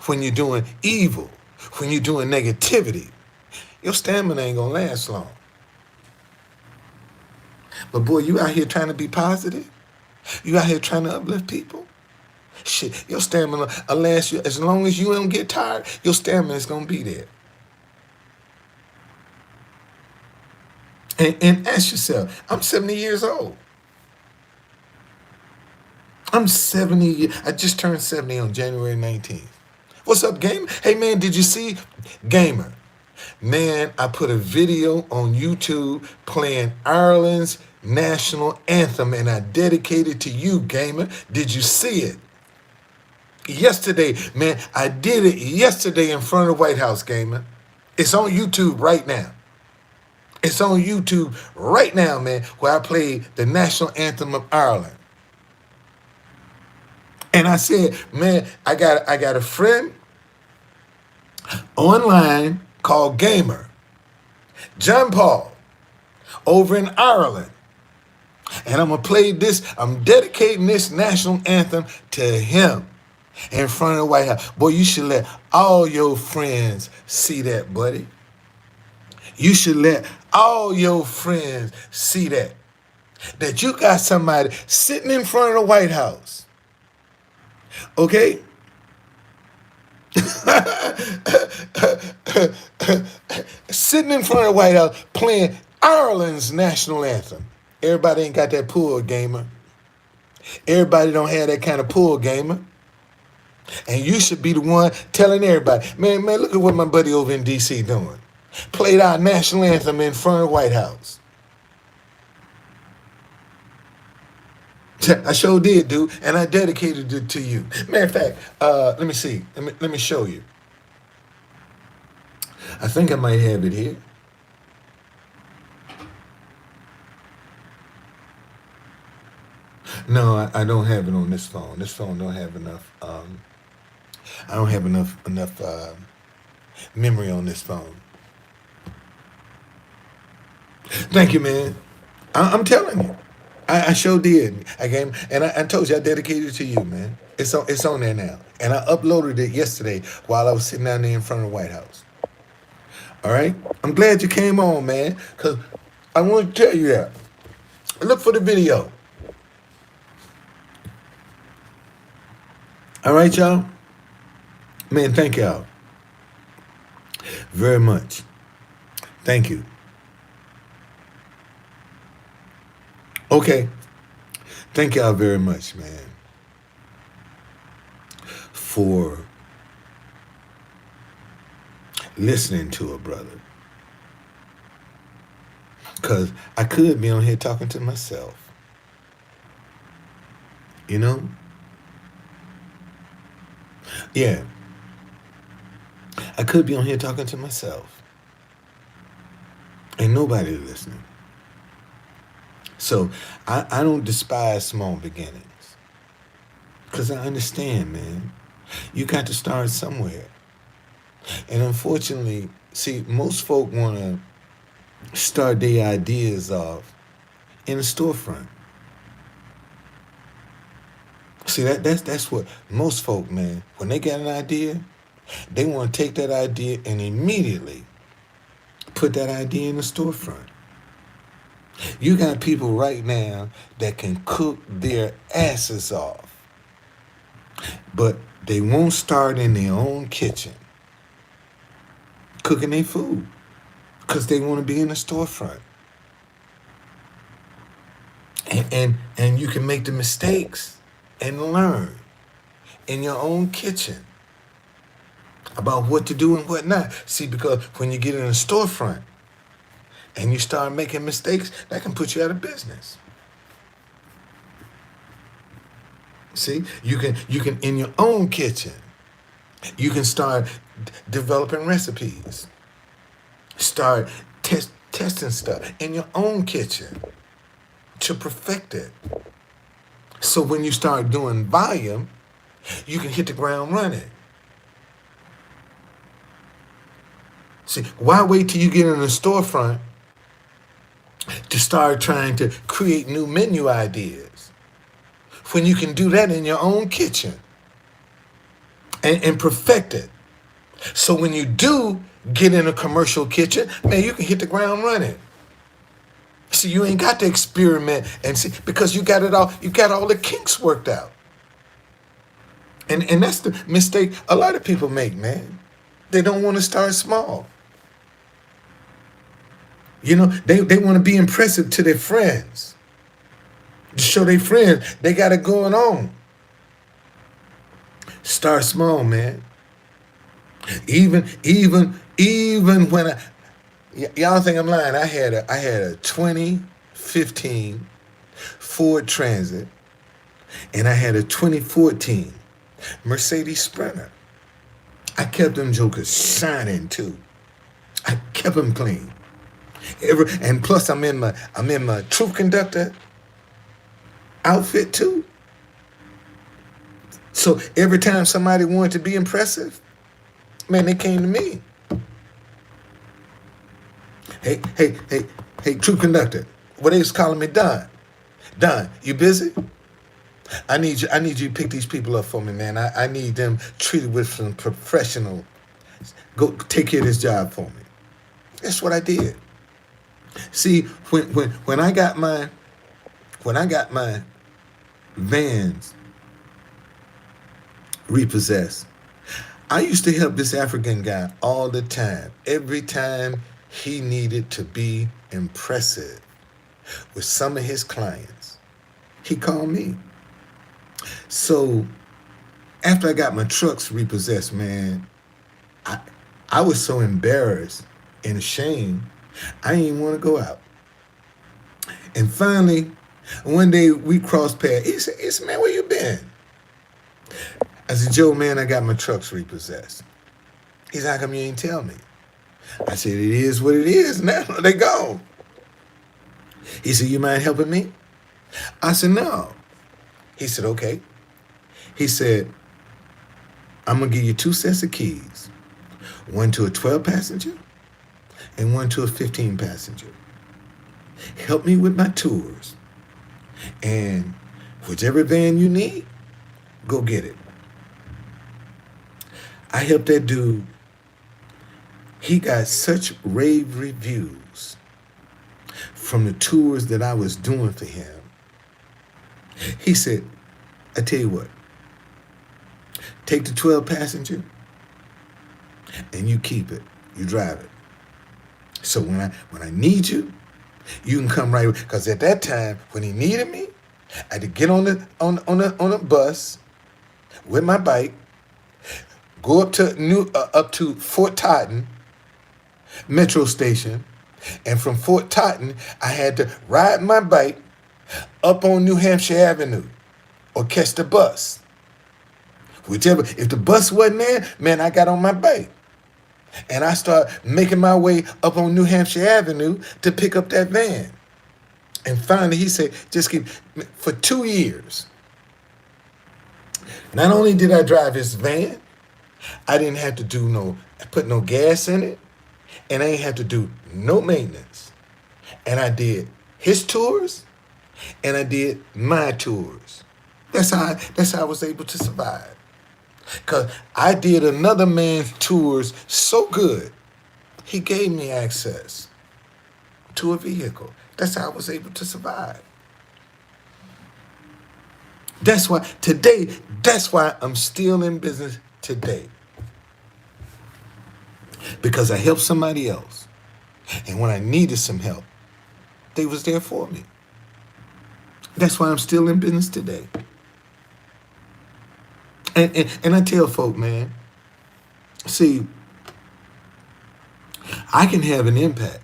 S1: when you're doing evil, when you're doing negativity, your stamina ain't gonna last long. But boy, you out here trying to be positive. You out here trying to uplift people. Shit, your stamina will last you as long as you don't get tired. Your stamina is gonna be there. And ask yourself, I'm 70 years old. I'm 70. I just turned 70 on January 19th. What's up, Gamer? Hey, man, did you see Gamer? Man, I put a video on YouTube playing Ireland's national anthem, and I dedicated it to you, Gamer. Did you see it? Yesterday, man, I did it yesterday in front of the White House, Gamer. It's on YouTube right now. It's on YouTube right now, man, where I played the national anthem of Ireland. And I said, man, I got a friend online called Gamer, John Paul, over in Ireland. And I'm going to play this, I'm dedicating this national anthem to him in front of the White House. Boy, you should let all your friends see that, buddy. You should let all your friends see that. That you got somebody sitting in front of the White House. Okay? Sitting in front of the White House playing Ireland's national anthem. Everybody ain't got that pull, Gamer. Everybody don't have that kind of pull, Gamer. And you should be the one telling everybody, man, look at what my buddy over in D.C. doing. Played our national anthem in front of the White House. I sure did, dude, and I dedicated it to you. Matter of fact, let me see. Let me show you. I think I might have it here. No, I don't have it on this phone. This phone don't have enough. I don't have enough memory on this phone. Thank you, man. I'm telling you, I sure did. I gave, and I told you I dedicated it to you, man. It's on there now, and I uploaded it yesterday while I was sitting down there in front of the White House. All right, I'm glad you came on, man, because I want to tell you that. Look for the video. All right, y'all. Man, thank y'all very much. Thank you. Okay. Thank y'all very much, man, for listening to a brother. Because I could be on here talking to myself. You know? Yeah. I could be on here talking to myself. Ain't nobody listening. So I don't despise small beginnings. Because I understand, man. You got to start somewhere. And unfortunately, see, most folk want to start their ideas off in a storefront. See, that's what most folk, man, when they got an idea, they want to take that idea and immediately put that idea in the storefront. You got people right now that can cook their asses off, but they won't start in their own kitchen cooking their food because they want to be in the storefront. And you can make the mistakes and learn in your own kitchen about what to do and what not. See, because when you get in a storefront and you start making mistakes, that can put you out of business. See, you can in your own kitchen, you can start developing recipes. Start testing stuff in your own kitchen to perfect it. So when you start doing volume, you can hit the ground running. See, why wait till you get in a storefront to start trying to create new menu ideas when you can do that in your own kitchen and perfect it? So when you do get in a commercial kitchen, man, you can hit the ground running. See, you ain't got to experiment and see, because you got it all, you got all the kinks worked out. And that's the mistake a lot of people make, man. They don't want to start small. You know, they want to be impressive to their friends. To show their friends they got it going on. Start small, man. Even when y'all think I'm lying, I had a 2015 Ford Transit, and I had a 2014 Mercedes Sprinter. I kept them jokers shining too. I kept them clean. And plus, I'm in my truth conductor outfit too. So every time somebody wanted to be impressive, man, they came to me. Hey, truth conductor. What they was calling me, Don. Don, you busy? I need you to pick these people up for me, man. I need them treated with some professional. Go take care of this job for me. That's what I did. See, when I got my vans repossessed, I used to help this African guy all the time. Every time he needed to be impressive with some of his clients, he called me. So after I got my trucks repossessed, man, I I was so embarrassed and ashamed, I didn't even want to go out. And finally, one day we crossed paths. He said, man, where you been? I said, Joe, man, I got my trucks repossessed. He said, how come you ain't tell me? I said, it is what it is now. They gone. He said, you mind helping me? I said, no. He said, okay. He said, I'm going to give you 2 sets of keys. One to a 12 passenger and one to a 15 passenger. Help me with my tours. And whichever van you need, go get it. I helped that dude. He got such rave reviews from the tours that I was doing for him. He said, I tell you what, take the 12 passenger and you keep it. You drive it. So when I need you, you can come right, because at that time when he needed me, I had to get on a bus with my bike, go up to Fort Totten metro station, and from Fort Totten I had to ride my bike up on New Hampshire Avenue or catch the bus. Whichever, if the bus wasn't there, man, I got on my bike. And I started making my way up on New Hampshire Avenue to pick up that van. And finally he said, just keep, for 2 years. Not only did I drive his van, I didn't have to put no gas in it, and I didn't have to do no maintenance. And I did his tours, and I did my tours. That's how I was able to survive. Because I did another man's tours so good, he gave me access to a vehicle. That's how I was able to survive. That's why I'm still in business today. Because I helped somebody else. And when I needed some help, they was there for me. That's why I'm still in business today. And I tell folk, man, see, I can have an impact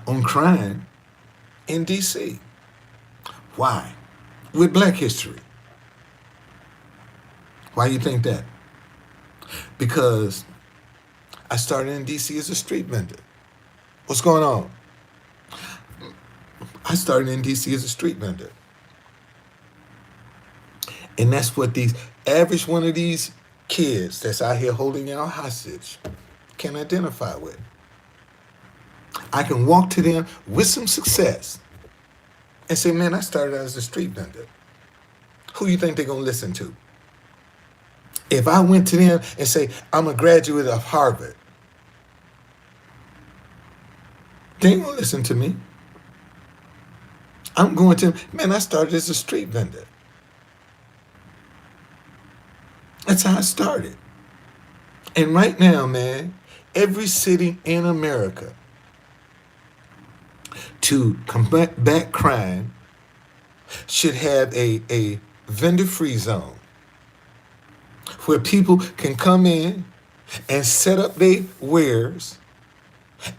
S1: on crime in D.C. Why? With Black history. Why you think that? Because I started in D.C. as a street vendor. What's going on? I started in D.C. as a street vendor. And that's what these average one of these kids that's out here holding y'all hostage can identify with. I can walk to them with some success and say, man, I started as a street vendor. Who you think they're going to listen to? If I went to them and say, I'm a graduate of Harvard, they ain't going to listen to me. I'm going to them, man, I started as a street vendor. That's how I started. And right now, man, every city in America, to combat crime, should have a vendor-free zone where people can come in and set up their wares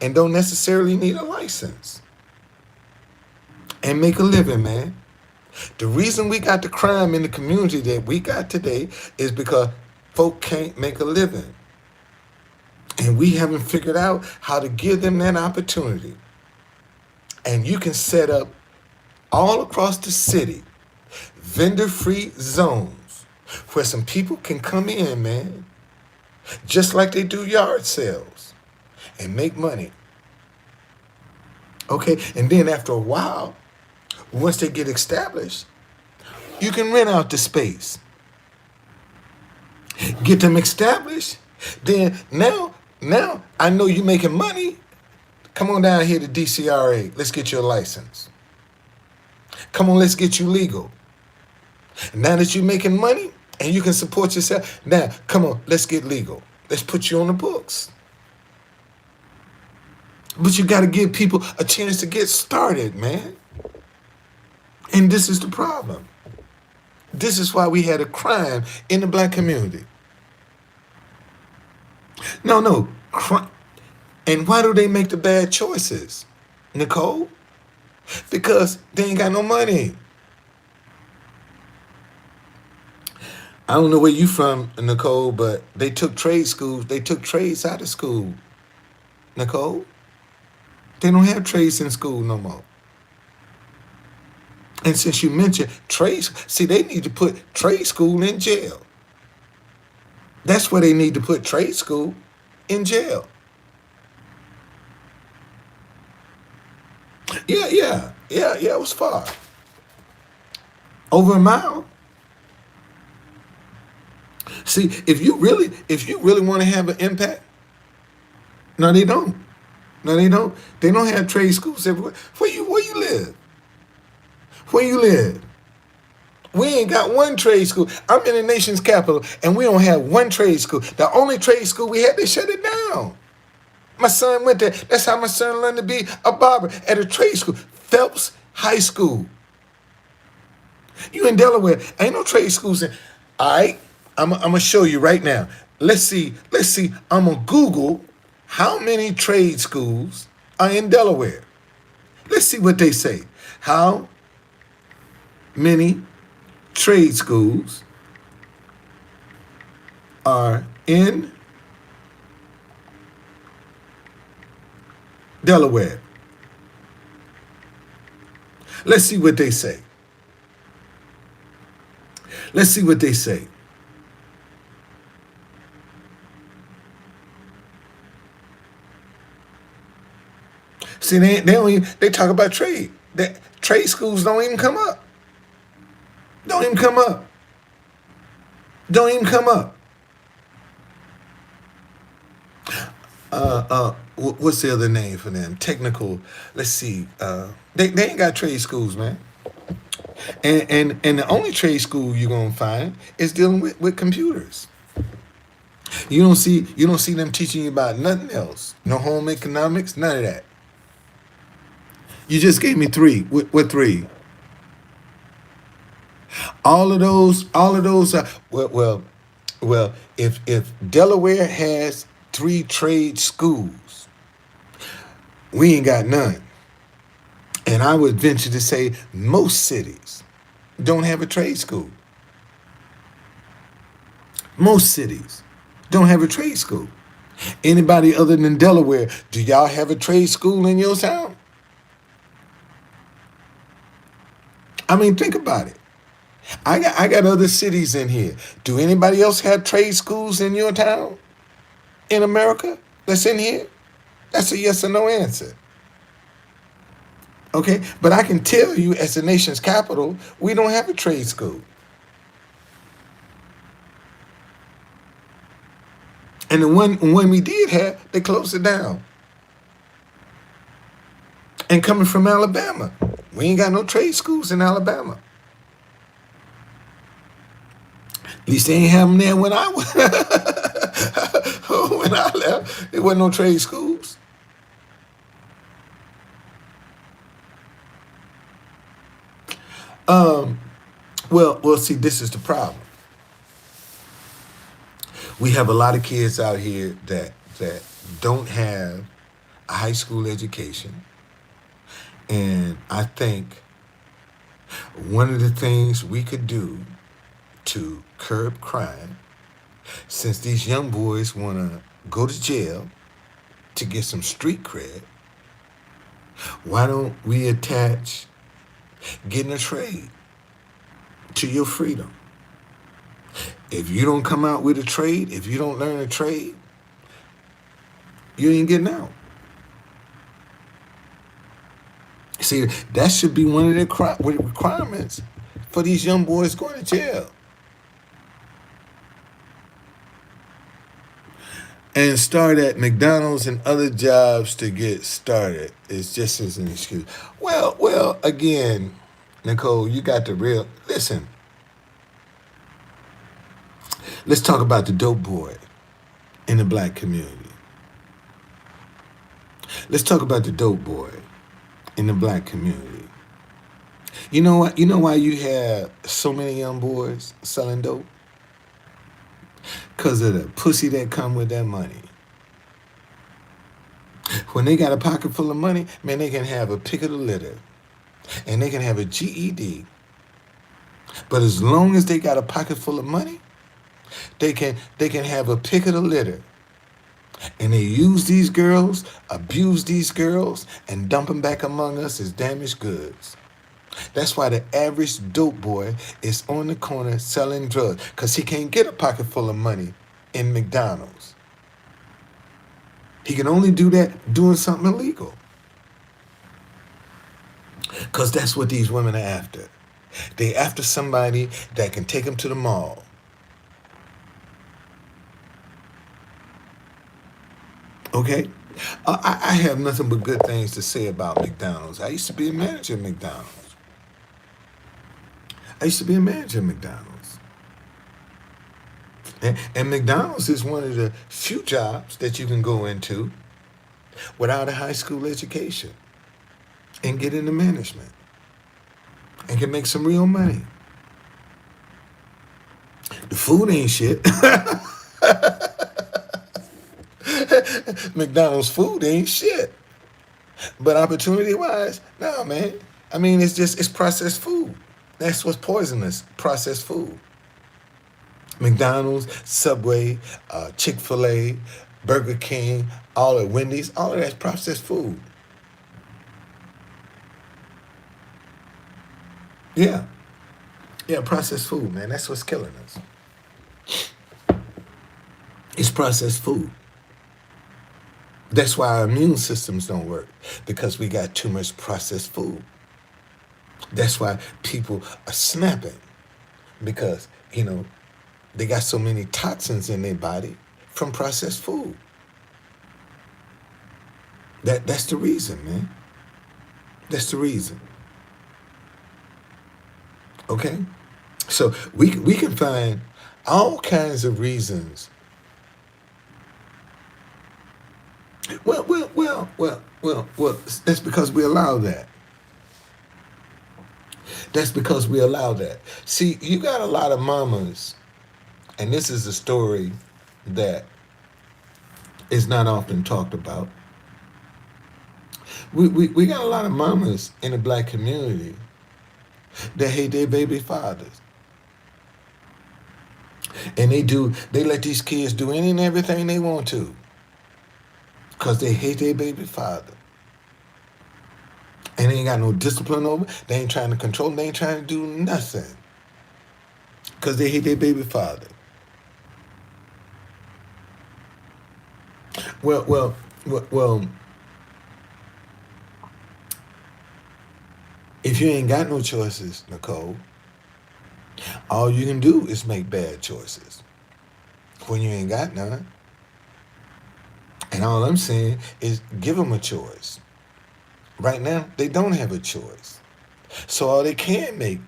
S1: and don't necessarily need a license and make a living, man. The reason we got the crime in the community that we got today is because folk can't make a living. And we haven't figured out how to give them that opportunity. And you can set up all across the city vendor-free zones where some people can come in, man, just like they do yard sales and make money. Okay, and then after a while, once they get established, you can rent out the space. Get them established. Then now I know you're making money. Come on down here to DCRA. Let's get you a license. Come on, let's get you legal. Now that you're making money and you can support yourself, now come on, let's get legal. Let's put you on the books. But you got to give people a chance to get started, man. And this is the problem. This is why we had a crime in the black community. No. And why do they make the bad choices, Nicole? Because they ain't got no money. I don't know where you from, Nicole, but they took trade schools. They took trades out of school, Nicole. They don't have trades in school no more. And since you mentioned trades, see, they need to put trade school in jail. That's where they need to put trade school, in jail. Yeah, it was far. Over a mile. See, if you really want to have an impact, no, they don't. No, they don't. They don't have trade schools everywhere. Where you live? Where you live? We ain't got one trade school. I'm in the nation's capital, and we don't have one trade school. The only trade school we had, they shut it down. My son went there. That's how my son learned to be a barber at a trade school, Phelps High School. You in Delaware, ain't no trade schools in. All right, I'm gonna show you right now. Let's see. I'm gonna Google how many trade schools are in Delaware. Let's see what they say. How many trade schools are in Delaware? Let's see what they say. Let's see what they say. See, they talk about trade. Trade schools don't even come up. Don't even come up. What's the other name for them? Technical. Let's see. They ain't got trade schools, man. And the only trade school you're gonna find is dealing with computers. You don't see them teaching you about nothing else. No home economics, none of that. You just gave me three. What three? All of those are well. If Delaware has 3 trade schools, we ain't got none. And I would venture to say most cities don't have a trade school. Most cities don't have a trade school. Anybody other than Delaware, do y'all have a trade school in your town? I mean, think about it. I got other cities in here. Do anybody else have trade schools in your town? In America that's in here? That's a yes or no answer. Okay, but I can tell you as the nation's capital, we don't have a trade school. And the one we did have, they closed it down. And coming from Alabama, we ain't got no trade schools in Alabama. At least they ain't have them there when I when I left. There wasn't no trade schools. Well, see, this is the problem. We have a lot of kids out here that don't have a high school education, and I think One of the things we could do to curb crime, since these young boys want to go to jail to get some street cred, why don't we attach getting a trade to your freedom? If you don't come out with a trade, if you don't learn a trade, you ain't getting out. See, that should be one of the requirements for these young boys going to jail. And start at McDonald's and other jobs to get started. It's just as an excuse. Well, again, Nicole, you got the real. Listen, let's talk about the dope boy in the black community. Let's talk about the dope boy in the black community. You know what? You know why you have so many young boys selling dope? Because of the pussy that come with that money. When they got a pocket full of money, man, they can have a pick of the litter. And they can have a GED. But as long as they got a pocket full of money, they can have a pick of the litter. And they use these girls, abuse these girls, and dump them back among us as damaged goods. That's why the average dope boy is on the corner selling drugs, because he can't get a pocket full of money in McDonald's. He can only do that doing something illegal. Because that's what these women are after. They after somebody that can take them to the mall. Okay? I have nothing but good things to say about McDonald's. I used to be a manager at McDonald's. And McDonald's is one of the few jobs that you can go into without a high school education and get into management and can make some real money. The food ain't shit. McDonald's food ain't shit. But opportunity-wise, no, man. I mean, it's processed food. That's what's poisonous, processed food. McDonald's, Subway, Chick-fil-A, Burger King, all of Wendy's, all of that's processed food. Yeah. Yeah, processed food, man. That's what's killing us. It's processed food. That's why our immune systems don't work, because we got too much processed food. That's why people are snapping, because, they got so many toxins in their body from processed food. That's the reason, man. That's the reason. Okay? So we can find all kinds of reasons. Well, that's because we allow that. That's because we allow that. See, you got a lot of mamas, and this is a story that is not often talked about. We got a lot of mamas in the black community that hate their baby fathers. And they let these kids do any and everything they want to, because they hate their baby father. And they ain't got no discipline over it. They ain't trying to control them. They ain't trying to do nothing, because they hate their baby father. Well, if you ain't got no choices, Nicole, all you can do is make bad choices when you ain't got none. And all I'm saying is give them a choice. Right now, they don't have a choice. So all they can make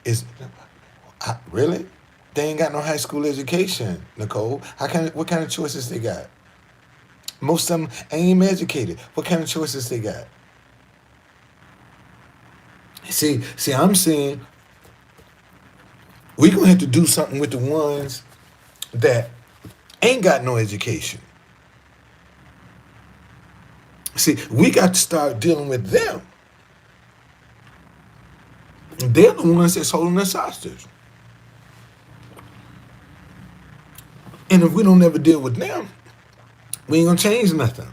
S1: is, really? They ain't got no high school education, Nicole. What kind of choices they got? Most of them ain't even educated. What kind of choices they got? See, I'm saying we're going to have to do something with the ones that ain't got no education. See, we got to start dealing with them. They're the ones that's holding us hostage. And if we don't ever deal with them, we ain't gonna change nothing.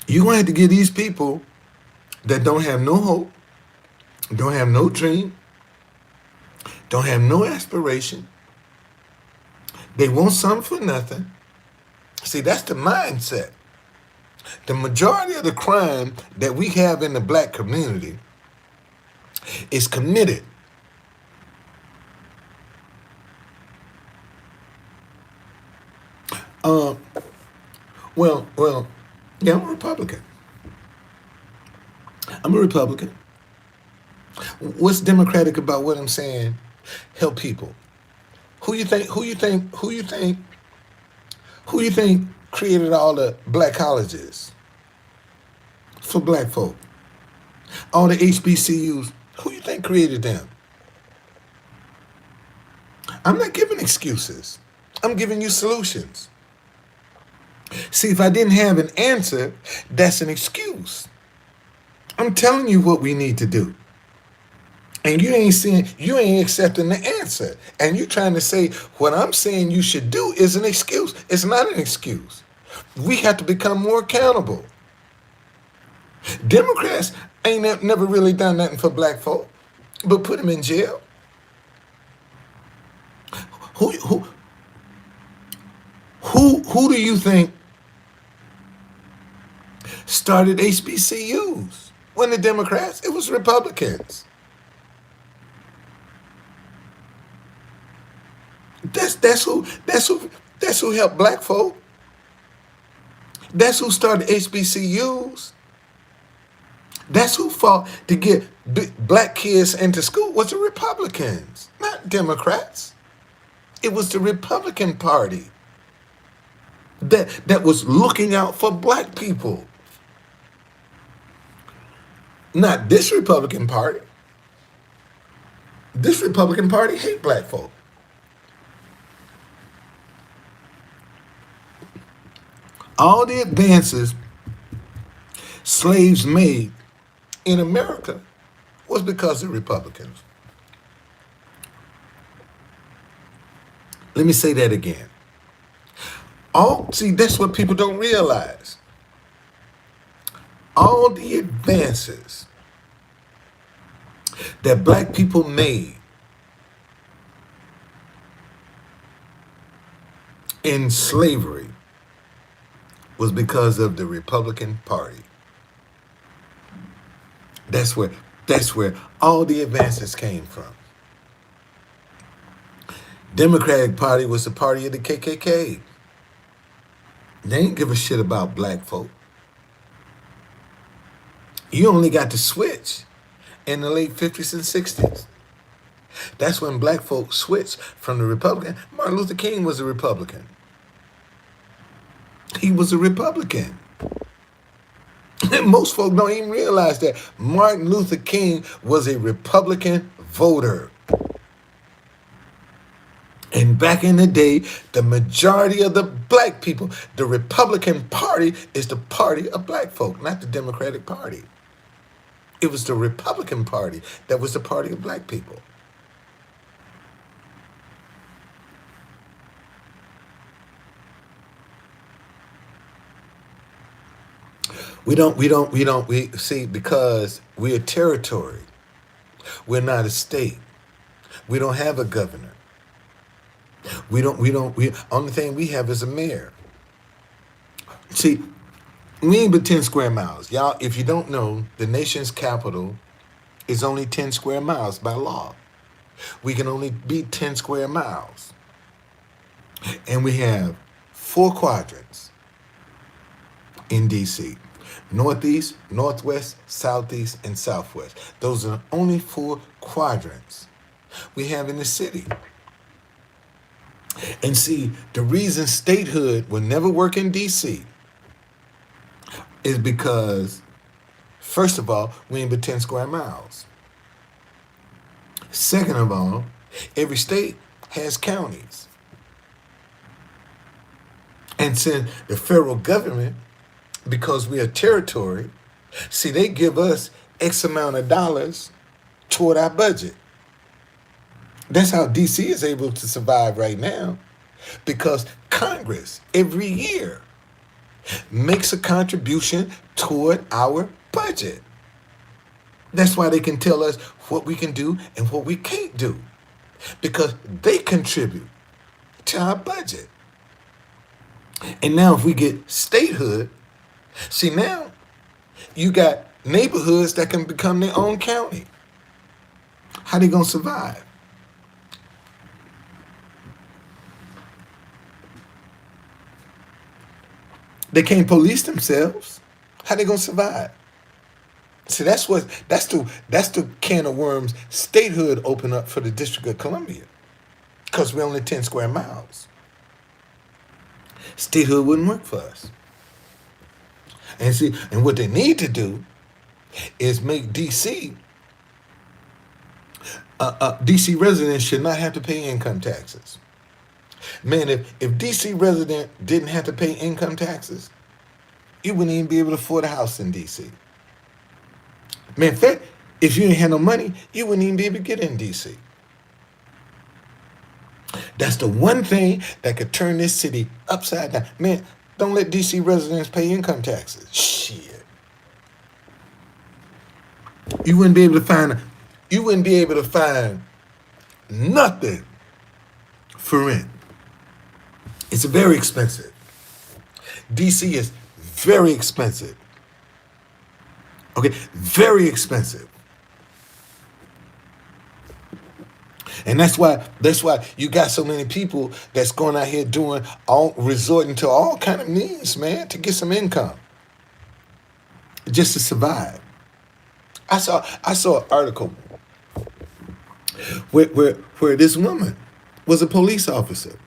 S1: You're gonna have to give these people that don't have no hope, don't have no dream, don't have no aspiration, they want something for nothing. See, that's the mindset. The majority of the crime that we have in the black community is committed. Uh, well, yeah, I'm a Republican. I'm a Republican. What's democratic about what I'm saying? Help people. Who you think? Who you think? Who you think? Who you think created all the black colleges for black folk? All the HBCUs. Who you think created them? I'm not giving excuses. I'm giving you solutions. See, if I didn't have an answer, that's an excuse. I'm telling you what we need to do. And you ain't accepting the answer. And you trying to say what I'm saying you should do is an excuse. It's not an excuse. We have to become more accountable. Democrats ain't never really done nothing for black folk, but put them in jail. Who who who do you think started HBCUs? When the Democrats, it was Republicans. That's who helped black folk. That's who started HBCUs. That's who fought to get black kids into school was the Republicans, not Democrats. It was the Republican Party that was looking out for black people. Not this Republican Party. This Republican Party hate black folk. All the advances slaves made in America was because of Republicans. Let me say that again. See, that's what people don't realize. All the advances that black people made in slavery was because of the Republican Party. That's where all the advances came from. Democratic Party was the party of the KKK. They ain't give a shit about black folk. You only got to switch in the late 50s and 60s. That's when black folks switched from the Republican. Martin Luther King was a Republican. He was a Republican. And most folk don't even realize that Martin Luther King was a Republican voter. And back in the day, the majority of the black people, the Republican Party is the party of black folk, not the Democratic Party. It was the Republican Party that was the party of black people. We see, because we're a territory. We're not a state. We don't have a governor. Only thing we have is a mayor. See, we ain't but 10 square miles. Y'all, if you don't know, the nation's capital is only 10 square miles by law. We can only be 10 square miles. And we have 4 quadrants in D.C. Northeast, Northwest, Southeast, and Southwest. Those are the only 4 quadrants we have in the city. And see, the reason statehood will never work in D.C. is because, first of all, we ain't but 10 square miles. Second of all, every state has counties. And since the federal government, because we're a territory, See, they give us X amount of dollars toward our budget. That's how DC is able to survive right now because Congress every year makes a contribution toward our budget. That's why they can tell us what we can do and what we can't do because they contribute to our budget. And now, if we get statehood, see, now you got neighborhoods that can become their own county. How they gonna survive? They can't police themselves. How they gonna survive? See, that's the can of worms statehood open up for the District of Columbia. Because we're only 10 square miles. Statehood wouldn't work for us. And see, and what they need to do is make DC residents should not have to pay income taxes. Man, if DC resident didn't have to pay income taxes, you wouldn't even be able to afford a house in DC. Man, in fact, if you didn't have no money, you wouldn't even be able to get in DC. That's the one thing that could turn this city upside down. Man, don't let DC residents pay income taxes. Shit. You wouldn't be able to find nothing for rent. It's very expensive. DC is very expensive. Okay, very expensive. And that's why you got so many people that's going out here resorting to all kind of means, man, to get some income. Just to survive. I saw an article where this woman was a police officer.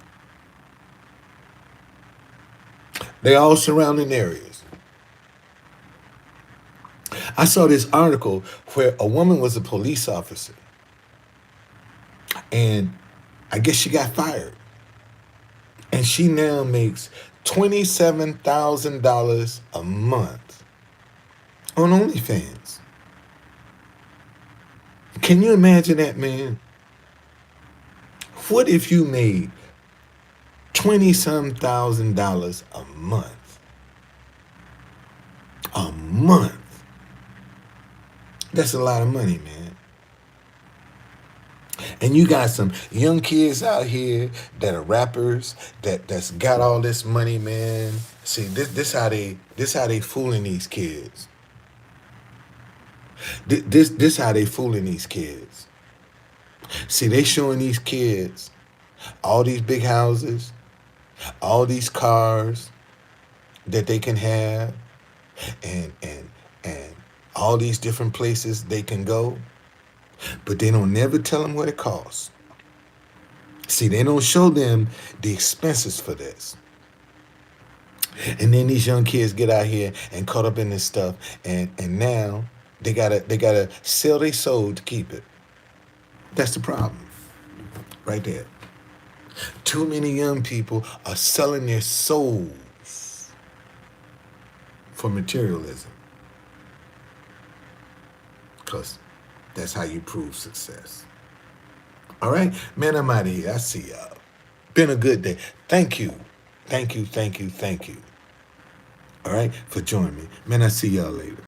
S1: They all surrounding areas. I saw this article where a woman was a police officer. And I guess she got fired. And she now makes $27,000 a month on OnlyFans. Can you imagine that, man? What if you made $20-some thousand a month? A month. That's a lot of money, man. And you got some young kids out here that are rappers that's got all this money, man. See, this how they fooling these kids. This how they fooling these kids. See, they showing these kids all these big houses, all these cars that they can have, and all these different places they can go. But they don't never tell them what it costs. See, they don't show them the expenses for this. And then these young kids get out here and caught up in this stuff, and now they gotta sell their soul to keep it. That's the problem, right there. Too many young people are selling their souls for materialism. Because that's how you prove success. All right? Man, I'm out of here. I see y'all. Been a good day. Thank you. Thank you. All right? For joining me. Man, I see y'all later.